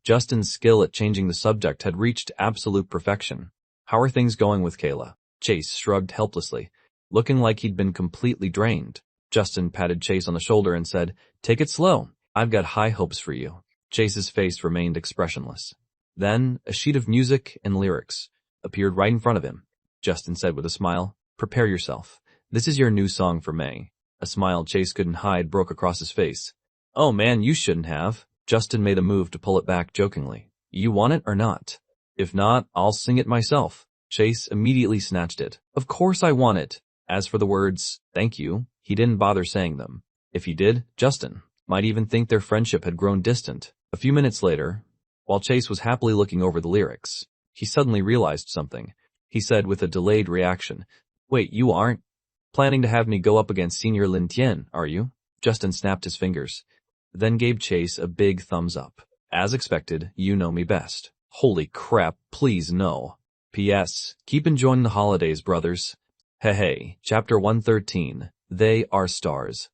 Justin's skill at changing the subject had reached absolute perfection. "How are things going with Kayla?" Chase shrugged helplessly, looking like he'd been completely drained. Justin patted Chase on the shoulder and said, "Take it slow. I've got high hopes for you." Chase's face remained expressionless. Then, a sheet of music and lyrics appeared right in front of him. Justin said with a smile, "Prepare yourself. This is your new song for May." A smile Chase couldn't hide broke across his face. "Oh man, you shouldn't have." Justin made a move to pull it back jokingly. "You want it or not? If not, I'll sing it myself." Chase immediately snatched it. "Of course I want it." As for the words, "thank you," he didn't bother saying them. If he did, Justin might even think their friendship had grown distant. A few minutes later, while Chase was happily looking over the lyrics, he suddenly realized something. He said with a delayed reaction, "Wait, you aren't planning to have me go up against Senior Lin Tian, are you?" Justin snapped his fingers, then gave Chase a big thumbs up. "As expected, you know me best." "Holy crap, please no. P.S. Keep enjoying the holidays, brothers." Hey, Chapter 113, They Are Stars.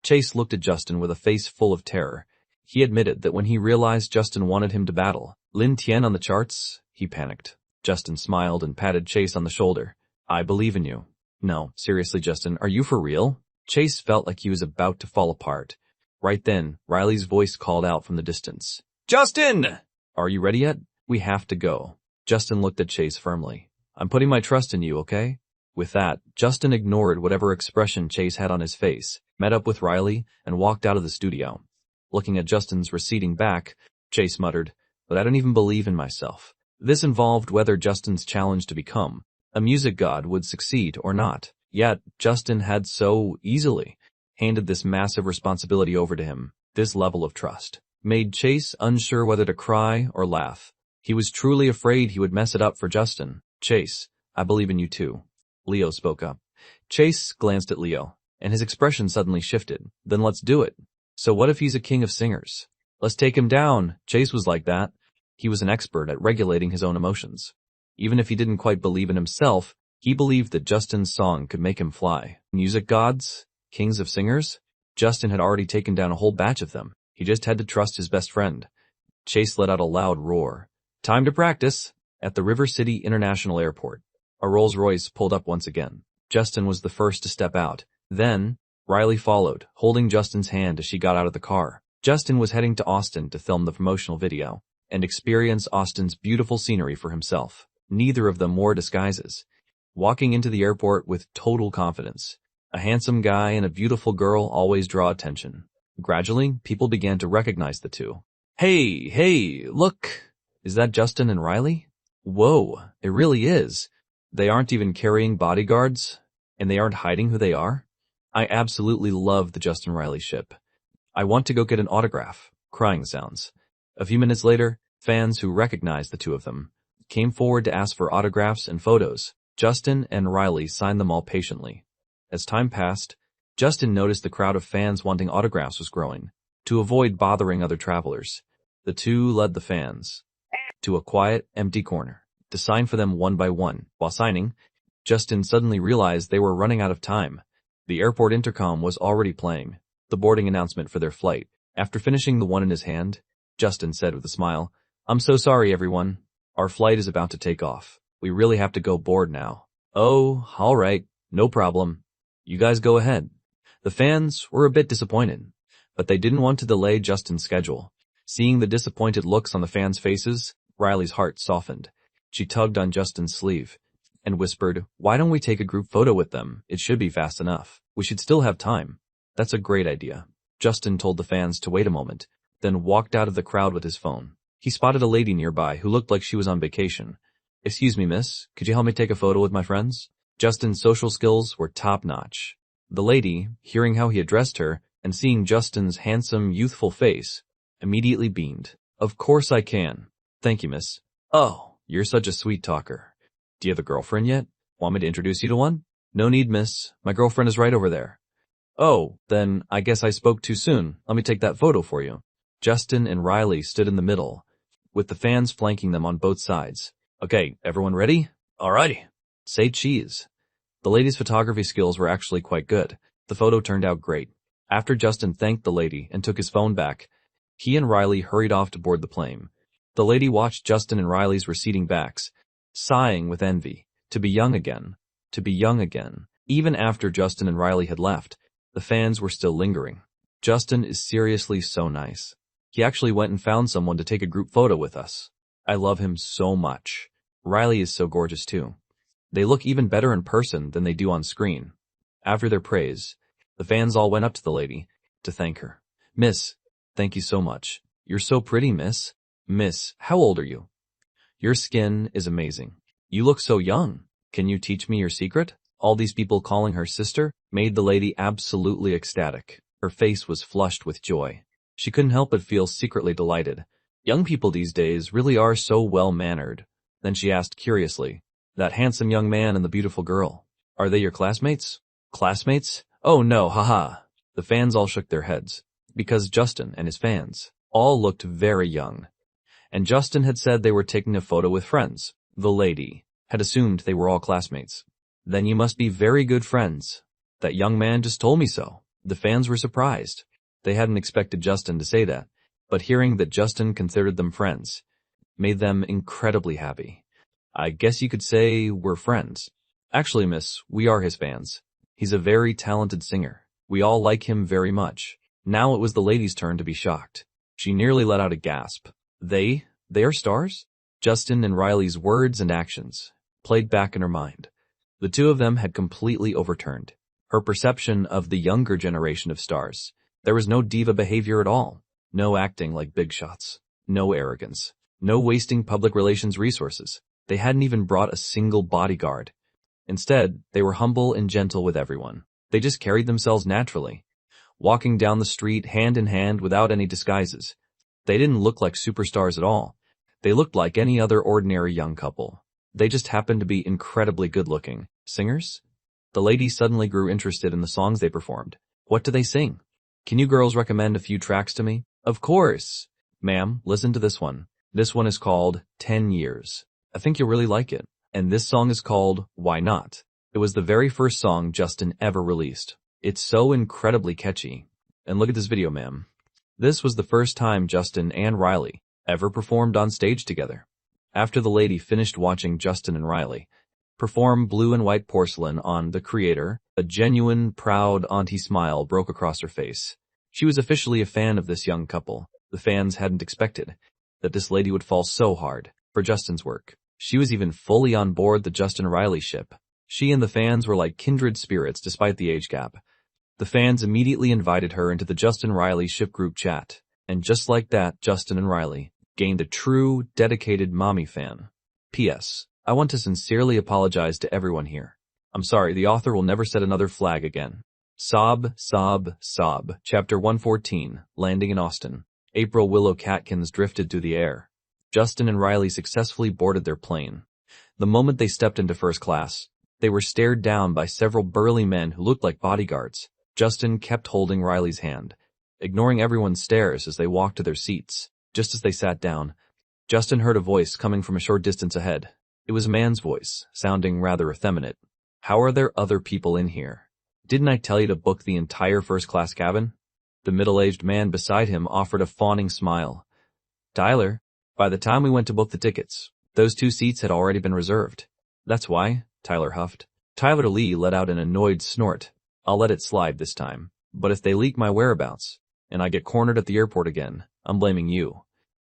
Chase looked at Justin with a face full of terror. He admitted that when he realized Justin wanted him to battle Lin Tian on the charts, he panicked. Justin smiled and patted Chase on the shoulder. I believe in you. No, seriously, Justin, are you for real? Chase felt like he was about to fall apart. Right then, Riley's voice called out from the distance. Justin! Are you ready yet? We have to go. Justin looked at Chase firmly. I'm putting my trust in you, okay? With that, Justin ignored whatever expression Chase had on his face, met up with Riley, and walked out of the studio. Looking at Justin's receding back, Chase muttered, but I don't even believe in myself. This involved whether Justin's challenge to become a music god would succeed or not. Yet, Justin had so easily handed this massive responsibility over to him. This level of trust made Chase unsure whether to cry or laugh. He was truly afraid he would mess it up for Justin. Chase, I believe in you too. Leo spoke up. Chase glanced at Leo, and his expression suddenly shifted. Then let's do it. So what if he's a king of singers? Let's take him down. Chase was like that. He was an expert at regulating his own emotions. Even if he didn't quite believe in himself, he believed that Justin's song could make him fly. Music gods? Kings of singers? Justin had already taken down a whole batch of them. He just had to trust his best friend. Chase let out a loud roar. Time to practice. At the River City International Airport, a Rolls-Royce pulled up once again. Justin was the first to step out. Then, Riley followed, holding Justin's hand as she got out of the car. Justin was heading to Austin to film the promotional video and experience Austin's beautiful scenery for himself. Neither of them wore disguises. Walking into the airport with total confidence. A handsome guy and a beautiful girl always draw attention. Gradually, people began to recognize the two. Hey, look! Is that Justin and Riley? Whoa, it really is. They aren't even carrying bodyguards, and they aren't hiding who they are. I absolutely love the Justin Riley ship. I want to go get an autograph. Crying sounds. A few minutes later, fans who recognized the two of them came forward to ask for autographs and photos. Justin and Riley signed them all patiently. As time passed, Justin noticed the crowd of fans wanting autographs was growing. To avoid bothering other travelers, the two led the fans to a quiet, empty corner to sign for them one by one. While signing, Justin suddenly realized they were running out of time. The airport intercom was already playing the boarding announcement for their flight. After finishing the one in his hand, Justin said with a smile, I'm so sorry, everyone. Our flight is about to take off. We really have to go board now. Oh, all right. No problem. You guys go ahead. The fans were a bit disappointed, but they didn't want to delay Justin's schedule. Seeing the disappointed looks on the fans' faces, Riley's heart softened. She tugged on Justin's sleeve and whispered, why don't we take a group photo with them? It should be fast enough. We should still have time. That's a great idea. Justin told the fans to wait a moment, then walked out of the crowd with his phone. He spotted a lady nearby who looked like she was on vacation. Excuse me, miss, could you help me take a photo with my friends? Justin's social skills were top-notch. The lady, hearing how he addressed her and seeing Justin's handsome, youthful face, immediately beamed. Of course I can. Thank you, miss. Oh, you're such a sweet talker. Do you have a girlfriend yet? Want me to introduce you to one? No need, miss. My girlfriend is right over there. Oh, then I guess I spoke too soon. Let me take that photo for you. Justin and Riley stood in the middle, with the fans flanking them on both sides. Okay, everyone ready? Alrighty. Say cheese. The lady's photography skills were actually quite good. The photo turned out great. After Justin thanked the lady and took his phone back, he and Riley hurried off to board the plane. The lady watched Justin and Riley's receding backs, sighing with envy. To be young again. To be young again. Even after Justin and Riley had left, the fans were still lingering. Justin is seriously so nice. He actually went and found someone to take a group photo with us. I love him so much. Riley is so gorgeous too. They look even better in person than they do on screen. After their praise, the fans all went up to the lady to thank her. Miss, thank you so much. You're so pretty, miss. Miss, how old are you? Your skin is amazing. You look so young. Can you teach me your secret? All these people calling her sister made the lady absolutely ecstatic. Her face was flushed with joy. She couldn't help but feel secretly delighted. Young people these days really are so well-mannered. Then she asked curiously, that handsome young man and the beautiful girl, are they your classmates? Classmates? Oh no, haha. The fans all shook their heads, because Justin and his fans all looked very young. And Justin had said they were taking a photo with friends. The lady had assumed they were all classmates. Then you must be very good friends. That young man just told me so. The fans were surprised. They hadn't expected Justin to say that, but hearing that Justin considered them friends made them incredibly happy. I guess you could say we're friends. Actually, miss, we are his fans. He's a very talented singer. We all like him very much. Now it was the lady's turn to be shocked. She nearly let out a gasp. They are stars? Justin and Riley's words and actions played back in her mind. The two of them had completely overturned her perception of the younger generation of stars. There was no diva behavior at all. No acting like big shots. No arrogance. No wasting public relations resources. They hadn't even brought a single bodyguard. Instead, they were humble and gentle with everyone. They just carried themselves naturally, walking down the street hand in hand without any disguises. They didn't look like superstars at all. They looked like any other ordinary young couple. They just happened to be incredibly good-looking. Singers? The lady suddenly grew interested in the songs they performed. What do they sing? Can you girls recommend a few tracks to me? Of course. Ma'am, listen to this one. This one is called 10 Years. I think you'll really like it. And this song is called Why Not? It was the very first song Justin ever released. It's so incredibly catchy. And look at this video, ma'am. This was the first time Justin and Riley ever performed on stage together. After the lady finished watching Justin and Riley perform Blue and White Porcelain on The Creator, a genuine, proud auntie smile broke across her face. She was officially a fan of this young couple. The fans hadn't expected that this lady would fall so hard for Justin's work. She was even fully on board the Justin-Riley ship. She and the fans were like kindred spirits despite the age gap. The fans immediately invited her into the Justin-Riley ship group chat. And just like that, Justin and Riley gained a true, dedicated mommy fan. P.S. I want to sincerely apologize to everyone here. I'm sorry, the author will never set another flag again. Sob, sob, sob. Chapter 114, Landing in Austin. April Willow catkins drifted through the air. Justin and Riley successfully boarded their plane. The moment they stepped into first class, they were stared down by several burly men who looked like bodyguards. Justin kept holding Riley's hand, ignoring everyone's stares as they walked to their seats. Just as they sat down, Justin heard a voice coming from a short distance ahead. It was a man's voice, sounding rather effeminate. How are there other people in here? Didn't I tell you to book the entire first-class cabin? The middle-aged man beside him offered a fawning smile. Tyler, by the time we went to book the tickets, those 2 seats had already been reserved. That's why, Tyler huffed. Tyler Lee let out an annoyed snort. I'll let it slide this time. But if they leak my whereabouts, and I get cornered at the airport again, I'm blaming you.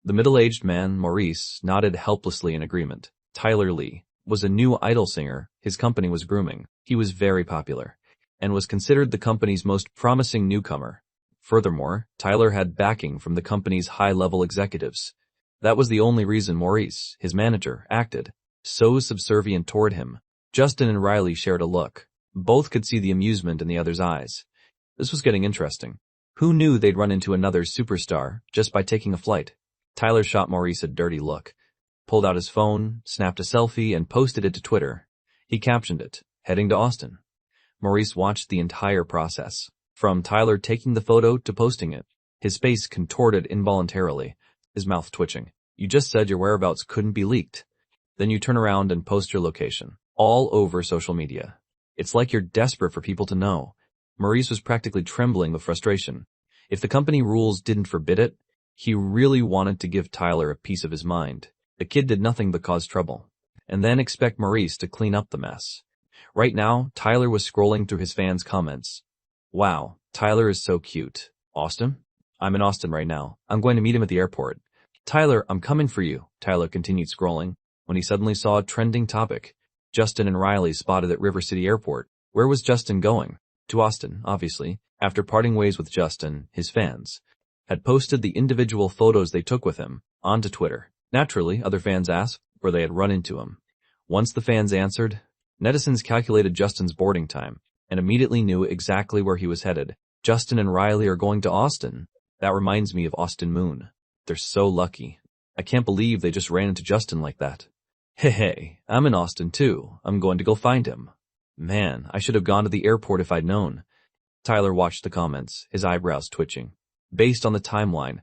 The middle-aged man, Maurice, nodded helplessly in agreement. Tyler Lee was a new idol singer his company was grooming. He was very popular, and was considered the company's most promising newcomer. Furthermore, Tyler had backing from the company's high-level executives. That was the only reason Maurice, his manager, acted so subservient toward him. Justin and Riley shared a look. Both could see the amusement in the other's eyes. This was getting interesting. Who knew they'd run into another superstar just by taking a flight? Tyler shot Maurice a dirty look, pulled out his phone, snapped a selfie, and posted it to Twitter. He captioned it, "Heading to Austin." Maurice watched the entire process, from Tyler taking the photo to posting it. His face contorted involuntarily, his mouth twitching. You just said your whereabouts couldn't be leaked. Then you turn around and post your location, all over social media. It's like you're desperate for people to know. Maurice was practically trembling with frustration. If the company rules didn't forbid it, he really wanted to give Tyler a piece of his mind. The kid did nothing but cause trouble, and then expect Maurice to clean up the mess. Right now, Tyler was scrolling through his fans' comments. Wow, Tyler is so cute. Austin? I'm in Austin right now. I'm going to meet him at the airport. Tyler, I'm coming for you. Tyler continued scrolling when he suddenly saw a trending topic. Justin and Riley spotted at River City Airport. Where was Justin going? To Austin, obviously. After parting ways with Justin, his fans had posted the individual photos they took with him onto Twitter. Naturally, other fans asked where they had run into him. Once the fans answered, netizens calculated Justin's boarding time and immediately knew exactly where he was headed. Justin and Riley are going to Austin. That reminds me of Austin Moon. They're so lucky. I can't believe they just ran into Justin like that. Hey, I'm in Austin too. I'm going to go find him. Man, I should have gone to the airport if I'd known. Tyler watched the comments, his eyebrows twitching. Based on the timeline,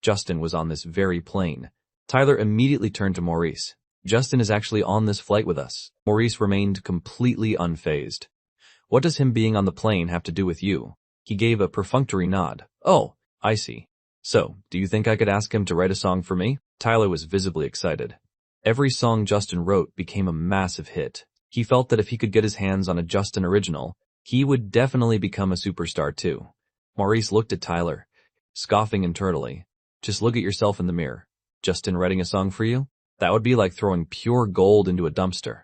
Justin was on this very plane. Tyler immediately turned to Maurice. Justin is actually on this flight with us. Maurice remained completely unfazed. What does him being on the plane have to do with you? He gave a perfunctory nod. Oh, I see. So, do you think I could ask him to write a song for me? Tyler was visibly excited. Every song Justin wrote became a massive hit. He felt that if he could get his hands on a Justin original, he would definitely become a superstar too. Maurice looked at Tyler, scoffing internally. Just look at yourself in the mirror. Justin writing a song for you? That would be like throwing pure gold into a dumpster.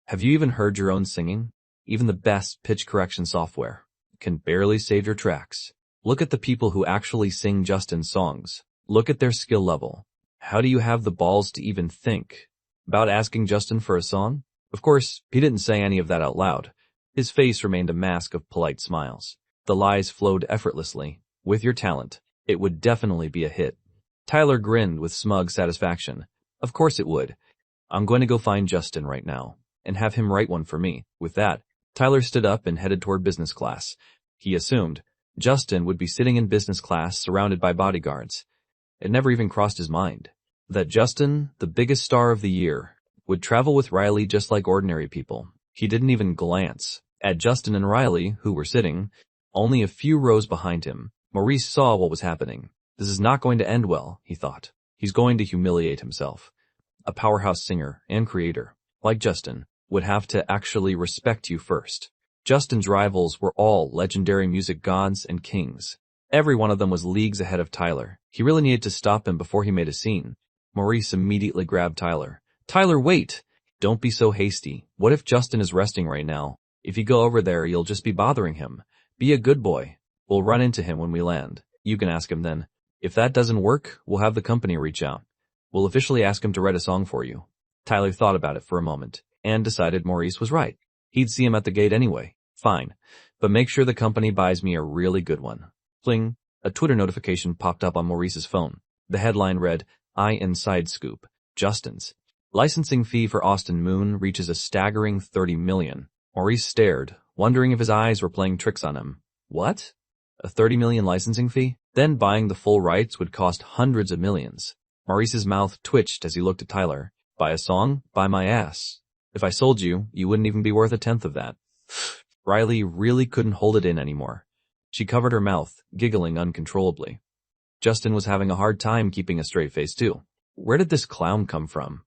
Have you even heard your own singing? Even the best pitch correction software can barely save your tracks. Look at the people who actually sing Justin's songs. Look at their skill level. How do you have the balls to even think about asking Justin for a song? Of course, he didn't say any of that out loud. His face remained a mask of polite smiles. The lies flowed effortlessly. With your talent, it would definitely be a hit. Tyler grinned with smug satisfaction. Of course it would. I'm going to go find Justin right now and have him write one for me. With that, Tyler stood up and headed toward business class. He assumed Justin would be sitting in business class surrounded by bodyguards. It never even crossed his mind that Justin, the biggest star of the year, would travel with Riley just like ordinary people. He didn't even glance at Justin and Riley, who were sitting only a few rows behind him. Maurice saw what was happening. This is not going to end well, he thought. He's going to humiliate himself. A powerhouse singer and creator, like Justin, would have to actually respect you first. Justin's rivals were all legendary music gods and kings. Every one of them was leagues ahead of Tyler. He really needed to stop him before he made a scene. Maurice immediately grabbed Tyler. Tyler, wait! Don't be so hasty. What if Justin is resting right now? If you go over there, you'll just be bothering him. Be a good boy. We'll run into him when we land. You can ask him then. If that doesn't work, we'll have the company reach out. We'll officially ask him to write a song for you. Tyler thought about it for a moment and decided Maurice was right. He'd see him at the gate anyway. Fine. But make sure the company buys me a really good one. Pling. A Twitter notification popped up on Maurice's phone. The headline read, Inside Scoop. Justin's licensing fee for Austin Moon reaches a staggering $30 million. Maurice stared, wondering if his eyes were playing tricks on him. What? A $30 million licensing fee? Then buying the full rights would cost hundreds of millions. Maurice's mouth twitched as he looked at Tyler. Buy a song? Buy my ass. If I sold you, you wouldn't even be worth a tenth of that. Riley really couldn't hold it in anymore. She covered her mouth, giggling uncontrollably. Justin was having a hard time keeping a straight face too. Where did this clown come from?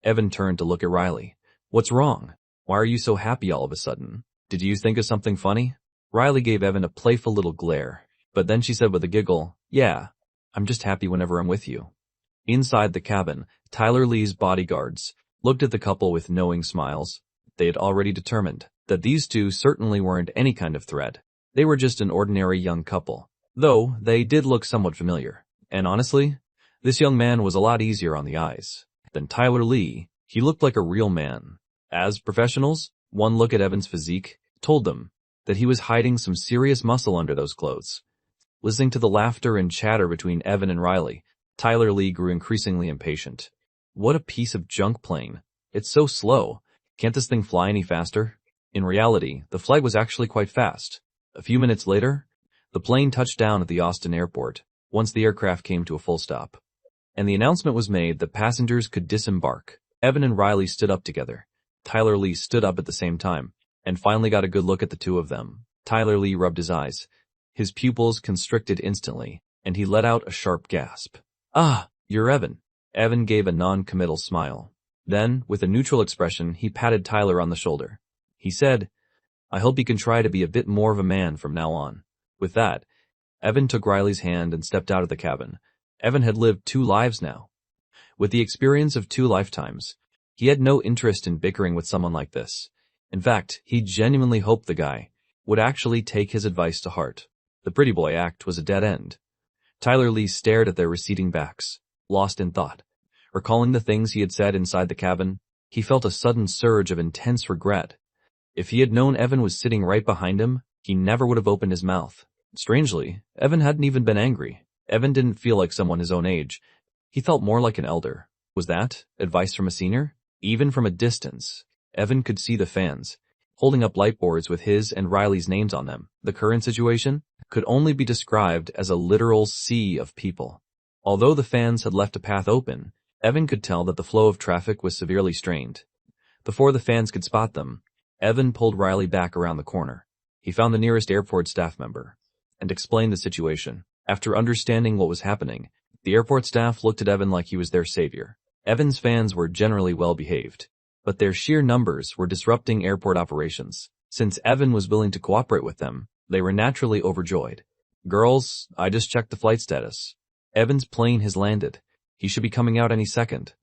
Evan turned to look at Riley. What's wrong? Why are you so happy all of a sudden? Did you think of something funny? Riley gave Evan a playful little glare, but then she said with a giggle, yeah, I'm just happy whenever I'm with you. Inside the cabin, Tyler Lee's bodyguards looked at the couple with knowing smiles. They had already determined that these two certainly weren't any kind of threat. They were just an ordinary young couple, though they did look somewhat familiar. And honestly, this young man was a lot easier on the eyes than Tyler Lee. He looked like a real man. As professionals, one look at Evan's physique told them that he was hiding some serious muscle under those clothes. Listening to the laughter and chatter between Evan and Riley, Tyler Lee grew increasingly impatient. What a piece of junk plane. It's so slow. Can't this thing fly any faster? In reality, the flight was actually quite fast. A few minutes later, the plane touched down at the Austin airport once the aircraft came to a full stop. And the announcement was made that passengers could disembark. Evan and Riley stood up together. Tyler Lee stood up at the same time and finally got a good look at the two of them. Tyler Lee rubbed his eyes. His pupils constricted instantly, and he let out a sharp gasp. Ah, you're Evan. Evan gave a non-committal smile. Then, with a neutral expression, he patted Tyler on the shoulder. He said, I hope you can try to be a bit more of a man from now on. With that, Evan took Riley's hand and stepped out of the cabin. Evan had lived 2 lives now. With the experience of 2 lifetimes, he had no interest in bickering with someone like this. In fact, he genuinely hoped the guy would actually take his advice to heart. The pretty boy act was a dead end. Tyler Lee stared at their receding backs, lost in thought. Recalling the things he had said inside the cabin, he felt a sudden surge of intense regret. If he had known Evan was sitting right behind him, he never would have opened his mouth. Strangely, Evan hadn't even been angry. Evan didn't feel like someone his own age. He felt more like an elder. Was that advice from a senior? Even from a distance, Evan could see the fans, holding up light boards with his and Riley's names on them. The current situation could only be described as a literal sea of people. Although the fans had left a path open, Evan could tell that the flow of traffic was severely strained. Before the fans could spot them, Evan pulled Riley back around the corner. He found the nearest airport staff member and explained the situation. After understanding what was happening, the airport staff looked at Evan like he was their savior. Evan's fans were generally well behaved, but their sheer numbers were disrupting airport operations. Since Evan was willing to cooperate with them, they were naturally overjoyed. Girls, I just checked the flight status. Evan's plane has landed. He should be coming out any second.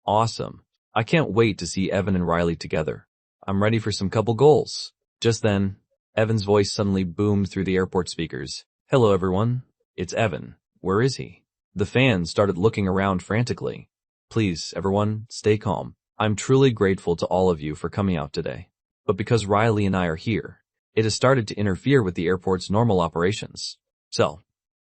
Awesome. I can't wait to see Evan and Riley together. I'm ready for some couple goals. Just then, Evan's voice suddenly boomed through the airport speakers. Hello everyone. It's Evan. Where is he? The fans started looking around frantically. Please, everyone, stay calm. I'm truly grateful to all of you for coming out today. But because Riley and I are here, it has started to interfere with the airport's normal operations. So,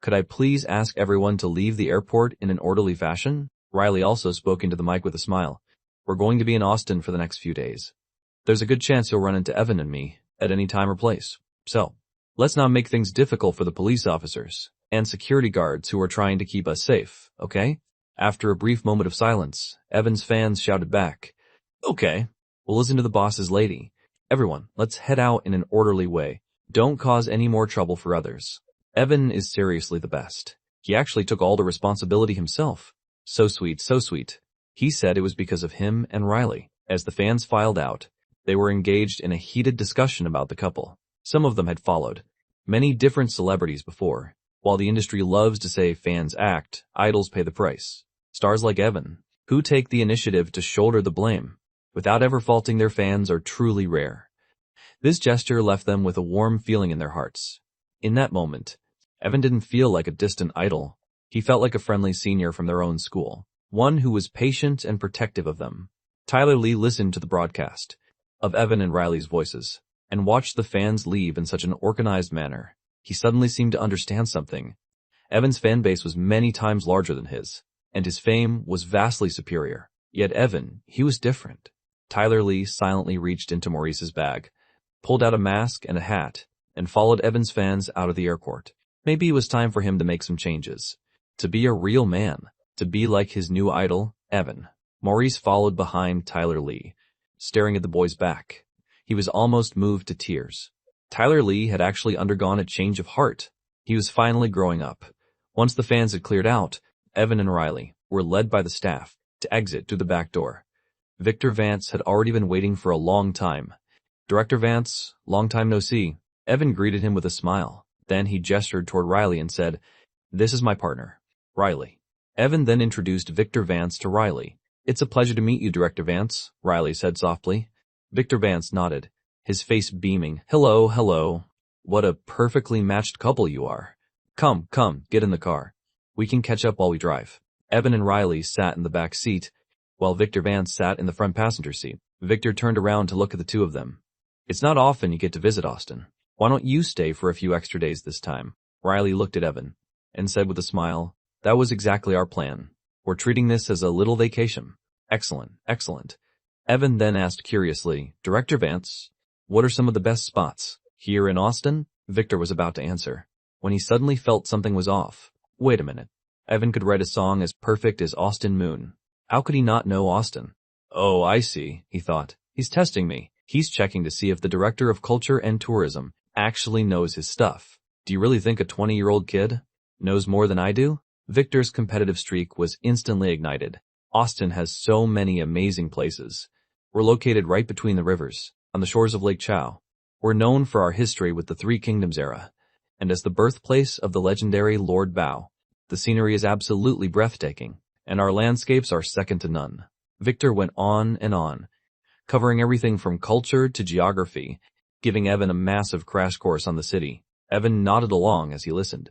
could I please ask everyone to leave the airport in an orderly fashion? Riley also spoke into the mic with a smile. We're going to be in Austin for the next few days. There's a good chance you'll run into Evan and me at any time or place. So, let's not make things difficult for the police officers and security guards who are trying to keep us safe, okay? After a brief moment of silence, Evan's fans shouted back, Okay, we'll listen to the boss's lady. Everyone, let's head out in an orderly way. Don't cause any more trouble for others. Evan is seriously the best. He actually took all the responsibility himself. So sweet, so sweet. He said it was because of him and Riley. As the fans filed out, they were engaged in a heated discussion about the couple. Some of them had followed many different celebrities before. While the industry loves to say fans act, idols pay the price. Stars like Evan, who take the initiative to shoulder the blame without ever faulting their fans, are truly rare. This gesture left them with a warm feeling in their hearts. In that moment, Evan didn't feel like a distant idol. He felt like a friendly senior from their own school, one who was patient and protective of them. Tyler Lee listened to the broadcast of Evan and Riley's voices and watched the fans leave in such an organized manner. He suddenly seemed to understand something. Evan's fan base was many times larger than his, and his fame was vastly superior. Yet Evan, he was different. Tyler Lee silently reached into Maurice's bag, pulled out a mask and a hat, and followed Evan's fans out of the airport. Maybe it was time for him to make some changes. To be a real man. To be like his new idol, Evan. Maurice followed behind Tyler Lee, staring at the boy's back. He was almost moved to tears. Tyler Lee had actually undergone a change of heart. He was finally growing up. Once the fans had cleared out, Evan and Riley were led by the staff to exit through the back door. Victor Vance had already been waiting for a long time. "Director Vance, long time no see." Evan greeted him with a smile. Then he gestured toward Riley and said, "This is my partner, Riley." Evan then introduced Victor Vance to Riley. "It's a pleasure to meet you, Director Vance," Riley said softly. Victor Vance nodded, his face beaming. "Hello, hello. What a perfectly matched couple you are. Come, get in the car. We can catch up while we drive." Evan and Riley sat in the back seat, while Victor Vance sat in the front passenger seat. Victor turned around to look at the two of them. "It's not often you get to visit Austin. Why don't you stay for a few extra days this time?" Riley looked at Evan and said with a smile, "That was exactly our plan. We're treating this as a little vacation." "Excellent, excellent." Evan then asked curiously, "Director Vance, what are some of the best spots here in Austin?" Victor was about to answer, when he suddenly felt something was off. Wait a minute. Evan could write a song as perfect as Austin Moon. How could he not know Austin? "Oh, I see," he thought. "He's testing me. He's checking to see if the Director of Culture and Tourism actually knows his stuff. Do you really think a 20-year-old kid knows more than I do?" Victor's competitive streak was instantly ignited. Austin has so many amazing places. We're located right between the rivers, on the shores of Lake Chao. We're known for our history with the Three Kingdoms era, and as the birthplace of the legendary Lord Bao. The scenery is absolutely breathtaking, and our landscapes are second to none. Victor went on and on, covering everything from culture to geography, giving Evan a massive crash course on the city. Evan nodded along as he listened,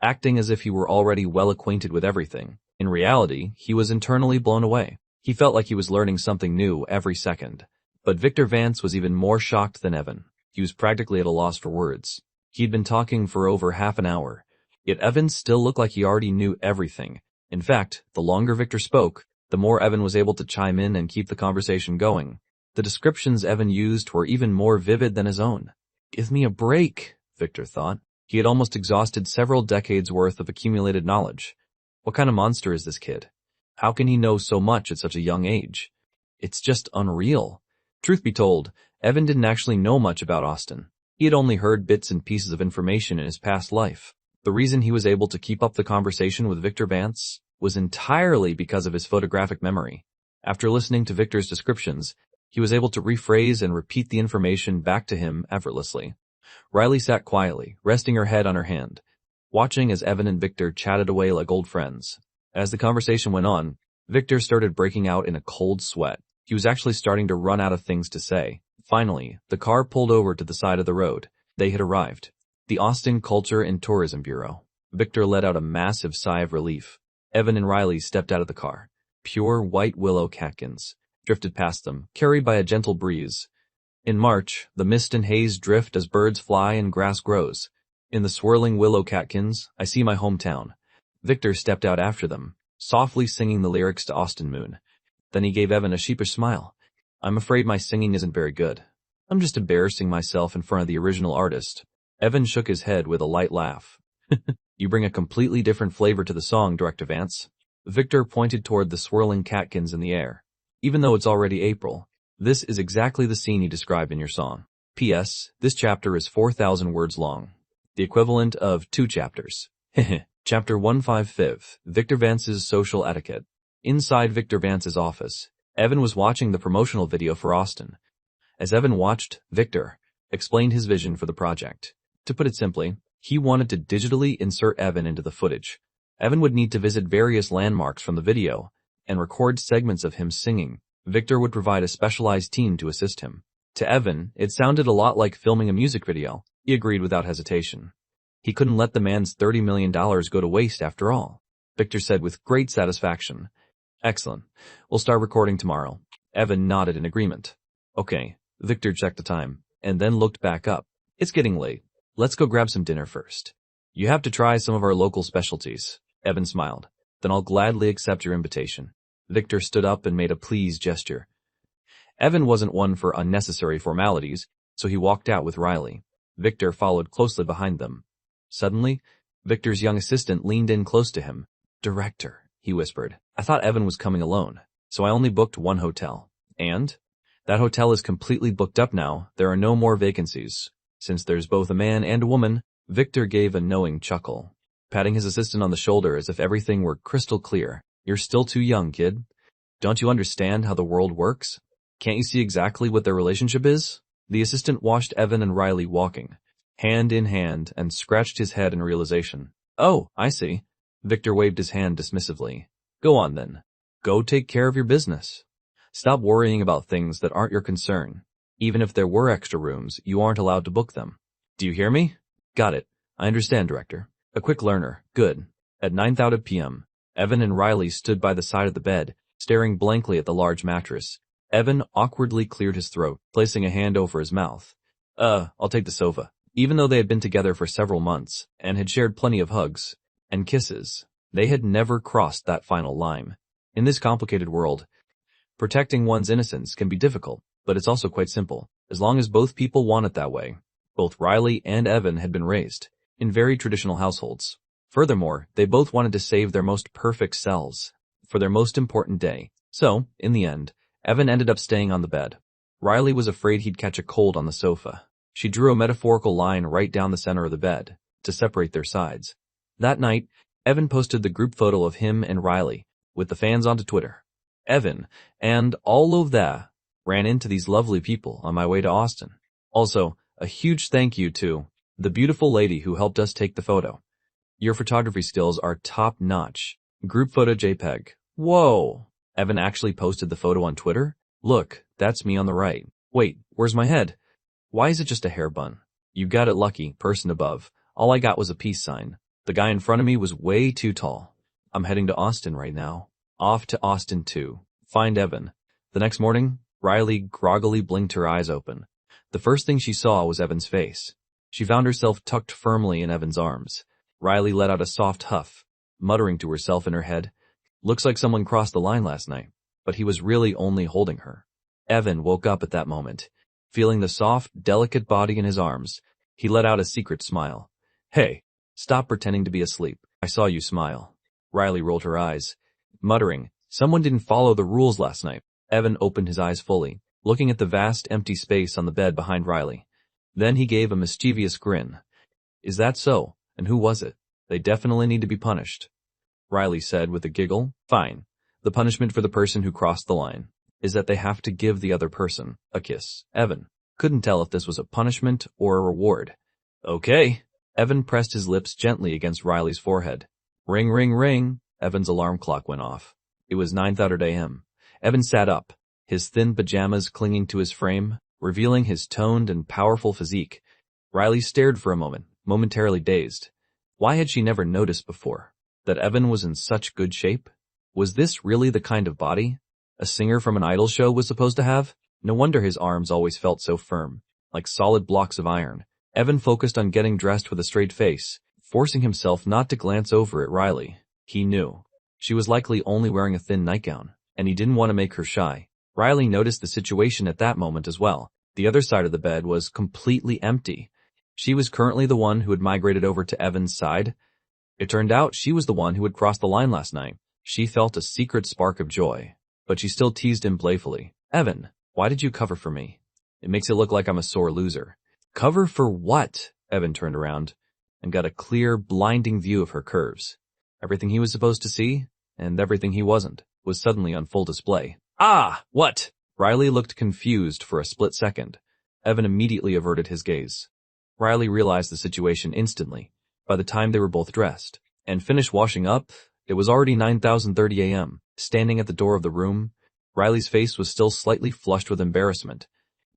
acting as if he were already well acquainted with everything. In reality, he was internally blown away. He felt like he was learning something new every second. But Victor Vance was even more shocked than Evan. He was practically at a loss for words. He'd been talking for over half an hour, yet Evan still looked like he already knew everything. In fact, the longer Victor spoke, the more Evan was able to chime in and keep the conversation going. The descriptions Evan used were even more vivid than his own. "Give me a break," Victor thought. He had almost exhausted several decades' worth of accumulated knowledge. What kind of monster is this kid? How can he know so much at such a young age? It's just unreal. Truth be told, Evan didn't actually know much about Austin. He had only heard bits and pieces of information in his past life. The reason he was able to keep up the conversation with Victor Vance was entirely because of his photographic memory. After listening to Victor's descriptions, he was able to rephrase and repeat the information back to him effortlessly. Riley sat quietly, resting her head on her hand, watching as Evan and Victor chatted away like old friends. As the conversation went on, Victor started breaking out in a cold sweat. He was actually starting to run out of things to say. Finally, the car pulled over to the side of the road. They had arrived. The Austin Culture and Tourism Bureau. Victor let out a massive sigh of relief. Evan and Riley stepped out of the car. Pure white willow catkins drifted past them, carried by a gentle breeze. In March, the mist and haze drift as birds fly and grass grows. In the swirling willow catkins, I see my hometown. Victor stepped out after them, softly singing the lyrics to Austin Moon. Then he gave Evan a sheepish smile. "I'm afraid my singing isn't very good. I'm just embarrassing myself in front of the original artist." Evan shook his head with a light laugh. "You bring a completely different flavor to the song, Director Vance." Victor pointed toward the swirling catkins in the air. "Even though it's already April, this is exactly the scene you described in your song. P.S. This chapter is 4,000 words long, the equivalent of 2 chapters. Chapter 155, Victor Vance's Social Etiquette. Inside Victor Vance's office, Evan was watching the promotional video for Austin. As Evan watched, Victor explained his vision for the project. To put it simply, he wanted to digitally insert Evan into the footage. Evan would need to visit various landmarks from the video and record segments of him singing. Victor would provide a specialized team to assist him. To Evan, it sounded a lot like filming a music video. He agreed without hesitation. He couldn't let the man's $30 million go to waste after all. Victor said with great satisfaction, "Excellent. We'll start recording tomorrow." Evan nodded in agreement. "Okay." Victor checked the time and then looked back up. "It's getting late. Let's go grab some dinner first. You have to try some of our local specialties." Evan smiled. "Then I'll gladly accept your invitation." Victor stood up and made a pleased gesture. Evan wasn't one for unnecessary formalities, so he walked out with Riley. Victor followed closely behind them. Suddenly, Victor's young assistant leaned in close to him. "Director," he whispered, "I thought Evan was coming alone, so I only booked one hotel. And? That hotel is completely booked up now. There are no more vacancies. Since there's both a man and a woman." Victor gave a knowing chuckle, patting his assistant on the shoulder as if everything were crystal clear. "You're still too young, kid. Don't you understand how the world works? Can't you see exactly what their relationship is? The assistant watched Evan and Riley walking, hand in hand, and scratched his head in realization. Oh, I see. Victor waved his hand dismissively. Go on then. Go take care of your business. Stop worrying about things that aren't your concern. Even if there were extra rooms, you aren't allowed to book them. Do you hear me? Got it. I understand, Director. A quick learner. Good. At 9:30 p.m., Evan and Riley stood by the side of the bed, staring blankly at the large mattress. Evan awkwardly cleared his throat, placing a hand over his mouth. I'll take the sofa. Even though they had been together for several months, and had shared plenty of hugs and kisses, they had never crossed that final line. In this complicated world, protecting one's innocence can be difficult, but it's also quite simple, as long as both people want it that way. Both Riley and Evan had been raised in very traditional households. Furthermore, they both wanted to save their most perfect selves for their most important day. So, in the end, Evan ended up staying on the bed. Riley was afraid he'd catch a cold on the sofa. She drew a metaphorical line right down the center of the bed to separate their sides. That night, Evan posted the group photo of him and Riley with the fans onto Twitter. Evan and all of that ran into these lovely people on my way to Austin. Also, a huge thank you to the beautiful lady who helped us take the photo. Your photography skills are top-notch. Group photo JPEG. Whoa! Evan actually posted the photo on Twitter? Look, that's me on the right. Wait, where's my head? Why is it just a hair bun? You got it lucky, person above. All I got was a peace sign. The guy in front of me was way too tall. I'm heading to Austin right now. Off to Austin too. Find Evan. The next morning, Riley groggily blinked her eyes open. The first thing she saw was Evan's face. She found herself tucked firmly in Evan's arms. Riley let out a soft huff, muttering to herself in her head, "Looks like someone crossed the line last night," but he was really only holding her. Evan woke up at that moment. Feeling the soft, delicate body in his arms, he let out a secret smile. "Hey, stop pretending to be asleep. I saw you smile." Riley rolled her eyes, muttering, "Someone didn't follow the rules last night." Evan opened his eyes fully, looking at the vast empty space on the bed behind Riley. Then he gave a mischievous grin. "Is that so? And who was it? They definitely need to be punished." Riley said with a giggle. "Fine. The punishment for the person who crossed the line is that they have to give the other person a kiss." Evan couldn't tell if this was a punishment or a reward. "Okay." Evan pressed his lips gently against Riley's forehead. Ring, ring, ring. Evan's alarm clock went off. It was 9:30 a.m. Evan sat up, his thin pajamas clinging to his frame, revealing his toned and powerful physique. Riley stared for a moment, momentarily dazed. Why had she never noticed before that Evan was in such good shape? Was this really the kind of body a singer from an idol show was supposed to have? No wonder his arms always felt so firm, like solid blocks of iron. Evan focused on getting dressed with a straight face, forcing himself not to glance over at Riley. He knew she was likely only wearing a thin nightgown, and he didn't want to make her shy. Riley noticed the situation at that moment as well. The other side of the bed was completely empty. She was currently the one who had migrated over to Evan's side. It turned out she was the one who had crossed the line last night. She felt a secret spark of joy, but she still teased him playfully. "Evan, why did you cover for me? It makes it look like I'm a sore loser." "Cover for what?" Evan turned around and got a clear, blinding view of her curves. Everything he was supposed to see, and everything he wasn't, was suddenly on full display. "Ah, what?" Riley looked confused for a split second. Evan immediately averted his gaze. Riley realized the situation instantly. By the time they were both dressed and finished washing up, it was already 9:30 a.m. Standing at the door of the room, Riley's face was still slightly flushed with embarrassment.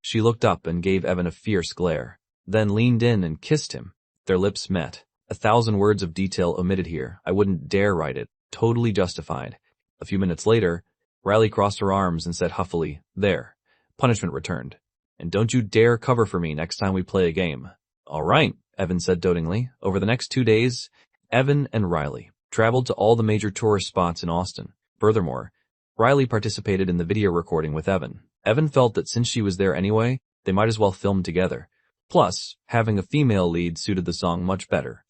She looked up and gave Evan a fierce glare, then leaned in and kissed him. Their lips met. 1,000 words of detail omitted here. I wouldn't dare write it. Totally justified. A few minutes later, Riley crossed her arms and said huffily, "There. Punishment returned. And don't you dare cover for me next time we play a game." "All right," Evan said dotingly. Over the next 2 days, Evan and Riley traveled to all the major tourist spots in Austin. Furthermore, Riley participated in the video recording with Evan. Evan felt that since she was there anyway, they might as well film together. Plus, having a female lead suited the song much better.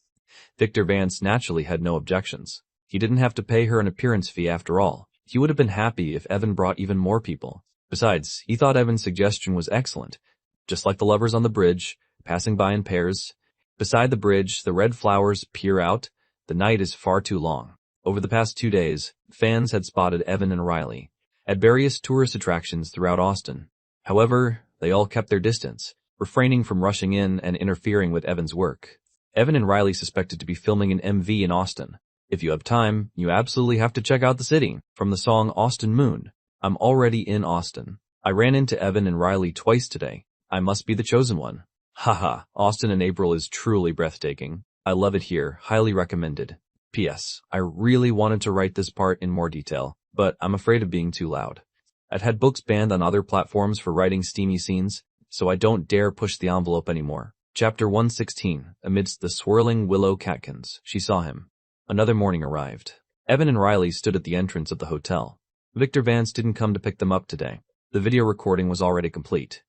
Victor Vance naturally had no objections. He didn't have to pay her an appearance fee after all. He would have been happy if Evan brought even more people. Besides, he thought Evan's suggestion was excellent. Just like the lovers on the bridge, passing by in pairs. Beside the bridge, the red flowers peer out. The night is far too long. Over the past 2 days, fans had spotted Evan and Riley at various tourist attractions throughout Austin. However, they all kept their distance, refraining from rushing in and interfering with Evan's work. Evan and Riley suspected to be filming an MV in Austin. If you have time, you absolutely have to check out the city. From the song Austin Moon, I'm already in Austin. I ran into Evan and Riley twice today. I must be the chosen one. Haha, Austin in April is truly breathtaking. I love it here, highly recommended. P.S. I really wanted to write this part in more detail, but I'm afraid of being too loud. I've had books banned on other platforms for writing steamy scenes, so I don't dare push the envelope anymore. Chapter 116. Amidst the swirling willow catkins, she saw him. Another morning arrived. Evan and Riley stood at the entrance of the hotel. Victor Vance didn't come to pick them up today. The video recording was already complete.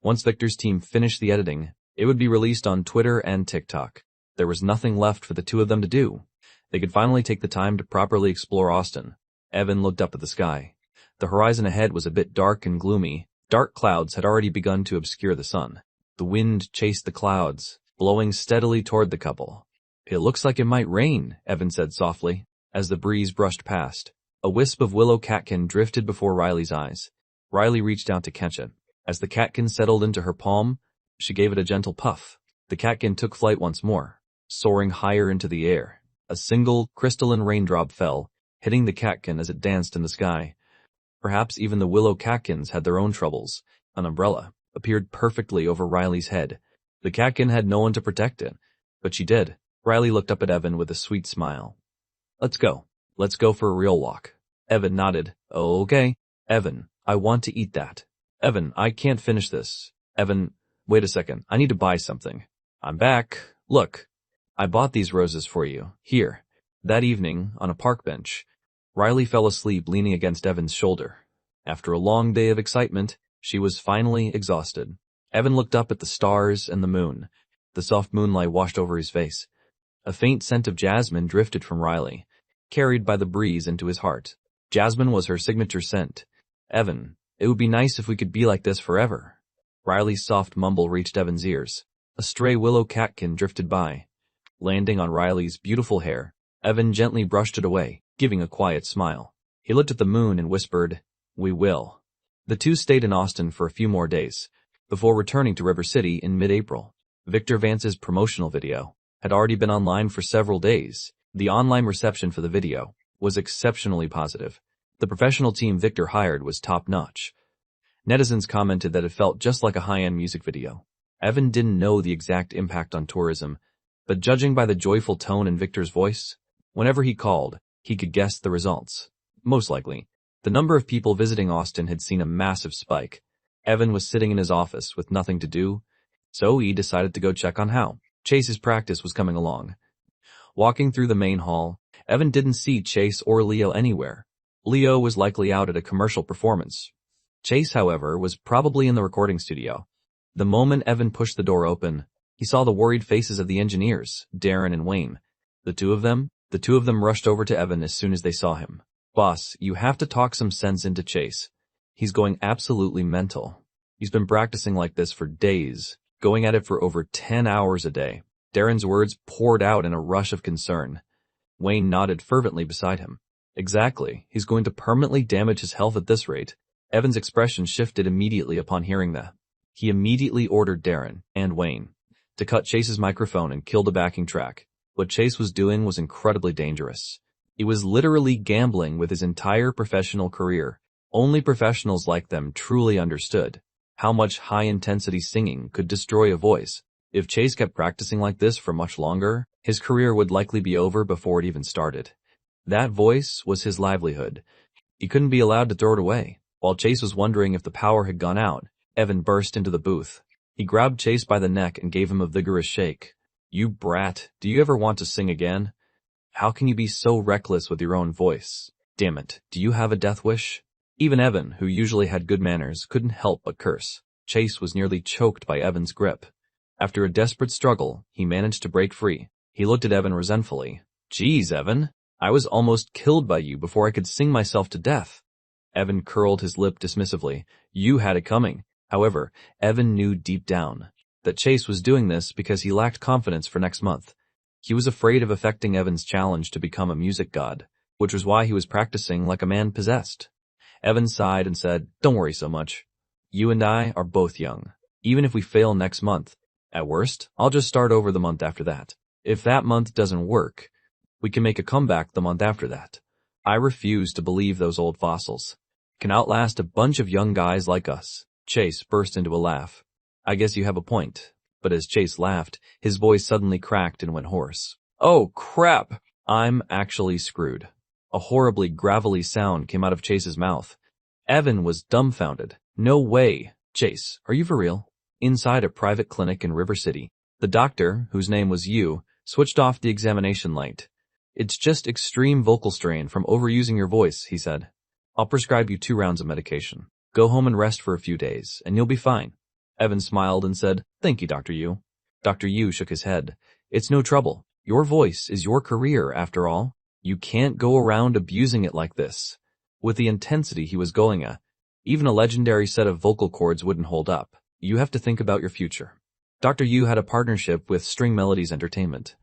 Once Victor's team finished the editing, it would be released on Twitter and TikTok. There was nothing left for the two of them to do. They could finally take the time to properly explore Austin. Evan looked up at the sky. The horizon ahead was a bit dark and gloomy. Dark clouds had already begun to obscure the sun. The wind chased the clouds, blowing steadily toward the couple. It looks like it might rain, Evan said softly, as the breeze brushed past. A wisp of willow catkin drifted before Riley's eyes. Riley reached out to catch it. As the catkin settled into her palm, she gave it a gentle puff. The catkin took flight once more, soaring higher into the air. A single crystalline raindrop fell, hitting the catkin as it danced in the sky. Perhaps even the willow catkins had their own troubles. An umbrella appeared perfectly over Riley's head. The catkin had no one to protect it, but she did. Riley looked up at Evan with a sweet smile. Let's go. Let's go for a real walk. Evan nodded. Oh, okay. Evan, I want to eat that. Evan, I can't finish this. Evan, wait a second. I need to buy something. I'm back. Look, I bought these roses for you. Here. That evening, on a park bench, Riley fell asleep leaning against Evan's shoulder. After a long day of excitement, she was finally exhausted. Evan looked up at the stars and the moon. The soft moonlight washed over his face. A faint scent of jasmine drifted from Riley, carried by the breeze into his heart. Jasmine was her signature scent. Evan, it would be nice if we could be like this forever. Riley's soft mumble reached Evan's ears. A stray willow catkin drifted by. Landing on Riley's beautiful hair, Evan gently brushed it away, giving a quiet smile. He looked at the moon and whispered, "We will." The two stayed in Austin for a few more days, before returning to River City in mid-April. Victor Vance's promotional video had already been online for several days. The online reception for the video was exceptionally positive. The professional team Victor hired was top-notch. Netizens commented that it felt just like a high-end music video. Evan didn't know the exact impact on tourism, but judging by the joyful tone in Victor's voice, whenever he called, he could guess the results. Most likely, the number of people visiting Austin had seen a massive spike. Evan was sitting in his office with nothing to do, so he decided to go check on how Chase's practice was coming along. Walking through the main hall, Evan didn't see Chase or Leo anywhere. Leo was likely out at a commercial performance. Chase, however, was probably in the recording studio. The moment Evan pushed the door open, he saw the worried faces of the engineers, Darren and Wayne. The two of them rushed over to Evan as soon as they saw him. "Boss, you have to talk some sense into Chase. He's going absolutely mental. He's been practicing like this for days, going at it for over 10 hours a day." Darren's words poured out in a rush of concern. Wayne nodded fervently beside him. "Exactly. He's going to permanently damage his health at this rate." Evan's expression shifted immediately upon hearing that. He immediately ordered Darren and Wayne to cut Chase's microphone and kill the backing track. What Chase was doing was incredibly dangerous. He was literally gambling with his entire professional career. Only professionals like them truly understood how much high-intensity singing could destroy a voice. If Chase kept practicing like this for much longer, his career would likely be over before it even started. That voice was his livelihood. He couldn't be allowed to throw it away. While Chase was wondering if the power had gone out, Evan burst into the booth. He grabbed Chase by the neck and gave him a vigorous shake. "You brat, do you ever want to sing again? How can you be so reckless with your own voice? Damn it, do you have a death wish?" Even Evan, who usually had good manners, couldn't help but curse. Chase was nearly choked by Evan's grip. After a desperate struggle, he managed to break free. He looked at Evan resentfully. "Geez, Evan, I was almost killed by you before I could sing myself to death." Evan curled his lip dismissively. "You had it coming." However, Evan knew deep down that Chase was doing this because he lacked confidence for next month. He was afraid of affecting Evan's challenge to become a music god, which was why he was practicing like a man possessed. Evan sighed and said, "Don't worry so much. You and I are both young. Even if we fail next month, at worst, I'll just start over the month after that. If that month doesn't work, we can make a comeback the month after that." I refuse to believe those old fossils can outlast a bunch of young guys like us. Chase burst into a laugh. "I guess you have a point." But as Chase laughed, his voice suddenly cracked and went hoarse. "Oh, crap! I'm actually screwed." A horribly gravelly sound came out of Chase's mouth. Evan was dumbfounded. "No way. Chase, are you for real?" Inside a private clinic in River City, the doctor, whose name was Yu, switched off the examination light. "It's just extreme vocal strain from overusing your voice," he said. "I'll prescribe you 2 rounds of medication. Go home and rest for a few days, and you'll be fine." Evan smiled and said, "Thank you, Dr. Yu." Dr. Yu shook his head. "It's no trouble. Your voice is your career, after all. You can't go around abusing it like this." With the intensity he was going at, even a legendary set of vocal cords wouldn't hold up. "You have to think about your future." Dr. Yu had a partnership with String Melodies Entertainment.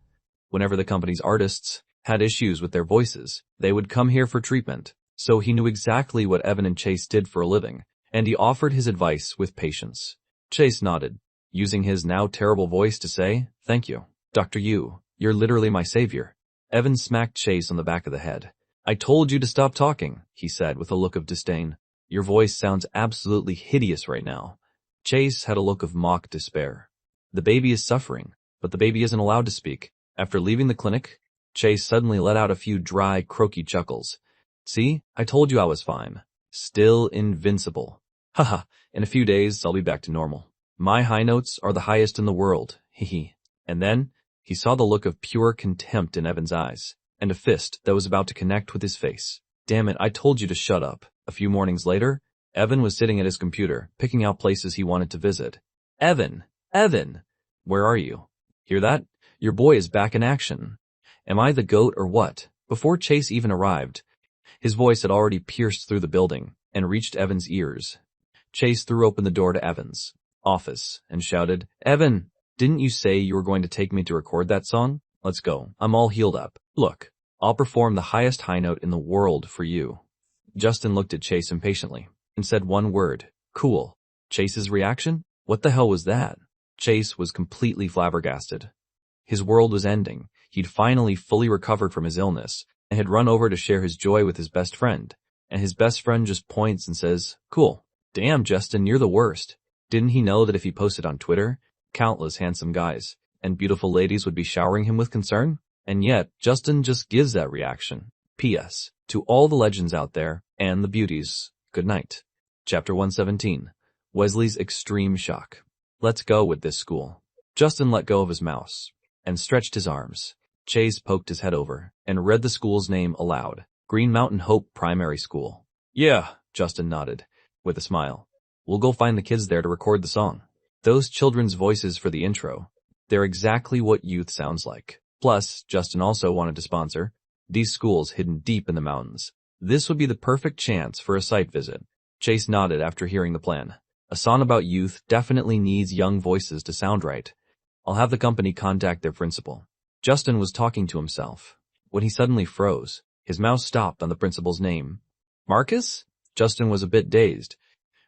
Whenever the company's artists had issues with their voices, they would come here for treatment. So he knew exactly what Evan and Chase did for a living, and he offered his advice with patience. Chase nodded, using his now terrible voice to say, "Thank you, Dr. Yu. You're literally my savior." Evan smacked Chase on the back of the head. "I told you to stop talking," he said with a look of disdain. "Your voice sounds absolutely hideous right now." Chase had a look of mock despair. The baby is suffering, but the baby isn't allowed to speak. After leaving the clinic, Chase suddenly let out a few dry, croaky chuckles. "See, I told you I was fine. Still invincible. Haha, in a few days I'll be back to normal. My high notes are the highest in the world, hee." And then, he saw the look of pure contempt in Evan's eyes, and a fist that was about to connect with his face. "Damn it, I told you to shut up." A few mornings later, Evan was sitting at his computer, picking out places he wanted to visit. "Evan! Evan! Where are you? Hear that? Your boy is back in action. Am I the GOAT or what?" Before Chase even arrived, his voice had already pierced through the building and reached Evan's ears. Chase threw open the door to Evan's office and shouted, "Evan, didn't you say you were going to take me to record that song? Let's go. I'm all healed up. Look, I'll perform the highest high note in the world for you." Justin looked at Chase impatiently and said one word, "Cool." Chase's reaction? What the hell was that? Chase was completely flabbergasted. His world was ending. He'd finally fully recovered from his illness and had run over to share his joy with his best friend. And his best friend just points and says, "Cool. Damn, Justin, you're the worst." Didn't he know that if he posted on Twitter, countless handsome guys and beautiful ladies would be showering him with concern? And yet, Justin just gives that reaction. P.S. To all the legends out there and the beauties, good night. Chapter 117. Wesley's Extreme Shock. Let's go with this school. Justin let go of his mouse and stretched his arms. Chase poked his head over and read the school's name aloud. Green Mountain Hope Primary School. "Yeah," Justin nodded, with a smile. "We'll go find the kids there to record the song. Those children's voices for the intro. They're exactly what youth sounds like." Plus, Justin also wanted to sponsor these schools hidden deep in the mountains. This would be the perfect chance for a site visit. Chase nodded after hearing the plan. A song about youth definitely needs young voices to sound right. I'll have the company contact their principal. Justin was talking to himself when he suddenly froze. His mouse stopped on the principal's name. Marcus? Justin was a bit dazed.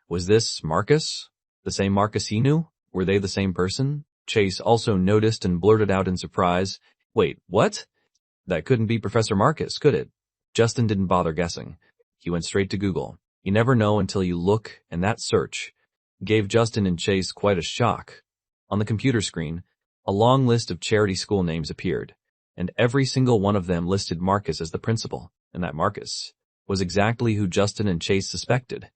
Was this Marcus? The same Marcus he knew? Were they the same person? Chase also noticed and blurted out in surprise, "Wait, what? That couldn't be Professor Marcus, could it?" Justin didn't bother guessing. He went straight to Google. You never know until you look, and that search gave Justin and Chase quite a shock. On the computer screen, a long list of charity school names appeared, and every single one of them listed Marcus as the principal, and that Marcus was exactly who Justin and Chase suspected.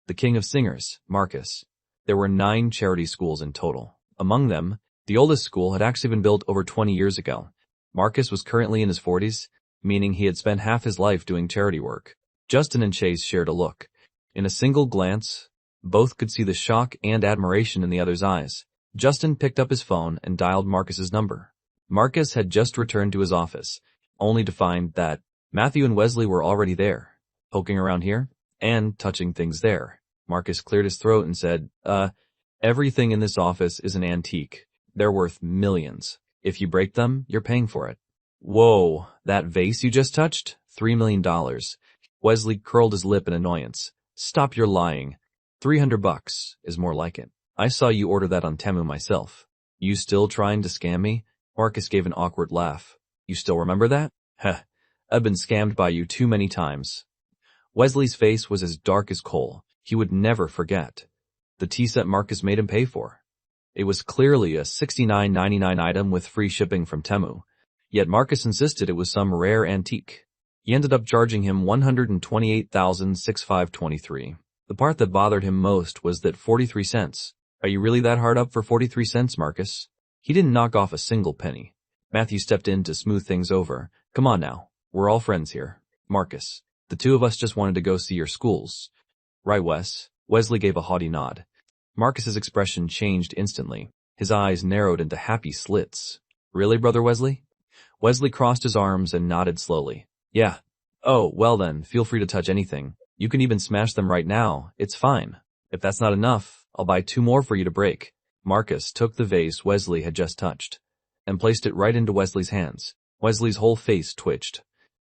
The king of singers, Marcus. There were 9 charity schools in total. Among them, the oldest school had actually been built over 20 years ago. Marcus was currently in his 40s, meaning he had spent half his life doing charity work. Justin and Chase shared a look. In a single glance, both could see the shock and admiration in the other's eyes. Justin picked up his phone and dialed Marcus's number. Marcus had just returned to his office, only to find that Matthew and Wesley were already there, poking around here and touching things there. Marcus cleared his throat and said, everything in this office is an antique. They're worth millions. If you break them, you're paying for it." "Whoa, that vase you just touched? $3 million. Wesley curled his lip in annoyance. Stop your lying. $300 is more like it. I saw you order that on Temu myself. You still trying to scam me? Marcus gave an awkward laugh. You still remember that? Heh, I've been scammed by you too many times. Wesley's face was as dark as coal. He would never forget the tea set Marcus made him pay for. It was clearly a $69.99 item with free shipping from Temu, yet Marcus insisted it was some rare antique. He ended up charging him $128,623. The part that bothered him most was that 43 cents. Are you really that hard up for 43 cents, Marcus? He didn't knock off a single penny. Matthew stepped in to smooth things over. Come on now, we're all friends here. Marcus, the two of us just wanted to go see your schools. Right, Wes? Wesley gave a haughty nod. Marcus's expression changed instantly. His eyes narrowed into happy slits. Really, Brother Wesley? Wesley crossed his arms and nodded slowly. Yeah. Oh, well then, feel free to touch anything. You can even smash them right now. It's fine. If that's not enough, I'll buy 2 more for you to break. Marcus took the vase Wesley had just touched and placed it right into Wesley's hands. Wesley's whole face twitched.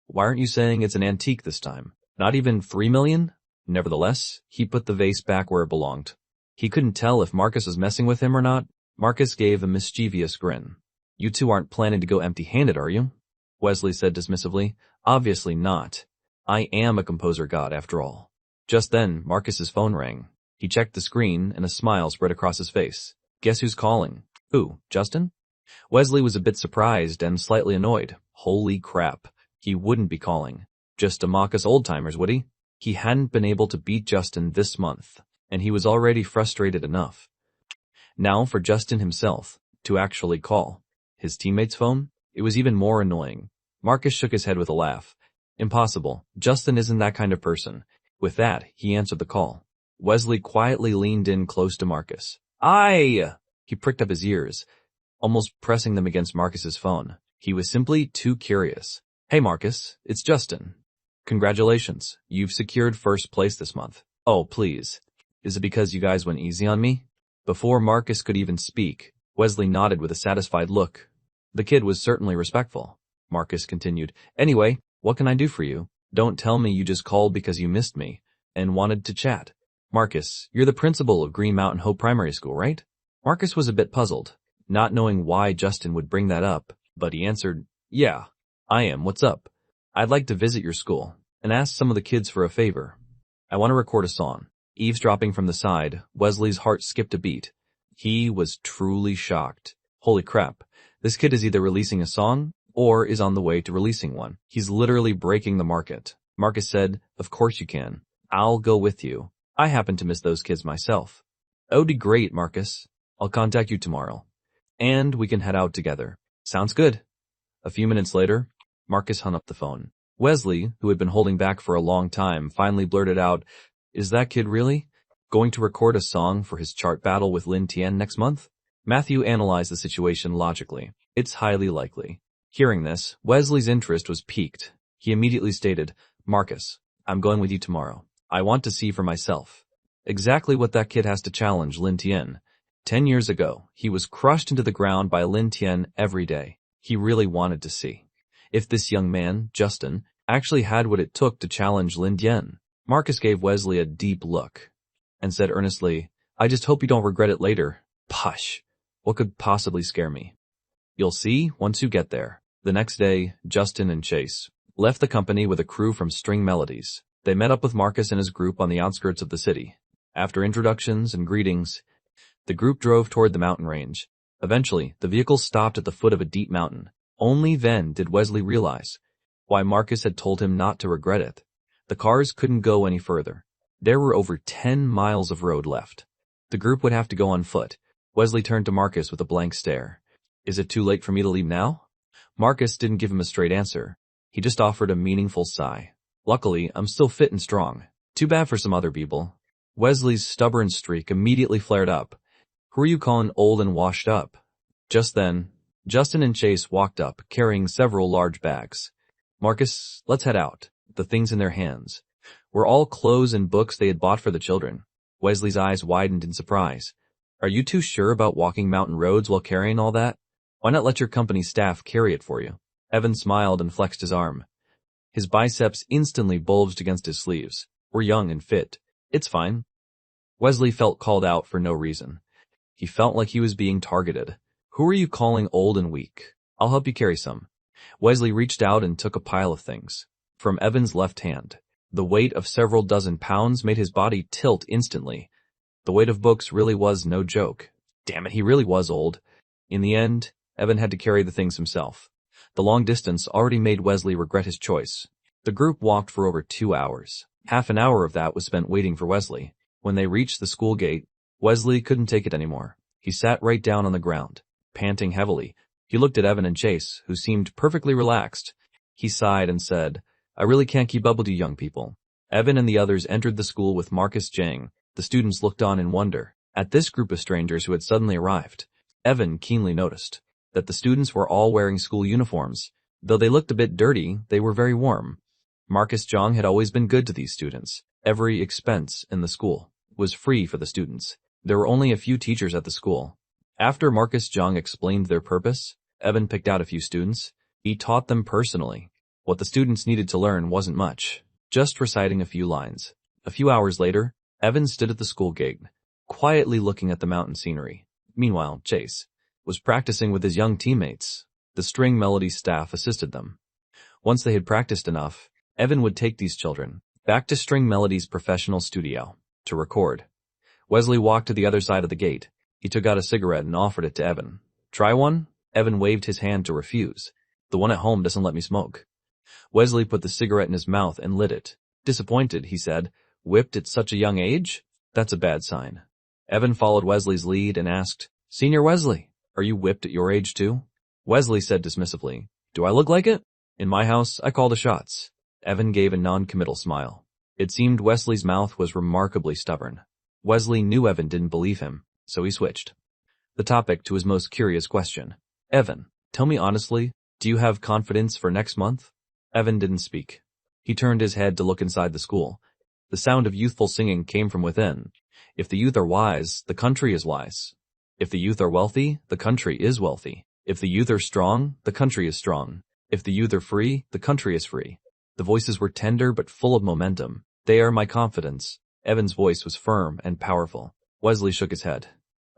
Why aren't you saying it's an antique this time? Not even 3 million? Nevertheless, he put the vase back where it belonged. He couldn't tell if Marcus was messing with him or not. Marcus gave a mischievous grin. You two aren't planning to go empty-handed, are you? Wesley said dismissively. Obviously not. I am a composer god, after all. Just then, Marcus's phone rang. He checked the screen, and a smile spread across his face. Guess who's calling? Who, Justin? Wesley was a bit surprised and slightly annoyed. Holy crap. He wouldn't be calling. Just to mock us old-timers, would he? He hadn't been able to beat Justin this month, and he was already frustrated enough. Now for Justin himself to actually call. His teammate's phone? It was even more annoying. Marcus shook his head with a laugh. Impossible. Justin isn't that kind of person. With that, he answered the call. Wesley quietly leaned in close to Marcus. Aye! He pricked up his ears, almost pressing them against Marcus's phone. He was simply too curious. Hey Marcus, it's Justin. Congratulations, you've secured first place this month. Oh, please. Is it because you guys went easy on me? Before Marcus could even speak, Wesley nodded with a satisfied look. The kid was certainly respectful. Marcus continued. Anyway, what can I do for you? Don't tell me you just called because you missed me and wanted to chat. Marcus, you're the principal of Green Mountain Hope Primary School, right? Marcus was a bit puzzled, not knowing why Justin would bring that up, but he answered, Yeah, I am. What's up? I'd like to visit your school and ask some of the kids for a favor. I want to record a song. Eavesdropping from the side, Wesley's heart skipped a beat. He was truly shocked. Holy crap, this kid is either releasing a song or is on the way to releasing one. He's literally breaking the market. Marcus said, Of course you can. I'll go with you. I happen to miss those kids myself. Oh, great, Marcus. I'll contact you tomorrow. And we can head out together. Sounds good. A few minutes later, Marcus hung up the phone. Wesley, who had been holding back for a long time, finally blurted out, Is that kid really going to record a song for his chart battle with Lin Tian next month? Matthew analyzed the situation logically. It's highly likely. Hearing this, Wesley's interest was piqued. He immediately stated, Marcus, I'm going with you tomorrow. I want to see for myself exactly what that kid has to challenge Lin Tian. 10 years ago, he was crushed into the ground by Lin Tian every day. He really wanted to see if this young man, Justin, actually had what it took to challenge Lin Tian. Marcus gave Wesley a deep look and said earnestly, I just hope you don't regret it later. Push. What could possibly scare me? You'll see once you get there. The next day, Justin and Chase left the company with a crew from String Melodies. They met up with Marcus and his group on the outskirts of the city. After introductions and greetings, the group drove toward the mountain range. Eventually, the vehicle stopped at the foot of a deep mountain. Only then did Wesley realize why Marcus had told him not to regret it. The cars couldn't go any further. There were over 10 miles of road left. The group would have to go on foot. Wesley turned to Marcus with a blank stare. Is it too late for me to leave now? Marcus didn't give him a straight answer. He just offered a meaningful sigh. Luckily, I'm still fit and strong. Too bad for some other people. Wesley's stubborn streak immediately flared up. Who are you calling old and washed up? Just then, Justin and Chase walked up, carrying several large bags. Marcus, let's head out. The things in their hands were all clothes and books they had bought for the children. Wesley's eyes widened in surprise. Are you too sure about walking mountain roads while carrying all that? Why not let your company staff carry it for you? Evan smiled and flexed his arm. His biceps instantly bulged against his sleeves. We're young and fit. It's fine. Wesley felt called out for no reason. He felt like he was being targeted. Who are you calling old and weak? I'll help you carry some. Wesley reached out and took a pile of things from Evan's left hand. The weight of several dozen pounds made his body tilt instantly. The weight of books really was no joke. Damn it, he really was old. In the end, Evan had to carry the things himself. The long distance already made Wesley regret his choice. The group walked for over 2 hours. Half an hour of that was spent waiting for Wesley. When they reached the school gate, Wesley couldn't take it anymore. He sat right down on the ground, panting heavily. He looked at Evan and Chase, who seemed perfectly relaxed. He sighed and said, I really can't keep up with you young people. Evan and the others entered the school with Marcus Jang. The students looked on in wonder at this group of strangers who had suddenly arrived. Evan keenly noticed that the students were all wearing school uniforms. Though they looked a bit dirty, they were very warm. Marcus Jang had always been good to these students. Every expense in the school was free for the students. There were only a few teachers at the school. After Marcus Jang explained their purpose, Evan picked out a few students. He taught them personally. What the students needed to learn wasn't much, just reciting a few lines. A few hours later, Evan stood at the school gate, quietly looking at the mountain scenery. Meanwhile, Chase was practicing with his young teammates. The string melody staff assisted them. Once they had practiced enough, Evan would take these children back to String Melody's professional studio to record. Wesley walked to the other side of the gate. He took out a cigarette and offered it to Evan. Try one? Evan waved his hand to refuse. The one at home doesn't let me smoke. Wesley put the cigarette in his mouth and lit it. Disappointed, he said. Whipped at such a young age? That's a bad sign. Evan followed Wesley's lead and asked, Senior Wesley, are you whipped at your age too? Wesley said dismissively, Do I look like it? In my house, I call the shots. Evan gave a non-committal smile. It seemed Wesley's mouth was remarkably stubborn. Wesley knew Evan didn't believe him, so he switched the topic to his most curious question. Evan, tell me honestly, do you have confidence for next month? Evan didn't speak. He turned his head to look inside the school. The sound of youthful singing came from within. If the youth are wise, the country is wise. If the youth are wealthy, the country is wealthy. If the youth are strong, the country is strong. If the youth are free, the country is free. The voices were tender but full of momentum. They are my confidence. Evan's voice was firm and powerful. Wesley shook his head.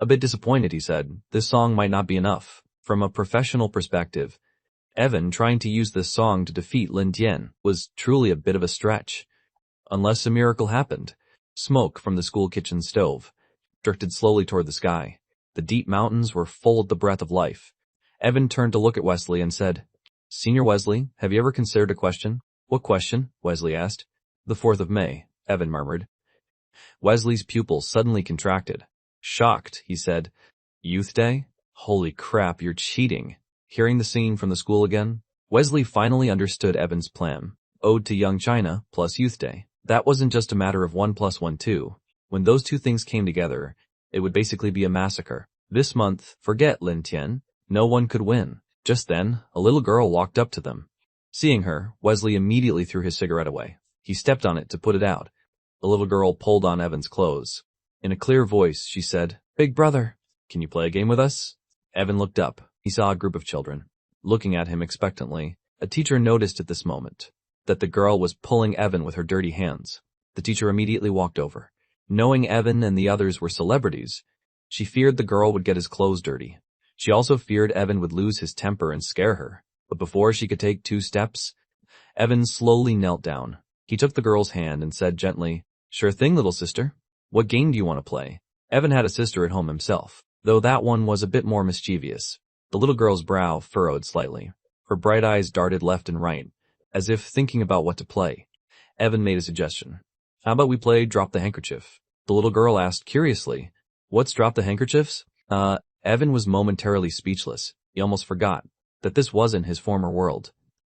A bit disappointed, he said. This song might not be enough. From a professional perspective, Evan trying to use this song to defeat Lin Tian was truly a bit of a stretch. Unless a miracle happened. Smoke from the school kitchen stove drifted slowly toward the sky. The deep mountains were full of the breath of life. Evan turned to look at Wesley and said, Senior Wesley, have you ever considered a question? What question? Wesley asked. The 4th of May, Evan murmured. Wesley's pupils suddenly contracted. Shocked, he said, Youth Day? Holy crap, you're cheating. Hearing the singing from the school again, Wesley finally understood Evan's plan. Ode to Young China plus Youth Day. That wasn't just a matter of 1 + 1 2. When those two things came together, it would basically be a massacre. This month, forget Lin Tian. No one could win. Just then, a little girl walked up to them. Seeing her, Wesley immediately threw his cigarette away. He stepped on it to put it out. The little girl pulled on Evan's clothes. In a clear voice, she said, Big brother, can you play a game with us? Evan looked up. He saw a group of children looking at him expectantly. A teacher noticed at this moment that the girl was pulling Evan with her dirty hands. The teacher immediately walked over. Knowing Evan and the others were celebrities, she feared the girl would get his clothes dirty. She also feared Evan would lose his temper and scare her. But before she could take 2 steps, Evan slowly knelt down. He took the girl's hand and said gently, Sure thing, little sister. What game do you want to play? Evan had a sister at home himself, though that one was a bit more mischievous. The little girl's brow furrowed slightly. Her bright eyes darted left and right, as if thinking about what to play. Evan made a suggestion. How about we play Drop the Handkerchief? The little girl asked curiously, What's Drop the Handkerchiefs? Evan was momentarily speechless. He almost forgot that this wasn't his former world.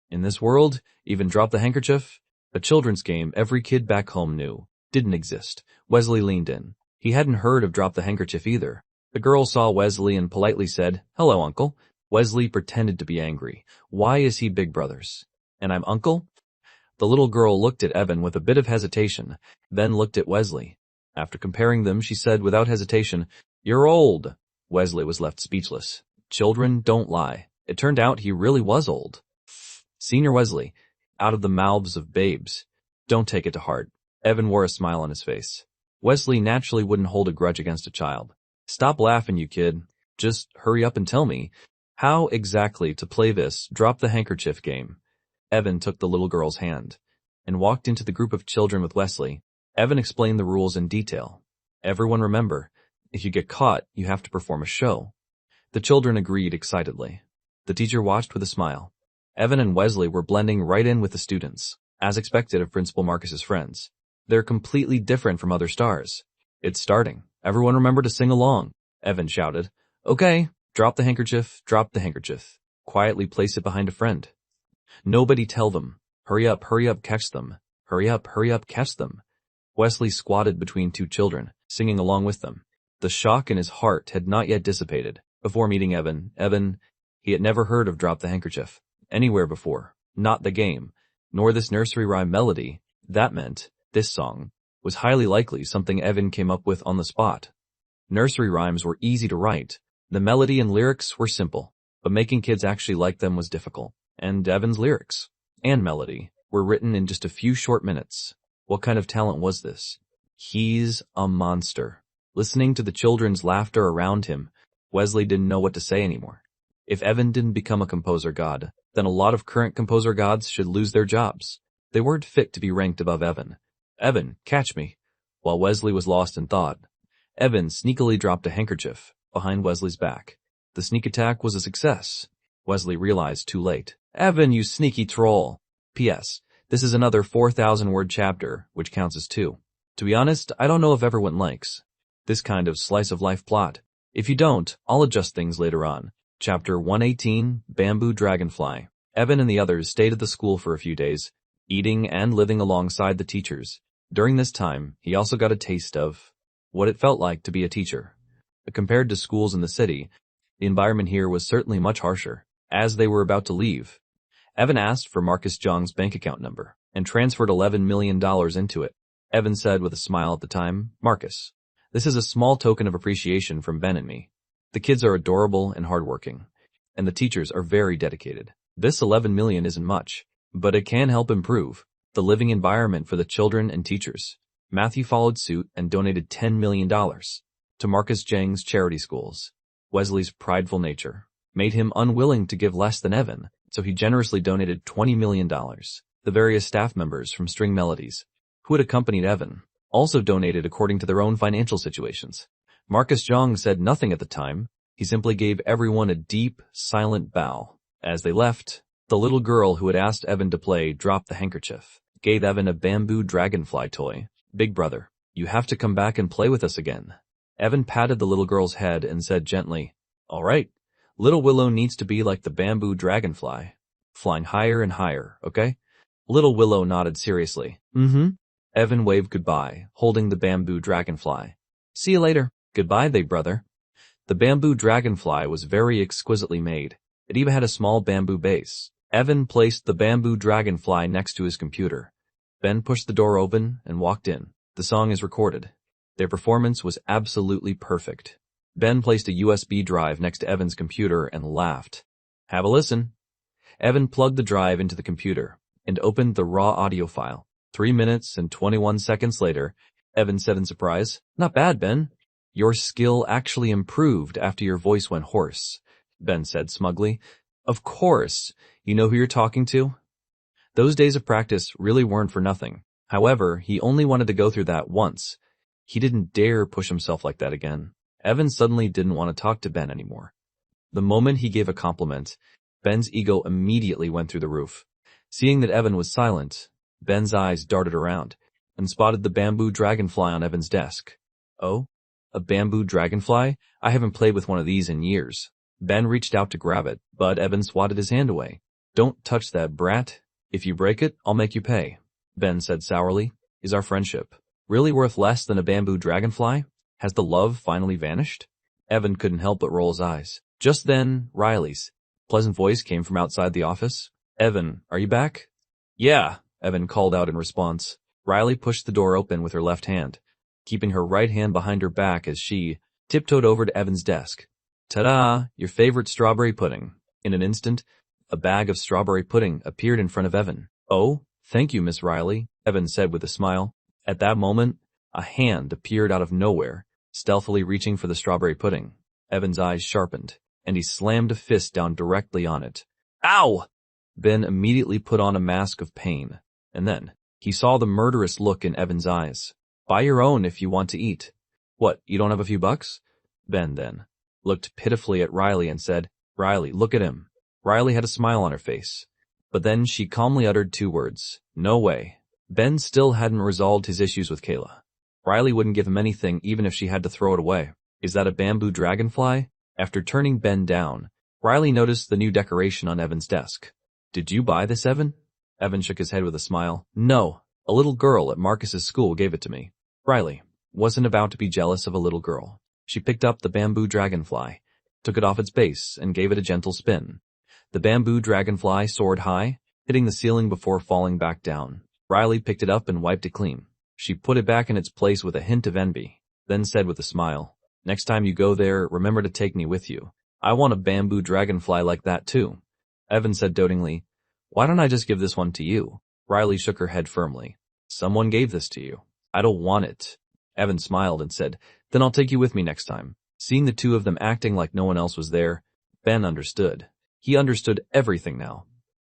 In this world, even Drop the Handkerchief, a children's game every kid back home knew, didn't exist. Wesley leaned in. He hadn't heard of Drop the Handkerchief either. The girl saw Wesley and politely said, Hello, Uncle. Wesley pretended to be angry. Why is he big brothers? And I'm Uncle? The little girl looked at Evan with a bit of hesitation, then looked at Wesley. After comparing them, she said without hesitation, You're old. Wesley was left speechless. Children don't lie. It turned out he really was old. Senior Wesley, out of the mouths of babes. Don't take it to heart. Evan wore a smile on his face. Wesley naturally wouldn't hold a grudge against a child. Stop laughing, you kid. Just hurry up and tell me how exactly to play this drop the handkerchief game. Evan took the little girl's hand and walked into the group of children with Wesley. Evan explained the rules in detail. Everyone remember, if you get caught, you have to perform a show. The children agreed excitedly. The teacher watched with a smile. Evan and Wesley were blending right in with the students, as expected of Principal Marcus's friends. They're completely different from other stars. It's starting. Everyone remember to sing along. Evan shouted. Okay, drop the handkerchief, quietly place it behind a friend. Nobody tell them. Hurry up, catch them. Hurry up, catch them. Wesley squatted between two children, singing along with them. The shock in his heart had not yet dissipated. Before meeting Evan, he had never heard of Drop the Handkerchief anywhere before. Not the game, nor this nursery rhyme melody. That meant this song was highly likely something Evan came up with on the spot. Nursery rhymes were easy to write. The melody and lyrics were simple, but making kids actually like them was difficult. And Evan's lyrics and melody were written in just a few short minutes. What kind of talent was this? He's a monster. Listening to the children's laughter around him, Wesley didn't know what to say anymore. If Evan didn't become a composer god, then a lot of current composer gods should lose their jobs. They weren't fit to be ranked above Evan. Evan, catch me. While Wesley was lost in thought, Evan sneakily dropped a handkerchief behind Wesley's back. The sneak attack was a success. Wesley realized too late. Evan, you sneaky troll. P.S. This is another 4,000-word chapter, which counts as 2. To be honest, I don't know if everyone likes this kind of slice-of-life plot. If you don't, I'll adjust things later on. Chapter 118, Bamboo Dragonfly. Evan and the others stayed at the school for a few days, eating and living alongside the teachers. During this time, he also got a taste of what it felt like to be a teacher. Compared to schools in the city, the environment here was certainly much harsher. As they were about to leave, Evan asked for Marcus Jong's bank account number and transferred $11 million into it. Evan said with a smile at the time, Marcus, this is a small token of appreciation from Ben and me. The kids are adorable and hardworking, and the teachers are very dedicated. This $11 million isn't much, but it can help improve the living environment for the children and teachers. Matthew followed suit and donated $10 million to Marcus Jang's charity schools. Wesley's prideful nature made him unwilling to give less than Evan, so he generously donated $20 million. The various staff members from String Melodies, who had accompanied Evan, also donated according to their own financial situations. Marcus Jong said nothing at the time. He simply gave everyone a deep, silent bow. As they left, the little girl who had asked Evan to play Drop the Handkerchief gave Evan a bamboo dragonfly toy. Big brother, you have to come back and play with us again. Evan patted the little girl's head and said gently, all right, little Willow needs to be like the bamboo dragonfly, flying higher and higher, okay? Little Willow nodded seriously. Evan waved goodbye, holding the bamboo dragonfly. See you later. Goodbye, big brother. The bamboo dragonfly was very exquisitely made. It even had a small bamboo base. Evan placed the bamboo dragonfly next to his computer. Ben pushed the door open and walked in. The song is recorded. Their performance was absolutely perfect. Ben placed a USB drive next to Evan's computer and laughed. Have a listen. Evan plugged the drive into the computer and opened the raw audio file. 3 minutes and 21 seconds later, Evan said in surprise, Not bad, Ben. Your skill actually improved after your voice went hoarse, Ben said smugly. Of course. You know who you're talking to? Those days of practice really weren't for nothing. However, he only wanted to go through that once. He didn't dare push himself like that again. Evan suddenly didn't want to talk to Ben anymore. The moment he gave a compliment, Ben's ego immediately went through the roof. Seeing that Evan was silent, Ben's eyes darted around and spotted the bamboo dragonfly on Evan's desk. Oh, a bamboo dragonfly? I haven't played with one of these in years. Ben reached out to grab it, but Evan swatted his hand away. Don't touch that, brat. If you break it, I'll make you pay, Ben said sourly. Is our friendship really worth less than a bamboo dragonfly? Has the love finally vanished? Evan couldn't help but roll his eyes. Just then, Riley's pleasant voice came from outside the office. Evan, are you back? Yeah, Evan called out in response. Riley pushed the door open with her left hand, keeping her right hand behind her back as she tiptoed over to Evan's desk. Ta-da! Your favorite strawberry pudding. In an instant, a bag of strawberry pudding appeared in front of Evan. Oh, thank you, Miss Riley, Evan said with a smile. At that moment, a hand appeared out of nowhere, stealthily reaching for the strawberry pudding. Evan's eyes sharpened, and he slammed a fist down directly on it. Ow! Ben immediately put on a mask of pain, and then he saw the murderous look in Evan's eyes. Buy your own if you want to eat. What, you don't have a few bucks? Ben then looked pitifully at Riley and said, Riley, look at him. Riley had a smile on her face, but then she calmly uttered two words, no way. Ben still hadn't resolved his issues with Kayla. Riley wouldn't give him anything even if she had to throw it away. Is that a bamboo dragonfly? After turning Ben down, Riley noticed the new decoration on Evan's desk. Did you buy this, Evan? Evan shook his head with a smile. No, a little girl at Marcus's school gave it to me. Riley wasn't about to be jealous of a little girl. She picked up the bamboo dragonfly, took it off its base, and gave it a gentle spin. The bamboo dragonfly soared high, hitting the ceiling before falling back down. Riley picked it up and wiped it clean. She put it back in its place with a hint of envy, then said with a smile, next time you go there, remember to take me with you. I want a bamboo dragonfly like that too. Evan said dotingly, why don't I just give this one to you? Riley shook her head firmly. Someone gave this to you. I don't want it. Evan smiled and said, then I'll take you with me next time. Seeing the two of them acting like no one else was there, Ben understood. He understood everything now.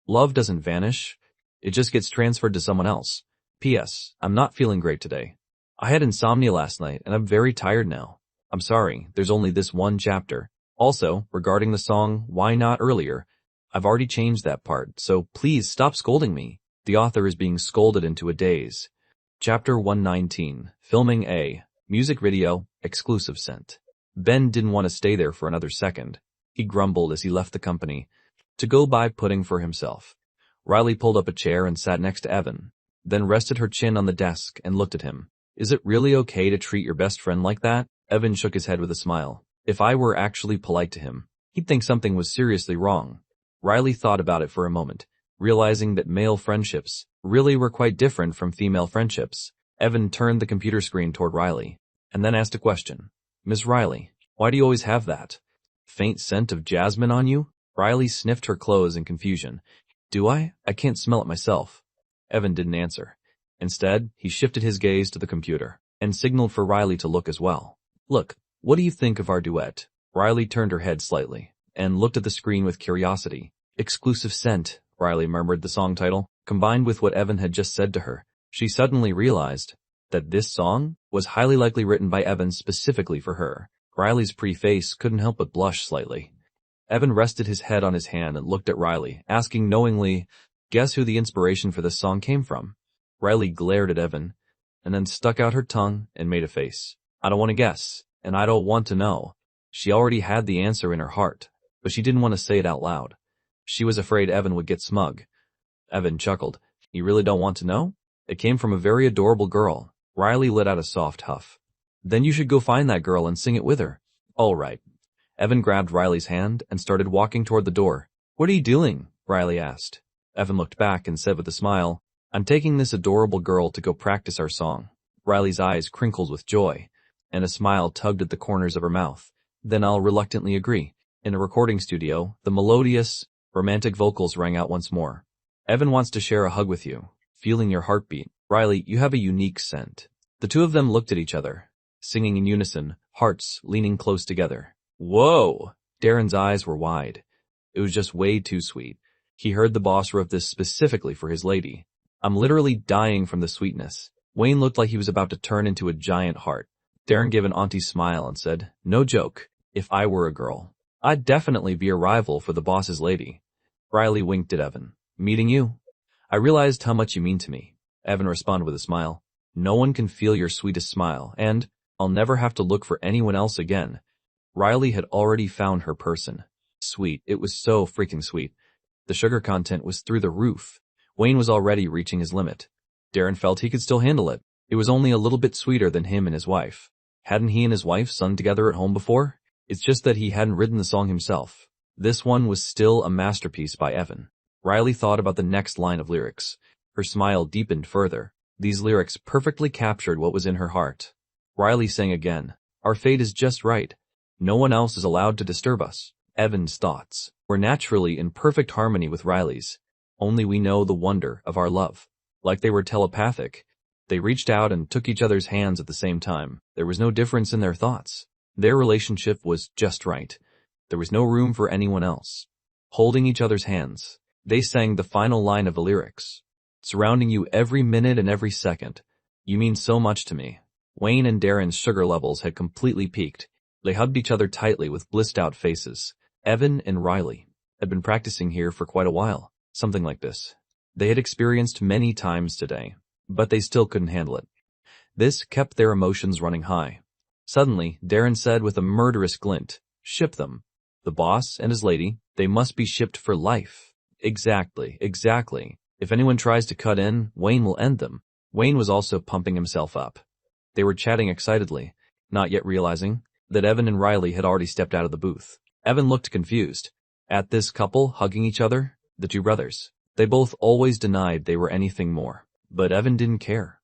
Love doesn't vanish. It just gets transferred to someone else. P.S. I'm not feeling great today. I had insomnia last night and I'm very tired now. I'm sorry, there's only this one chapter. Also, regarding the song Why Not earlier, I've already changed that part, so please stop scolding me. The author is being scolded into a daze. Chapter 119, Filming A, Music Video, Exclusive Sent. Ben didn't want to stay there for another second. He grumbled as he left the company to go buy pudding for himself. Riley pulled up a chair and sat next to Evan, then rested her chin on the desk and looked at him. Is it really okay to treat your best friend like that? Evan shook his head with a smile. If I were actually polite to him, he'd think something was seriously wrong. Riley thought about it for a moment, realizing that male friendships really were quite different from female friendships. Evan turned the computer screen toward Riley, and then asked a question. Miss Riley, why do you always have that faint scent of jasmine on you? Riley sniffed her clothes in confusion. Do I? I can't smell it myself. Evan didn't answer. Instead, he shifted his gaze to the computer and signaled for Riley to look as well. Look, what do you think of our duet? Riley turned her head slightly and looked at the screen with curiosity. Exclusive Scent, Riley murmured the song title. Combined with what Evan had just said to her, she suddenly realized that this song was highly likely written by Evan specifically for her. Riley's pre-face couldn't help but blush slightly. Evan rested his head on his hand and looked at Riley, asking knowingly, guess who the inspiration for this song came from? Riley glared at Evan, and then stuck out her tongue and made a face. I don't want to guess, and I don't want to know. She already had the answer in her heart, but she didn't want to say it out loud. She was afraid Evan would get smug. Evan chuckled. You really don't want to know? It came from a very adorable girl. Riley let out a soft huff. Then you should go find that girl and sing it with her. All right. Evan grabbed Riley's hand and started walking toward the door. What are you doing? Riley asked. Evan looked back and said with a smile, I'm taking this adorable girl to go practice our song. Riley's eyes crinkled with joy, and a smile tugged at the corners of her mouth. Then I'll reluctantly agree. In a recording studio, the melodious, romantic vocals rang out once more. Evan wants to share a hug with you, feeling your heartbeat. Riley, you have a unique scent. The two of them looked at each other, singing in unison, hearts leaning close together. Whoa! Darren's eyes were wide. It was just way too sweet. He heard the boss wrote this specifically for his lady. I'm literally dying from the sweetness. Wayne looked like he was about to turn into a giant heart. Darren gave an auntie smile and said, no joke, if I were a girl, I'd definitely be a rival for the boss's lady. Riley winked at Evan. Meeting you? I realized how much you mean to me. Evan responded with a smile. No one can feel your sweetest smile, and I'll never have to look for anyone else again. Riley had already found her person. Sweet, it was so freaking sweet. The sugar content was through the roof. Wayne was already reaching his limit. Darren felt he could still handle it. It was only a little bit sweeter than him and his wife. Hadn't he and his wife sung together at home before? It's just that he hadn't written the song himself. This one was still a masterpiece by Evan. Riley thought about the next line of lyrics. Her smile deepened further. These lyrics perfectly captured what was in her heart. Riley sang again. Our fate is just right. No one else is allowed to disturb us. Evan's thoughts were naturally in perfect harmony with Riley's. Only we know the wonder of our love. Like they were telepathic. They reached out and took each other's hands at the same time. There was no difference in their thoughts. Their relationship was just right. There was no room for anyone else. Holding each other's hands, they sang the final line of the lyrics. Surrounding you every minute and every second. You mean so much to me. Wayne and Darren's sugar levels had completely peaked. They hugged each other tightly with blissed-out faces. Evan and Riley had been practicing here for quite a while. Something like this. They had experienced many times today, but they still couldn't handle it. This kept their emotions running high. Suddenly, Darren said with a murderous glint, "Ship them. The boss and his lady, they must be shipped for life." Exactly. If anyone tries to cut in, Wayne will end them. Wayne was also pumping himself up. They were chatting excitedly, not yet realizing that Evan and Riley had already stepped out of the booth. Evan looked confused. At this couple hugging each other, the two brothers. They both always denied they were anything more. But Evan didn't care.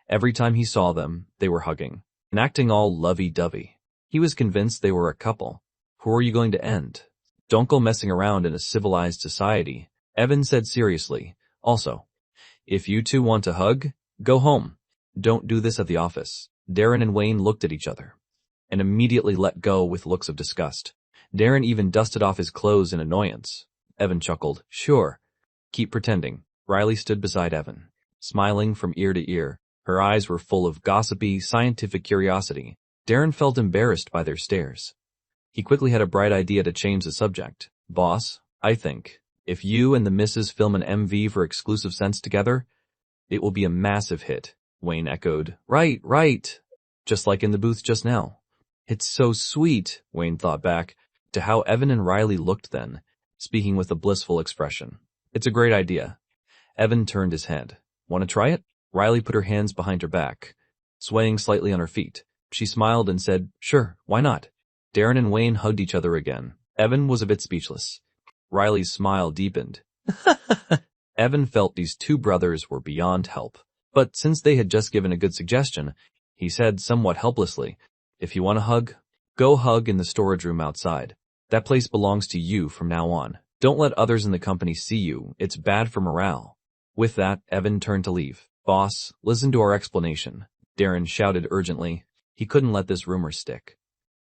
Every time he saw them, they were hugging and acting all lovey-dovey. He was convinced they were a couple. Who are you going to end? Don't go messing around in a civilized society, Evan said seriously. Also, if you two want to hug, go home. Don't do this at the office. Darren and Wayne looked at each other and immediately let go with looks of disgust. Darren even dusted off his clothes in annoyance. Evan chuckled. Sure. Keep pretending. Riley stood beside Evan, smiling from ear to ear. Her eyes were full of gossipy, scientific curiosity. Darren felt embarrassed by their stares. He quickly had a bright idea to change the subject. Boss, I think, if you and the missus film an MV for Exclusive Sense together, it will be a massive hit. Wayne echoed. Right. Just like in the booth just now. It's so sweet, Wayne thought back to how Evan and Riley looked then, speaking with a blissful expression. It's a great idea. Evan turned his head. Want to try it? Riley put her hands behind her back, swaying slightly on her feet. She smiled and said, sure, why not? Darren and Wayne hugged each other again. Evan was a bit speechless. Riley's smile deepened. Evan felt these two brothers were beyond help. But since they had just given a good suggestion, he said somewhat helplessly, if you want to hug, go hug in the storage room outside. That place belongs to you from now on. Don't let others in the company see you. It's bad for morale. With that, Evan turned to leave. Boss, listen to our explanation. Darren shouted urgently. He couldn't let this rumor stick.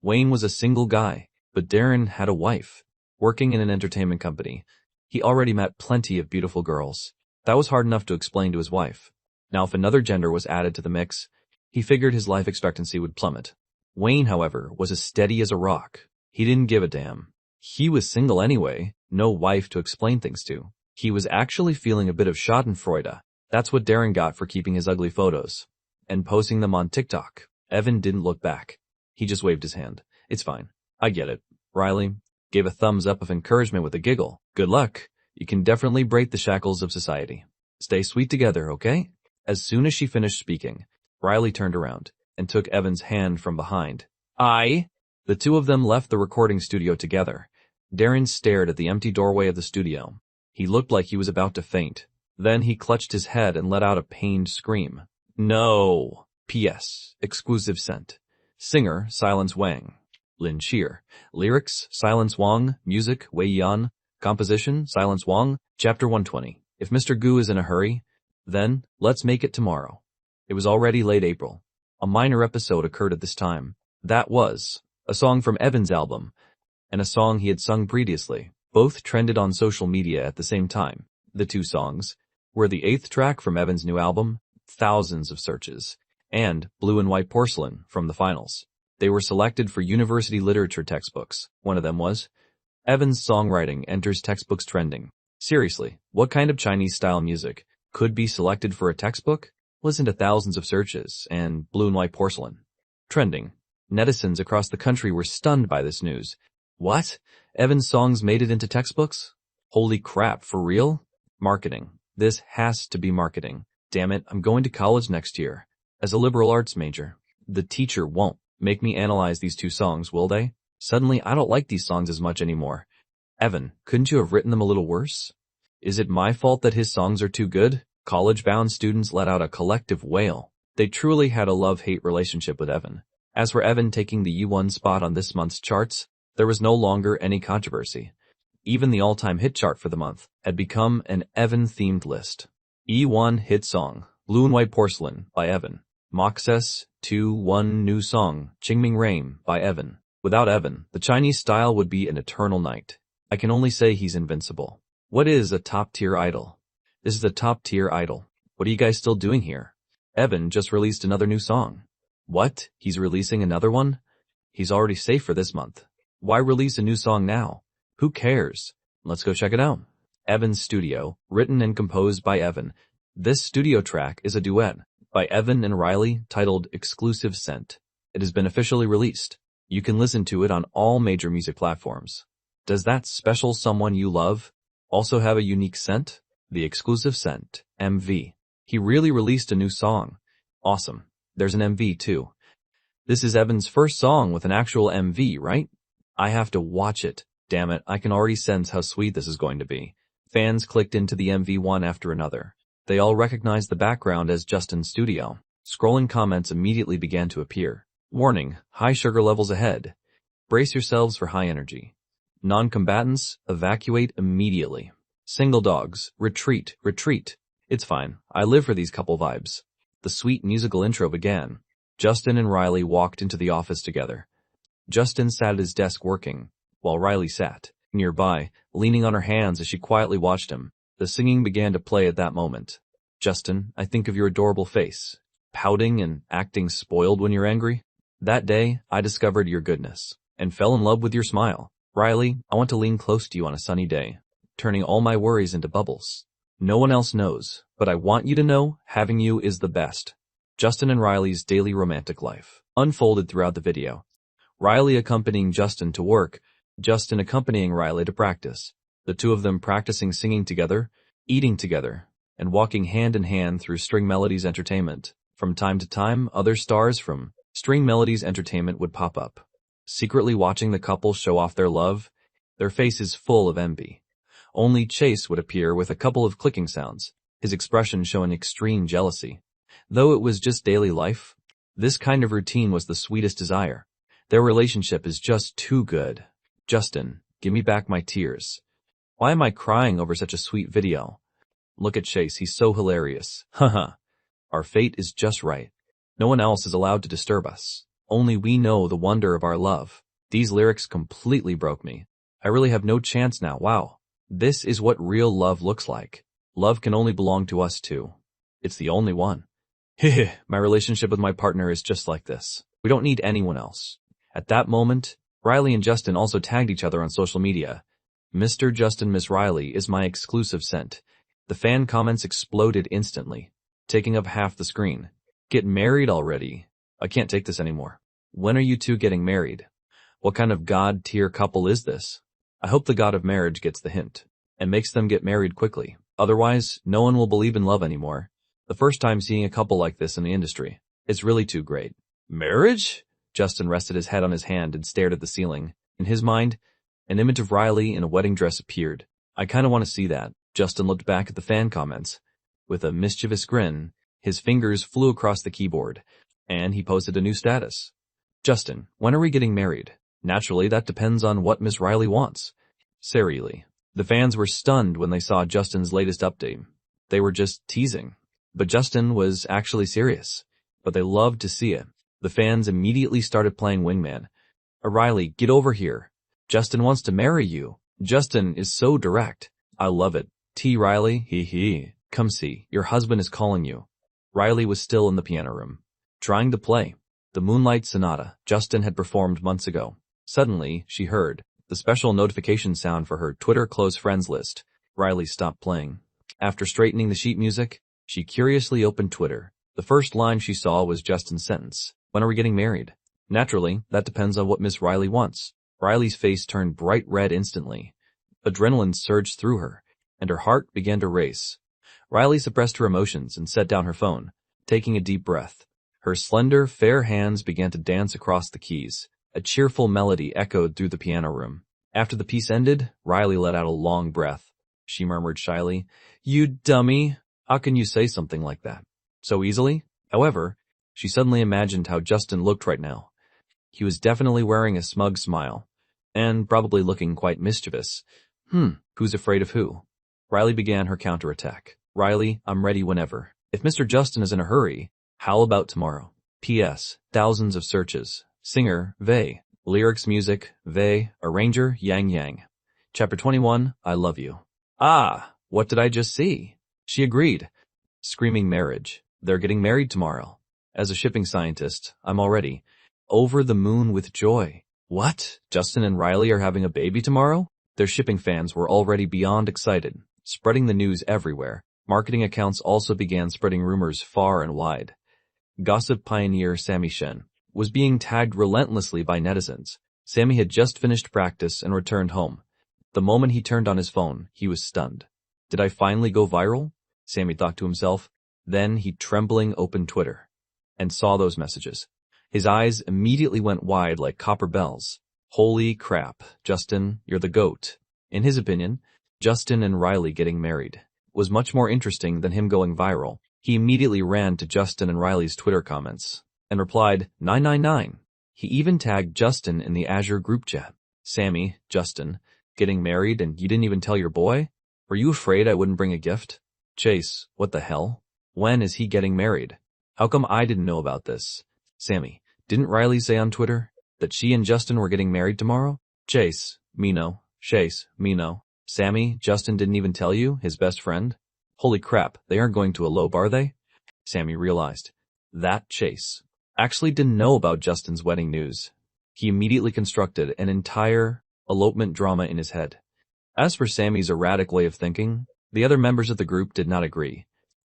Wayne was a single guy, but Darren had a wife. Working in an entertainment company, he already met plenty of beautiful girls. That was hard enough to explain to his wife. Now if another gender was added to the mix, he figured his life expectancy would plummet. Wayne, however, was as steady as a rock. He didn't give a damn. He was single anyway, no wife to explain things to. He was actually feeling a bit of schadenfreude. That's what Darren got for keeping his ugly photos and posting them on TikTok. Evan didn't look back. He just waved his hand. It's fine. I get it. Riley gave a thumbs up of encouragement with a giggle. Good luck. You can definitely break the shackles of society. Stay sweet together, okay? As soon as she finished speaking, Riley turned around and took Evan's hand from behind. The two of them left the recording studio together. Darren stared at the empty doorway of the studio. He looked like he was about to faint. Then he clutched his head and let out a pained scream. No. P.S. Exclusive sent. Singer, Silence Wang. Lin Chier. Lyrics, Silence Wang. Music, Wei Yan. Composition, Silence Wang. Chapter 120. If Mr. Gu is in a hurry, then let's make it tomorrow. It was already late April. A minor episode occurred at this time. That was a song from Evan's album and a song he had sung previously. Both trended on social media at the same time. The two songs were the 8th track from Evan's new album, thousands of searches, and Blue and White Porcelain from the finals. They were selected for university literature textbooks. One of them was, Evan's songwriting enters textbooks trending. Seriously, what kind of Chinese-style music could be selected for a textbook? Listen to thousands of searches, and Blue and White Porcelain. Trending. Netizens across the country were stunned by this news. What? Evan's songs made it into textbooks? Holy crap, for real? Marketing. This has to be marketing. Damn it, I'm going to college next year. As a liberal arts major. The teacher won't make me analyze these two songs, will they? Suddenly, I don't like these songs as much anymore. Evan, couldn't you have written them a little worse? Is it my fault that his songs are too good? College-bound students let out a collective wail. They truly had a love-hate relationship with Evan. As for Evan taking the E1 spot on this month's charts, there was no longer any controversy. Even the all-time hit chart for the month had become an Evan-themed list. E1 hit song, Blue and White Porcelain by Evan. Moxes 2-1 new song, Qingming Rain by Evan. Without Evan, the Chinese style would be an eternal night. I can only say he's invincible. What is a top-tier idol? This is a top-tier idol. What are you guys still doing here? Evan just released another new song. What? He's releasing another one? He's already safe for this month. Why release a new song now? Who cares? Let's go check it out. Evan's Studio, written and composed by Evan. This studio track is a duet by Evan and Riley titled Exclusive Scent. It has been officially released. You can listen to it on all major music platforms. Does that special someone you love also have a unique scent? The Exclusive Scent, MV. He really released a new song. Awesome. There's an MV too. This is Evan's first song with an actual MV, right? I have to watch it. Damn it, I can already sense how sweet this is going to be. Fans clicked into the MV one after another. They all recognized the background as Justin's studio. Scrolling comments immediately began to appear. Warning, high sugar levels ahead. Brace yourselves for high energy. Non-combatants, evacuate immediately. Single dogs, retreat, retreat. It's fine, I live for these couple vibes. The sweet musical intro began. Justin and Riley walked into the office together. Justin sat at his desk working, while Riley sat nearby, leaning on her hands as she quietly watched him. The singing began to play at that moment. Justin, I think of your adorable face, pouting and acting spoiled when you're angry. That day, I discovered your goodness, and fell in love with your smile. Riley, I want to lean close to you on a sunny day, turning all my worries into bubbles. No one else knows, but I want you to know having you is the best. Justin and Riley's daily romantic life unfolded throughout the video. Riley accompanying Justin to work, Justin accompanying Riley to practice. The two of them practicing singing together, eating together, and walking hand in hand through String Melodies Entertainment. From time to time, other stars from String Melodies Entertainment would pop up, secretly watching the couple show off their love, their faces full of envy. Only Chase would appear with a couple of clicking sounds, his expression showing extreme jealousy. Though it was just daily life, this kind of routine was the sweetest desire. Their relationship is just too good. Justin, give me back my tears. Why am I crying over such a sweet video? Look at Chase, he's so hilarious. Haha. Our fate is just right. No one else is allowed to disturb us. Only we know the wonder of our love. These lyrics completely broke me. I really have no chance now, wow. This is what real love looks like. Love can only belong to us two. It's the only one. Heh, my relationship with my partner is just like this. We don't need anyone else. At that moment, Riley and Justin also tagged each other on social media. Mr. Justin Miss Riley is my exclusive scent. The fan comments exploded instantly, taking up half the screen. Get married already. I can't take this anymore. When are you two getting married? What kind of god-tier couple is this? I hope the god of marriage gets the hint and makes them get married quickly. Otherwise, no one will believe in love anymore. The first time seeing a couple like this in the industry. It's really too great. Marriage? Justin rested his head on his hand and stared at the ceiling. In his mind, an image of Riley in a wedding dress appeared. I kinda want to see that. Justin looked back at the fan comments. With a mischievous grin, his fingers flew across the keyboard, and he posted a new status. Justin, when are we getting married? Naturally, that depends on what Miss Riley wants. Seriously. The fans were stunned when they saw Justin's latest update. They were just teasing. But Justin was actually serious. But they loved to see it. The fans immediately started playing Wingman. Riley, get over here. Justin wants to marry you. Justin is so direct. I love it. T. Riley, hee hee. Come see, your husband is calling you. Riley was still in the piano room, trying to play the Moonlight Sonata Justin had performed months ago. Suddenly, she heard the special notification sound for her Twitter close friends list. Riley stopped playing. After straightening the sheet music, she curiously opened Twitter. The first line she saw was Justin's sentence. When are we getting married? Naturally, that depends on what Miss Riley wants. Riley's face turned bright red instantly. Adrenaline surged through her, and her heart began to race. Riley suppressed her emotions and set down her phone, taking a deep breath. Her slender, fair hands began to dance across the keys. A cheerful melody echoed through the piano room. After the piece ended, Riley let out a long breath. She murmured shyly, "You dummy! How can you say something like that? So easily?" However, she suddenly imagined how Justin looked right now. He was definitely wearing a smug smile, and probably looking quite mischievous. Who's afraid of who? Riley began her counterattack. Riley, I'm ready whenever. If Mr. Justin is in a hurry, how about tomorrow? P.S. Thousands of searches. Singer, Vey. Lyrics, music, Vey. Arranger, Yang Yang. Chapter 21, I love you. Ah, what did I just see? She agreed. Screaming marriage. They're getting married tomorrow. As a shipping scientist, I'm already over the moon with joy. What? Justin and Riley are having a baby tomorrow? Their shipping fans were already beyond excited, spreading the news everywhere. Marketing accounts also began spreading rumors far and wide. Gossip pioneer Sammy Shen was being tagged relentlessly by netizens. Sammy had just finished practice and returned home. The moment he turned on his phone, he was stunned. Did I finally go viral? Sammy thought to himself. Then he trembling opened Twitter and saw those messages. His eyes immediately went wide like copper bells. Holy crap, Justin, you're the GOAT. In his opinion, Justin and Riley getting married was much more interesting than him going viral. He immediately ran to Justin and Riley's Twitter comments and replied, 999. He even tagged Justin in the Azure group chat. Sammy, Justin, getting married and you didn't even tell your boy? Were you afraid I wouldn't bring a gift? Chase, what the hell? When is he getting married? How come I didn't know about this? Sammy, didn't Riley say on Twitter that she and Justin were getting married tomorrow? Chase, me no. Chase, me no. Sammy, Justin didn't even tell you, his best friend? Holy crap, they aren't going to elope, are they? Sammy realized that Chase actually didn't know about Justin's wedding news. He immediately constructed an entire elopement drama in his head. As for Sammy's erratic way of thinking, the other members of the group did not agree.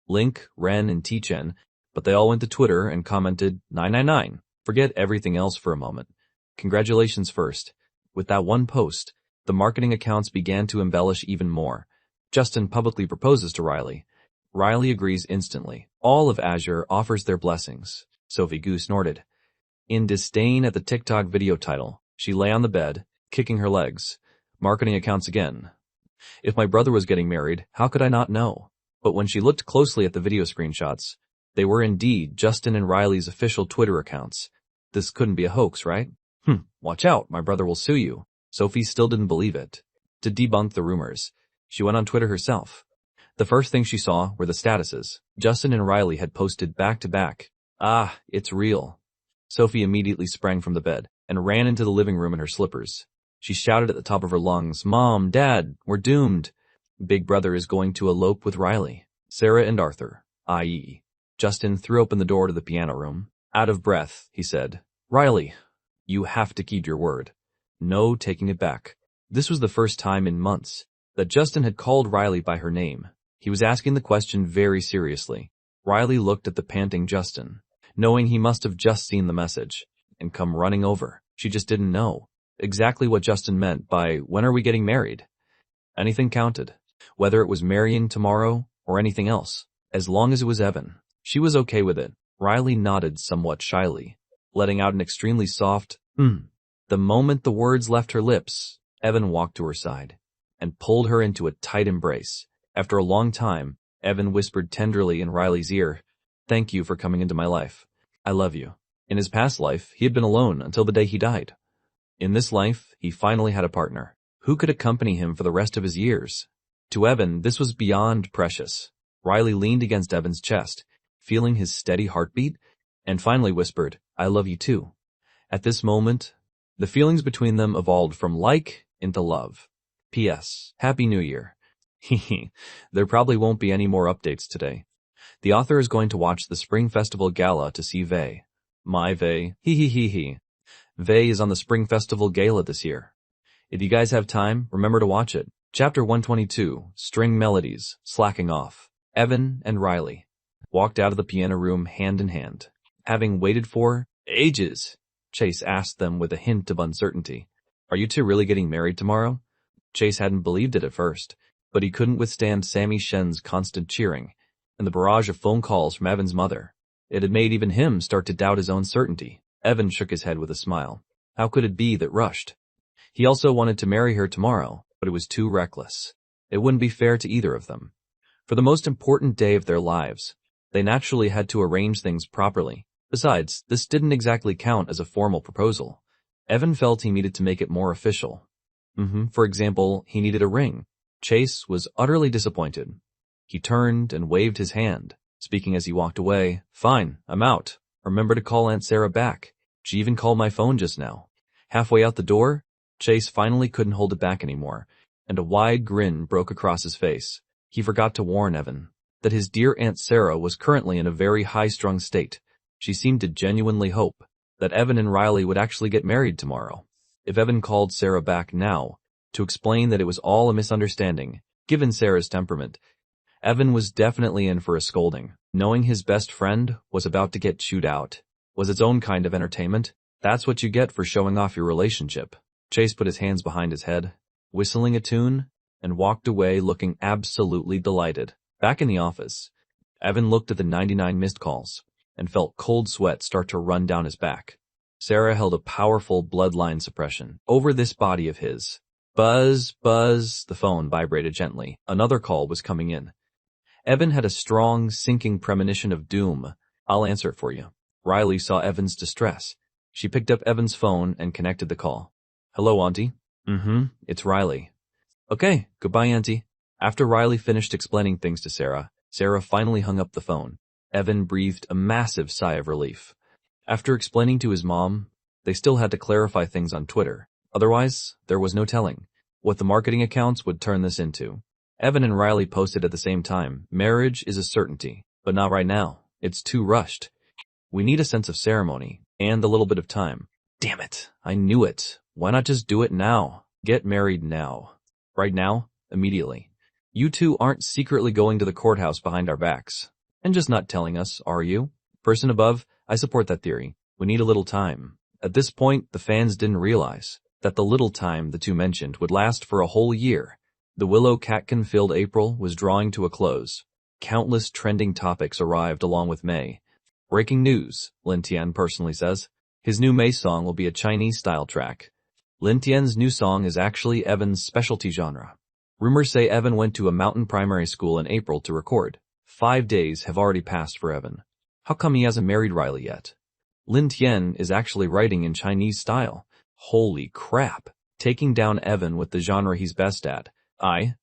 Link, Ren, and T-Chen, but they all went to Twitter and commented, 999. Forget everything else for a moment. Congratulations first. With that one post, the marketing accounts began to embellish even more. Justin publicly proposes to Riley. Riley agrees instantly. All of Azure offers their blessings. Sophie Gu snorted. In disdain at the TikTok video title, she lay on the bed, kicking her legs. Marketing accounts again. If my brother was getting married, how could I not know? But when she looked closely at the video screenshots, they were indeed Justin and Riley's official Twitter accounts. This couldn't be a hoax, right? Watch out, my brother will sue you. Sophie still didn't believe it. To debunk the rumors, she went on Twitter herself. The first thing she saw were the statuses. Justin and Riley had posted back to back. Ah, it's real. Sophie immediately sprang from the bed and ran into the living room in her slippers. She shouted at the top of her lungs, Mom, Dad, we're doomed. Big brother is going to elope with Riley. Sarah and Arthur, i.e. Justin threw open the door to the piano room. Out of breath, he said, Riley, you have to keep your word. No taking it back. This was the first time in months that Justin had called Riley by her name. He was asking the question very seriously. Riley looked at the panting Justin, knowing he must have just seen the message and come running over. She just didn't know exactly what Justin meant by, when are we getting married? Anything counted, whether it was marrying tomorrow or anything else, as long as it was Evan. She was okay with it. Riley nodded somewhat shyly, letting out an extremely soft, The moment the words left her lips, Evan walked to her side and pulled her into a tight embrace. After a long time, Evan whispered tenderly in Riley's ear, Thank you for coming into my life. I love you. In his past life, he had been alone until the day he died. In this life, he finally had a partner who could accompany him for the rest of his years. To Evan, this was beyond precious. Riley leaned against Evan's chest, feeling his steady heartbeat, and finally whispered, I love you too. At this moment, the feelings between them evolved from like into love. P.S. Happy New Year. There probably won't be any more updates today. The author is going to watch the Spring Festival Gala to see Vey. My Vey. Vey is on the Spring Festival Gala this year. If you guys have time, remember to watch it. Chapter 122, String Melodies, Slacking Off. Evan and Riley walked out of the piano room hand in hand. Having waited for ages, Chase asked them with a hint of uncertainty. Are you two really getting married tomorrow? Chase hadn't believed it at first, but he couldn't withstand Sammy Shen's constant cheering and the barrage of phone calls from Evan's mother. It had made even him start to doubt his own certainty. Evan shook his head with a smile. How could it be that rushed? He also wanted to marry her tomorrow, but it was too reckless. It wouldn't be fair to either of them. For the most important day of their lives, they naturally had to arrange things properly. Besides, this didn't exactly count as a formal proposal. Evan felt he needed to make it more official. For example, he needed a ring. Chase was utterly disappointed. He turned and waved his hand, speaking as he walked away. Fine, I'm out. Remember to call Aunt Sarah back. She even called my phone just now. Halfway out the door, Chase finally couldn't hold it back anymore, and a wide grin broke across his face. He forgot to warn Evan that his dear Aunt Sarah was currently in a very high-strung state. She seemed to genuinely hope that Evan and Riley would actually get married tomorrow. If Evan called Sarah back now to explain that it was all a misunderstanding, given Sarah's temperament, Evan was definitely in for a scolding. Knowing his best friend was about to get chewed out was its own kind of entertainment. That's what you get for showing off your relationship. Chase put his hands behind his head, whistling a tune, and walked away looking absolutely delighted. Back in the office, Evan looked at the 99 missed calls and felt cold sweat start to run down his back. Sarah held a powerful bloodline suppression over this body of his. Buzz, buzz, the phone vibrated gently. Another call was coming in. Evan had a strong, sinking premonition of doom. I'll answer it for you. Riley saw Evan's distress. She picked up Evan's phone and connected the call. Hello, Auntie. It's Riley. Okay, goodbye, Auntie. After Riley finished explaining things to Sarah, Sarah finally hung up the phone. Evan breathed a massive sigh of relief. After explaining to his mom, they still had to clarify things on Twitter. Otherwise, there was no telling what the marketing accounts would turn this into. Evan and Riley posted at the same time, marriage is a certainty, but not right now. It's too rushed. We need a sense of ceremony and a little bit of time. Damn it, I knew it. Why not just do it now? Get married now. Right now, immediately. You two aren't secretly going to the courthouse behind our backs and just not telling us, are you? Person above, I support that theory. We need a little time. At this point, the fans didn't realize that the little time the two mentioned would last for a whole year. The Willow-Catkin-filled April was drawing to a close. Countless trending topics arrived along with May. Breaking news, Lin Tian personally says. His new May song will be a Chinese-style track. Lin Tian's new song is actually Evan's specialty genre. Rumors say Evan went to a mountain primary school in April to record. 5 days have already passed for Evan. How come he hasn't married Riley yet? Lin Tian is actually writing in Chinese style. Holy crap. Taking down Evan with the genre he's best at.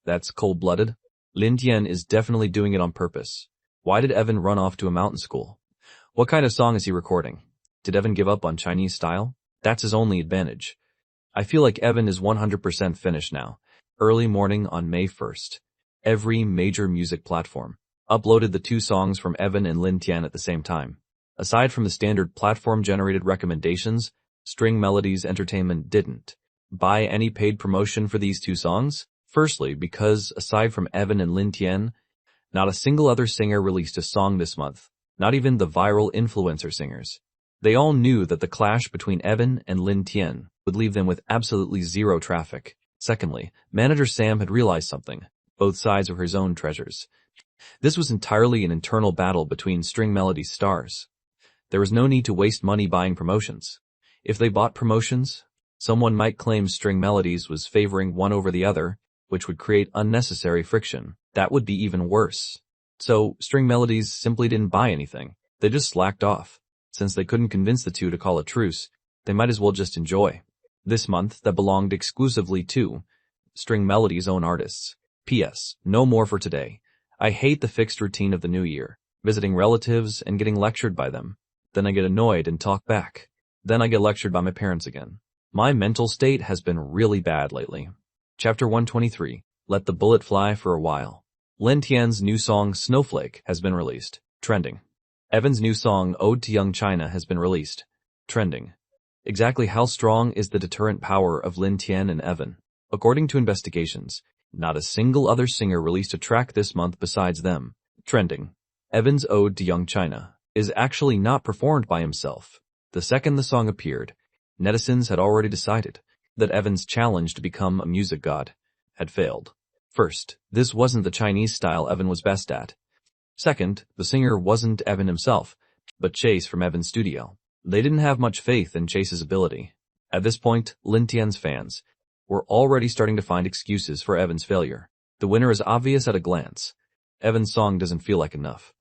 That's cold-blooded. Lin Tian is definitely doing it on purpose. Why did Evan run off to a mountain school? What kind of song is he recording? Did Evan give up on Chinese style? That's his only advantage. I feel like Evan is 100% finished now. Early morning on May 1st. Every major music platform uploaded the 2 songs from Evan and Lin Tian at the same time. Aside from the standard platform-generated recommendations, String Melodies Entertainment didn't buy any paid promotion for these 2 songs. Firstly, because aside from Evan and Lin Tian, not a single other singer released a song this month, not even the viral influencer singers. They all knew that the clash between Evan and Lin Tian would leave them with absolutely zero traffic. Secondly, manager Sam had realized something. Both sides were his own treasures. This was entirely an internal battle between String Melody's stars. There was no need to waste money buying promotions. If they bought promotions, someone might claim String Melodies was favoring one over the other, which would create unnecessary friction. That would be even worse. So, String Melodies simply didn't buy anything. They just slacked off. Since they couldn't convince the two to call a truce, they might as well just enjoy. This month, that belonged exclusively to String Melody's own artists. P.S. No more for today. I hate the fixed routine of the new year, visiting relatives and getting lectured by them. Then I get annoyed and talk back. Then I get lectured by my parents again. My mental state has been really bad lately. Chapter 123. Let the Bullet Fly for a While. Lin Tian's new song Snowflake has been released. Trending. Evan's new song Ode to Young China has been released. Trending. Exactly how strong is the deterrent power of Lin Tian and Evan? According to investigations, not a single other singer released a track this month besides them. Trending. Evan's Ode to Young China is actually not performed by himself. The second the song appeared, netizens had already decided that Evan's challenge to become a music god had failed. First, this wasn't the Chinese style Evan was best at. Second, the singer wasn't Evan himself, but Chase from Evan's studio. They didn't have much faith in Chase's ability. At this point, Lin Tian's fans were already starting to find excuses for Evan's failure. The winner is obvious at a glance. Evan's song doesn't feel like enough.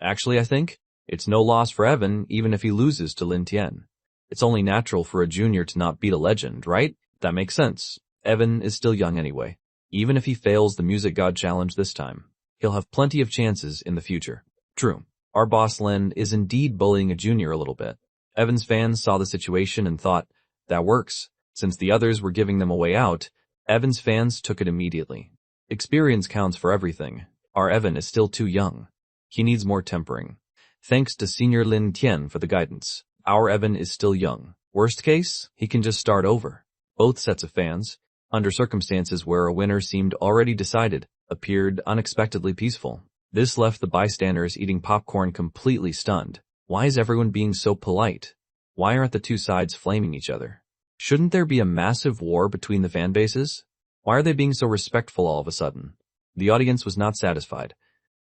Actually, I think it's no loss for Evan even if he loses to Lin Tian. It's only natural for a junior to not beat a legend, right? That makes sense. Evan is still young anyway. Even if he fails the Music God Challenge this time, he'll have plenty of chances in the future. True, our boss Len is indeed bullying a junior a little bit. Evan's fans saw the situation and thought, that works. Since the others were giving them a way out, Evan's fans took it immediately. Experience counts for everything. Our Evan is still too young. He needs more tempering. Thanks to Senior Lin Tian for the guidance. Our Evan is still young. Worst case, he can just start over. Both sets of fans, under circumstances where a winner seemed already decided, appeared unexpectedly peaceful. This left the bystanders eating popcorn completely stunned. Why is everyone being so polite? Why aren't the two sides flaming each other? Shouldn't there be a massive war between the fan bases? Why are they being so respectful all of a sudden? The audience was not satisfied.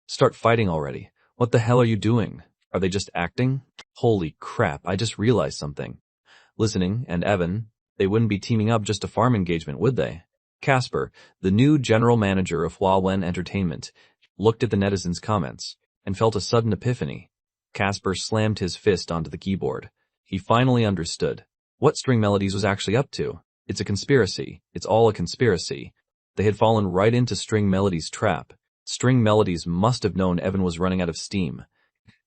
Start fighting already. What the hell are you doing? Are they just acting? Holy crap, I just realized something. Listening and Evan, they wouldn't be teaming up just a farm engagement, would they? Casper, the new general manager of Huawen Entertainment, looked at the netizens' comments and felt a sudden epiphany. Casper slammed his fist onto the keyboard. He finally understood what String Melodies was actually up to. It's a conspiracy. It's all a conspiracy. They had fallen right into String Melodies' trap. String Melodies must have known Evan was running out of steam,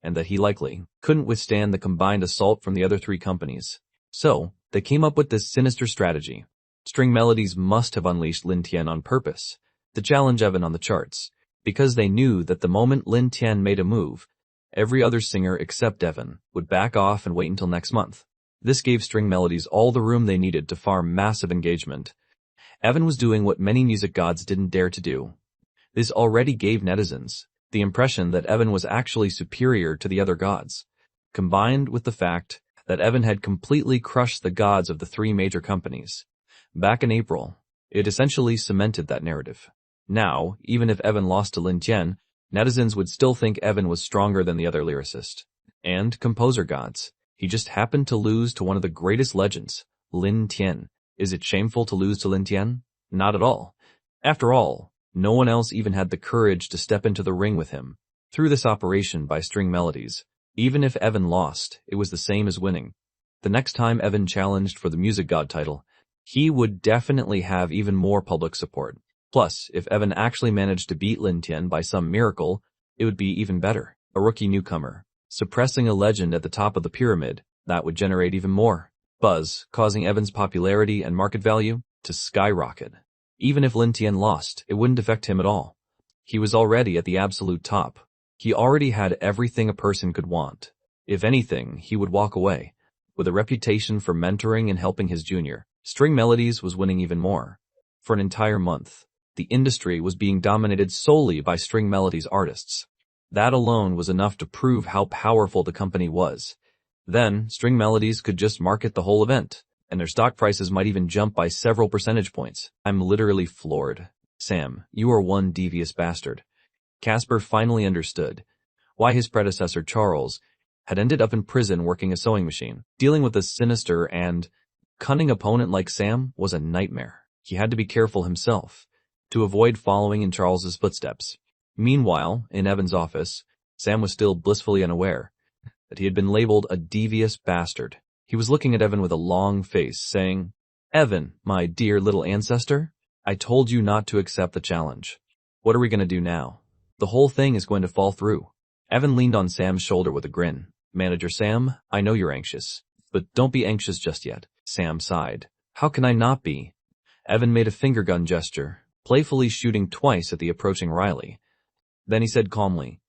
and that he likely couldn't withstand the combined assault from the other three companies. So, they came up with this sinister strategy. String Melodies must have unleashed Lin Tian on purpose to challenge Evan on the charts, because they knew that the moment Lin Tian made a move, every other singer except Evan would back off and wait until next month. This gave String Melodies all the room they needed to farm massive engagement. Evan was doing what many music gods didn't dare to do. This already gave netizens the impression that Evan was actually superior to the other gods, combined with the fact that Evan had completely crushed the gods of the three major companies. Back in April, it essentially cemented that narrative. Now, even if Evan lost to Lin Tian, netizens would still think Evan was stronger than the other lyricist. And composer gods. He just happened to lose to one of the greatest legends, Lin Tian. Is it shameful to lose to Lin Tian? Not at all. After all, no one else even had the courage to step into the ring with him. Through this operation by String Melodies, even if Evan lost, it was the same as winning. The next time Evan challenged for the Music God title, he would definitely have even more public support. Plus, if Evan actually managed to beat Lin Tian by some miracle, it would be even better. A rookie newcomer, suppressing a legend at the top of the pyramid, that would generate even more buzz, causing Evan's popularity and market value to skyrocket. Even if Lin Tian lost, it wouldn't affect him at all. He was already at the absolute top. He already had everything a person could want. If anything, he would walk away. With a reputation for mentoring and helping his junior, String Melodies was winning even more. For an entire month, the industry was being dominated solely by String Melodies artists. That alone was enough to prove how powerful the company was. Then, String Melodies could just market the whole event, and their stock prices might even jump by several percentage points. I'm literally floored. Sam, you are one devious bastard. Casper finally understood why his predecessor Charles had ended up in prison working a sewing machine. Dealing with a sinister and cunning opponent like Sam was a nightmare. He had to be careful himself to avoid following in Charles's footsteps. Meanwhile, in Evan's office, Sam was still blissfully unaware that he had been labeled a devious bastard. He was looking at Evan with a long face, saying, "Evan, my dear little ancestor, I told you not to accept the challenge. What are we going to do now? The whole thing is going to fall through." Evan leaned on Sam's shoulder with a grin. "Manager Sam, I know you're anxious, but don't be anxious just yet." Sam sighed. "How can I not be?" Evan made a finger gun gesture, playfully shooting twice at the approaching Riley. Then he said calmly,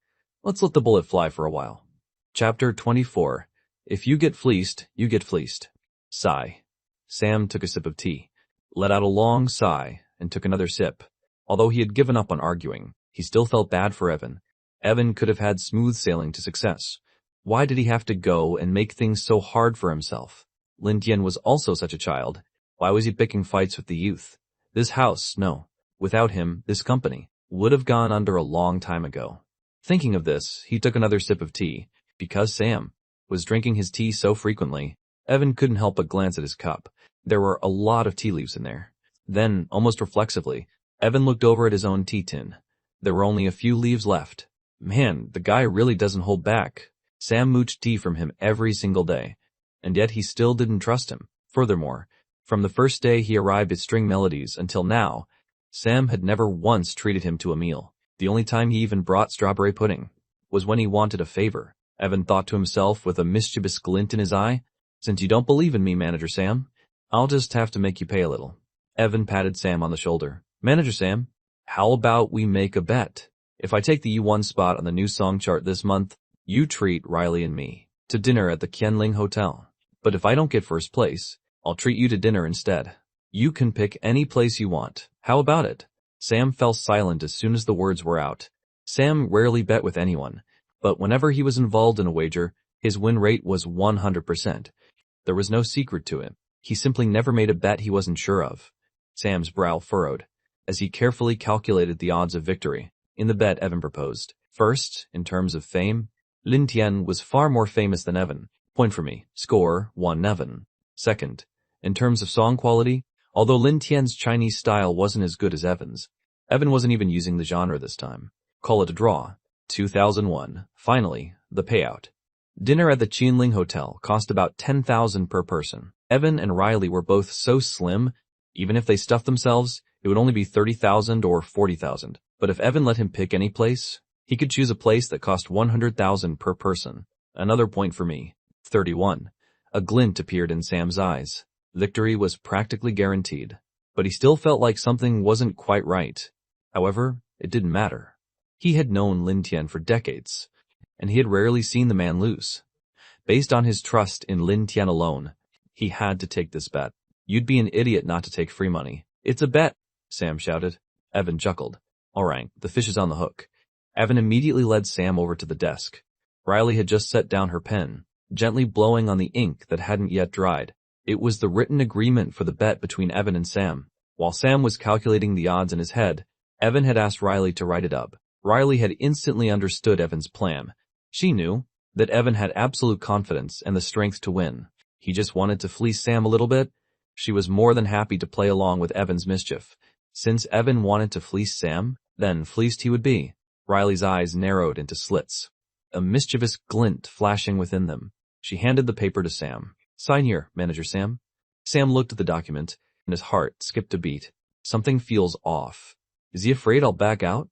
"Let's let the bullet fly for a while." Chapter 24. If you get fleeced, you get fleeced. Sigh. Sam took a sip of tea, let out a long sigh, and took another sip. Although he had given up on arguing, he still felt bad for Evan. Evan could have had smooth sailing to success. Why did he have to go and make things so hard for himself? Lin Tian was also such a child. Why was he picking fights with the youth? This house, no. Without him, this company would have gone under a long time ago. Thinking of this, he took another sip of tea. Because Sam was drinking his tea so frequently, Evan couldn't help but glance at his cup. There were a lot of tea leaves in there. Then, almost reflexively, Evan looked over at his own tea tin. There were only a few leaves left. Man, the guy really doesn't hold back. Sam mooched tea from him every single day, and yet he still didn't trust him. Furthermore, From the first day he arrived at String Melodies until now, Sam had never once treated him to a meal. The only time he even brought strawberry pudding was when he wanted a favor. Evan thought to himself with a mischievous glint in his eye, "Since you don't believe in me, Manager Sam, I'll just have to make you pay a little." Evan patted Sam on the shoulder. "Manager Sam, how about we make a bet? If I take the U1 spot on the new song chart this month, you treat Riley and me to dinner at the Qianling Hotel. But if I don't get first place, I'll treat you to dinner instead. You can pick any place you want. How about it?" Sam fell silent as soon as the words were out. Sam rarely bet with anyone, but whenever he was involved in a wager, his win rate was 100%. There was no secret to it. He simply never made a bet he wasn't sure of. Sam's brow furrowed as he carefully calculated the odds of victory. In the bet, Evan proposed. First, in terms of fame, Lin Tian was far more famous than Evan. Point for me. Score, 1 Evan. Second, in terms of song quality, although Lin Tian's Chinese style wasn't as good as Evan's, Evan wasn't even using the genre this time. Call it a draw. 2001. Finally, the payout. Dinner at the Qianling Hotel cost about $10,000 per person. Evan and Riley were both so slim, even if they stuffed themselves, it would only be $30,000 or $40,000. But if Evan let him pick any place, he could choose a place that cost $100,000 per person. Another point for me. 31. A glint appeared in Sam's eyes. Victory was practically guaranteed, but he still felt like something wasn't quite right. However, it didn't matter. He had known Lin Tian for decades, and he had rarely seen the man lose. Based on his trust in Lin Tian alone, he had to take this bet. "You'd be an idiot not to take free money." "It's a bet," Sam shouted. Evan chuckled. "All right, the fish is on the hook." Evan immediately led Sam over to the desk. Riley had just set down her pen, gently blowing on the ink that hadn't yet dried. It was the written agreement for the bet between Evan and Sam. While Sam was calculating the odds in his head, Evan had asked Riley to write it up. Riley had instantly understood Evan's plan. She knew that Evan had absolute confidence and the strength to win. He just wanted to fleece Sam a little bit. She was more than happy to play along with Evan's mischief. Since Evan wanted to fleece Sam, then fleeced he would be. Riley's eyes narrowed into slits, a mischievous glint flashing within them. She handed the paper to Sam. "Sign here, Manager Sam." Sam looked at the document, and his heart skipped a beat. Something feels off. Is he afraid I'll back out?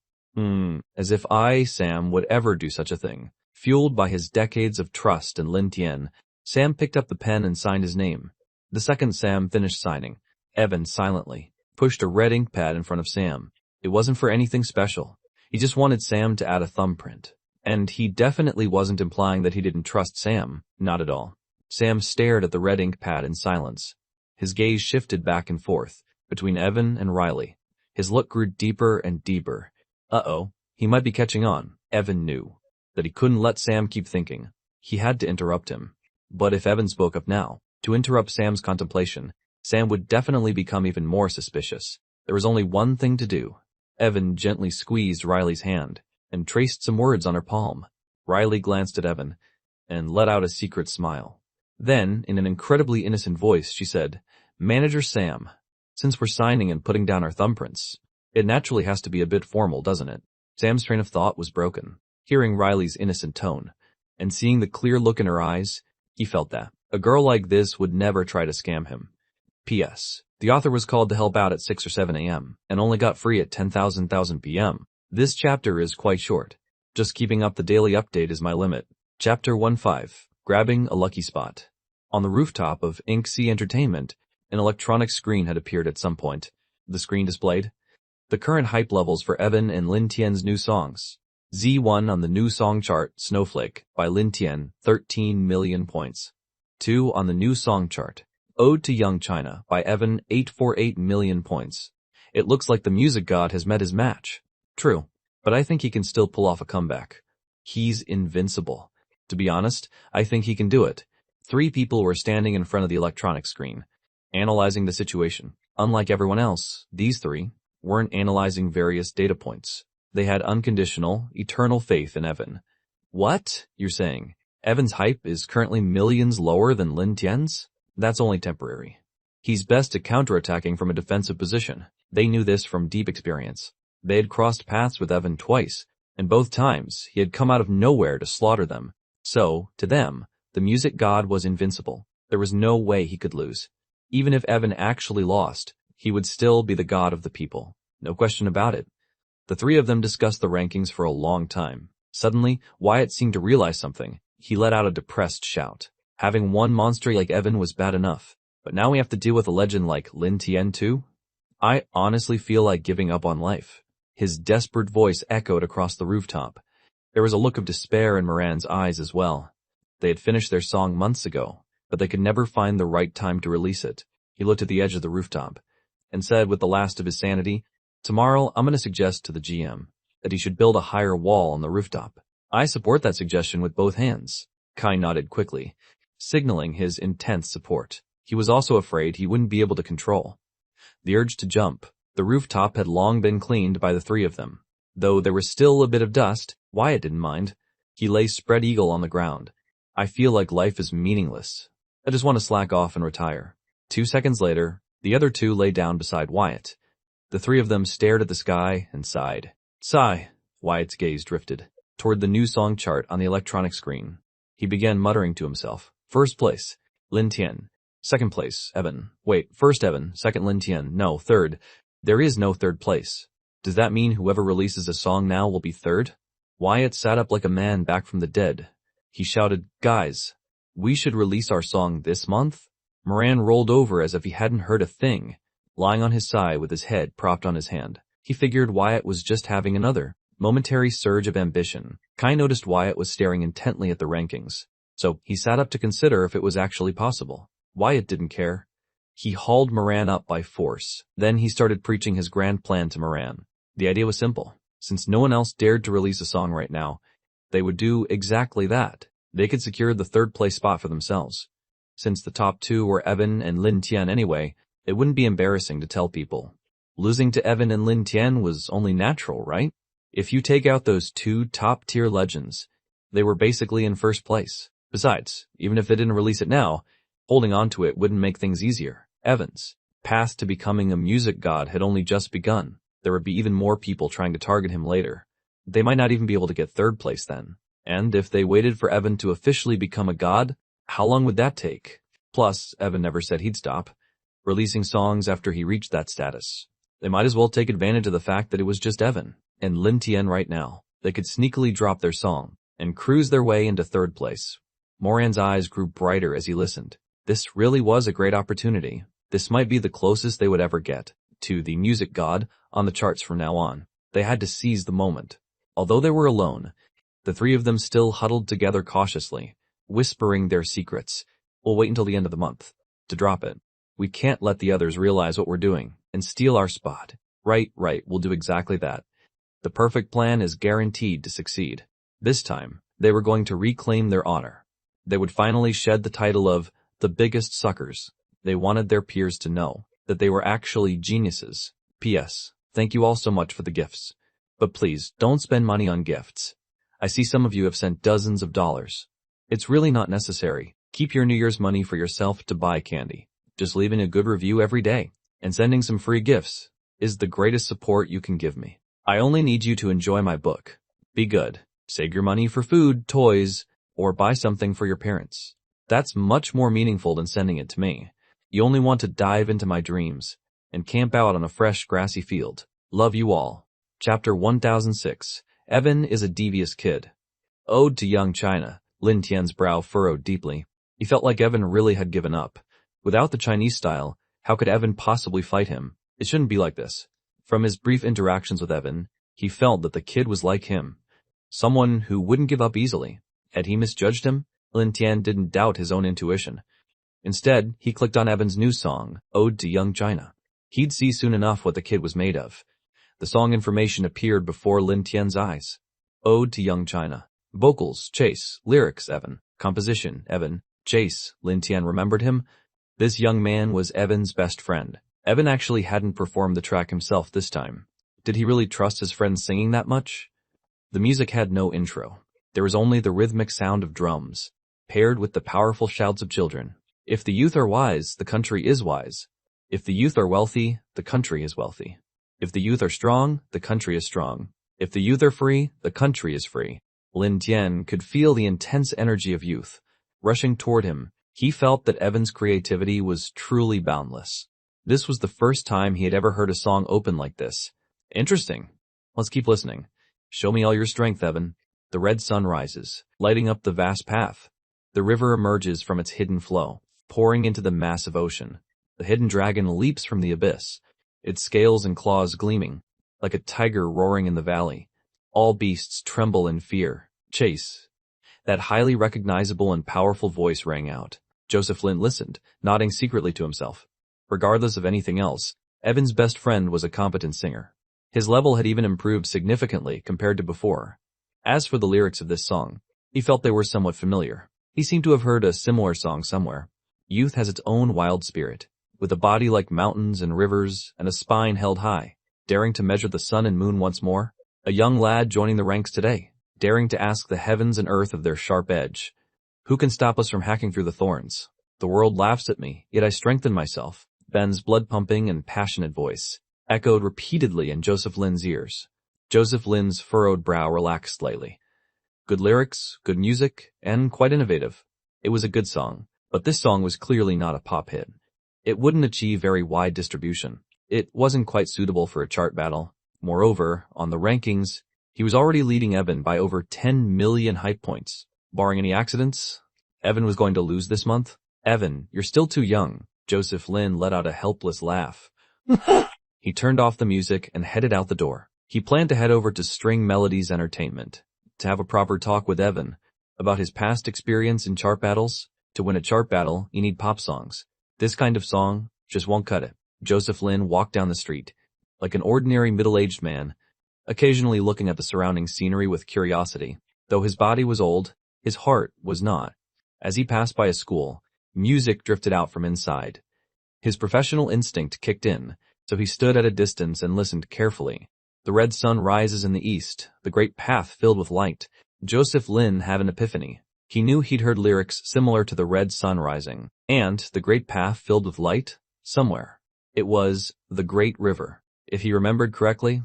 As if I, Sam, would ever do such a thing. Fueled by his decades of trust in Lin Tian, Sam picked up the pen and signed his name. The second Sam finished signing, Evan silently pushed a red ink pad in front of Sam. It wasn't for anything special. He just wanted Sam to add a thumbprint. And he definitely wasn't implying that he didn't trust Sam. Not at all. Sam stared at the red ink pad in silence. His gaze shifted back and forth between Evan and Riley. His look grew deeper and deeper. Uh-oh, he might be catching on. Evan knew that he couldn't let Sam keep thinking. He had to interrupt him. But if Evan spoke up now, to interrupt Sam's contemplation, Sam would definitely become even more suspicious. There was only one thing to do. Evan gently squeezed Riley's hand and traced some words on her palm. Riley glanced at Evan and let out a secret smile. Then, in an incredibly innocent voice, she said, "Manager Sam, since we're signing and putting down our thumbprints, it naturally has to be a bit formal, doesn't it?" Sam's train of thought was broken. Hearing Riley's innocent tone and seeing the clear look in her eyes, he felt that a girl like this would never try to scam him. P.S. The author was called to help out at 6 or 7 a.m. and only got free at 10,000 p.m. This chapter is quite short. Just keeping up the daily update is my limit. Chapter 15. Grabbing a Lucky Spot. On the rooftop of Ink C Entertainment, an electronic screen had appeared at some point. The screen displayed the current hype levels for Evan and Lin Tian's new songs. Z1 on the new song chart, Snowflake, by Lin Tian, 13 million points. 2 on the new song chart, Ode to Young China, by Evan, 848 million points. It looks like the music god has met his match. True, but I think he can still pull off a comeback. He's invincible. To be honest, I think he can do it. 3 people were standing in front of the electronic screen, analyzing the situation. Unlike everyone else, these 3 weren't analyzing various data points. They had unconditional, eternal faith in Evan. What? You're saying Evan's hype is currently millions lower than Lin Tian's? That's only temporary. He's best at counterattacking from a defensive position. They knew this from deep experience. They had crossed paths with Evan twice, and both times he had come out of nowhere to slaughter them. So, to them, the music god was invincible. There was no way he could lose. Even if Evan actually lost, he would still be the god of the people. No question about it. The three of them discussed the rankings for a long time. Suddenly, Wyatt seemed to realize something. He let out a depressed shout. Having one monster like Evan was bad enough, but now we have to deal with a legend like Lin Tian too? I honestly feel like giving up on life. His desperate voice echoed across the rooftop. There was a look of despair in Moran's eyes as well. They had finished their song months ago, but they could never find the right time to release it. He looked at the edge of the rooftop and said with the last of his sanity, "Tomorrow I'm going to suggest to the GM that he should build a higher wall on the rooftop." "I support that suggestion with both hands." Kai nodded quickly, signaling his intense support. He was also afraid he wouldn't be able to control the urge to jump. The rooftop had long been cleaned by the three of them. Though there was still a bit of dust, Wyatt didn't mind. He lay spread eagle on the ground. "I feel like life is meaningless. I just want to slack off and retire." 2 seconds later, the other two lay down beside Wyatt. The three of them stared at the sky and sighed. Sigh. Wyatt's gaze drifted toward the new song chart on the electronic screen. He began muttering to himself. First place, Lin Tian. Second place, Evan. Wait, first Evan, second Lin Tian. No, third. There is no third place. Does that mean whoever releases a song now will be third? Wyatt sat up like a man back from the dead. He shouted, "Guys, we should release our song this month?" Moran rolled over as if he hadn't heard a thing, lying on his side with his head propped on his hand. He figured Wyatt was just having another momentary surge of ambition. Kai noticed Wyatt was staring intently at the rankings, so he sat up to consider if it was actually possible. Wyatt didn't care. He hauled Moran up by force. Then he started preaching his grand plan to Moran. The idea was simple. Since no one else dared to release a song right now, they would do exactly that. They could secure the third place spot for themselves. Since the top two were Evan and Lin Tian anyway, it wouldn't be embarrassing to tell people. Losing to Evan and Lin Tian was only natural, right? If you take out those two top-tier legends, they were basically in first place. Besides, even if they didn't release it now, holding on to it wouldn't make things easier. Evan's path to becoming a music god had only just begun. There would be even more people trying to target him later. They might not even be able to get third place then. And if they waited for Evan to officially become a god, how long would that take? Plus, Evan never said he'd stop releasing songs after he reached that status. They might as well take advantage of the fact that it was just Evan and Lin Tian right now. They could sneakily drop their song and cruise their way into third place. Moran's eyes grew brighter as he listened. This really was a great opportunity. This might be the closest they would ever get to the music god on the charts from now on. They had to seize the moment. Although they were alone, the three of them still huddled together cautiously, whispering their secrets. "We'll wait until the end of the month to drop it. We can't let the others realize what we're doing and steal our spot." Right, we'll do exactly that. The perfect plan is guaranteed to succeed. This time, they were going to reclaim their honor. They would finally shed the title of the biggest suckers. They wanted their peers to know that they were actually geniuses. P.S. Thank you all so much for the gifts. But please, don't spend money on gifts. I see some of you have sent dozens of dollars. It's really not necessary. Keep your New Year's money for yourself to buy candy. Just leaving a good review every day and sending some free gifts is the greatest support you can give me. I only need you to enjoy my book. Be good. Save your money for food, toys, or buy something for your parents. That's much more meaningful than sending it to me. You only want to dive into my dreams and camp out on a fresh, grassy field. Love you all. Chapter 1006. Evan is a devious kid. Ode to young China. Lin Tian's brow furrowed deeply. He felt like Evan really had given up. Without the Chinese style, how could Evan possibly fight him? It shouldn't be like this. From his brief interactions with Evan, he felt that the kid was like him. Someone who wouldn't give up easily. Had he misjudged him? Lin Tian didn't doubt his own intuition. Instead, he clicked on Evan's new song, Ode to Young China. He'd see soon enough what the kid was made of. The song information appeared before Lin Tian's eyes. Ode to Young China. Vocals, Chase. Lyrics, Evan. Composition, Evan. Chase. Lin Tian remembered him. This young man was Evan's best friend. Evan actually hadn't performed the track himself this time. Did he really trust his friend singing that much? The music had no intro. There was only the rhythmic sound of drums, paired with the powerful shouts of children. If the youth are wise, the country is wise. If the youth are wealthy, the country is wealthy. If the youth are strong, the country is strong. If the youth are free, the country is free. Lin Tian could feel the intense energy of youth rushing toward him He felt that Evan's creativity was truly boundless. This was the first time he had ever heard a song open like this. Interesting. Let's keep listening. Show me all your strength, Evan. The red sun rises, lighting up the vast path. The river emerges from its hidden flow, pouring into the massive ocean. The hidden dragon leaps from the abyss, its scales and claws gleaming, like a tiger roaring in the valley. All beasts tremble in fear. Chase. That highly recognizable and powerful voice rang out. Joseph Lynn listened, nodding secretly to himself. Regardless of anything else, Evan's best friend was a competent singer. His level had even improved significantly compared to before. As for the lyrics of this song, he felt they were somewhat familiar. He seemed to have heard a similar song somewhere. Youth has its own wild spirit, with a body like mountains and rivers and a spine held high, daring to measure the sun and moon once more. A young lad joining the ranks today, daring to ask the heavens and earth of their sharp edge. Who can stop us from hacking through the thorns? The world laughs at me, yet I strengthen myself. Ben's blood-pumping and passionate voice echoed repeatedly in Joseph Lynn's ears. Joseph Lynn's furrowed brow relaxed slightly. Good lyrics, good music, and quite innovative. It was a good song, but this song was clearly not a pop hit. It wouldn't achieve very wide distribution. It wasn't quite suitable for a chart battle. Moreover, on the rankings, he was already leading Evan by over 10 million hype points. Barring any accidents, Evan was going to lose this month. Evan, you're still too young. Joseph Lynn let out a helpless laugh. He turned off the music and headed out the door. He planned to head over to String Melodies Entertainment to have a proper talk with Evan about his past experience in chart battles. To win a chart battle, you need pop songs. This kind of song just won't cut it. Joseph Lynn walked down the street, like an ordinary middle-aged man, occasionally looking at the surrounding scenery with curiosity. Though his body was old, his heart was not. As he passed by a school, music drifted out from inside. His professional instinct kicked in, so he stood at a distance and listened carefully. The red sun rises in the east, the great path filled with light. Joseph Lynn had an epiphany. He knew he'd heard lyrics similar to the red sun rising, and the great path filled with light, somewhere. It was The Great River. If he remembered correctly,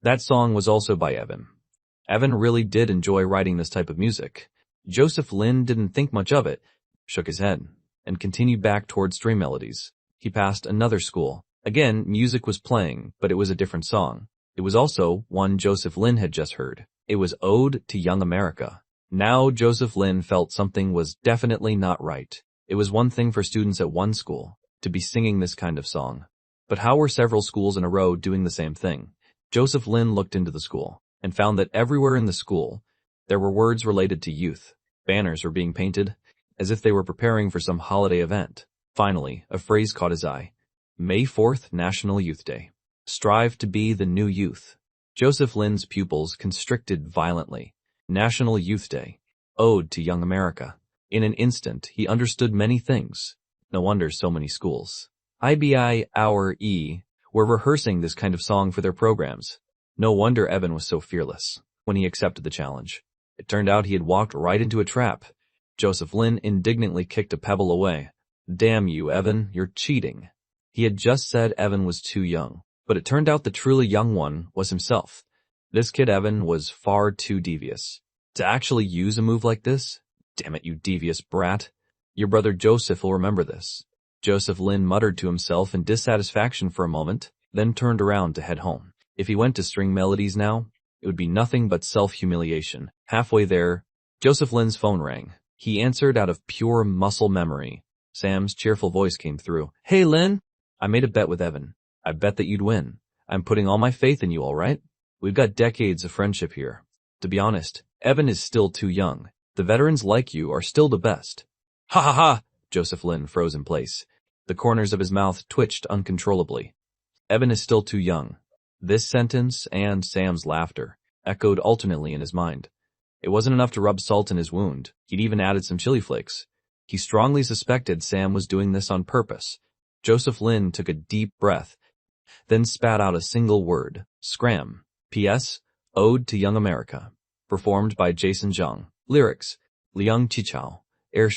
that song was also by Evan. Evan really did enjoy writing this type of music. Joseph Lynn didn't think much of it, shook his head, and continued back towards String Melodies. He passed another school. Again, music was playing, but it was a different song. It was also one Joseph Lynn had just heard. It was Ode to Young America. Now Joseph Lynn felt something was definitely not right. It was one thing for students at one school to be singing this kind of song. But how were several schools in a row doing the same thing? Joseph Lynn looked into the school and found that everywhere in the school there were words related to youth. Banners were being painted as if they were preparing for some holiday event. Finally, a phrase caught his eye. May 4th, National Youth Day. Strive to be the new youth. Joseph Lynn's pupils constricted violently. National Youth Day. Ode to Young America. In an instant, he understood many things. No wonder so many schools, IBI, our E, were rehearsing this kind of song for their programs. No wonder Evan was so fearless when he accepted the challenge. It turned out he had walked right into a trap. Joseph Lynn indignantly kicked a pebble away. Damn you, Evan, you're cheating. He had just said Evan was too young, but it turned out the truly young one was himself. This kid Evan was far too devious to actually use a move like this. Damn it, you devious brat. Your brother Joseph will remember this. Joseph Lynn muttered to himself in dissatisfaction for a moment, then turned around to head home. If he went to String Melodies now, it would be nothing but self-humiliation. Halfway there, Joseph Lynn's phone rang. He answered out of pure muscle memory. Sam's cheerful voice came through. Hey, Lynn. I made a bet with Evan. I bet that you'd win. I'm putting all my faith in you, all right? We've got decades of friendship here. To be honest, Evan is still too young. The veterans like you are still the best. Ha ha ha! Joseph Lynn froze in place. The corners of his mouth twitched uncontrollably. Evan is still too young. This sentence and Sam's laughter echoed alternately in his mind. It wasn't enough to rub salt in his wound. He'd even added some chili flakes. He strongly suspected Sam was doing this on purpose. Joseph Lynn took a deep breath, then spat out a single word. Scram. P.S. Ode to Young America. Performed by Jason Zhang. Lyrics. Liang Chichao. Air.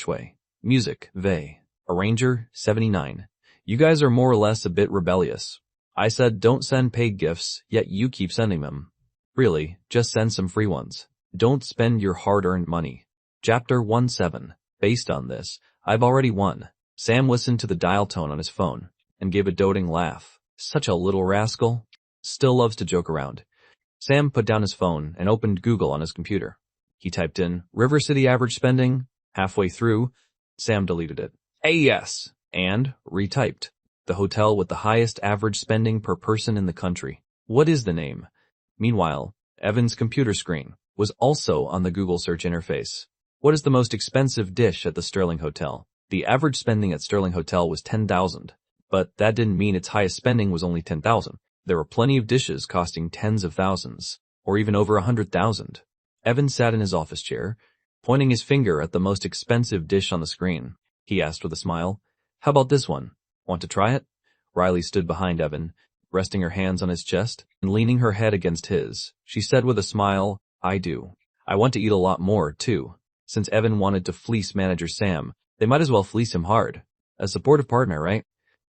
Music. Vei. Arranger. 79. You guys are more or less a bit rebellious. I said don't send paid gifts, yet you keep sending them. Really, just send some free ones. Don't spend your hard-earned money. Chapter 17. Based on this, I've already won. Sam listened to the dial tone on his phone and gave a doting laugh. Such a little rascal. Still loves to joke around. Sam put down his phone and opened Google on his computer. He typed in River City average spending. Halfway through, Sam deleted it. Yes, and retyped. The hotel with the highest average spending per person in the country. What is the name? Meanwhile, Evan's computer screen was also on the Google search interface. What is the most expensive dish at the Sterling Hotel? The average spending at Sterling Hotel was $10,000, but that didn't mean its highest spending was only $10,000. There were plenty of dishes costing tens of thousands, or even over $100,000. Evan sat in his office chair, pointing his finger at the most expensive dish on the screen. He asked with a smile, "How about this one? Want to try it?" Riley stood behind Evan, resting her hands on his chest and leaning her head against his. She said with a smile, "I do. I want to eat a lot more, too." Since Evan wanted to fleece manager Sam, they might as well fleece him hard. A supportive partner, right?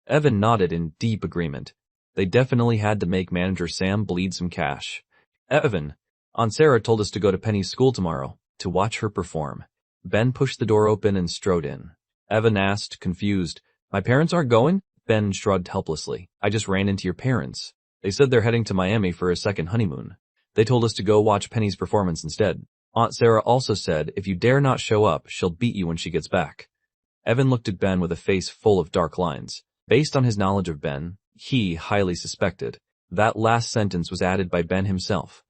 Evan nodded in deep agreement. They definitely had to make manager Sam bleed some cash. "Evan, Aunt Sarah told us to go to Penny's school tomorrow to watch her perform." Ben pushed the door open and strode in. Evan asked, confused, "My parents aren't going?" Ben shrugged helplessly. "I just ran into your parents. They said they're heading to Miami for a second honeymoon. They told us to go watch Penny's performance instead. Aunt Sarah also said if you dare not show up, she'll beat you when she gets back." Evan looked at Ben with a face full of dark lines. Based on his knowledge of Ben, he highly suspected that last sentence was added by Ben himself.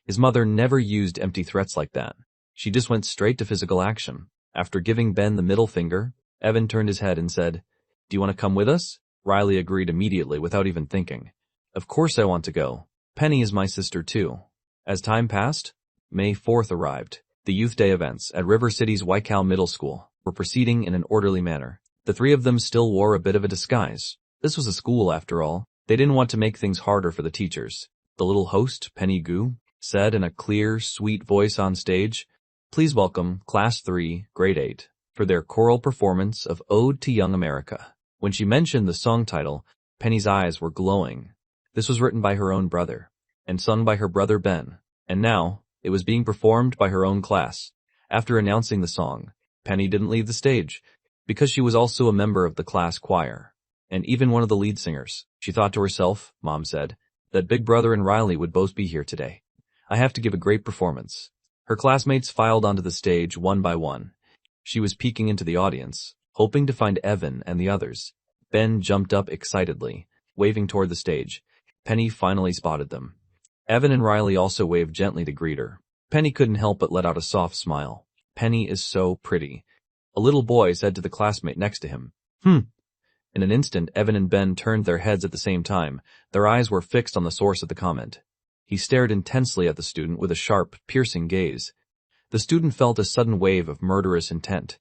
His mother never used empty threats like that. She just went straight to physical action. After giving Ben the middle finger, Evan turned his head and said, "Do you want to come with us?" Riley agreed immediately without even thinking. "Of course I want to go. Penny is my sister too." As time passed, May 4th arrived. The Youth Day events at River City's Wycal Middle School were proceeding in an orderly manner. The three of them still wore a bit of a disguise. This was a school after all. They didn't want to make things harder for the teachers. The little host, Penny Goo, said in a clear, sweet voice on stage, "Please welcome Class 3, Grade 8, for their choral performance of Ode to Young America." When she mentioned the song title, Penny's eyes were glowing. This was written by her own brother, and sung by her brother Ben, and now it was being performed by her own class. After announcing the song, Penny didn't leave the stage, because she was also a member of the class choir, and even one of the lead singers. She thought to herself, Mom said, that Big Brother and Riley would both be here today. I have to give a great performance. Her classmates filed onto the stage one by one. She was peeking into the audience, hoping to find Evan and the others. Ben jumped up excitedly, waving toward the stage. Penny finally spotted them. Evan and Riley also waved gently to greet her. Penny couldn't help but let out a soft smile. Penny is so pretty. A little boy said to the classmate next to him. In an instant, Evan and Ben turned their heads at the same time. Their eyes were fixed on the source of the comment. He stared intensely at the student with a sharp, piercing gaze. The student felt a sudden wave of murderous intent.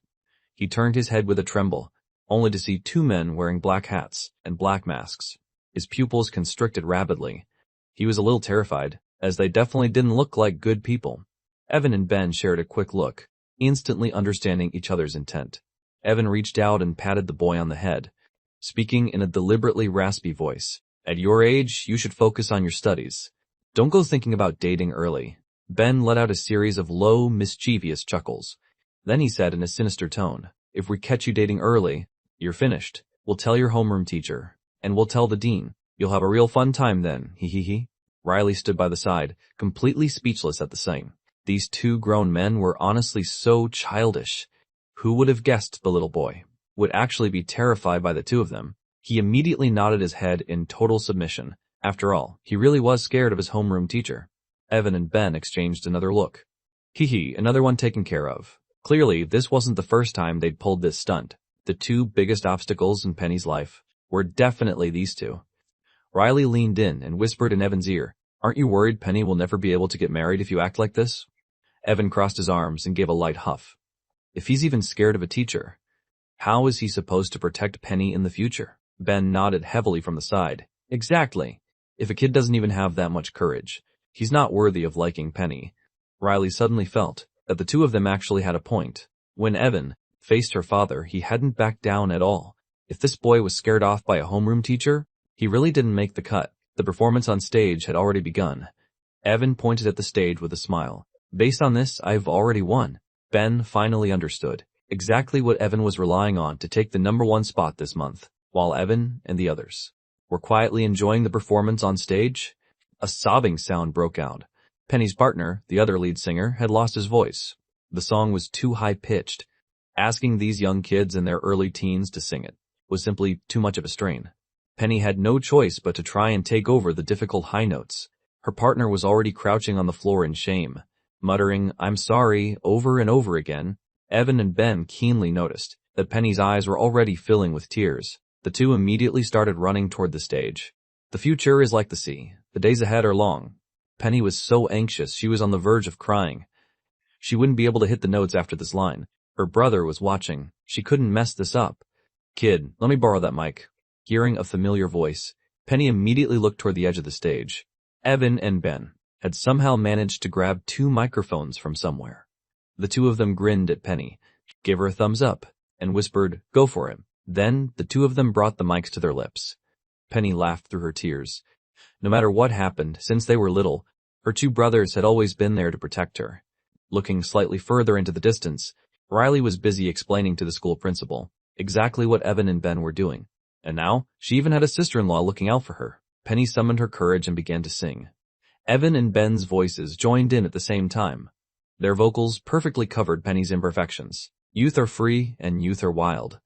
He turned his head with a tremble, only to see two men wearing black hats and black masks. His pupils constricted rapidly. He was a little terrified, as they definitely didn't look like good people. Evan and Ben shared a quick look, instantly understanding each other's intent. Evan reached out and patted the boy on the head, speaking in a deliberately raspy voice. "At your age, you should focus on your studies. Don't go thinking about dating early." Ben let out a series of low, mischievous chuckles. Then he said in a sinister tone, "If we catch you dating early, you're finished. We'll tell your homeroom teacher, and we'll tell the dean. You'll have a real fun time then, he. Riley stood by the side, completely speechless at the sight. These two grown men were honestly so childish. Who would have guessed the little boy would actually be terrified by the two of them? He immediately nodded his head in total submission. After all, he really was scared of his homeroom teacher. Evan and Ben exchanged another look. Another one taken care of. Clearly, this wasn't the first time they'd pulled this stunt. The two biggest obstacles in Penny's life were definitely these two. Riley leaned in and whispered in Evan's ear, "Aren't you worried Penny will never be able to get married if you act like this?" Evan crossed his arms and gave a light huff. If he's even scared of a teacher, how is he supposed to protect Penny in the future? Ben nodded heavily from the side. Exactly. If a kid doesn't even have that much courage, he's not worthy of liking Penny. Riley suddenly felt that the two of them actually had a point. When Evan faced her father, he hadn't backed down at all. If this boy was scared off by a homeroom teacher, he really didn't make the cut. The performance on stage had already begun. Evan pointed at the stage with a smile. "Based on this, I've already won." Ben finally understood. Exactly what Evan was relying on to take the #1 spot this month, while Evan and the others were quietly enjoying the performance on stage. A sobbing sound broke out. Penny's partner, the other lead singer, had lost his voice. The song was too high-pitched. Asking these young kids in their early teens to sing it was simply too much of a strain. Penny had no choice but to try and take over the difficult high notes. Her partner was already crouching on the floor in shame, muttering, "I'm sorry," over and over again. Evan and Ben keenly noticed that Penny's eyes were already filling with tears. The two immediately started running toward the stage. The future is like the sea. The days ahead are long. Penny was so anxious she was on the verge of crying. She wouldn't be able to hit the notes after this line. Her brother was watching. She couldn't mess this up. "Kid, let me borrow that mic." Hearing a familiar voice, Penny immediately looked toward the edge of the stage. Evan and Ben had somehow managed to grab 2 microphones from somewhere. The two of them grinned at Penny, gave her a thumbs up, and whispered, "Go for it." Then the two of them brought the mics to their lips. Penny laughed through her tears. No matter what happened, since they were little, her 2 brothers had always been there to protect her. Looking slightly further into the distance, Riley was busy explaining to the school principal exactly what Evan and Ben were doing. And now, she even had a sister-in-law looking out for her. Penny summoned her courage and began to sing. Evan and Ben's voices joined in at the same time. Their vocals perfectly covered Penny's imperfections. Youth are free and youth are wild.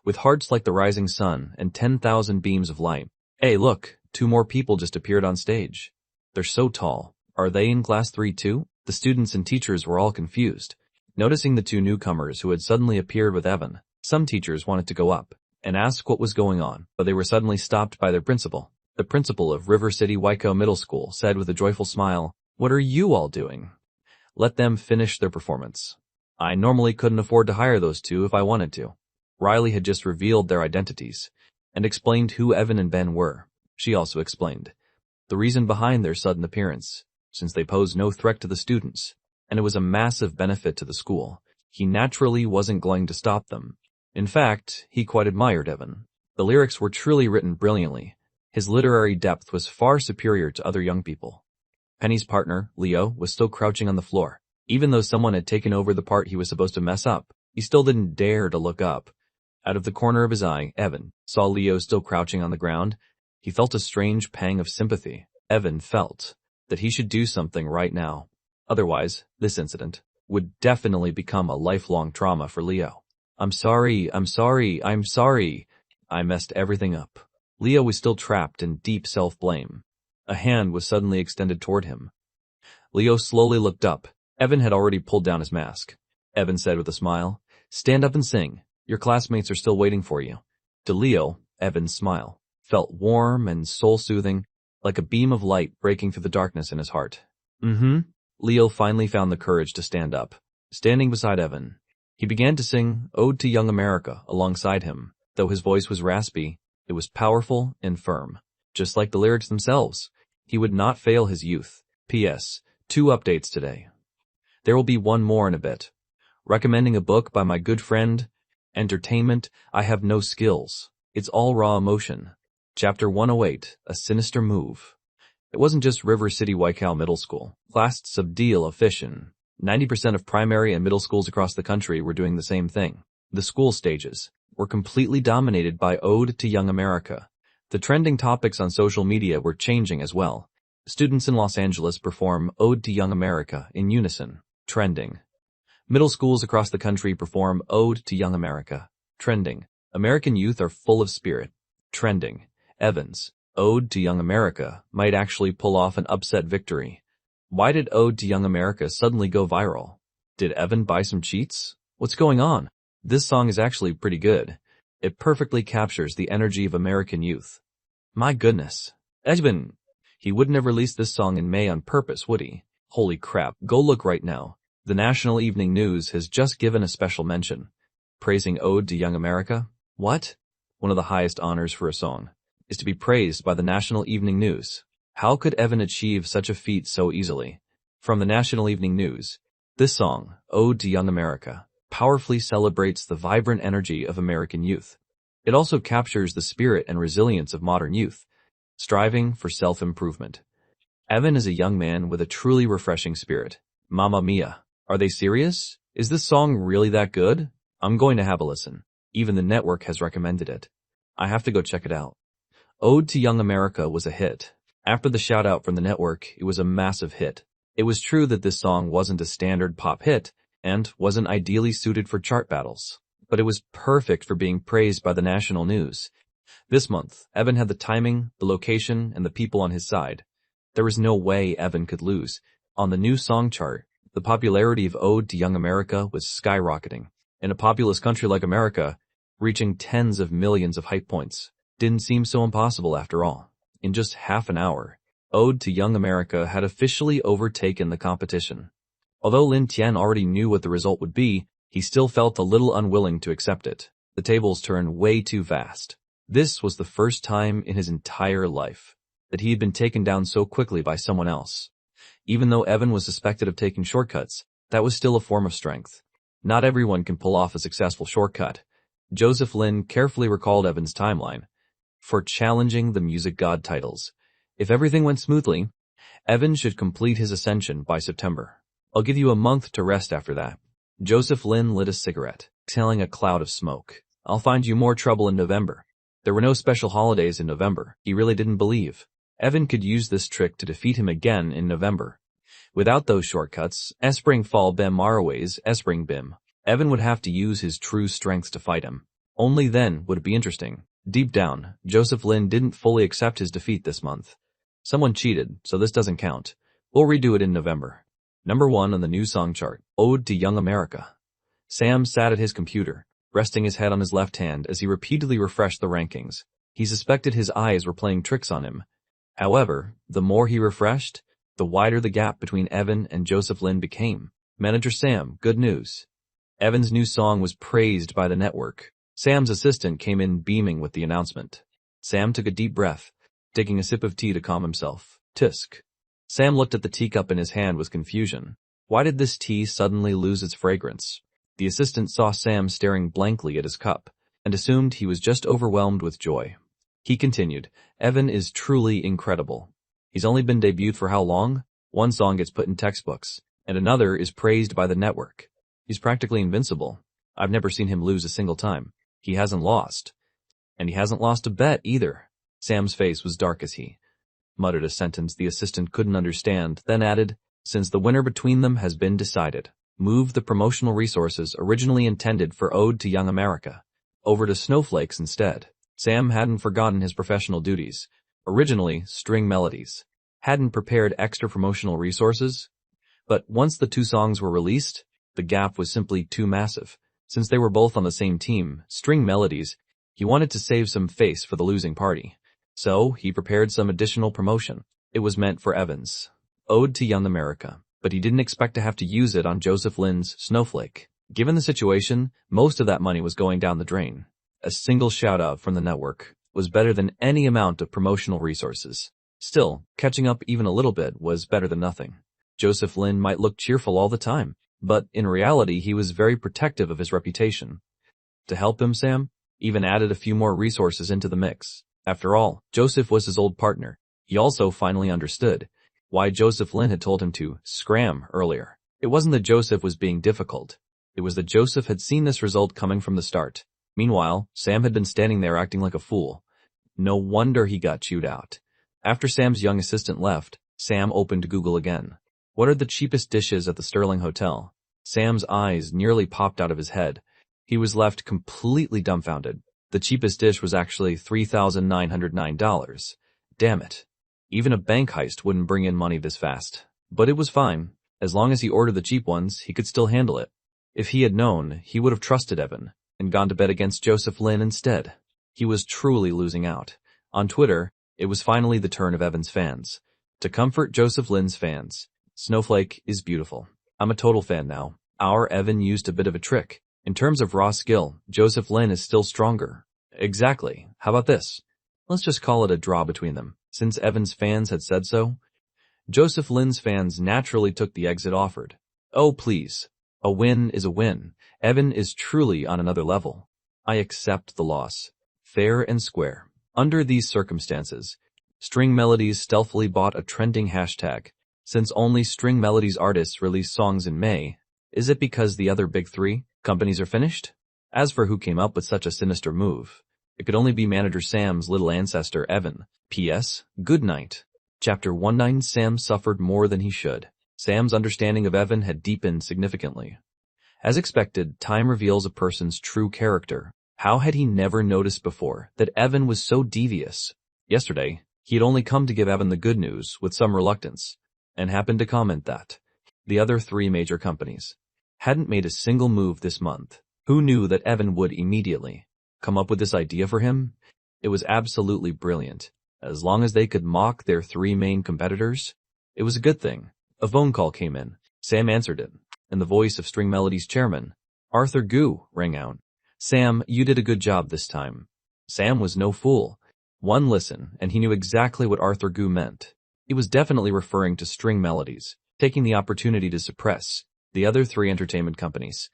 With hearts like the rising sun and 10,000 beams of light. Hey, look, 2 more people just appeared on stage. They're so tall. Are they in class 3 too? The students and teachers were all confused. Noticing the 2 newcomers who had suddenly appeared with Evan, some teachers wanted to go up and ask what was going on, but they were suddenly stopped by their principal. The principal of River City Waco Middle School said with a joyful smile, "What are you all doing? Let them finish their performance. I normally couldn't afford to hire those 2 if I wanted to." Riley had just revealed their identities and explained who Evan and Ben were. She also explained the reason behind their sudden appearance, since they posed no threat to the students, and it was a massive benefit to the school. He naturally wasn't going to stop them. In fact, he quite admired Evan. The lyrics were truly written brilliantly. His literary depth was far superior to other young people. Penny's partner, Leo, was still crouching on the floor. Even though someone had taken over the part he was supposed to mess up, he still didn't dare to look up. Out of the corner of his eye, Evan saw Leo still crouching on the ground. He felt a strange pang of sympathy. Evan felt that he should do something right now. Otherwise, this incident would definitely become a lifelong trauma for Leo. I'm sorry. I messed everything up." Leo was still trapped in deep self-blame. A hand was suddenly extended toward him. Leo slowly looked up. Evan had already pulled down his mask. Evan said with a smile, "Stand up and sing. Your classmates are still waiting for you." To Leo, Evan's smile felt warm and soul-soothing, like a beam of light breaking through the darkness in his heart. Leo finally found the courage to stand up. Standing beside Evan, he began to sing Ode to Young America alongside him. Though his voice was raspy, it was powerful and firm. Just like the lyrics themselves, he would not fail his youth. P.S. 2 updates today. There will be one more in a bit. Recommending a book by my good friend, Entertainment, I Have No Skills. It's all raw emotion. Chapter 108, A Sinister Move. It wasn't just River City Waco Middle School. Class subdeal of fission. 90% of primary and middle schools across the country were doing the same thing. The school stages were completely dominated by Ode to Young America. The trending topics on social media were changing as well. Students in Los Angeles perform Ode to Young America in unison. Trending. Middle schools across the country perform Ode to Young America. Trending. American youth are full of spirit. Trending. Evans. Ode to Young America might actually pull off an upset victory. Why did Ode to Young America suddenly go viral? Did Evan buy some cheats? What's going on? This song is actually pretty good. It perfectly captures the energy of American youth. My goodness. Evan, he wouldn't have released this song in May on purpose, would he? Holy crap, go look right now. The National Evening News has just given a special mention. Praising Ode to Young America? What? One of the highest honors for a song is to be praised by the National Evening News. How could Evan achieve such a feat so easily? From the National Evening News, this song, Ode to Young America, powerfully celebrates the vibrant energy of American youth. It also captures the spirit and resilience of modern youth, striving for self-improvement. Evan is a young man with a truly refreshing spirit. Mamma mia. Are they serious? Is this song really that good? I'm going to have a listen. Even the network has recommended it. I have to go check it out. Ode to Young America was a hit. After the shout-out from the network, it was a massive hit. It was true that this song wasn't a standard pop hit and wasn't ideally suited for chart battles, but it was perfect for being praised by the national news. This month, Evan had the timing, the location, and the people on his side. There was no way Evan could lose. On the new song chart, the popularity of Ode to Young America was skyrocketing. In a populous country like America, reaching tens of millions of hype points didn't seem so impossible after all. In just half an hour, Ode to Young America had officially overtaken the competition. Although Lin Tian already knew what the result would be, he still felt a little unwilling to accept it. The tables turned way too fast. This was the first time in his entire life that he had been taken down so quickly by someone else. Even though Evan was suspected of taking shortcuts, that was still a form of strength. Not everyone can pull off a successful shortcut. Joseph Lin carefully recalled Evan's timeline for challenging the music god titles. If everything went smoothly, Evan should complete his ascension by September. I'll give you a month to rest after that. Joseph Lin lit a cigarette, exhaling a cloud of smoke. I'll find you more trouble in November. There were no special holidays in November. He really didn't believe Evan could use this trick to defeat him again in November. Without those shortcuts, Espring Fall Bem Marways Espring Bim, Evan would have to use his true strength to fight him. Only then would it be interesting. Deep down, Joseph Lin didn't fully accept his defeat this month. Someone cheated, so this doesn't count. We'll redo it in November. Number 1 on the new song chart, Ode to Young America. Sam sat at his computer, resting his head on his left hand as he repeatedly refreshed the rankings. He suspected his eyes were playing tricks on him. However, the more he refreshed, the wider the gap between Evan and Joseph Lin became. Manager Sam, good news. Evan's new song was praised by the network. Sam's assistant came in beaming with the announcement. Sam took a deep breath, taking a sip of tea to calm himself. Tisk. Sam looked at the teacup in his hand with confusion. Why did this tea suddenly lose its fragrance? The assistant saw Sam staring blankly at his cup and assumed he was just overwhelmed with joy. He continued, Evan is truly incredible. He's only been debuted for how long? One song gets put in textbooks, and another is praised by the network. He's practically invincible. I've never seen him lose a single time. He hasn't lost. And he hasn't lost a bet either. Sam's face was dark as he muttered a sentence the assistant couldn't understand, then added, since the winner between them has been decided, move the promotional resources originally intended for Ode to Young America over to Snowflakes instead. Sam hadn't forgotten his professional duties. Originally, String Melodies hadn't prepared extra promotional resources, but once the two songs were released, the gap was simply too massive. Since they were both on the same team, String Melodies, he wanted to save some face for the losing party. So, he prepared some additional promotion. It was meant for Evans' Ode to Young America, but he didn't expect to have to use it on Joseph Lin's Snowflake. Given the situation, most of that money was going down the drain. A single shout-out from the network was better than any amount of promotional resources. Still, catching up even a little bit was better than nothing. Joseph Lin might look cheerful all the time, but in reality he was very protective of his reputation. To help him, Sam even added a few more resources into the mix. After all, Joseph was his old partner. He also finally understood why Joseph Lin had told him to scram earlier. It wasn't that Joseph was being difficult. It was that Joseph had seen this result coming from the start. Meanwhile, Sam had been standing there acting like a fool. No wonder he got chewed out. After Sam's young assistant left, Sam opened Google again. What are the cheapest dishes at the Sterling Hotel? Sam's eyes nearly popped out of his head. He was left completely dumbfounded. The cheapest dish was actually $3,909. Damn it. Even a bank heist wouldn't bring in money this fast. But it was fine. As long as he ordered the cheap ones, he could still handle it. If he had known, he would have trusted Evan and gone to bed against Joseph Lin instead. He was truly losing out. On Twitter, it was finally the turn of Evan's fans. To comfort Joseph Lin's fans, Snowflake is beautiful. I'm a total fan now. Our Evan used a bit of a trick. In terms of raw skill, Joseph Lin is still stronger. Exactly. How about this? Let's just call it a draw between them. Since Evan's fans had said so, Joseph Lin's fans naturally took the exit offered. Oh please. A win is a win. Evan is truly on another level. I accept the loss. Fair and square. Under these circumstances, String Melodies stealthily bought a trending hashtag. Since only String Melodies artists release songs in May, is it because the other big three companies are finished? As for who came up with such a sinister move, it could only be manager Sam's little ancestor, Evan. P.S. Good night. Chapter 19. Sam suffered more than he should. Sam's understanding of Evan had deepened significantly. As expected, time reveals a person's true character. How had he never noticed before that Evan was so devious? Yesterday, he had only come to give Evan the good news with some reluctance, and happened to comment that the other 3 major companies hadn't made a single move this month. Who knew that Evan would immediately come up with this idea for him? It was absolutely brilliant. As long as they could mock their 3 main competitors, it was a good thing. A phone call came in. Sam answered it, and the voice of String Melody's chairman, Arthur Gu, rang out. Sam, you did a good job this time. Sam was no fool. One listen, and he knew exactly what Arthur Gu meant. He was definitely referring to String Melodies, taking the opportunity to suppress the other 3 entertainment companies.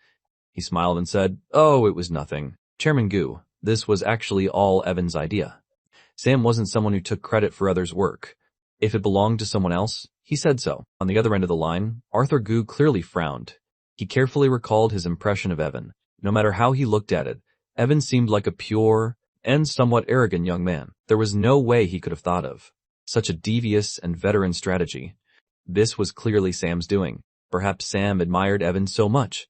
He smiled and said, Oh, it was nothing. Chairman Gu, this was actually all Evan's idea. Sam wasn't someone who took credit for others' work. If it belonged to someone else, he said so. On the other end of the line, Arthur Gu clearly frowned. He carefully recalled his impression of Evan. No matter how he looked at it, Evan seemed like a pure and somewhat arrogant young man. There was no way he could have thought of such a devious and veteran strategy. This was clearly Sam's doing. Perhaps Sam admired Evan so much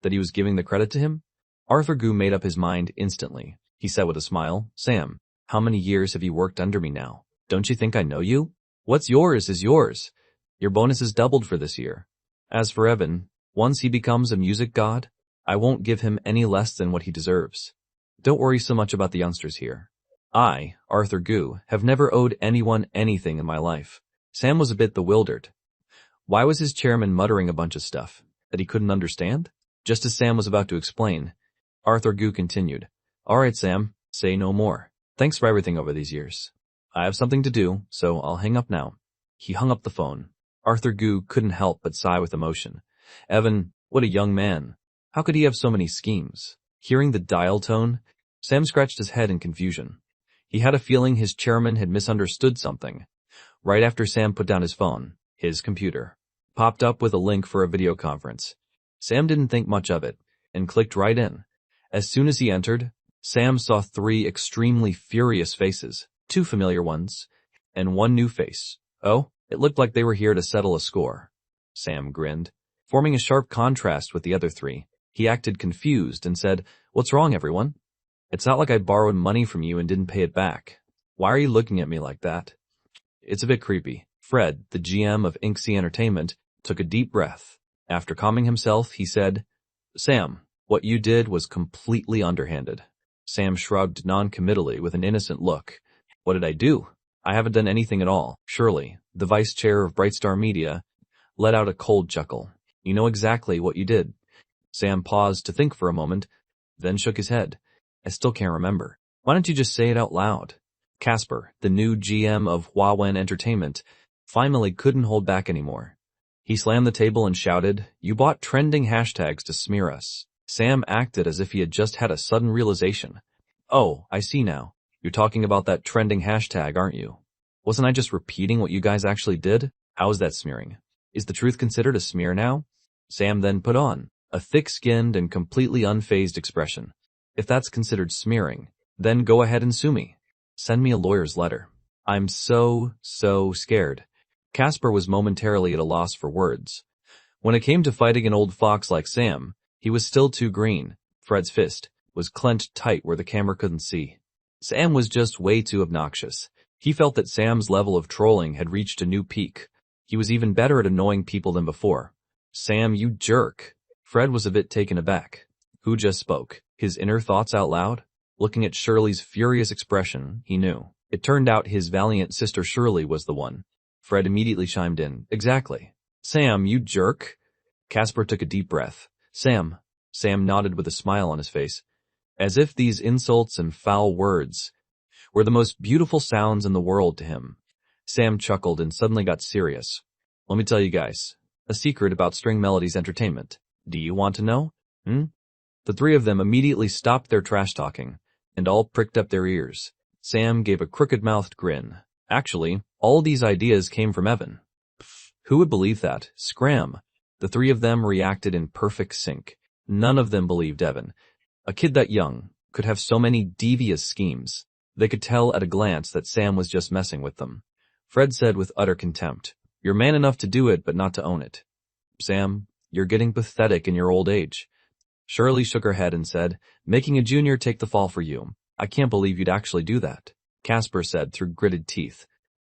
that he was giving the credit to him? Arthur Gu made up his mind instantly. He said with a smile, Sam, how many years have you worked under me now? Don't you think I know you? What's yours is yours. Your bonus is doubled for this year. As for Evan, once he becomes a music god, I won't give him any less than what he deserves. Don't worry so much about the youngsters here. I, Arthur Gu, have never owed anyone anything in my life. Sam was a bit bewildered. Why was his chairman muttering a bunch of stuff that he couldn't understand? Just as Sam was about to explain, Arthur Gu continued, All right, Sam, say no more. Thanks for everything over these years. I have something to do, so I'll hang up now. He hung up the phone. Arthur Gu couldn't help but sigh with emotion. Evan, what a young man. How could he have so many schemes? Hearing the dial tone, Sam scratched his head in confusion. He had a feeling his chairman had misunderstood something. Right after Sam put down his phone, his computer popped up with a link for a video conference. Sam didn't think much of it and clicked right in. As soon as he entered, Sam saw 3 extremely furious faces, 2 familiar ones, and 1 new face. Oh, it looked like they were here to settle a score. Sam grinned, forming a sharp contrast with the other 3. He acted confused and said, What's wrong, everyone? It's not like I borrowed money from you and didn't pay it back. Why are you looking at me like that? It's a bit creepy. Fred, the GM of Inksy Entertainment, took a deep breath. After calming himself, he said, Sam, what you did was completely underhanded. Sam shrugged non-committally with an innocent look. What did I do? I haven't done anything at all. Surely, the vice chair of Brightstar Media let out a cold chuckle. You know exactly what you did. Sam paused to think for a moment, then shook his head. I still can't remember. Why don't you just say it out loud? Casper, the new GM of Huawen Entertainment, finally couldn't hold back anymore. He slammed the table and shouted, You bought trending hashtags to smear us. Sam acted as if he had just had a sudden realization. Oh, I see now. You're talking about that trending hashtag, aren't you? Wasn't I just repeating what you guys actually did? How is that smearing? Is the truth considered a smear now? Sam then put on a thick-skinned and completely unfazed expression. If that's considered smearing, then go ahead and sue me. Send me a lawyer's letter. I'm so scared. Casper was momentarily at a loss for words. When it came to fighting an old fox like Sam, he was still too green. Fred's fist was clenched tight where the camera couldn't see. Sam was just way too obnoxious. He felt that Sam's level of trolling had reached a new peak. He was even better at annoying people than before. Sam, you jerk. Fred was a bit taken aback. Who just spoke? His inner thoughts out loud? Looking at Shirley's furious expression, he knew. It turned out his valiant sister Shirley was the one. Fred immediately chimed in. Exactly. Sam, you jerk. Casper took a deep breath. Sam nodded with a smile on his face, as if these insults and foul words were the most beautiful sounds in the world to him. Sam chuckled and suddenly got serious. Let me tell you guys a secret about String Melody's entertainment. Do you want to know? The 3 of them immediately stopped their trash talking and all pricked up their ears. Sam gave a crooked-mouthed grin. Actually, all these ideas came from Evan. Who would believe that? Scram. The 3 of them reacted in perfect sync. None of them believed Evan. A kid that young could have so many devious schemes. They could tell at a glance that Sam was just messing with them. Fred said with utter contempt, "You're man enough to do it, but not to own it." "Sam, you're getting pathetic in your old age." Shirley shook her head and said, "Making a junior take the fall for you. I can't believe you'd actually do that." Casper said through gritted teeth,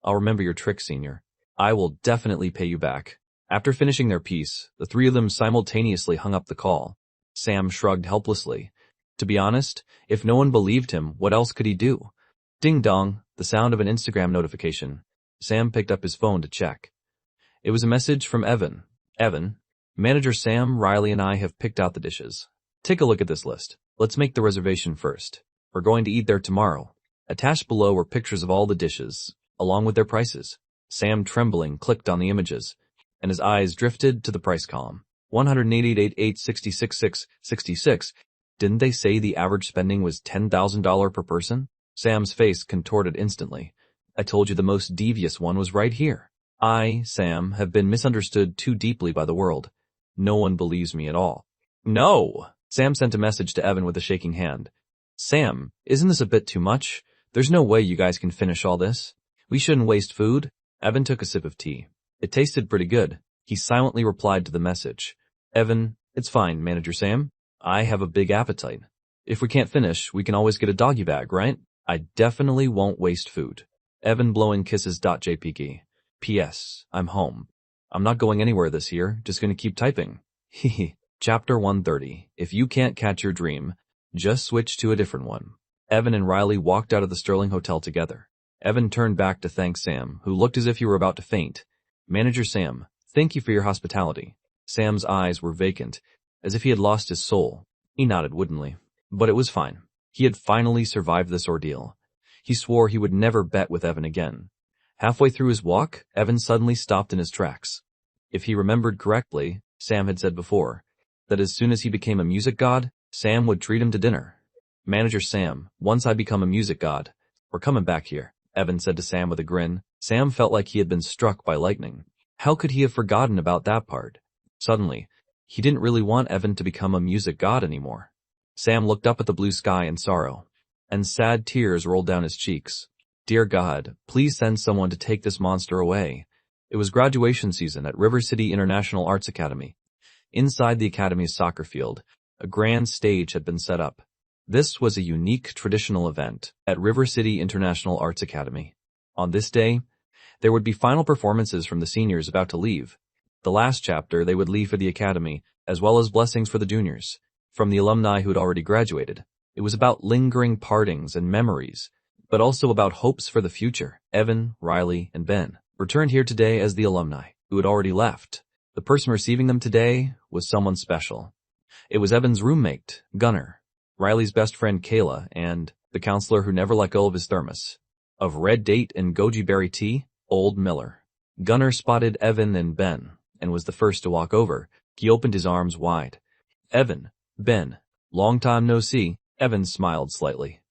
"I'll remember your trick, senior. I will definitely pay you back." After finishing their piece, the three of them simultaneously hung up the call. Sam shrugged helplessly. To be honest, if no one believed him, what else could he do? Ding dong, the sound of an Instagram notification. Sam picked up his phone to check. It was a message from Evan. "Evan, Manager Sam, Riley, and I have picked out the dishes. Take a look at this list. Let's make the reservation first. We're going to eat there tomorrow." Attached below were pictures of all the dishes, along with their prices. Sam, trembling, clicked on the images, and his eyes drifted to the price column. 188,866,666. Didn't they say the average spending was $10,000 per person? Sam's face contorted instantly. "I told you the most devious one was right here. I, Sam, have been misunderstood too deeply by the world. No one believes me at all." "No!" Sam sent a message to Evan with a shaking hand. "Sam, isn't this a bit too much? There's no way you guys can finish all this. We shouldn't waste food." Evan took a sip of tea. It tasted pretty good. He silently replied to the message. "Evan, it's fine, Manager Sam. I have a big appetite. If we can't finish, we can always get a doggy bag, right? I definitely won't waste food." Evan blowing kisses.jpg. "P.S. I'm home. I'm not going anywhere this year, just gonna keep typing." Hehe. Chapter 130. If you can't catch your dream, just switch to a different one. Evan and Riley walked out of the Sterling Hotel together. Evan turned back to thank Sam, who looked as if he were about to faint. "Manager Sam, thank you for your hospitality." Sam's eyes were vacant, as if he had lost his soul. He nodded woodenly. But it was fine. He had finally survived this ordeal. He swore he would never bet with Evan again. Halfway through his walk, Evan suddenly stopped in his tracks. If he remembered correctly, Sam had said before that as soon as he became a music god, Sam would treat him to dinner. "Manager Sam, once I become a music god, we're coming back here," Evan said to Sam with a grin. Sam felt like he had been struck by lightning. How could he have forgotten about that part? Suddenly, he didn't really want Evan to become a music god anymore. Sam looked up at the blue sky in sorrow, and sad tears rolled down his cheeks. "Dear God, please send someone to take this monster away." It was graduation season at River City International Arts Academy. Inside the academy's soccer field, a grand stage had been set up. This was a unique traditional event at River City International Arts Academy. On this day, there would be final performances from the seniors about to leave. The last chapter they would leave for the academy, as well as blessings for the juniors, from the alumni who had already graduated. It was about lingering partings and memories, but also about hopes for the future. Evan, Riley, and Ben returned here today as the alumni who had already left. The person receiving them today was someone special. It was Evan's roommate, Gunnar, Riley's best friend Kayla, and the counselor who never let go of his thermos of red date and goji berry tea, Old Miller. Gunnar spotted Evan and Ben and was the first to walk over. He opened his arms wide. "Evan, Ben, long time no see." Evan smiled slightly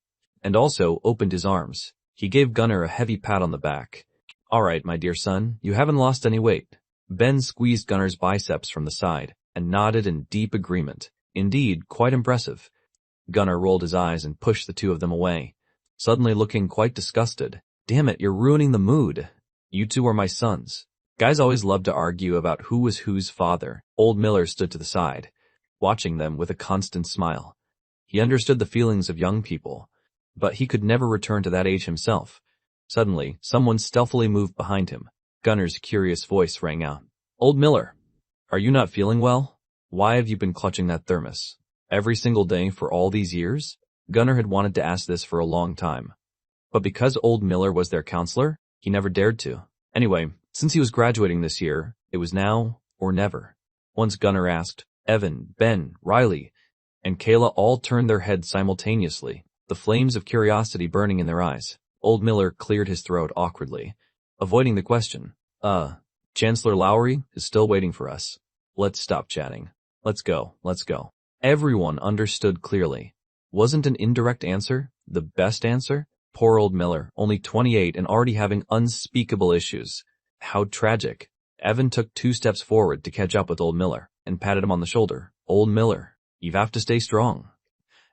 and also opened his arms. He gave Gunnar a heavy pat on the back. "All right, my dear son, you haven't lost any weight." Ben squeezed Gunnar's biceps from the side and nodded in deep agreement. Indeed, quite impressive. Gunnar rolled his eyes and pushed the two of them away, suddenly looking quite disgusted. "Damn it, you're ruining the mood. You two are my sons." Guys always loved to argue about who was whose father. Old Miller stood to the side, watching them with a constant smile. He understood the feelings of young people, but he could never return to that age himself. Suddenly, someone stealthily moved behind him. Gunnar's curious voice rang out. "Old Miller, are you not feeling well? Why have you been clutching that thermos? Every single day for all these years?" Gunnar had wanted to ask this for a long time, but because Old Miller was their counselor, he never dared to. Anyway, since he was graduating this year, it was now or never. Once Gunnar asked, Evan, Ben, Riley, and Kayla all turned their heads simultaneously, the flames of curiosity burning in their eyes. Old Miller cleared his throat awkwardly, avoiding the question. Chancellor Lowry is still waiting for us. Let's stop chatting. Let's go. Everyone understood clearly. Wasn't an indirect answer the best answer? Poor Old Miller, only 28 and already having unspeakable issues. How tragic. Evan took 2 steps forward to catch up with Old Miller and patted him on the shoulder. "Old Miller, you have to stay strong."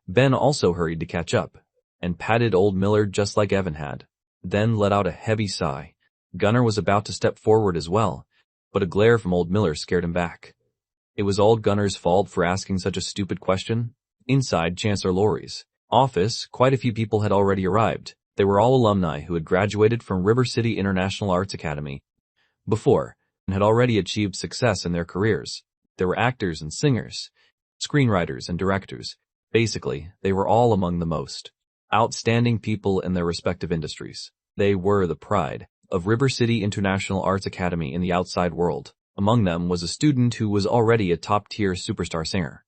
Ben also hurried to catch up, and patted old Miller just like Evan had, then let out a heavy sigh. Gunnar was about to step forward as well, but a glare from old Miller scared him back. It was all Gunnar's fault for asking such a stupid question. Inside Chancellor Lowry's office, quite a few people had already arrived. They were all alumni who had graduated from River City International Arts Academy before and had already achieved success in their careers. There were actors and singers, screenwriters and directors. Basically, they were all among the most outstanding people in their respective industries. They were the pride of River City International Arts Academy in the outside world. Among them was a student who was already a top-tier superstar singer.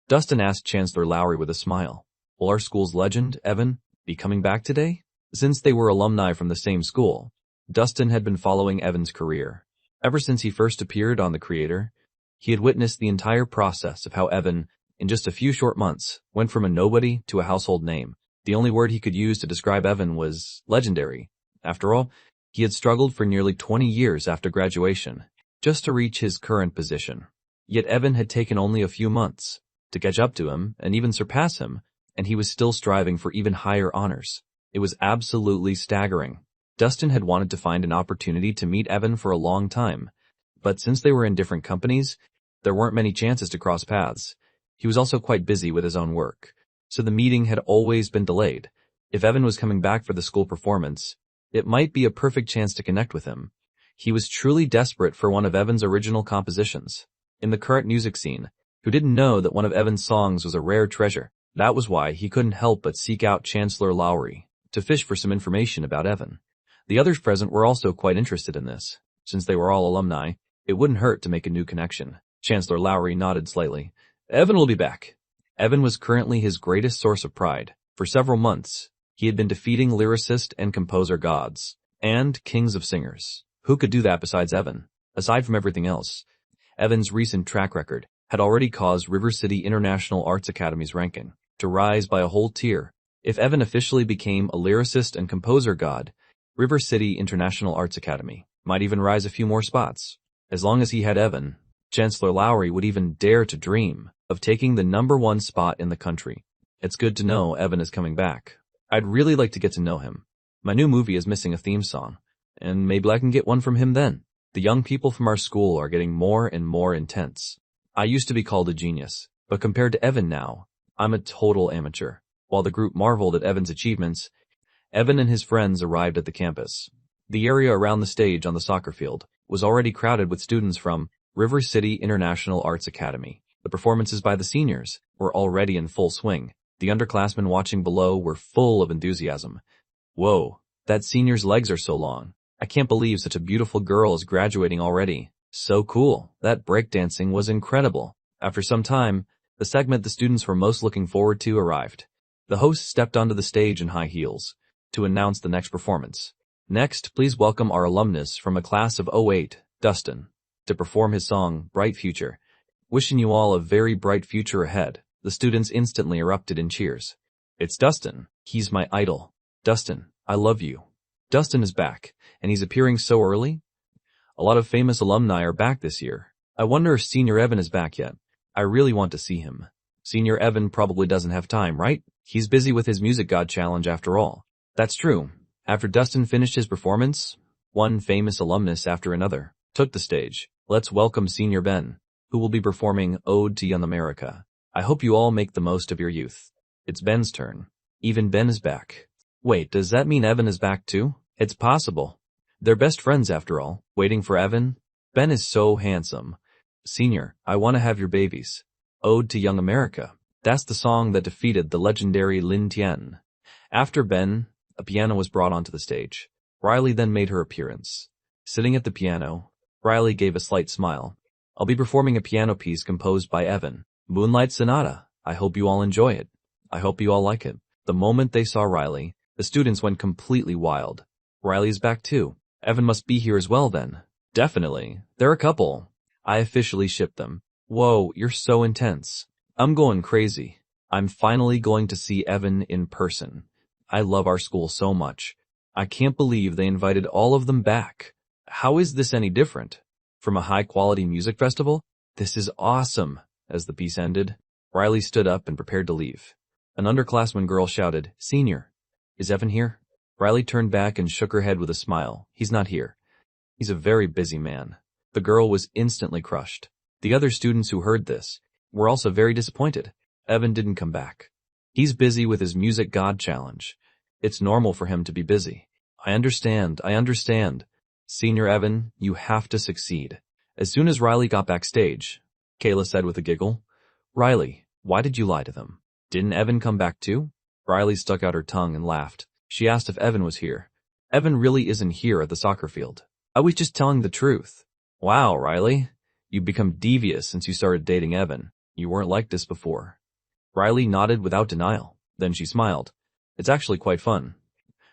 Dustin asked Chancellor Lowry with a smile, "Will our school's legend, Evan, be coming back today?" Since they were alumni from the same school, Dustin had been following Evan's career. Ever since he first appeared on The Creator, he had witnessed the entire process of how Evan, in just a few short months, went from a nobody to a household name. The only word he could use to describe Evan was legendary. After all, he had struggled for nearly 20 years after graduation, just to reach his current position. Yet Evan had taken only a few months to catch up to him and even surpass him, and he was still striving for even higher honors. It was absolutely staggering. Dustin had wanted to find an opportunity to meet Evan for a long time, but since they were in different companies, there weren't many chances to cross paths. He was also quite busy with his own work, so the meeting had always been delayed. If Evan was coming back for the school performance, it might be a perfect chance to connect with him. He was truly desperate for one of Evan's original compositions. In the current music scene, who didn't know that one of Evan's songs was a rare treasure? That was why he couldn't help but seek out Chancellor Lowry to fish for some information about Evan. The others present were also quite interested in this. Since they were all alumni, it wouldn't hurt to make a new connection. Chancellor Lowry nodded slightly. Evan will be back. Evan was currently his greatest source of pride. For several months, he had been defeating lyricist and composer gods and kings of singers. Who could do that besides Evan? Aside from everything else, Evan's recent track record had already caused River City International Arts Academy's ranking to rise by a whole tier. If Evan officially became a lyricist and composer god, River City International Arts Academy might even rise a few more spots. As long as he had Evan, Chancellor Lowry would even dare to dream of taking the #1 spot in the country. It's good to know Evan is coming back. I'd really like to get to know him. My new movie is missing a theme song, and maybe I can get one from him then. The young people from our school are getting more and more intense. I used to be called a genius, but compared to Evan now, I'm a total amateur. While the group marveled at Evan's achievements, Evan and his friends arrived at the campus. The area around the stage on the soccer field was already crowded with students from River City International Arts Academy. The performances by the seniors were already in full swing. The underclassmen watching below were full of enthusiasm. Whoa, that senior's legs are so long. I can't believe such a beautiful girl is graduating already. So cool. That breakdancing was incredible. After some time, the segment the students were most looking forward to arrived. The host stepped onto the stage in high heels to announce the next performance. Next, please welcome our alumnus from a class of '08, Dustin, to perform his song, Bright Future. Wishing you all a very bright future ahead. The students instantly erupted in cheers. It's Dustin. He's my idol. Dustin, I love you. Dustin is back, and he's appearing so early. A lot of famous alumni are back this year. I wonder if Senior Evan is back yet. I really want to see him. Senior Evan probably doesn't have time, right? He's busy with his Music God Challenge after all. That's true. After Dustin finished his performance, one famous alumnus after another took the stage. Let's welcome Senior Ben, who will be performing Ode to Young America. I hope you all make the most of your youth. It's Ben's turn. Even Ben is back. Wait, does that mean Evan is back too? It's possible. They're best friends after all. Waiting for Evan? Ben is so handsome. Senior, I want to have your babies. Ode to Young America. That's the song that defeated the legendary Lin Tien. After Ben, a piano was brought onto the stage. Riley then made her appearance. Sitting at the piano, Riley gave a slight smile. I'll be performing a piano piece composed by Evan, Moonlight Sonata. I hope you all enjoy it. I hope you all like it. The moment they saw Riley, the students went completely wild. Riley's back too. Evan must be here as well then. Definitely. They're a couple. I officially shipped them. Whoa, you're so intense. I'm going crazy. I'm finally going to see Evan in person. I love our school so much. I can't believe they invited all of them back. How is this any different from a high-quality music festival? This is awesome. As the piece ended, Riley stood up and prepared to leave. An underclassman girl shouted, "Senior, is Evan here?" Riley turned back and shook her head with a smile. "He's not here. He's a very busy man." The girl was instantly crushed. The other students who heard this were also very disappointed. Evan didn't come back. "He's busy with his Music God challenge. It's normal for him to be busy." I understand. Senior Evan, you have to succeed." As soon as Riley got backstage, Kayla said with a giggle, "Riley, why did you lie to them? Didn't Evan come back too?" Riley stuck out her tongue and laughed. She asked if Evan was here. "Evan really isn't here at the soccer field. I was just telling the truth." "Wow, Riley, you've become devious since you started dating Evan. You weren't like this before." Riley nodded without denial. Then she smiled. "It's actually quite fun."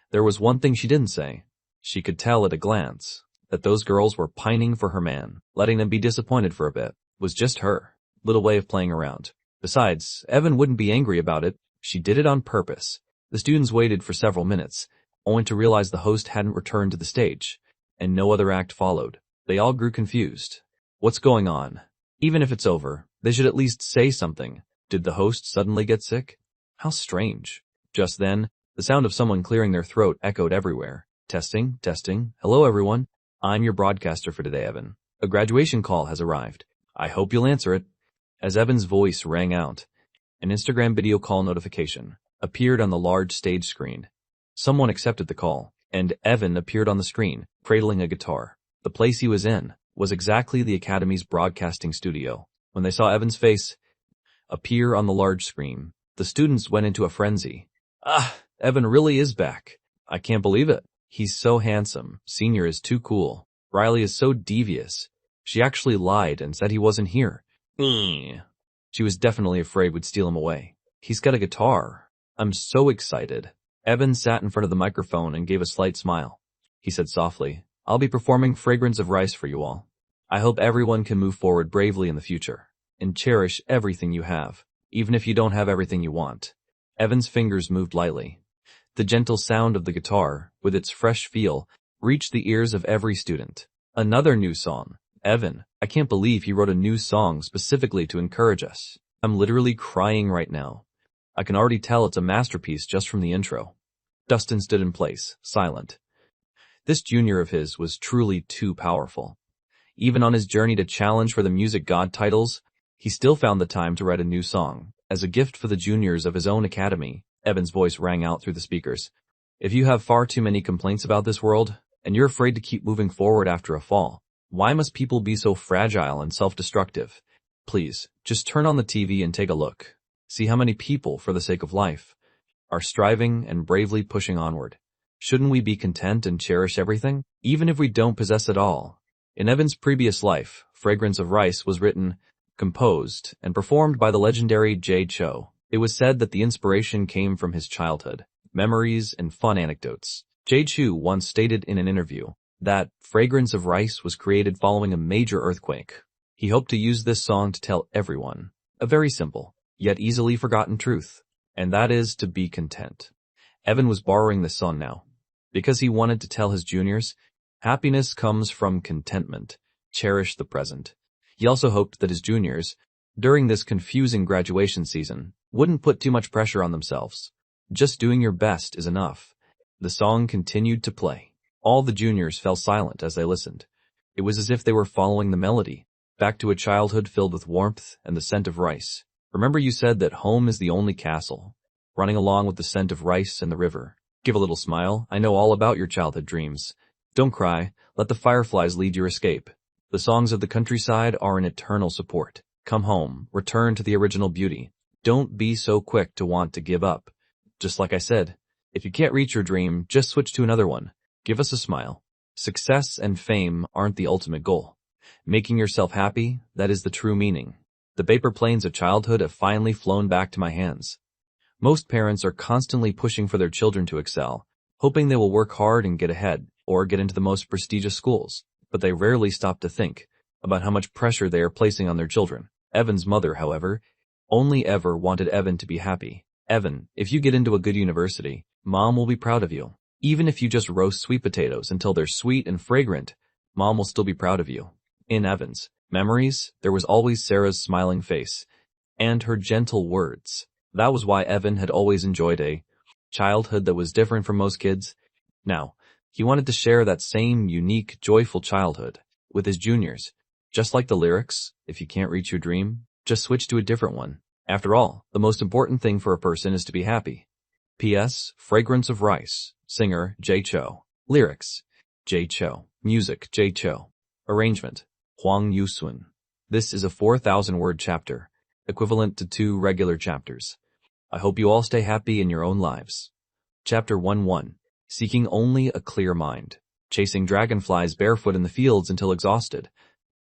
There was one thing she didn't say. She could tell at a glance that those girls were pining for her man. Letting them be disappointed for a bit was just her little way of playing around. Besides, Evan wouldn't be angry about it. She did it on purpose. The students waited for several minutes, only to realize the host hadn't returned to the stage, and no other act followed. They all grew confused. What's going on? Even if it's over, they should at least say something. Did the host suddenly get sick? How strange. Just then, the sound of someone clearing their throat echoed everywhere. Testing. Hello, everyone. I'm your broadcaster for today, Evan. A graduation call has arrived. I hope you'll answer it. As Evan's voice rang out, an Instagram video call notification appeared on the large stage screen. Someone accepted the call, and Evan appeared on the screen, cradling a guitar. The place he was in was exactly the Academy's broadcasting studio. When they saw Evan's face appear on the large screen, the students went into a frenzy. Evan really is back. I can't believe it. He's so handsome. Senior is too cool. Riley is so devious. She actually lied and said he wasn't here. She was definitely afraid we'd steal him away. He's got a guitar. I'm so excited. Evan sat in front of the microphone and gave a slight smile. He said softly, "I'll be performing Fragrance of Rice for you all. I hope everyone can move forward bravely in the future and cherish everything you have, even if you don't have everything you want." Evan's fingers moved lightly. The gentle sound of the guitar, with its fresh feel, reached the ears of every student. Another new song. Evan, I can't believe he wrote a new song specifically to encourage us. I'm literally crying right now. I can already tell it's a masterpiece just from the intro. Dustin stood in place, silent. This junior of his was truly too powerful. Even on his journey to challenge for the Music God titles, he still found the time to write a new song. As a gift for the juniors of his own academy, Evan's voice rang out through the speakers. If you have far too many complaints about this world, and you're afraid to keep moving forward after a fall, why must people be so fragile and self-destructive? Please, just turn on the TV and take a look. See how many people, for the sake of life, are striving and bravely pushing onward. Shouldn't we be content and cherish everything, even if we don't possess it all? In Evan's previous life, Fragrance of Rice was written, composed, and performed by the legendary Jay Cho. It was said that the inspiration came from his childhood, memories, and fun anecdotes. Jay Cho once stated in an interview that Fragrance of Rice was created following a major earthquake. He hoped to use this song to tell everyone a very simple, yet easily forgotten truth, and that is to be content. Evan was borrowing this song now, because he wanted to tell his juniors, happiness comes from contentment. Cherish the present. He also hoped that his juniors, during this confusing graduation season, wouldn't put too much pressure on themselves. Just doing your best is enough. The song continued to play. All the juniors fell silent as they listened. It was as if they were following the melody, back to a childhood filled with warmth and the scent of rice. Remember you said that home is the only castle, running along with the scent of rice and the river. Give a little smile. I know all about your childhood dreams. Don't cry. Let the fireflies lead your escape. The songs of the countryside are an eternal support. Come home. Return to the original beauty. Don't be so quick to want to give up. Just like I said, if you can't reach your dream, just switch to another one. Give us a smile. Success and fame aren't the ultimate goal. Making yourself happy, that is the true meaning. The paper planes of childhood have finally flown back to my hands. Most parents are constantly pushing for their children to excel, hoping they will work hard and get ahead, or get into the most prestigious schools, but they rarely stop to think about how much pressure they are placing on their children. Evan's mother, however, only ever wanted Evan to be happy. Evan, if you get into a good university, Mom will be proud of you. Even if you just roast sweet potatoes until they're sweet and fragrant, Mom will still be proud of you. In Evan's memories, there was always Sarah's smiling face and her gentle words. That was why Evan had always enjoyed a childhood that was different from most kids. Now, he wanted to share that same unique, joyful childhood with his juniors. Just like the lyrics, if you can't reach your dream, just switch to a different one. After all, the most important thing for a person is to be happy. P.S. Fragrance of Rice. Singer, Jay Cho. Lyrics, Jay Cho. Music, Jay Cho. Arrangement, Huang Yusun. This is a 4,000-word chapter, equivalent to 2 regular chapters. I hope you all stay happy in your own lives. Chapter 1-1. Seeking only a clear mind. Chasing dragonflies barefoot in the fields until exhausted.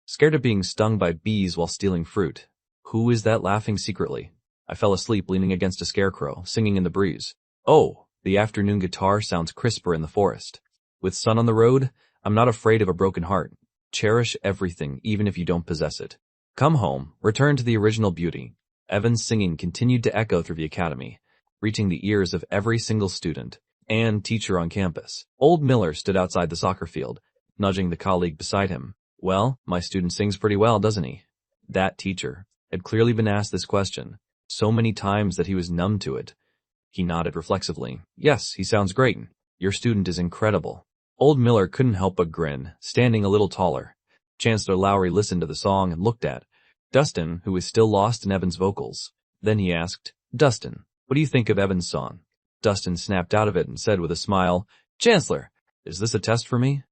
Scared of being stung by bees while stealing fruit. Who is that laughing secretly? I fell asleep leaning against a scarecrow, singing in the breeze. Oh, the afternoon guitar sounds crisper in the forest. With sun on the road, I'm not afraid of a broken heart. Cherish everything, even if you don't possess it. Come home, return to the original beauty. Evan's singing continued to echo through the academy, reaching the ears of every single student and teacher on campus. Old Miller stood outside the soccer field, nudging the colleague beside him. Well, my student sings pretty well, doesn't he? That teacher had clearly been asked this question so many times that he was numb to it. He nodded reflexively. Yes, he sounds great. Your student is incredible. Old Miller couldn't help but grin, standing a little taller. Chancellor Lowry listened to the song and looked at Dustin, who was still lost in Evan's vocals. Then he asked, Dustin, what do you think of Evan's song? Dustin snapped out of it and said with a smile, Chancellor, is this a test for me?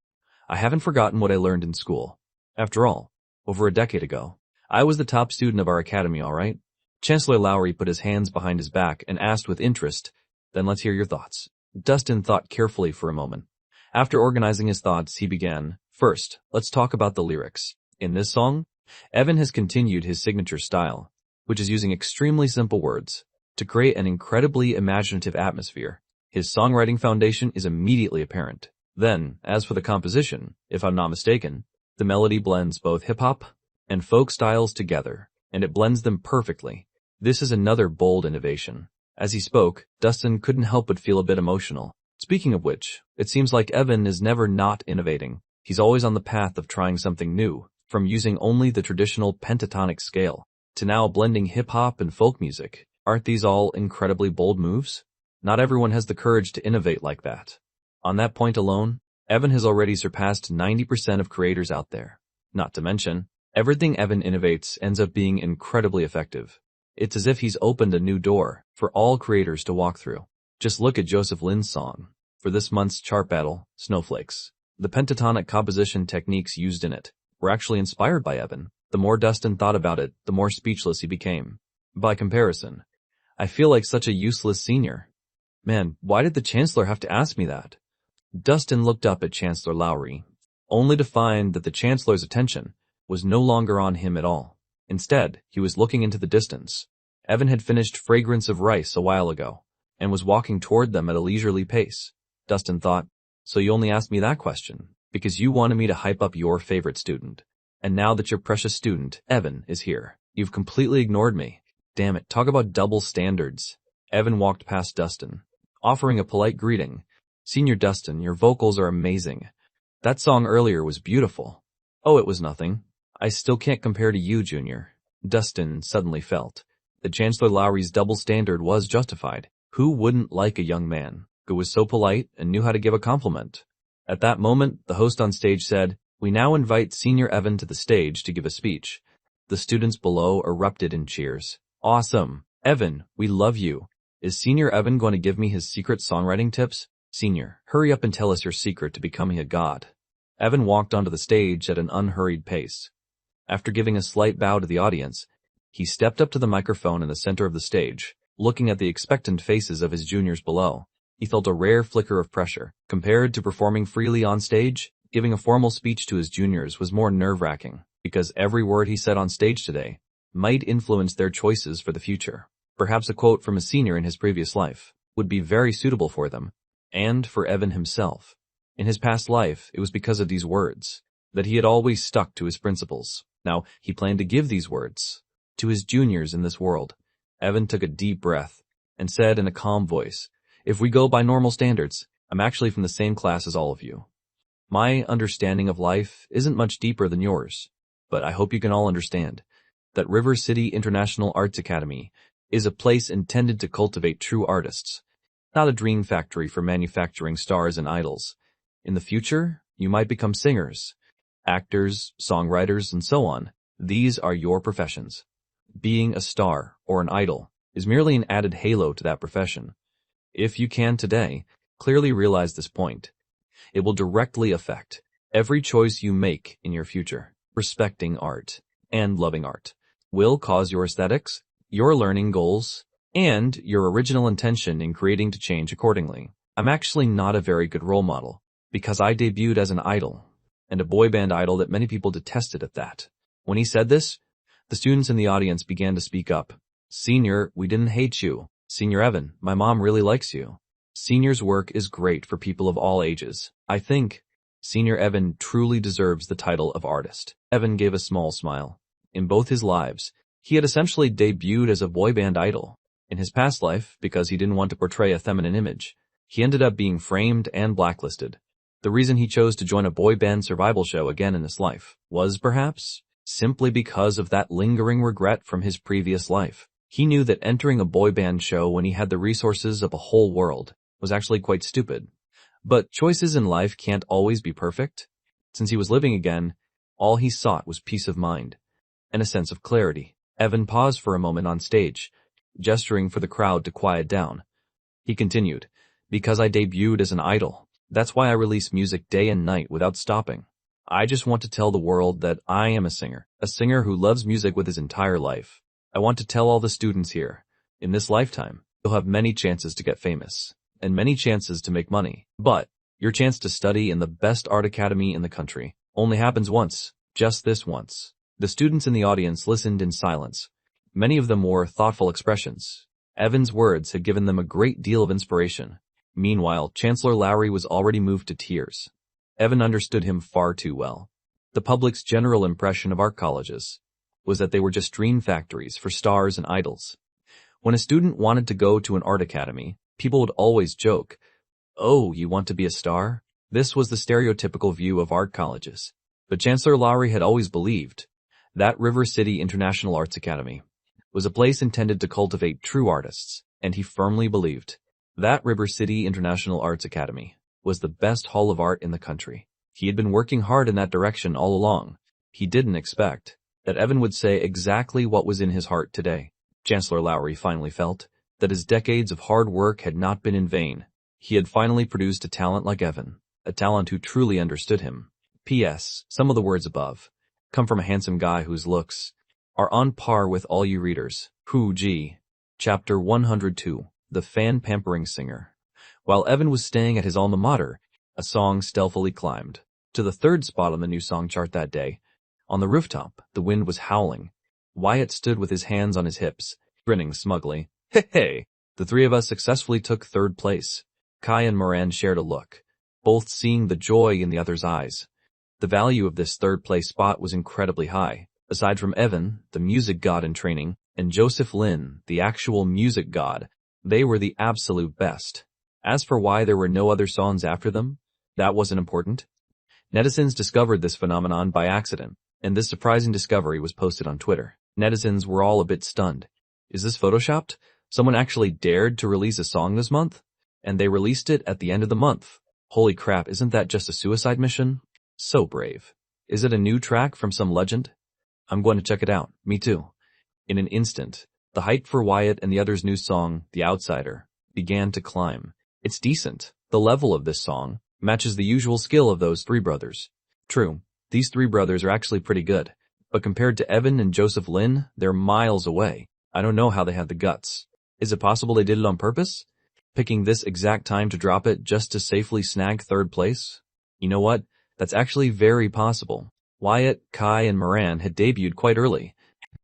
I haven't forgotten what I learned in school. After all, over a decade ago, I was the top student of our academy, all right? Chancellor Lowry put his hands behind his back and asked with interest, then let's hear your thoughts. Dustin thought carefully for a moment. After organizing his thoughts, he began, first, let's talk about the lyrics. In this song, Evan has continued his signature style, which is using extremely simple words to create an incredibly imaginative atmosphere. His songwriting foundation is immediately apparent. Then, as for the composition, if I'm not mistaken, the melody blends both hip-hop and folk styles together, and it blends them perfectly. This is another bold innovation. As he spoke, Dustin couldn't help but feel a bit emotional. Speaking of which, it seems like Evan is never not innovating. He's always on the path of trying something new, from using only the traditional pentatonic scale to now blending hip-hop and folk music. Aren't these all incredibly bold moves? Not everyone has the courage to innovate like that. On that point alone, Evan has already surpassed 90% of creators out there. Not to mention, everything Evan innovates ends up being incredibly effective. It's as if he's opened a new door for all creators to walk through. Just look at Joseph Lin's song for this month's chart battle, Snowflakes. The pentatonic composition techniques used in it were actually inspired by Evan. The more Dustin thought about it, the more speechless he became. By comparison, I feel like such a useless senior. Man, why did the Chancellor have to ask me that? Dustin looked up at Chancellor Lowry, only to find that the Chancellor's attention was no longer on him at all. Instead, he was looking into the distance. Evan had finished Fragrance of Rice a while ago, and was walking toward them at a leisurely pace. Dustin thought, so you only asked me that question because you wanted me to hype up your favorite student. And now that your precious student, Evan, is here, you've completely ignored me. Damn it, talk about double standards. Evan walked past Dustin, offering a polite greeting. Senior Dustin, your vocals are amazing. That song earlier was beautiful. Oh, it was nothing. I still can't compare to you, Junior. Dustin suddenly felt that Chancellor Lowry's double standard was justified. Who wouldn't like a young man who was so polite and knew how to give a compliment? At that moment, the host on stage said, we now invite Senior Evan to the stage to give a speech. The students below erupted in cheers. Awesome. Evan, we love you. Is Senior Evan going to give me his secret songwriting tips? Senior, hurry up and tell us your secret to becoming a god. Evan walked onto the stage at an unhurried pace. After giving a slight bow to the audience, he stepped up to the microphone in the center of the stage. Looking at the expectant faces of his juniors below, he felt a rare flicker of pressure. Compared to performing freely on stage, giving a formal speech to his juniors was more nerve-wracking, because every word he said on stage today might influence their choices for the future. Perhaps a quote from a senior in his previous life would be very suitable for them, and for Evan himself. In his past life, it was because of these words that he had always stuck to his principles. Now, he planned to give these words to his juniors in this world. Evan took a deep breath and said in a calm voice, if we go by normal standards, I'm actually from the same class as all of you. My understanding of life isn't much deeper than yours, but I hope you can all understand that River City International Arts Academy is a place intended to cultivate true artists, not a dream factory for manufacturing stars and idols. In the future, you might become singers, actors, songwriters, and so on. These are your professions. Being a star or an idol is merely an added halo to that profession. If you can today clearly realize this point, it will directly affect every choice you make in your future. Respecting art and loving art will cause your aesthetics, your learning goals, and your original intention in creating to change accordingly. I'm actually not a very good role model because I debuted as an idol, and a boy band idol that many people detested at that. When he said this, the students in the audience began to speak up. Senior, we didn't hate you. Senior Evan, my mom really likes you. Senior's work is great for people of all ages. I think Senior Evan truly deserves the title of artist. Evan gave a small smile. In both his lives, he had essentially debuted as a boy band idol. In his past life, because he didn't want to portray a feminine image, he ended up being framed and blacklisted. The reason he chose to join a boy band survival show again in this life was, perhaps, simply because of that lingering regret from his previous life. He knew that entering a boy band show when he had the resources of a whole world was actually quite stupid. But choices in life can't always be perfect. Since he was living again, all he sought was peace of mind and a sense of clarity. Evan paused for a moment on stage, gesturing for the crowd to quiet down. He continued, because I debuted as an idol. That's why I release music day and night without stopping. I just want to tell the world that I am a singer who loves music with his entire life. I want to tell all the students here, in this lifetime, you'll have many chances to get famous, and many chances to make money. But your chance to study in the best art academy in the country only happens once, just this once. The students in the audience listened in silence. Many of them wore thoughtful expressions. Evan's words had given them a great deal of inspiration. Meanwhile, Chancellor Lowry was already moved to tears. Evan understood him far too well. The public's general impression of art colleges was that they were just dream factories for stars and idols. When a student wanted to go to an art academy, people would always joke, "Oh, you want to be a star?" This was the stereotypical view of art colleges. But Chancellor Lowry had always believed that River City International Arts Academy was a place intended to cultivate true artists, and he firmly believed that River City International Arts Academy was the best hall of art in the country. He had been working hard in that direction all along. He didn't expect that Evan would say exactly what was in his heart today. Chancellor Lowry finally felt that his decades of hard work had not been in vain. He had finally produced a talent like Evan, a talent who truly understood him. P.S. Some of the words above come from a handsome guy whose looks are on par with all you readers. Who G. Chapter 102. The Fan Pampering Singer. While Evan was staying at his alma mater, a song stealthily climbed to the 3rd spot on the new song chart that day. On the rooftop, the wind was howling. Wyatt stood with his hands on his hips, grinning smugly. Hey! The three of us successfully took 3rd place. Kai and Moran shared a look, both seeing the joy in the other's eyes. The value of this 3rd place spot was incredibly high. Aside from Evan, the music god in training, and Joseph Lin, the actual music god, they were the absolute best. As for why there were no other songs after them, that wasn't important. Netizens discovered this phenomenon by accident, and this surprising discovery was posted on Twitter. Netizens were all a bit stunned. Is this photoshopped? Someone actually dared to release a song this month? And they released it at the end of the month. Holy crap, isn't that just a suicide mission? So brave. Is it a new track from some legend? I'm going to check it out. Me too. In an instant, the hype for Wyatt and the others' new song, The Outsider, began to climb. It's decent. The level of this song matches the usual skill of those 3 brothers. True, these 3 brothers are actually pretty good, but compared to Evan and Joseph Lin, they're miles away. I don't know how they had the guts. Is it possible they did it on purpose? Picking this exact time to drop it just to safely snag 3rd place? You know what? That's actually very possible. Wyatt, Kai, and Moran had debuted quite early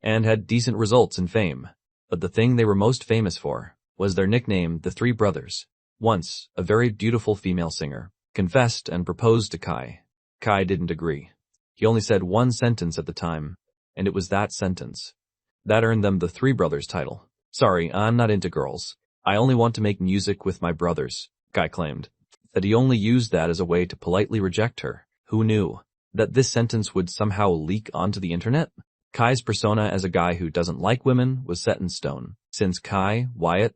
and had decent results and fame. But the thing they were most famous for was their nickname, the 3 Brothers. Once, a very beautiful female singer confessed and proposed to Kai. Kai didn't agree. He only said one sentence at the time, and it was that sentence. That earned them the 3 Brothers title. Sorry, I'm not into girls. I only want to make music with my brothers, Kai claimed. That he only used that as a way to politely reject her. Who knew that this sentence would somehow leak onto the internet? Kai's persona as a guy who doesn't like women was set in stone, since Kai, Wyatt,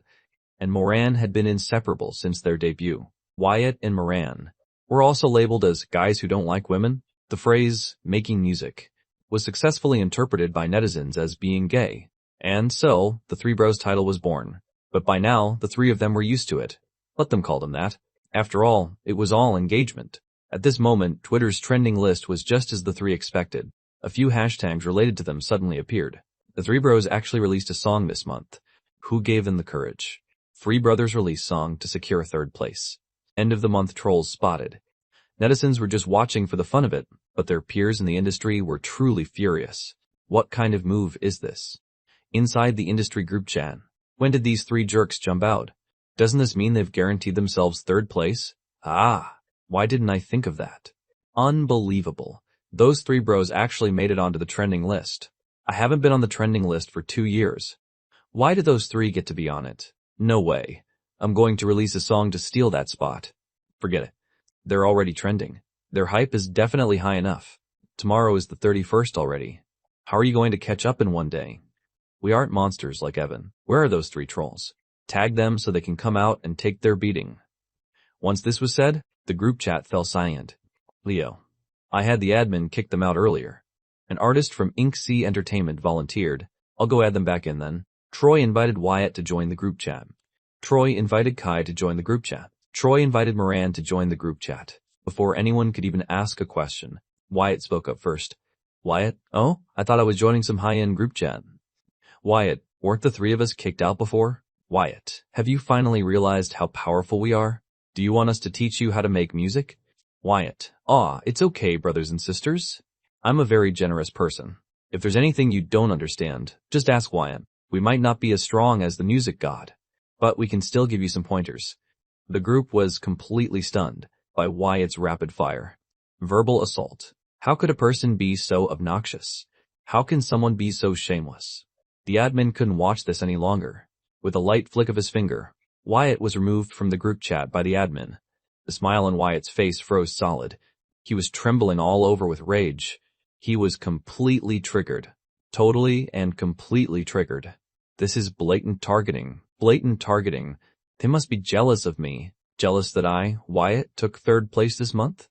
and Moran had been inseparable since their debut. Wyatt and Moran were also labeled as guys who don't like women. The phrase, making music, was successfully interpreted by netizens as being gay, and so the Three Bros title was born. But by now, the three of them were used to it. Let them call them that. After all, it was all engagement. At this moment, Twitter's trending list was just as the three expected. A few hashtags related to them suddenly appeared. The Three Bros actually released a song this month. Who gave them the courage? Three Brothers release song to secure third place. End of the month trolls spotted. Netizens were just watching for the fun of it, but their peers in the industry were truly furious. What kind of move is this? Inside the industry group chat, when did these three jerks jump out? Doesn't this mean they've guaranteed themselves third place? Why didn't I think of that? Unbelievable. Those Three Bros actually made it onto the trending list. I haven't been on the trending list for 2 years. Why did those three get to be on it? No way. I'm going to release a song to steal that spot. Forget it. They're already trending. Their hype is definitely high enough. Tomorrow is the 31st already. How are you going to catch up in one day? We aren't monsters like Evan. Where are those three trolls? Tag them so they can come out and take their beating. Once this was said, the group chat fell silent. Leo. I had the admin kick them out earlier. An artist from Ink C Entertainment volunteered. I'll go add them back in then. Troy invited Wyatt to join the group chat. Troy invited Kai to join the group chat. Troy invited Moran to join the group chat. Before anyone could even ask a question, Wyatt spoke up first. Wyatt? Oh, I thought I was joining some high-end group chat. Wyatt, weren't the three of us kicked out before? Wyatt, have you finally realized how powerful we are? Do you want us to teach you how to make music? Wyatt, it's okay, brothers and sisters. I'm a very generous person. If there's anything you don't understand, just ask Wyatt. We might not be as strong as the music god, but we can still give you some pointers. The group was completely stunned by Wyatt's rapid fire. Verbal assault. How could a person be so obnoxious? How can someone be so shameless? The admin couldn't watch this any longer. With a light flick of his finger, Wyatt was removed from the group chat by the admin. The smile on Wyatt's face froze solid. He was trembling all over with rage. He was completely triggered. Totally and completely triggered. This is blatant targeting. Blatant targeting. They must be jealous of me. Jealous that I, Wyatt, took third place this month?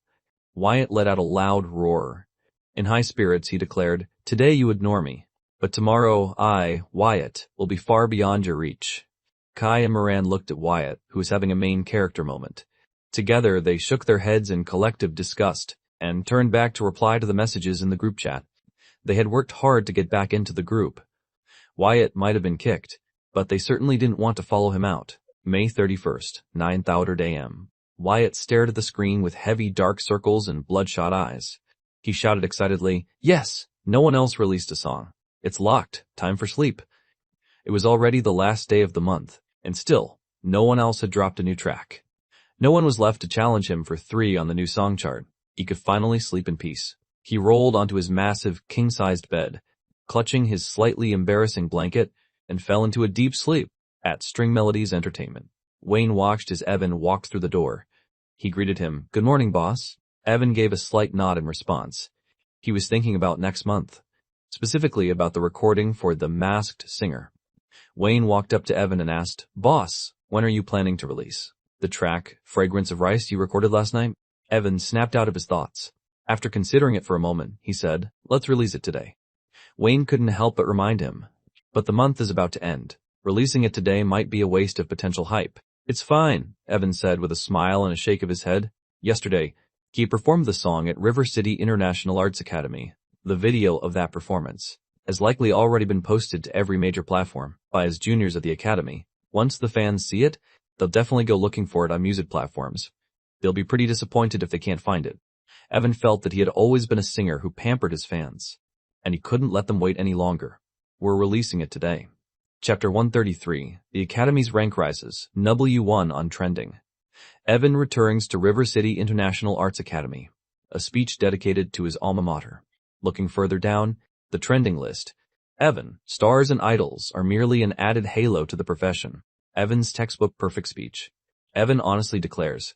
Wyatt let out a loud roar. In high spirits, he declared, Today you ignore me, but tomorrow I, Wyatt, will be far beyond your reach. Kai and Moran looked at Wyatt, who was having a main character moment. Together, they shook their heads in collective disgust and turned back to reply to the messages in the group chat. They had worked hard to get back into the group. Wyatt might have been kicked, but they certainly didn't want to follow him out. May 31st, 9:00 a.m. Wyatt stared at the screen with heavy dark circles and bloodshot eyes. He shouted excitedly, Yes! No one else released a song. It's locked. Time for sleep. It was already the last day of the month, and still, no one else had dropped a new track. No one was left to challenge him for 3 on the new song chart. He could finally sleep in peace. He rolled onto his massive, king-sized bed, clutching his slightly embarrassing blanket, and fell into a deep sleep at String Melodies Entertainment. Wayne watched as Evan walked through the door. He greeted him, Good morning, boss. Evan gave a slight nod in response. He was thinking about next month, specifically about the recording for The Masked Singer. Wayne walked up to Evan and asked, Boss, when are you planning to release the track, Fragrance of Rice, you recorded last night? Evan snapped out of his thoughts. After considering it for a moment, he said, Let's release it today. Wayne couldn't help but remind him, but the month is about to end. Releasing it today might be a waste of potential hype. It's fine, Evan said with a smile and a shake of his head. Yesterday, he performed the song at River City International Arts Academy. The video of that performance has likely already been posted to every major platform by his juniors at the academy. Once the fans see it, they'll definitely go looking for it on music platforms. They'll be pretty disappointed if they can't find it. Evan felt that he had always been a singer who pampered his fans, and he couldn't let them wait any longer. We're releasing it today. Chapter 133, The Academy's Rank Rises, W1 on Trending. Evan returns to River City International Arts Academy, a speech dedicated to his alma mater. Looking further down, the trending list. Evan, stars and idols are merely an added halo to the profession. Evan's textbook perfect speech. Evan honestly declares,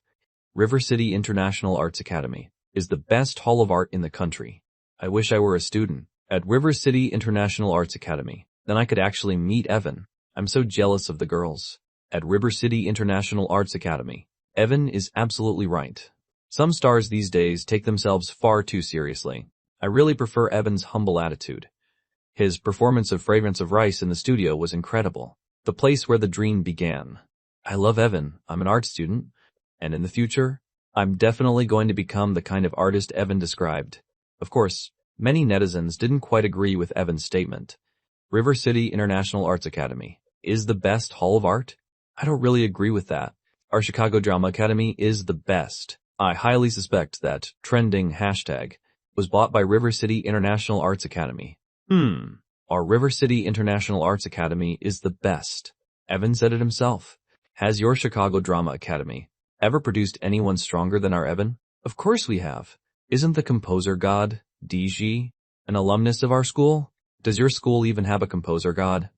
River City International Arts Academy is the best hall of art in the country. I wish I were a student. At River City International Arts Academy. Then I could actually meet Evan. I'm so jealous of the girls. At River City International Arts Academy. Evan is absolutely right. Some stars these days take themselves far too seriously. I really prefer Evan's humble attitude. His performance of Fragrance of Rice in the studio was incredible. The place where the dream began. I love Evan. I'm an art student. And in the future, I'm definitely going to become the kind of artist Evan described. Of course, many netizens didn't quite agree with Evan's statement. River City International Arts Academy is the best hall of art? I don't really agree with that. Our Chicago Drama Academy is the best. I highly suspect that trending hashtag was bought by River City International Arts Academy. Our River City International Arts Academy is the best. Evan said it himself. Has your Chicago Drama Academy ever produced anyone stronger than our Evan? Of course we have. Isn't the composer god, DG, an alumnus of our school? Does your school even have a composer god?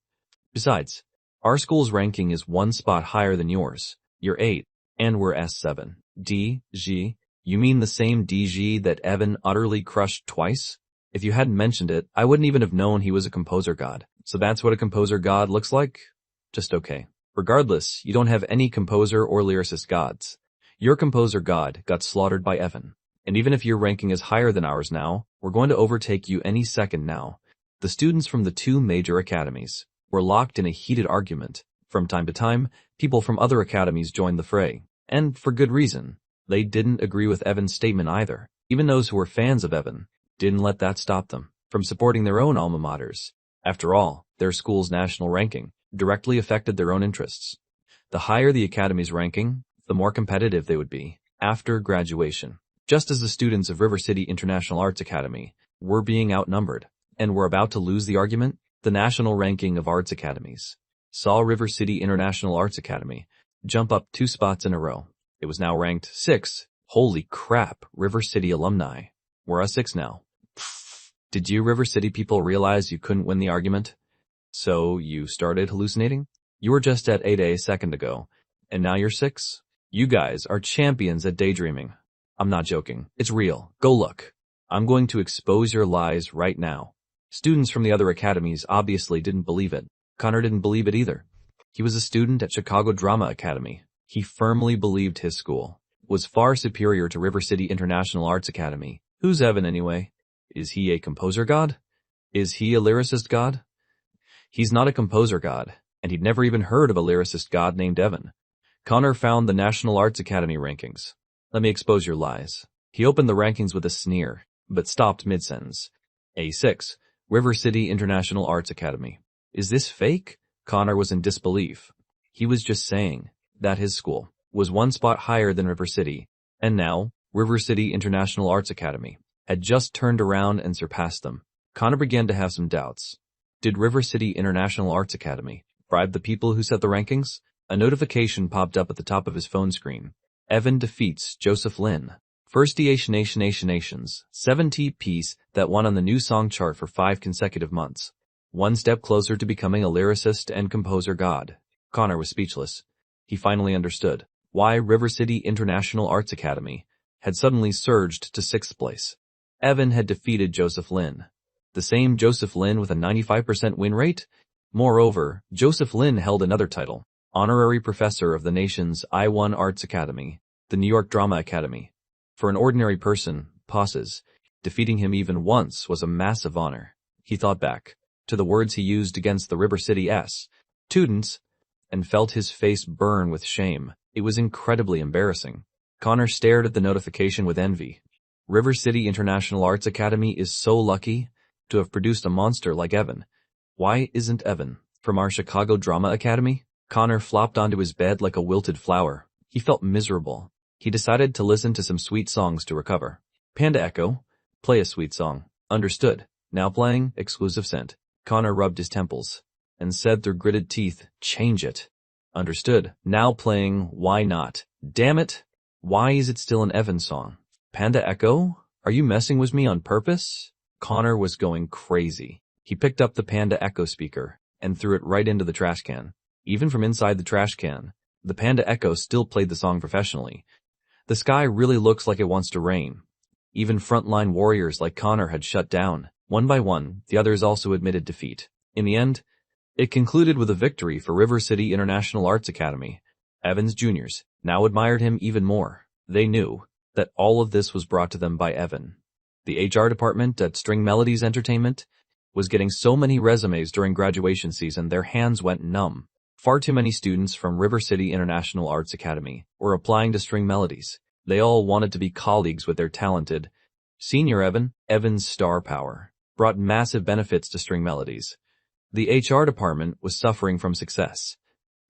Besides, our school's ranking is one spot higher than yours. You're 8, and we're S7. DG? You mean the same DG that Evan utterly crushed twice? If you hadn't mentioned it, I wouldn't even have known he was a composer god. So that's what a composer god looks like? Just okay. Regardless, you don't have any composer or lyricist gods. Your composer god got slaughtered by Evan. And even if your ranking is higher than ours now, we're going to overtake you any second now. The students from the 2 major academies were locked in a heated argument. From time to time, people from other academies joined the fray. And for good reason. They didn't agree with Evan's statement either. Even those who were fans of Evan didn't let that stop them from supporting their own alma maters. After all, their school's national ranking directly affected their own interests. The higher the academy's ranking, the more competitive they would be after graduation. Just as the students of River City International Arts Academy were being outnumbered and were about to lose the argument, the national ranking of arts academies saw River City International Arts Academy jump up 2 spots in a row. It was now ranked 6. Holy crap, River City alumni. We're a 6 now. Did you River City people realize you couldn't win the argument? So you started hallucinating? You were just at 8 a second ago, and now you're 6? You guys are champions at daydreaming. I'm not joking. It's real. Go look. I'm going to expose your lies right now. Students from the other academies obviously didn't believe it. Connor didn't believe it either. He was a student at Chicago Drama Academy. He firmly believed his school was far superior to River City International Arts Academy. Who's Evan anyway? Is he a composer god? Is he a lyricist god? He's not a composer god, and he'd never even heard of a lyricist god named Evan. Connor found the National Arts Academy rankings. Let me expose your lies. He opened the rankings with a sneer, but stopped mid-sentence. A6, River City International Arts Academy. Is this fake? Connor was in disbelief. He was just saying that his school was 1 spot higher than River City, and now River City International Arts Academy had just turned around and surpassed them. Connor began to have some doubts. Did River City International Arts Academy bribe the people who set the rankings? A notification popped up at the top of his phone screen. Evan defeats Joseph Lin. First Nations 70 piece that won on the new song chart for 5 consecutive months. 1 step closer to becoming a lyricist and composer god. Connor was speechless. He finally understood why River City International Arts Academy had suddenly surged to 6th place. Evan had defeated Joseph Lin. The same Joseph Lin with a 95% win rate? Moreover, Joseph Lin held another title, honorary professor of the nation's I-1 Arts Academy, the New York Drama Academy. For an ordinary person, pauses, defeating him even once was a massive honor. He thought back to the words he used against the River City students, and felt his face burn with shame. It was incredibly embarrassing. Connor stared at the notification with envy. River City International Arts Academy is so lucky to have produced a monster like Evan. Why isn't Evan from our Chicago Drama Academy? Connor flopped onto his bed like a wilted flower. He felt miserable. He decided to listen to some sweet songs to recover. Panda Echo, play a sweet song. Understood. Now playing, exclusive scent. Connor rubbed his temples and said through gritted teeth, change it. Understood. Now playing, why not? Damn it. Why is it still an Evan song? Panda Echo? Are you messing with me on purpose? Connor was going crazy. He picked up the Panda Echo speaker and threw it right into the trash can. Even from inside the trash can, the Panda Echo still played the song professionally. The sky really looks like it wants to rain. Even frontline warriors like Connor had shut down. One by one, the others also admitted defeat. In the end, it concluded with a victory for River City International Arts Academy. Evan's juniors now admired him even more. They knew that all of this was brought to them by Evan. The HR department at String Melodies Entertainment was getting so many resumes during graduation season their hands went numb. Far too many students from River City International Arts Academy were applying to String Melodies. They all wanted to be colleagues with their talented senior Evan. Evan's star power brought massive benefits to String Melodies. The HR department was suffering from success.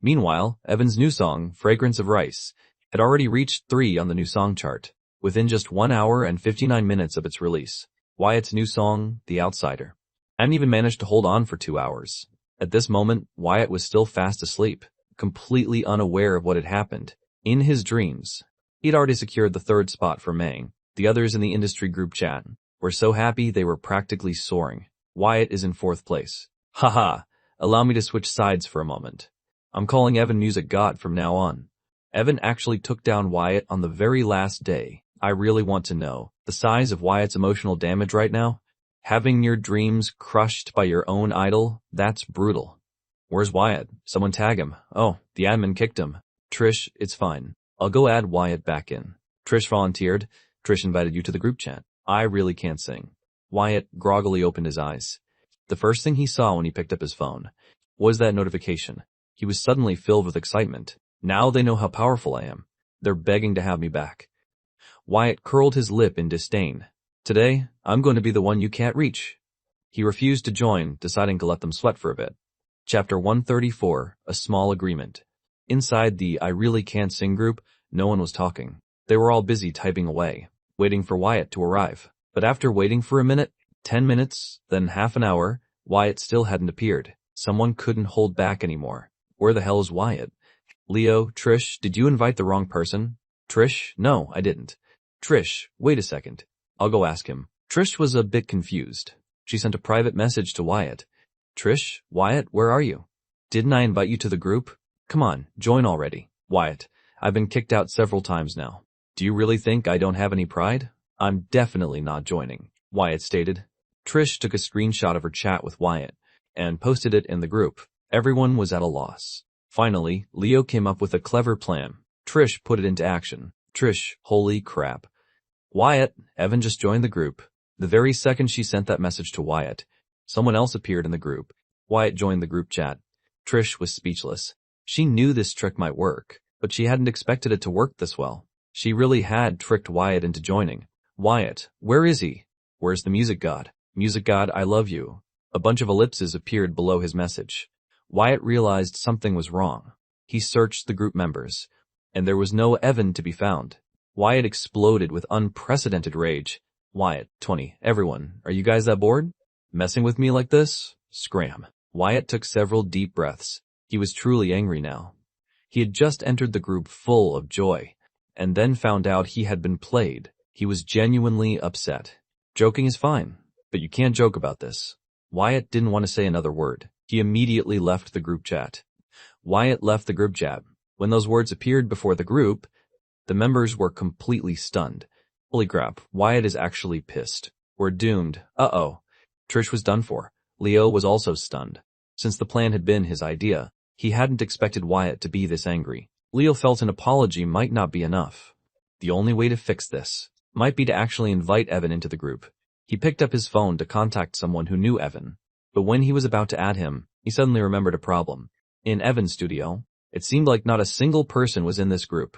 Meanwhile, Evan's new song, Fragrance of Rice, had already reached 3 on the new song chart, within just 1 hour and 59 minutes of its release. Wyatt's new song, The Outsider, hadn't even managed to hold on for 2 hours. At this moment, Wyatt was still fast asleep, completely unaware of what had happened. In his dreams, he'd already secured the 3rd spot for Mang. The others in the industry group chat were so happy they were practically soaring. Wyatt is in 4th place. Haha, allow me to switch sides for a moment. I'm calling Evan Music God from now on. Evan actually took down Wyatt on the very last day. I really want to know the size of Wyatt's emotional damage right now. Having your dreams crushed by your own idol, that's brutal. Where's Wyatt? Someone tag him. Oh, the admin kicked him. Trish, it's fine. I'll go add Wyatt back in. Trish volunteered. Trish invited you to the group chat. I really can't sing. Wyatt groggily opened his eyes. The first thing he saw when he picked up his phone was that notification. He was suddenly filled with excitement. Now they know how powerful I am. They're begging to have me back. Wyatt curled his lip in disdain. Today, I'm going to be the one you can't reach. He refused to join, deciding to let them sweat for a bit. Chapter 134, A Small Agreement. Inside the I Really Can't Sing group, no one was talking. They were all busy typing away, waiting for Wyatt to arrive. But after waiting for a minute, 10 minutes, then half an hour, Wyatt still hadn't appeared. Someone couldn't hold back anymore. Where the hell is Wyatt? Leo, Trish, did you invite the wrong person? Trish, no, I didn't. Trish, wait a second. I'll go ask him. Trish was a bit confused. She sent a private message to Wyatt. Trish, Wyatt, where are you? Didn't I invite you to the group? Come on, join already. Wyatt, I've been kicked out several times now. Do you really think I don't have any pride? I'm definitely not joining, Wyatt stated. Trish took a screenshot of her chat with Wyatt and posted it in the group. Everyone was at a loss. Finally, Leo came up with a clever plan. Trish put it into action. Trish, holy crap. Wyatt, Evan just joined the group. The very second she sent that message to Wyatt, someone else appeared in the group. Wyatt joined the group chat. Trish was speechless. She knew this trick might work, but she hadn't expected it to work this well. She really had tricked Wyatt into joining. Wyatt, where is he? Where's the music god? Music god, I love you. A bunch of ellipses appeared below his message. Wyatt realized something was wrong. He searched the group members, and there was no Evan to be found. Wyatt exploded with unprecedented rage. Wyatt, 20, everyone, are you guys that bored? Messing with me like this? Scram. Wyatt took several deep breaths. He was truly angry now. He had just entered the group full of joy, and then found out he had been played. He was genuinely upset. Joking is fine, but you can't joke about this. Wyatt didn't want to say another word. He immediately left the group chat. Wyatt left the group chat. When those words appeared before the group, the members were completely stunned. Holy crap, Wyatt is actually pissed. We're doomed. Uh-oh. Trish was done for. Leo was also stunned. Since the plan had been his idea, he hadn't expected Wyatt to be this angry. Leo felt an apology might not be enough. The only way to fix this might be to actually invite Evan into the group. He picked up his phone to contact someone who knew Evan, but when he was about to add him, he suddenly remembered a problem. In Evan's studio, it seemed like not a single person was in this group.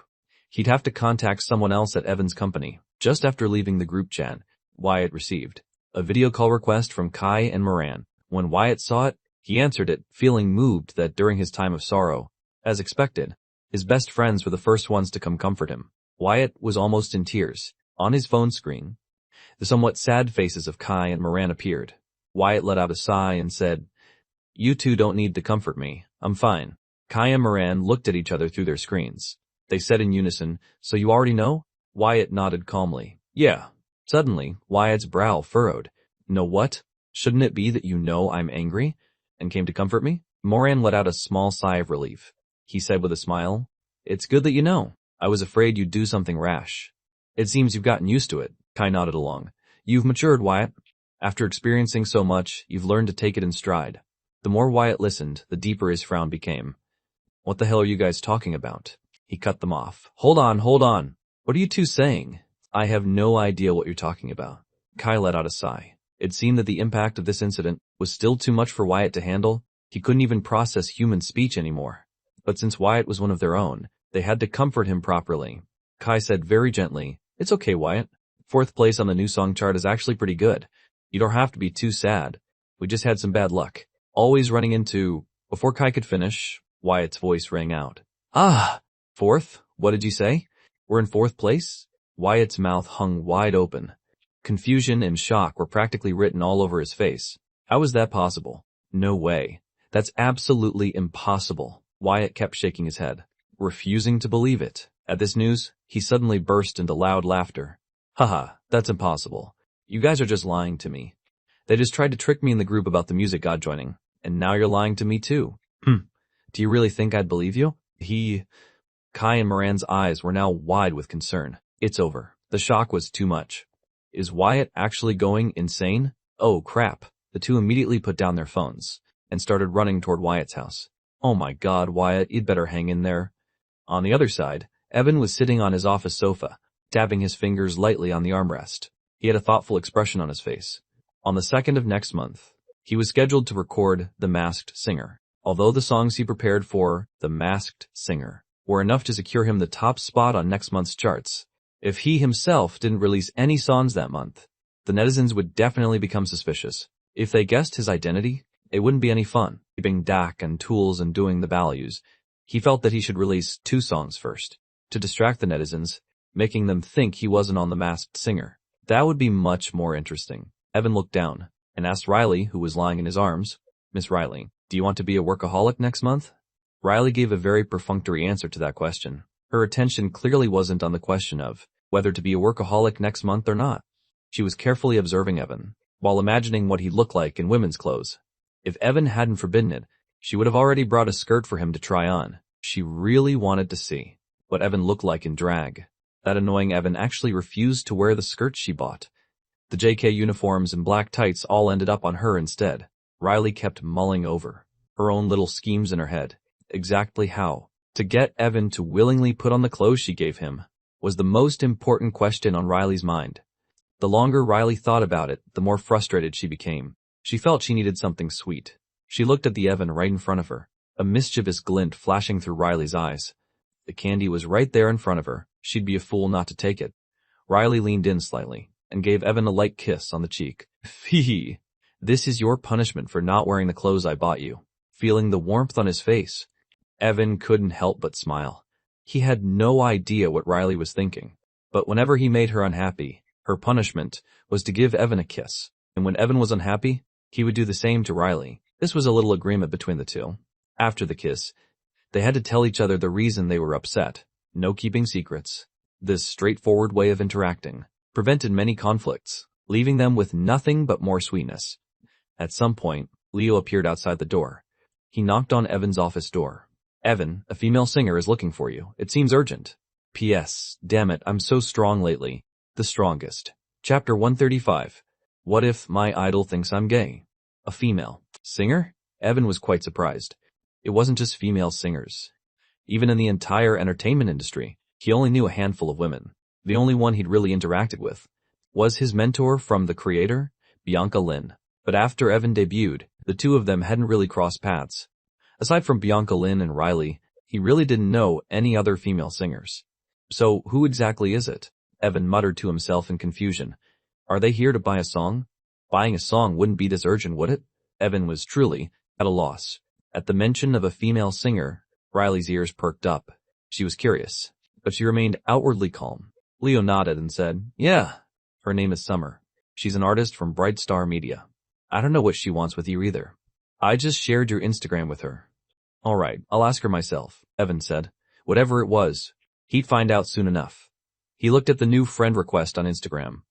He'd have to contact someone else at Evan's company. Just after leaving the group chat, Wyatt received a video call request from Kai and Moran. When Wyatt saw it, he answered it, feeling moved that during his time of sorrow, as expected, his best friends were the first ones to come comfort him. Wyatt was almost in tears. On his phone screen, the somewhat sad faces of Kai and Moran appeared. Wyatt let out a sigh and said, "You two don't need to comfort me. I'm fine." Kai and Moran looked at each other through their screens. They said in unison, "So you already know?" Wyatt nodded calmly. "Yeah." Suddenly, Wyatt's brow furrowed. "Know what? Shouldn't it be that you know I'm angry and came to comfort me?" Moran let out a small sigh of relief. He said with a smile, "It's good that you know. I was afraid you'd do something rash." "It seems you've gotten used to it." Kai nodded along. "You've matured, Wyatt." After experiencing so much, you've learned to take it in stride. The more Wyatt listened, the deeper his frown became. What the hell are you guys talking about? He cut them off. Hold on. What are you two saying? I have no idea what you're talking about. Kai let out a sigh. It seemed that the impact of this incident was still too much for Wyatt to handle. He couldn't even process human speech anymore. But since Wyatt was one of their own, they had to comfort him properly. Kai said very gently, "It's okay, Wyatt. 4th place on the new song chart is actually pretty good. You don't have to be too sad. We just had some bad luck. Always running into..." Before Kai could finish, Wyatt's voice rang out. "Ah! 4th? What did you say? We're in 4th place?" Wyatt's mouth hung wide open. Confusion and shock were practically written all over his face. How was that possible? No way. That's absolutely impossible. Wyatt kept shaking his head, refusing to believe it. At this news, he suddenly burst into loud laughter. Haha, that's impossible. You guys are just lying to me. They just tried to trick me in the group about the music god joining, and now you're lying to me too. Do you really think I'd believe you? Kai and Moran's eyes were now wide with concern. It's over. The shock was too much. Is Wyatt actually going insane? Oh crap. The two immediately put down their phones and started running toward Wyatt's house. Oh my god, Wyatt, you'd better hang in there. On the other side, Evan was sitting on his office sofa, tapping his fingers lightly on the armrest. He had a thoughtful expression on his face. On the 2nd of next month, he was scheduled to record The Masked Singer. Although the songs he prepared for The Masked Singer were enough to secure him the top spot on next month's charts, if he himself didn't release any songs that month, the netizens would definitely become suspicious. If they guessed his identity, it wouldn't be any fun. Keeping DAC and tools and doing the values, he felt that he should release 2 songs first, to distract the netizens, making them think he wasn't on The Masked Singer. That would be much more interesting. Evan looked down and asked Riley, who was lying in his arms, "Miss Riley, do you want to be a workaholic next month?" Riley gave a very perfunctory answer to that question. Her attention clearly wasn't on the question of whether to be a workaholic next month or not. She was carefully observing Evan, while imagining what he'd look like in women's clothes. If Evan hadn't forbidden it, she would have already brought a skirt for him to try on. She really wanted to see what Evan looked like in drag. That annoying Evan actually refused to wear the skirt she bought. The JK uniforms and black tights all ended up on her instead. Riley kept mulling over her own little schemes in her head. Exactly how to get Evan to willingly put on the clothes she gave him was the most important question on Riley's mind. The longer Riley thought about it, the more frustrated she became. She felt she needed something sweet. She looked at the Evan right in front of her, a mischievous glint flashing through Riley's eyes. The candy was right there in front of her. She'd be a fool not to take it. Riley leaned in slightly and gave Evan a light kiss on the cheek. "Fee, this is your punishment for not wearing the clothes I bought you." Feeling the warmth on his face, Evan couldn't help but smile. He had no idea what Riley was thinking, but whenever he made her unhappy, her punishment was to give Evan a kiss. And when Evan was unhappy, he would do the same to Riley. This was a little agreement between the two. After the kiss, they had to tell each other the reason they were upset. No keeping secrets. This straightforward way of interacting prevented many conflicts, leaving them with nothing but more sweetness. At some point, Leo appeared outside the door. He knocked on Evan's office door. "Evan, a female singer is looking for you. It seems urgent. P.S. Damn it, I'm so strong lately. The strongest." Chapter 135. What if my idol thinks I'm gay? A female singer? Evan was quite surprised. It wasn't just female singers. Even in the entire entertainment industry, he only knew a handful of women. The only one he'd really interacted with was his mentor from The Creator, Bianca Lynn. But after Evan debuted, the two of them hadn't really crossed paths. Aside from Bianca Lynn and Riley, he really didn't know any other female singers. So who exactly is it? Evan muttered to himself in confusion. Are they here to buy a song? Buying a song wouldn't be this urgent, would it? Evan was truly at a loss. At the mention of a female singer, Riley's ears perked up. She was curious, but she remained outwardly calm. Leo nodded and said, "Yeah, her name is Summer. She's an artist from Bright Star Media. I don't know what she wants with you either. I just shared your Instagram with her." "All right, I'll ask her myself," Evan said. Whatever it was, he'd find out soon enough. He looked at the new friend request on Instagram.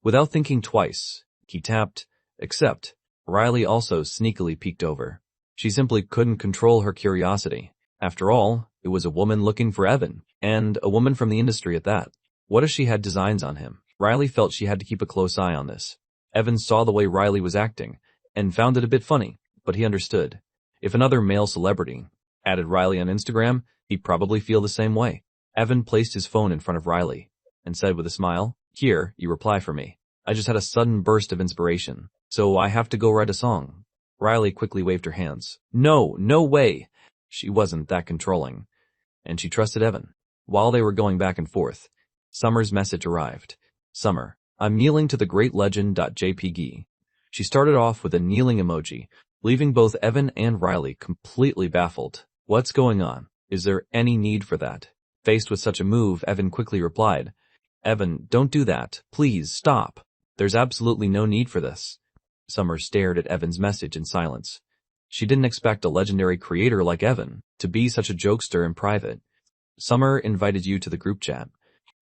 Without thinking twice, he tapped accept. Riley also sneakily peeked over. She simply couldn't control her curiosity. After all, it was a woman looking for Evan, and a woman from the industry at that. What if she had designs on him? Riley felt she had to keep a close eye on this. Evan saw the way Riley was acting and found it a bit funny, but he understood. If another male celebrity added Riley on Instagram, he'd probably feel the same way. Evan placed his phone in front of Riley and said with a smile, "Here, you reply for me. I just had a sudden burst of inspiration, so I have to go write a song." Riley quickly waved her hands. No, no way. She wasn't that controlling, and she trusted Evan. While they were going back and forth, Summer's message arrived. "Summer, I'm kneeling to the great legend.jpg. She started off with a kneeling emoji, leaving both Evan and Riley completely baffled. What's going on? Is there any need for that? Faced with such a move, Evan quickly replied, "Evan, don't do that. Please, stop. There's absolutely no need for this." Summer stared at Evan's message in silence. She didn't expect a legendary creator like Evan to be such a jokester in private. "Summer invited you to the group chat.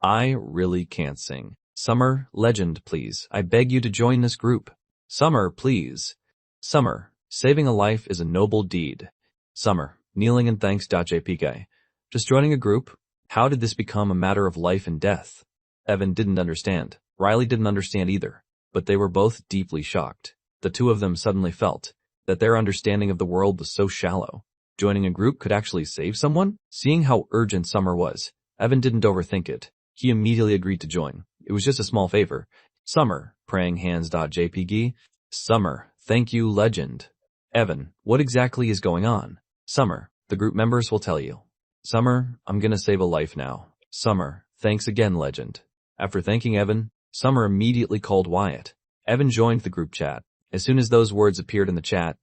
I really can't sing. Summer, legend, please. I beg you to join this group. Summer, please. Summer, saving a life is a noble deed. Summer, kneeling in thanks.jpg. Just joining a group? How did this become a matter of life and death?" Evan didn't understand. Riley didn't understand either, but they were both deeply shocked. The two of them suddenly felt that their understanding of the world was so shallow. Joining a group could actually save someone? Seeing how urgent Summer was, Evan didn't overthink it. He immediately agreed to join. It was just a small favor. "Summer, praying hands.jpg. Summer, thank you, legend." "Evan, what exactly is going on?" "Summer, the group members will tell you." "Summer, I'm gonna save a life now." "Summer, thanks again, legend." After thanking Evan, Summer immediately called Wyatt. Evan joined the group chat. As soon as those words appeared in the chat,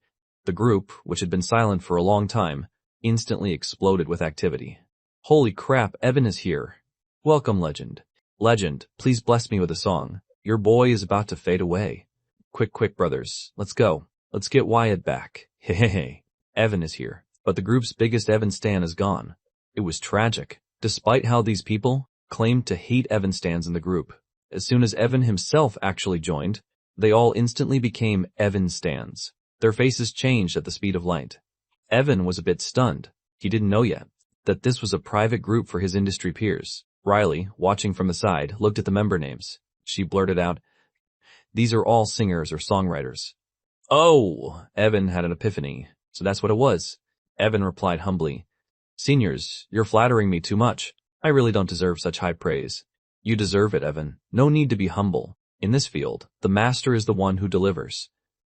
the group, which had been silent for a long time, instantly exploded with activity. "Holy crap, Evan is here. Welcome, legend. Legend, please bless me with a song. Your boy is about to fade away. Quick, brothers. Let's go. Let's get Wyatt back. Hey. Evan is here. But the group's biggest Evan stan is gone. It was tragic. Despite how these people claimed to hate Evan stans in the group, as soon as Evan himself actually joined, they all instantly became Evan stans. Their faces changed at the speed of light. Evan was a bit stunned. He didn't know yet that this was a private group for his industry peers. Riley, watching from the side, looked at the member names. She blurted out, "These are all singers or songwriters." "Oh!" Evan had an epiphany. "So that's what it was." Evan replied humbly, "Seniors, you're flattering me too much. I really don't deserve such high praise." "You deserve it, Evan. No need to be humble. In this field, the master is the one who delivers.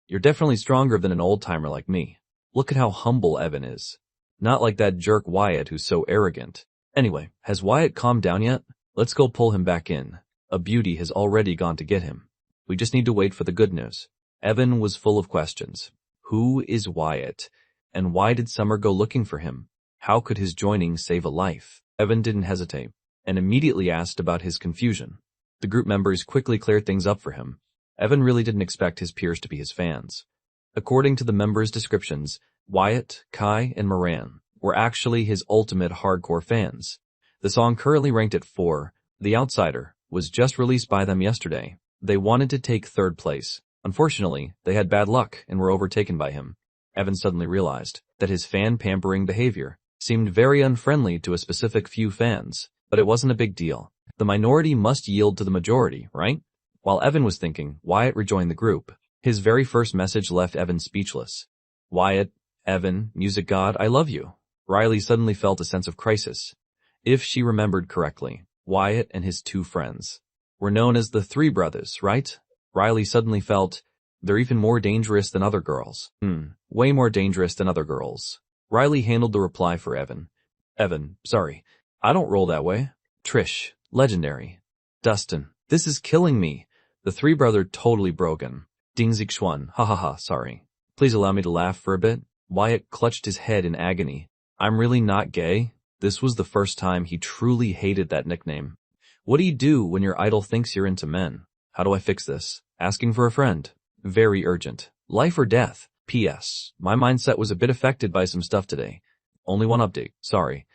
You're definitely stronger than an old-timer like me. Look at how humble Evan is. Not like that jerk Wyatt who's so arrogant. Anyway, has Wyatt calmed down yet? Let's go pull him back in. A beauty has already gone to get him. We just need to wait for the good news." Evan was full of questions. Who is Wyatt? And why did Summer go looking for him? How could his joining save a life? Evan didn't hesitate, and immediately asked about his confusion. The group members quickly cleared things up for him. Evan really didn't expect his peers to be his fans. According to the members' descriptions, Wyatt, Kai, and Moran were actually his ultimate hardcore fans. The song currently ranked at 4, The Outsider, was just released by them yesterday. They wanted to take 3rd place. Unfortunately, they had bad luck and were overtaken by him. Evan suddenly realized that his fan-pampering behavior seemed very unfriendly to a specific few fans, but it wasn't a big deal. The minority must yield to the majority, right? While Evan was thinking, Wyatt rejoined the group. His very first message left Evan speechless. "Wyatt, Evan, music god, I love you." Riley suddenly felt a sense of crisis. If she remembered correctly, Wyatt and his 2 friends were known as the 3 brothers, right? Riley suddenly felt they're even more dangerous than other girls. Way more dangerous than other girls. Riley handled the reply for Evan. "Evan, sorry. I don't roll that way." "Trish, legendary." "Dustin, this is killing me." The 3 brother totally broken. Dingzik Schwan, ha, sorry. "Please allow me to laugh for a bit." Wyatt clutched his head in agony. "I'm really not gay." This was the first time he truly hated that nickname. What do you do when your idol thinks you're into men? How do I fix this? Asking for a friend. Very urgent. Life or death. P.S. My mindset was a bit affected by some stuff today. Only one update, sorry.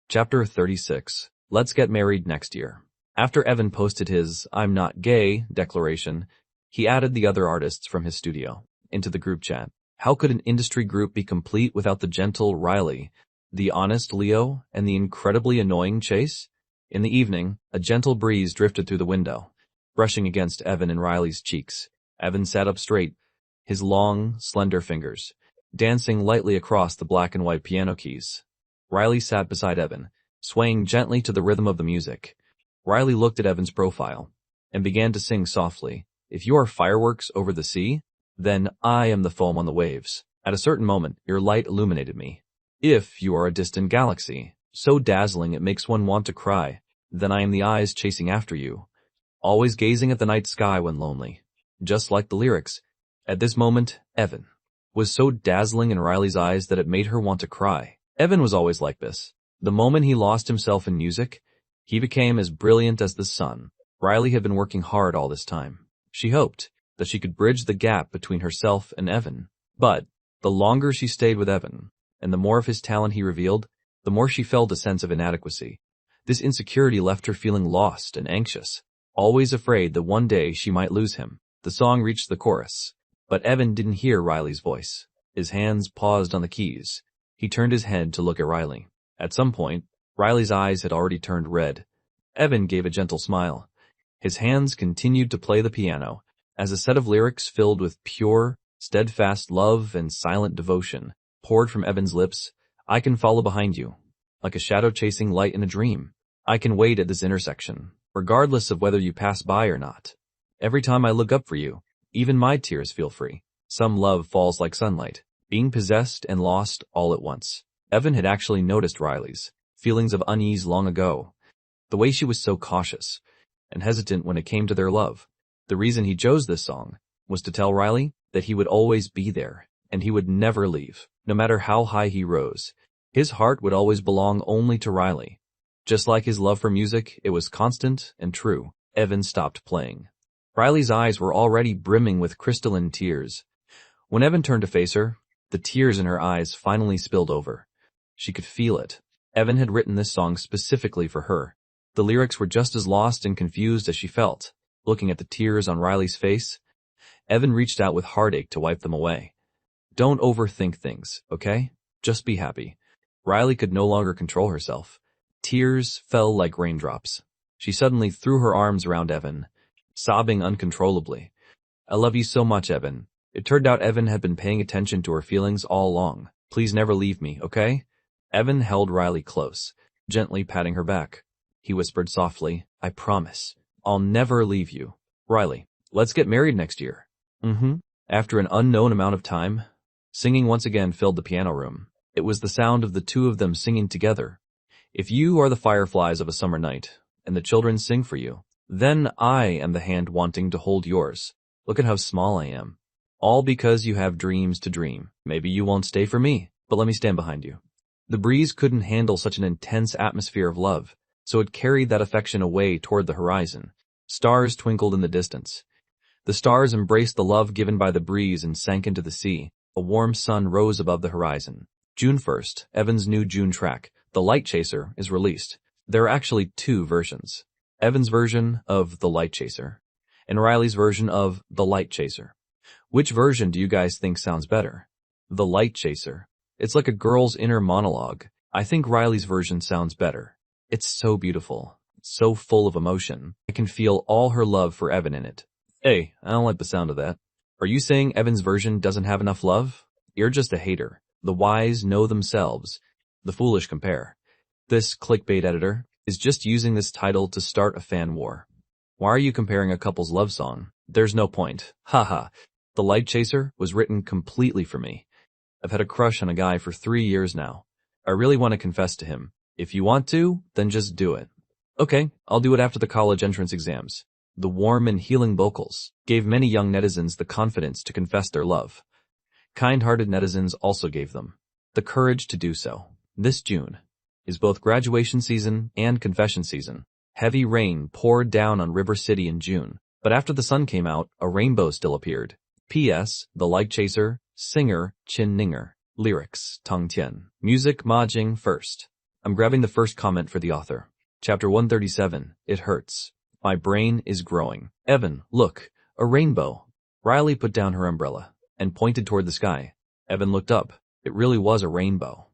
Chapter 36. Let's get married next year. After Evan posted his "I'm not gay" declaration, he added the other artists from his studio into the group chat. How could an industry group be complete without the gentle Riley, the honest Leo, and the incredibly annoying Chase? In the evening, a gentle breeze drifted through the window, brushing against Evan and Riley's cheeks. Evan sat up straight, his long, slender fingers dancing lightly across the black and white piano keys. Riley sat beside Evan, swaying gently to the rhythm of the music. Riley looked at Evan's profile and began to sing softly. If you are fireworks over the sea, then I am the foam on the waves. At a certain moment, your light illuminated me. If you are a distant galaxy, so dazzling it makes one want to cry, then I am the eyes chasing after you, always gazing at the night sky when lonely. Just like the lyrics, at this moment, Evan was so dazzling in Riley's eyes that it made her want to cry. Evan was always like this. The moment he lost himself in music, he became as brilliant as the sun. Riley had been working hard all this time. She hoped that she could bridge the gap between herself and Evan. But the longer she stayed with Evan, and the more of his talent he revealed, the more she felt a sense of inadequacy. This insecurity left her feeling lost and anxious, always afraid that one day she might lose him. The song reached the chorus, but Evan didn't hear Riley's voice. His hands paused on the keys. He turned his head to look at Riley. At some point, Riley's eyes had already turned red. Evan gave a gentle smile. His hands continued to play the piano, as a set of lyrics filled with pure, steadfast love and silent devotion poured from Evan's lips. I can follow behind you, like a shadow chasing light in a dream. I can wait at this intersection, regardless of whether you pass by or not. Every time I look up for you, even my tears feel free. Some love falls like sunlight, being possessed and lost all at once. Evan had actually noticed Riley's feelings of unease long ago, the way she was so cautious and hesitant when it came to their love. The reason he chose this song was to tell Riley that he would always be there, and he would never leave, no matter how high he rose. His heart would always belong only to Riley. Just like his love for music, it was constant and true. Evan stopped playing. Riley's eyes were already brimming with crystalline tears. When Evan turned to face her, the tears in her eyes finally spilled over. She could feel it. Evan had written this song specifically for her. The lyrics were just as lost and confused as she felt. Looking at the tears on Riley's face, Evan reached out with heartache to wipe them away. Don't overthink things, okay? Just be happy. Riley could no longer control herself. Tears fell like raindrops. She suddenly threw her arms around Evan, sobbing uncontrollably. I love you so much, Evan. It turned out Evan had been paying attention to her feelings all along. Please never leave me, okay? Evan held Riley close, gently patting her back. He whispered softly, I promise. I'll never leave you. Riley, let's get married next year. After an unknown amount of time, singing once again filled the piano room. It was the sound of the two of them singing together. If you are the fireflies of a summer night, and the children sing for you, then I am the hand wanting to hold yours. Look at how small I am. All because you have dreams to dream. Maybe you won't stay for me, but let me stand behind you. The breeze couldn't handle such an intense atmosphere of love, so it carried that affection away toward the horizon. Stars twinkled in the distance. The stars embraced the love given by the breeze and sank into the sea. A warm sun rose above the horizon. June 1st, Evan's new June track, The Light Chaser, is released. There are actually two versions. Evan's version of The Light Chaser, and Riley's version of The Light Chaser. Which version do you guys think sounds better? The Light Chaser. It's like a girl's inner monologue. I think Riley's version sounds better. It's so beautiful, so full of emotion. I can feel all her love for Evan in it. Hey, I don't like the sound of that. Are you saying Evan's version doesn't have enough love? You're just a hater. The wise know themselves. The foolish compare. This clickbait editor is just using this title to start a fan war. Why are you comparing a couple's love song? There's no point. Haha. The Light Chaser was written completely for me. I've had a crush on a guy for 3 years now. I really want to confess to him. If you want to, then just do it. Okay, I'll do it after the college entrance exams. The warm and healing vocals gave many young netizens the confidence to confess their love. Kind-hearted netizens also gave them the courage to do so. This June is both graduation season and confession season. Heavy rain poured down on River City in June, but after the sun came out, a rainbow still appeared. P.S. The Light Chaser, singer Qin Ninger. Lyrics, Tang Tian. Music, Ma Jing first. I'm grabbing the first comment for the author. Chapter 137, It Hurts. My brain is growing. Evan, look, a rainbow. Riley put down her umbrella and pointed toward the sky. Evan looked up. It really was a rainbow.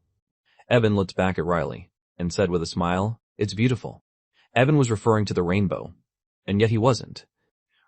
Evan looked back at Riley and said with a smile, it's beautiful. Evan was referring to the rainbow, and yet he wasn't.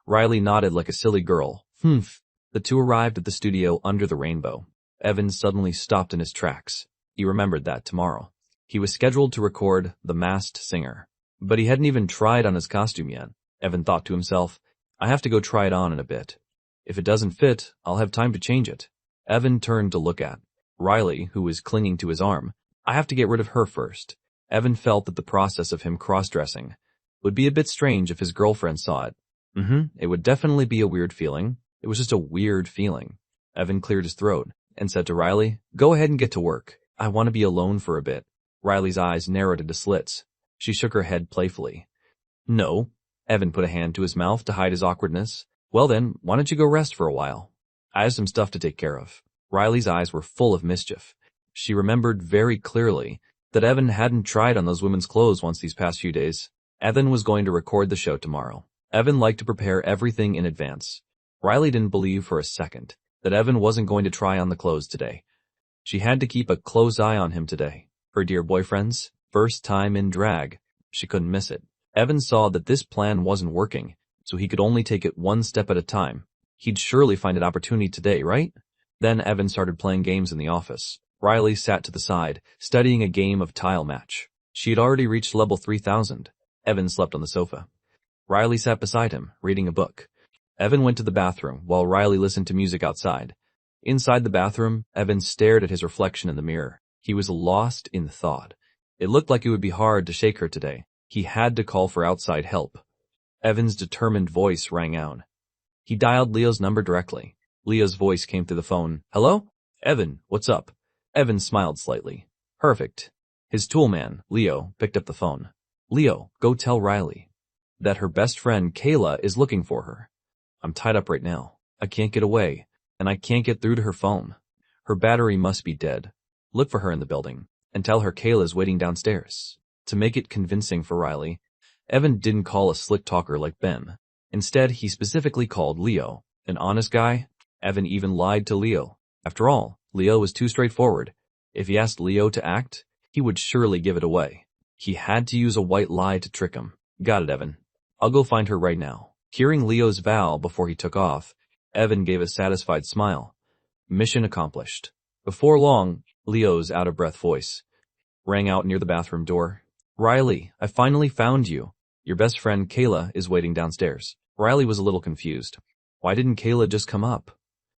Riley nodded like a silly girl, Humph. The two arrived at the studio under the rainbow. Evan suddenly stopped in his tracks. He remembered that tomorrow he was scheduled to record The Masked Singer. But he hadn't even tried on his costume yet. Evan thought to himself, I have to go try it on in a bit. If it doesn't fit, I'll have time to change it. Evan turned to look at Riley, who was clinging to his arm. I have to get rid of her first. Evan felt that the process of him cross-dressing would be a bit strange if his girlfriend saw it. It would definitely be a weird feeling. It was just a weird feeling. Evan cleared his throat and said to Riley, go ahead and get to work. I want to be alone for a bit. Riley's eyes narrowed into slits. She shook her head playfully. No. Evan put a hand to his mouth to hide his awkwardness. Well then, why don't you go rest for a while? I have some stuff to take care of. Riley's eyes were full of mischief. She remembered very clearly that Evan hadn't tried on those women's clothes once these past few days. Evan was going to record the show tomorrow. Evan liked to prepare everything in advance. Riley didn't believe for a second that Evan wasn't going to try on the clothes today. She had to keep a close eye on him today. Her dear boyfriend's first time in drag. She couldn't miss it. Evan saw that this plan wasn't working, so he could only take it one step at a time. He'd surely find an opportunity today, right? Then Evan started playing games in the office. Riley sat to the side, studying a game of tile match. She had already reached level 3000. Evan slept on the sofa. Riley sat beside him, reading a book. Evan went to the bathroom while Riley listened to music outside. Inside the bathroom, Evan stared at his reflection in the mirror. He was lost in thought. It looked like it would be hard to shake her today. He had to call for outside help. Evan's determined voice rang out. He dialed Leo's number directly. Leo's voice came through the phone. Hello? Evan, what's up? Evan smiled slightly. Perfect. His toolman, Leo, picked up the phone. Leo, go tell Riley that her best friend, Kayla, is looking for her. I'm tied up right now. I can't get away, and I can't get through to her phone. Her battery must be dead. Look for her in the building, and tell her Kayla's waiting downstairs. To make it convincing for Riley, Evan didn't call a slick talker like Ben. Instead, he specifically called Leo. An honest guy? Evan even lied to Leo. After all, Leo was too straightforward. If he asked Leo to act, he would surely give it away. He had to use a white lie to trick him. Got it, Evan. I'll go find her right now. Hearing Leo's vow before he took off, Evan gave a satisfied smile. Mission accomplished. Before long, Leo's out-of-breath voice rang out near the bathroom door. Riley, I finally found you. Your best friend Kayla is waiting downstairs. Riley was a little confused. Why didn't Kayla just come up?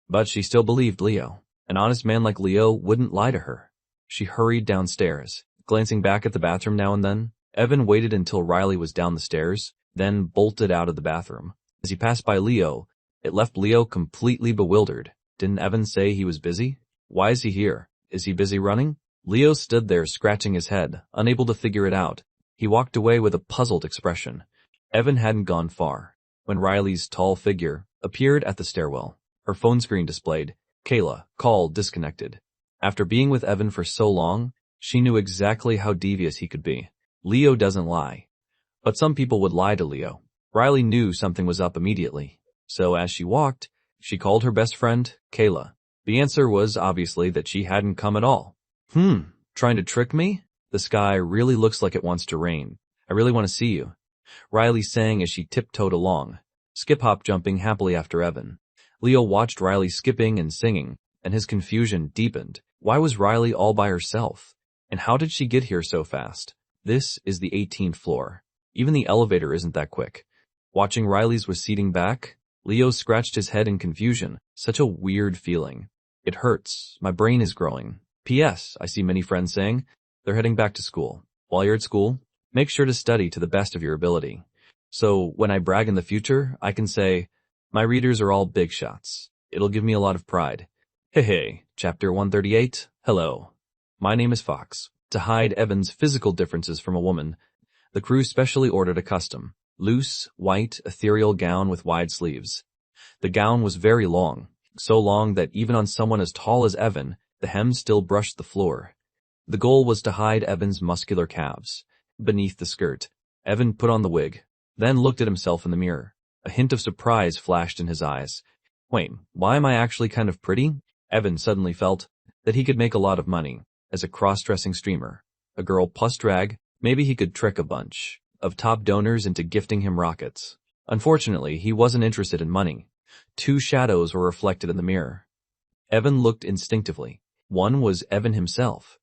But she still believed Leo. An honest man like Leo wouldn't lie to her. She hurried downstairs, glancing back at the bathroom now and then. Evan waited until Riley was down the stairs, then bolted out of the bathroom. As he passed by Leo, it left Leo completely bewildered. Didn't Evan say he was busy? Why is he here? Is he busy running? Leo stood there scratching his head, unable to figure it out. He walked away with a puzzled expression. Evan hadn't gone far when Riley's tall figure appeared at the stairwell. Her phone screen displayed, Kayla, call disconnected. After being with Evan for so long, she knew exactly how devious he could be. Leo doesn't lie. But some people would lie to Leo. Riley knew something was up immediately. So as she walked, she called her best friend, Kayla. The answer was obviously that she hadn't come at all. Trying to trick me? The sky really looks like it wants to rain. I really want to see you. Riley sang as she tiptoed along, skip-hop jumping happily after Evan. Leo watched Riley skipping and singing, and his confusion deepened. Why was Riley all by herself? And how did she get here so fast? This is the 18th floor. Even the elevator isn't that quick. Watching Riley's receding back, Leo scratched his head in confusion. Such a weird feeling. It hurts. My brain is growing. P.S. I see many friends saying they're heading back to school. While you're at school, make sure to study to the best of your ability. So when I brag in the future, I can say, my readers are all big shots. It'll give me a lot of pride. Hey, Chapter 138. Hello. My name is Fox. To hide Evan's physical differences from a woman, the crew specially ordered a custom, loose, white, ethereal gown with wide sleeves. The gown was very long, so long that even on someone as tall as Evan, the hem still brushed the floor. The goal was to hide Evan's muscular calves. Beneath the skirt, Evan put on the wig, then looked at himself in the mirror. A hint of surprise flashed in his eyes. Wait, why am I actually kind of pretty? Evan suddenly felt that he could make a lot of money as a cross-dressing streamer. A girl plus drag, maybe he could trick a bunch of top donors into gifting him rockets. Unfortunately, he wasn't interested in money. Two shadows were reflected in the mirror. Evan looked instinctively. One was Evan himself.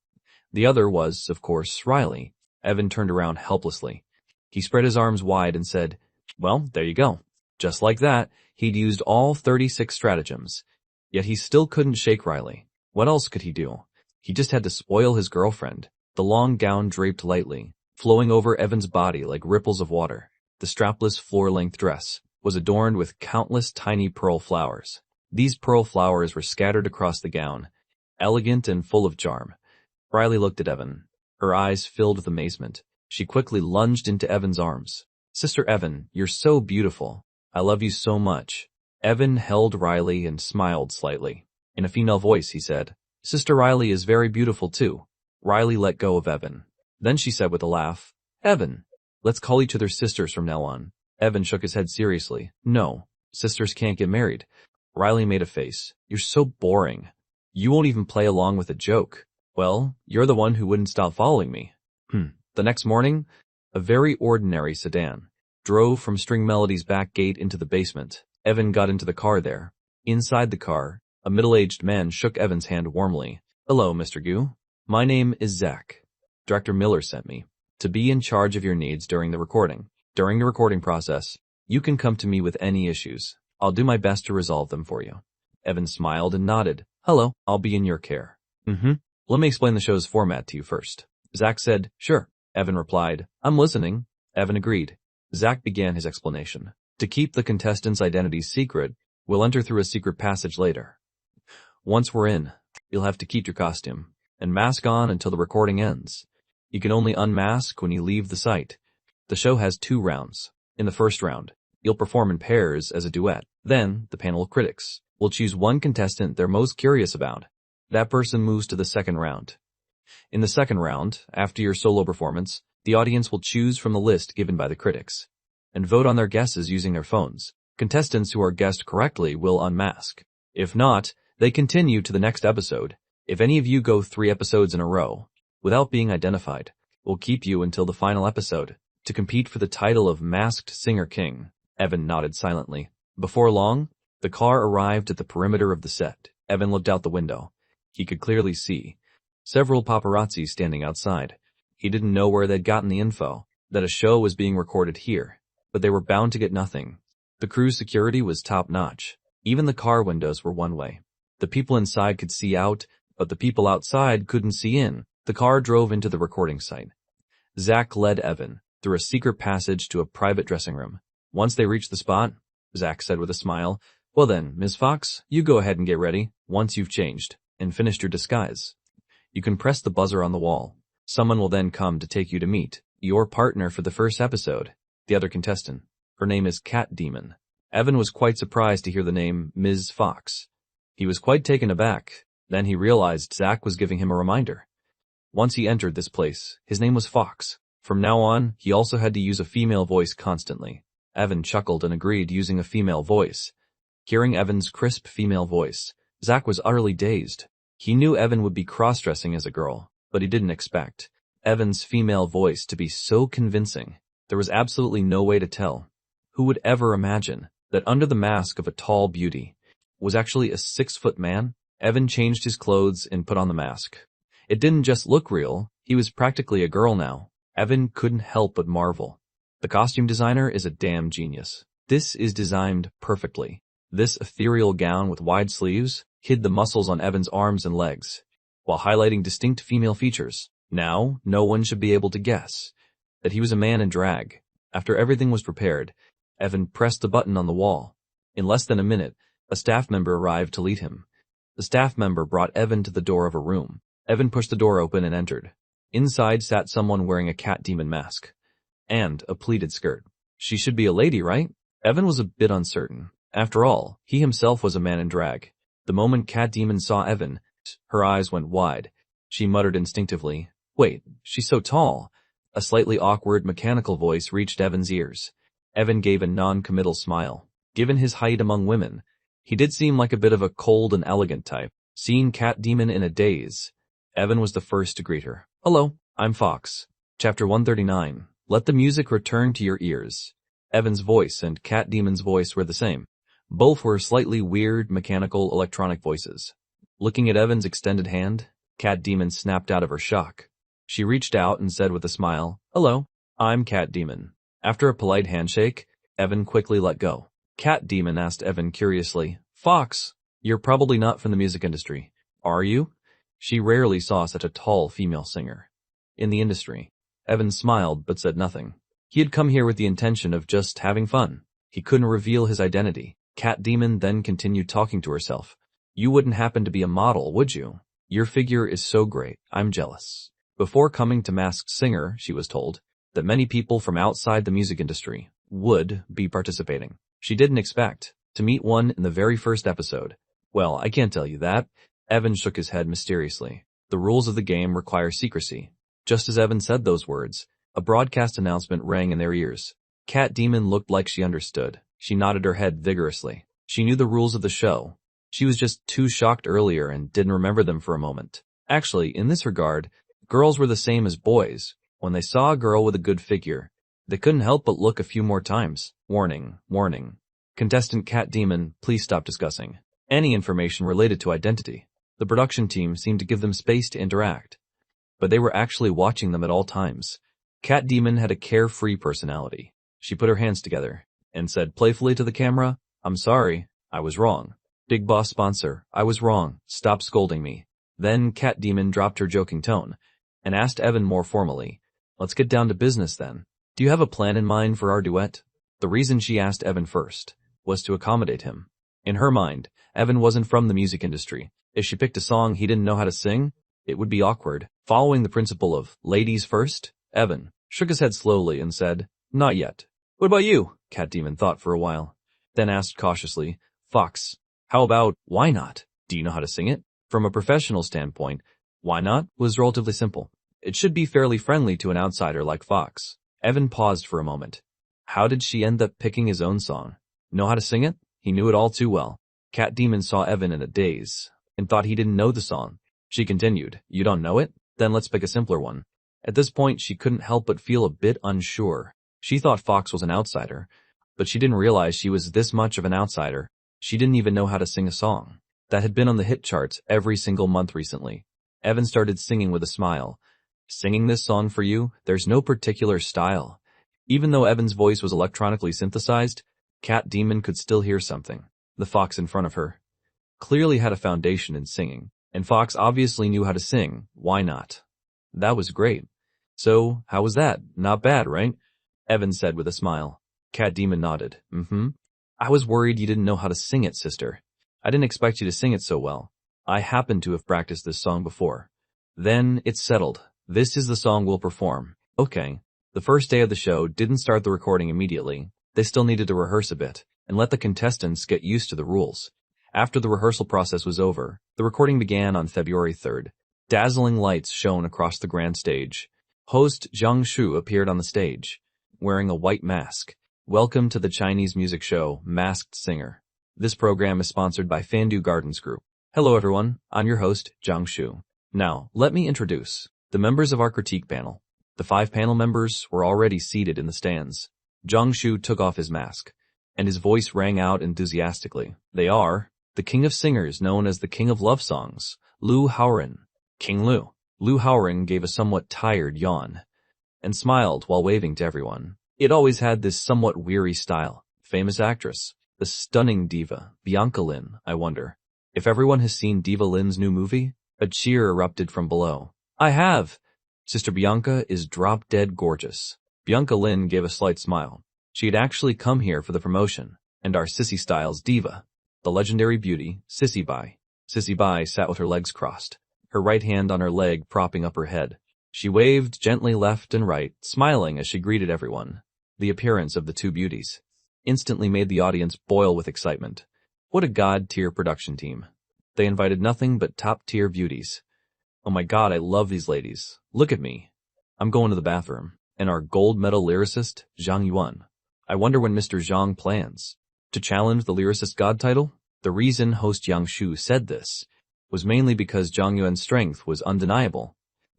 The other was, of course, Riley. Evan turned around helplessly. He spread his arms wide and said, "Well, there you go." Just like that, he'd used all 36 stratagems. Yet he still couldn't shake Riley. What else could he do? He just had to spoil his girlfriend. The long gown draped lightly, flowing over Evan's body like ripples of water. The strapless floor-length dress was adorned with countless tiny pearl flowers. These pearl flowers were scattered across the gown, elegant and full of charm. Riley looked at Evan. Her eyes filled with amazement. She quickly lunged into Evan's arms. "Sister Evan, you're so beautiful. I love you so much." Evan held Riley and smiled slightly. In a female voice, he said, "Sister Riley is very beautiful too." Riley let go of Evan. Then she said with a laugh, "Evan, let's call each other sisters from now on." Evan shook his head seriously. "No, sisters can't get married." Riley made a face. "You're so boring. You won't even play along with a joke." "Well, you're the one who wouldn't stop following me." The next morning, a very ordinary sedan drove from String Melody's back gate into the basement. Evan got into the car there. Inside the car, a middle-aged man shook Evan's hand warmly. "Hello, Mr. Gu. My name is Zach. Director Miller sent me to be in charge of your needs during the recording. During the recording process, you can come to me with any issues. I'll do my best to resolve them for you." Evan smiled and nodded. "Hello, I'll be in your care." Let me explain the show's format to you first." Zach said. "Sure." Evan replied, "I'm listening." Evan agreed. Zach began his explanation. "To keep the contestants' identities secret, we'll enter through a secret passage later. Once we're in, you'll have to keep your costume and mask on until the recording ends. You can only unmask when you leave the site. The show has 2 rounds. In the first round, you'll perform in pairs as a duet. Then, the panel of critics will choose one contestant they're most curious about. That person moves to the second round. In the second round, after your solo performance, the audience will choose from the list given by the critics and vote on their guesses using their phones. Contestants who are guessed correctly will unmask. If not, they continue to the next episode. If any of you go 3 episodes in a row without being identified, we'll keep you until the final episode to compete for the title of Masked Singer King." Evan nodded silently. Before long, the car arrived at the perimeter of the set. Evan looked out the window. He could clearly see several paparazzi standing outside. He didn't know where they'd gotten the info that a show was being recorded here, but they were bound to get nothing. The crew's security was top-notch. Even the car windows were one way. The people inside could see out, but the people outside couldn't see in. The car drove into the recording site. Zach led Evan through a secret passage to a private dressing room. Once they reached the spot, Zach said with a smile, "Well then, Ms. Fox, you go ahead and get ready once you've changed and finished your disguise. You can press the buzzer on the wall. Someone will then come to take you to meet your partner for the first episode, the other contestant. Her name is Cat Demon." Evan was quite surprised to hear the name Ms. Fox. He was quite taken aback. Then he realized Zach was giving him a reminder. Once he entered this place, his name was Fox. From now on, he also had to use a female voice constantly. Evan chuckled and agreed, using a female voice. Hearing Evan's crisp female voice, Zach was utterly dazed. He knew Evan would be cross-dressing as a girl, but he didn't expect Evan's female voice to be so convincing. There was absolutely no way to tell. Who would ever imagine that under the mask of a tall beauty was actually a 6-foot man? Evan changed his clothes and put on the mask. It didn't just look real, he was practically a girl now. Evan couldn't help but marvel. The costume designer is a damn genius. This is designed perfectly. This ethereal gown with wide sleeves hid the muscles on Evan's arms and legs, while highlighting distinct female features. Now, no one should be able to guess that he was a man in drag. After everything was prepared, Evan pressed the button on the wall. In less than a minute, a staff member arrived to lead him. The staff member brought Evan to the door of a room. Evan pushed the door open and entered. Inside sat someone wearing a cat demon mask and a pleated skirt. She should be a lady, right? Evan was a bit uncertain. After all, he himself was a man in drag. The moment Cat Demon saw Evan, her eyes went wide. She muttered instinctively, "Wait, she's so tall." A slightly awkward, mechanical voice reached Evan's ears. Evan gave a non-committal smile. Given his height among women, he did seem like a bit of a cold and elegant type. Seeing Cat Demon in a daze, Evan was the first to greet her. "Hello, I'm Fox." Chapter 139. Let the music return to your ears. Evan's voice and Cat Demon's voice were the same. Both were slightly weird, mechanical, electronic voices. Looking at Evan's extended hand, Cat Demon snapped out of her shock. She reached out and said with a smile, "Hello, I'm Cat Demon." After a polite handshake, Evan quickly let go. Cat Demon asked Evan curiously, "Fox, you're probably not from the music industry, are you?" She rarely saw such a tall female singer in the industry. Evan smiled but said nothing. He had come here with the intention of just having fun. He couldn't reveal his identity. Cat Demon then continued talking to herself. "You wouldn't happen to be a model, would you? Your figure is so great, I'm jealous." Before coming to Masked Singer, she was told that many people from outside the music industry would be participating. She didn't expect to meet one in the very first episode. "Well, I can't tell you that." Evan shook his head mysteriously. "The rules of the game require secrecy." Just as Evan said those words, a broadcast announcement rang in their ears. Cat Demon looked like she understood. She nodded her head vigorously. She knew the rules of the show. She was just too shocked earlier and didn't remember them for a moment. Actually, in this regard, girls were the same as boys. When they saw a girl with a good figure, they couldn't help but look a few more times. Warning, warning. Contestant Cat Demon, please stop discussing any information related to identity. The production team seemed to give them space to interact, but they were actually watching them at all times. Cat Demon had a carefree personality. She put her hands together and said playfully to the camera, "I'm sorry, I was wrong. Big Boss sponsor, I was wrong. Stop scolding me." Then Cat Demon dropped her joking tone and asked Evan more formally, "Let's get down to business then. Do you have a plan in mind for our duet?" The reason she asked Evan first was to accommodate him. In her mind, Evan wasn't from the music industry. If she picked a song he didn't know how to sing, it would be awkward. Following the principle of ladies first, Evan shook his head slowly and said, "Not yet." "What about you?" Cat Demon thought for a while, then asked cautiously, "Fox, how about why not? Do you know how to sing it?" From a professional standpoint, why not was relatively simple. It should be fairly friendly to an outsider like Fox. Evan paused for a moment. How did she end up picking his own song? Know how to sing it? He knew it all too well. Cat Demon saw Evan in a daze and thought he didn't know the song. She continued, "You don't know it? Then let's pick a simpler one." At this point, she couldn't help but feel a bit unsure. She thought Fox was an outsider, but she didn't realize she was this much of an outsider. She didn't even know how to sing a song that had been on the hit charts every single month recently. Evan started singing with a smile. "Singing this song for you, there's no particular style." Even though Evan's voice was electronically synthesized, Cat Demon could still hear something. The Fox in front of her clearly had a foundation in singing, and Fox obviously knew how to sing. Why not? That was great. "So, how was that? Not bad, right?" Evan said with a smile. Cat Demon nodded. "I was worried you didn't know how to sing it, sister. I didn't expect you to sing it so well. I happen to have practiced this song before." "Then it's settled. This is the song we'll perform." Okay. The first day of the show didn't start the recording immediately. They still needed to rehearse a bit and let the contestants get used to the rules. After the rehearsal process was over, the recording began on February 3rd. Dazzling lights shone across the grand stage. Host Zhang Shu appeared on the stage, wearing a white mask. "Welcome to the Chinese music show, Masked Singer. This program is sponsored by Fandu Gardens Group. Hello everyone, I'm your host, Zhang Shu. Now, let me introduce the members of our critique panel." The 5 panel members were already seated in the stands. Zhang Shu took off his mask, and his voice rang out enthusiastically. They are the king of singers known as the king of love songs, Lu Haoren. King Lu. Lu Haoren gave a somewhat tired yawn and smiled while waving to everyone. It always had this somewhat weary style. Famous actress. The stunning diva, Bianca Lin, I wonder if everyone has seen Diva Lin's new movie? A cheer erupted from below. "I have. Sister Bianca is drop-dead gorgeous." Bianca Lin gave a slight smile. She had actually come here for the promotion, and our Sissy Styles diva, the legendary beauty, Sissy Bai. Sissy Bai sat with her legs crossed, her right hand on her leg propping up her head. She waved gently left and right, smiling as she greeted everyone. The appearance of the two beauties instantly made the audience boil with excitement. What a god-tier production team. They invited nothing but top-tier beauties. Oh my god, I love these ladies. Look at me. I'm going to the bathroom. And our gold medal lyricist, Zhang Yuan. I wonder when Mr. Zhang plans to challenge the lyricist god title? The reason host Yang Shu said this was mainly because Zhang Yuan's strength was undeniable.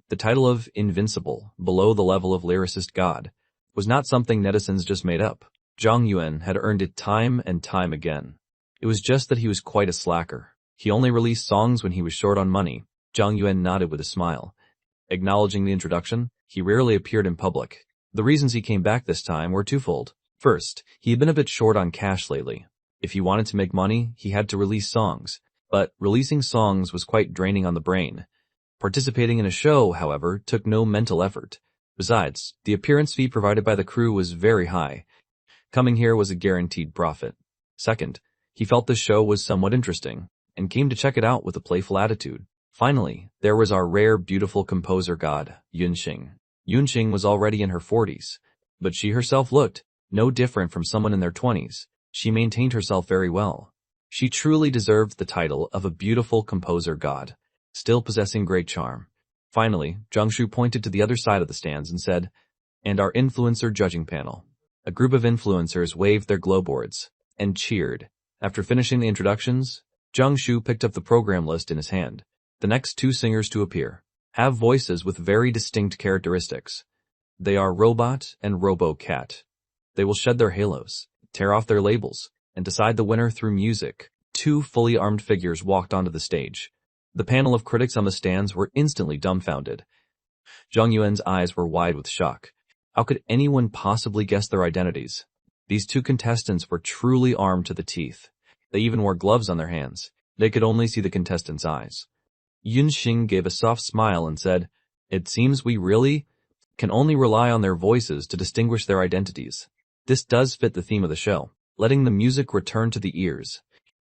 The title of Invincible, below the level of lyricist god, was not something netizens just made up. Zhang Yuan had earned it time and time again. It was just that he was quite a slacker. He only released songs when he was short on money. Zhang Yuan nodded with a smile. Acknowledging the introduction, he rarely appeared in public. The reasons he came back this time were twofold. First, he had been a bit short on cash lately. If he wanted to make money, he had to release songs. But releasing songs was quite draining on the brain. Participating in a show, however, took no mental effort. Besides, the appearance fee provided by the crew was very high. Coming here was a guaranteed profit. Second, he felt the show was somewhat interesting, and came to check it out with a playful attitude. Finally, there was our rare, beautiful composer god, Yunxing. Yunxing was already in her 40s, but she herself looked no different from someone in their 20s. She maintained herself very well. She truly deserved the title of a beautiful composer god, still possessing great charm. Finally, Zhang Shu pointed to the other side of the stands and said, "And our influencer judging panel." A group of influencers waved their glow boards and cheered. After finishing the introductions, Zhang Shu picked up the program list in his hand. The next two singers to appear have voices with very distinct characteristics. They are Robot and Robo-Cat. They will shed their halos, tear off their labels, and decide the winner through music. Two fully armed figures walked onto the stage. The panel of critics on the stands were instantly dumbfounded. Zhang Yuan's eyes were wide with shock. How could anyone possibly guess their identities? These two contestants were truly armed to the teeth. They even wore gloves on their hands. They could only see the contestants' eyes. Yunxing gave a soft smile and said, "It seems we really can only rely on their voices to distinguish their identities. This does fit the theme of the show, letting the music return to the ears."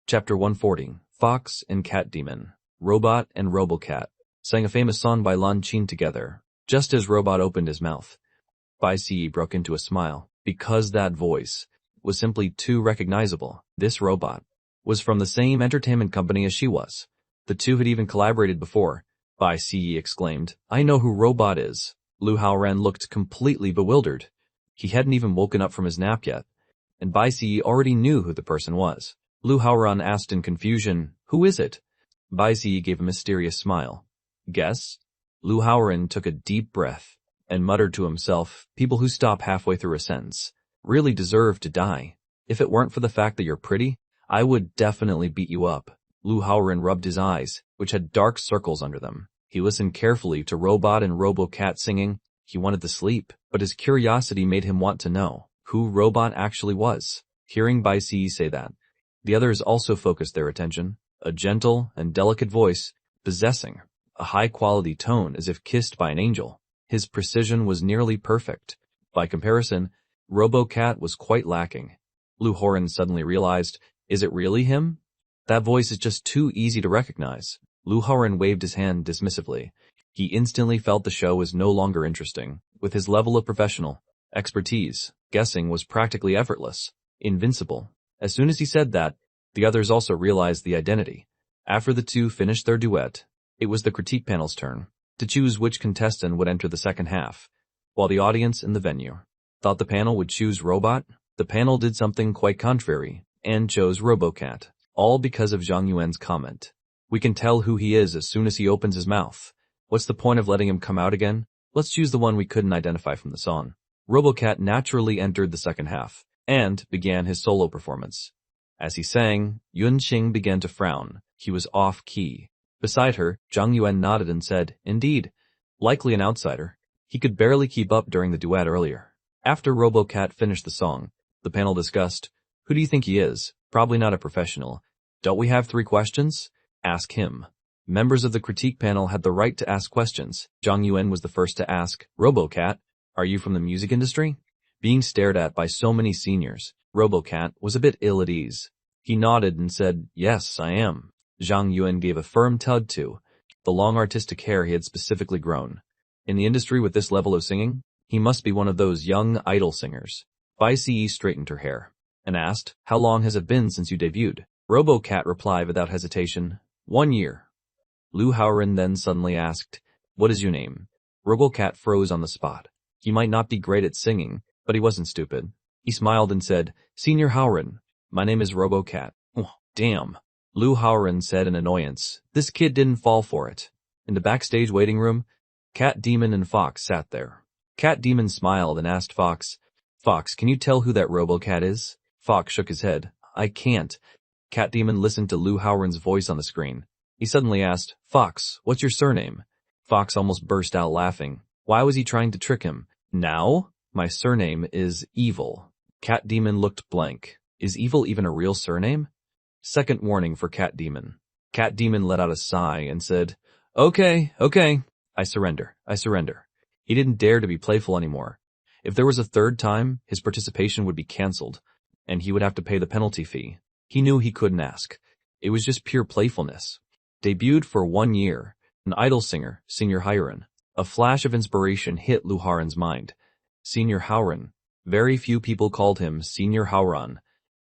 Chapter 140, Fox and Cat Demon. Robot and Robocat sang a famous song by Lan Qin together. Just as Robot opened his mouth, Bai Si broke into a smile, because that voice was simply too recognizable. This robot was from the same entertainment company as she was. The two had even collaborated before. Bai Si exclaimed, "I know who Robot is." Lu Haoran looked completely bewildered. He hadn't even woken up from his nap yet, and Bai Si already knew who the person was. Lu Haoran asked in confusion, "Who is it?" Bai Si gave a mysterious smile. "Guess?" Lu Haoran took a deep breath and muttered to himself, "People who stop halfway through a sentence really deserve to die. If it weren't for the fact that you're pretty, I would definitely beat you up." Lu Haoran rubbed his eyes, which had dark circles under them. He listened carefully to Robot and Robo-Cat singing. He wanted to sleep, but his curiosity made him want to know who Robot actually was. Hearing Bai Si say that, the others also focused their attention. A gentle and delicate voice, possessing a high-quality tone as if kissed by an angel. His precision was nearly perfect. By comparison, Robo-Cat was quite lacking. Lu Haoran suddenly realized, is it really him? That voice is just too easy to recognize. Lu Haoran waved his hand dismissively. He instantly felt the show was no longer interesting. With his level of professional expertise, guessing was practically effortless, invincible. As soon as he said that, the others also realized the identity. After the two finished their duet, it was the critique panel's turn to choose which contestant would enter the second half. While the audience in the venue thought the panel would choose Robot, the panel did something quite contrary and chose Robo-Cat. All because of Zhang Yuan's comment. "We can tell who he is as soon as he opens his mouth. What's the point of letting him come out again? Let's choose the one we couldn't identify from the song." Robo-Cat naturally entered the second half, and began his solo performance. As he sang, Yunxing began to frown. He was off-key. Beside her, Zhang Yuan nodded and said, "Indeed, likely an outsider." He could barely keep up during the duet earlier. After Robo-Cat finished the song, the panel discussed, "Who do you think he is? Probably not a professional. Don't we have 3 questions? Ask him." Members of the critique panel had the right to ask questions. Zhang Yuan was the first to ask, "Robo-Cat, are you from the music industry?" Being stared at by so many seniors, Robo-Cat was a bit ill at ease. He nodded and said, "Yes, I am." Zhang Yuan gave a firm tug to the long artistic hair he had specifically grown. In the industry with this level of singing, he must be one of those young idol singers. Bai Si straightened her hair and asked, "How long has it been since you debuted?" Robo-Cat replied without hesitation, 1 year. Lu Haoran then suddenly asked, "What is your name?" Robo-Cat froze on the spot. He might not be great at singing, but he wasn't stupid. He smiled and said, "Senior Haoran, my name is Robo-Cat." "Oh, damn," Lu Haoran said in annoyance. This kid didn't fall for it. In the backstage waiting room, Cat Demon and Fox sat there. Cat Demon smiled and asked Fox, "Fox, can you tell who that Robo-Cat is?" Fox shook his head. "I can't. Cat Demon listened to Lu Haoran's voice on the screen. He suddenly asked, "Fox, what's your surname?" Fox almost burst out laughing. Why was he trying to trick him? "Now? My surname is Evil." Cat Demon looked blank. Is Evil even a real surname? Second warning for Cat Demon. Cat Demon let out a sigh and said, Okay, I surrender. He didn't dare to be playful anymore. If there was a third time, his participation would be cancelled, and he would have to pay the penalty fee. He knew he couldn't ask. It was just pure playfulness. Debuted for 1 year, an idol singer, Senior Haoran. A flash of inspiration hit Lu Haoran's mind. Senior Haoran. Very few people called him Senior Haoran.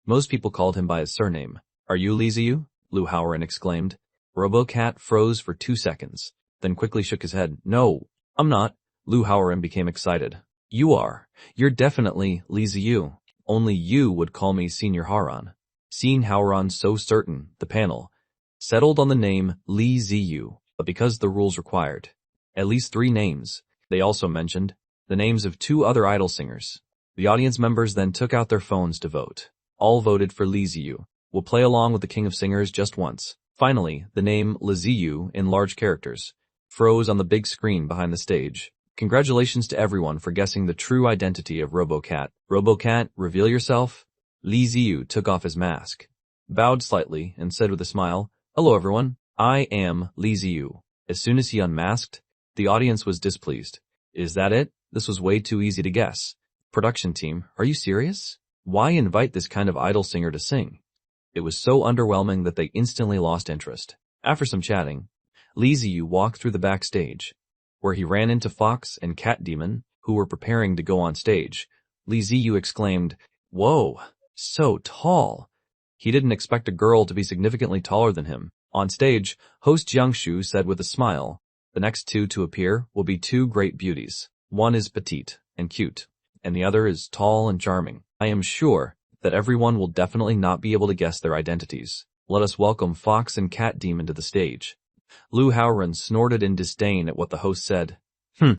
Most people called him by his surname. "Are you Li Ziyu?" Lu Haoran exclaimed. RoboCat froze for 2 seconds, then quickly shook his head. "No, I'm not." Lu Haoran became excited. "You are. You're definitely Li Ziyu. Only you would call me Senior Haoran." Seeing Haoran so certain, the panel settled on the name Li Ziyu, but because the rules required at least 3 names, they also mentioned the names of 2 other idol singers. The audience members then took out their phones to vote. All voted for Li Ziyu. We'll play along with the King of Singers just once. Finally, the name Li Ziyu in large characters froze on the big screen behind the stage. Congratulations to everyone for guessing the true identity of RoboCat. RoboCat, reveal yourself. Li Ziyu took off his mask, bowed slightly, and said with a smile, "Hello everyone, I am Li Ziyu." As soon as he unmasked, the audience was displeased. Is that it? This was way too easy to guess. Production team, are you serious? Why invite this kind of idol singer to sing? It was so underwhelming that they instantly lost interest. After some chatting, Li Ziyu walked through the backstage, where he ran into Fox and Cat Demon, who were preparing to go on stage. Li Ziyu exclaimed, "Whoa, so tall." He didn't expect a girl to be significantly taller than him. On stage, host Jiangshu said with a smile, "The next 2 to appear will be 2 great beauties. One is petite and cute, and the other is tall and charming. I am sure that everyone will definitely not be able to guess their identities. Let us welcome Fox and Cat Demon to the stage." Lu Haoran snorted in disdain at what the host said.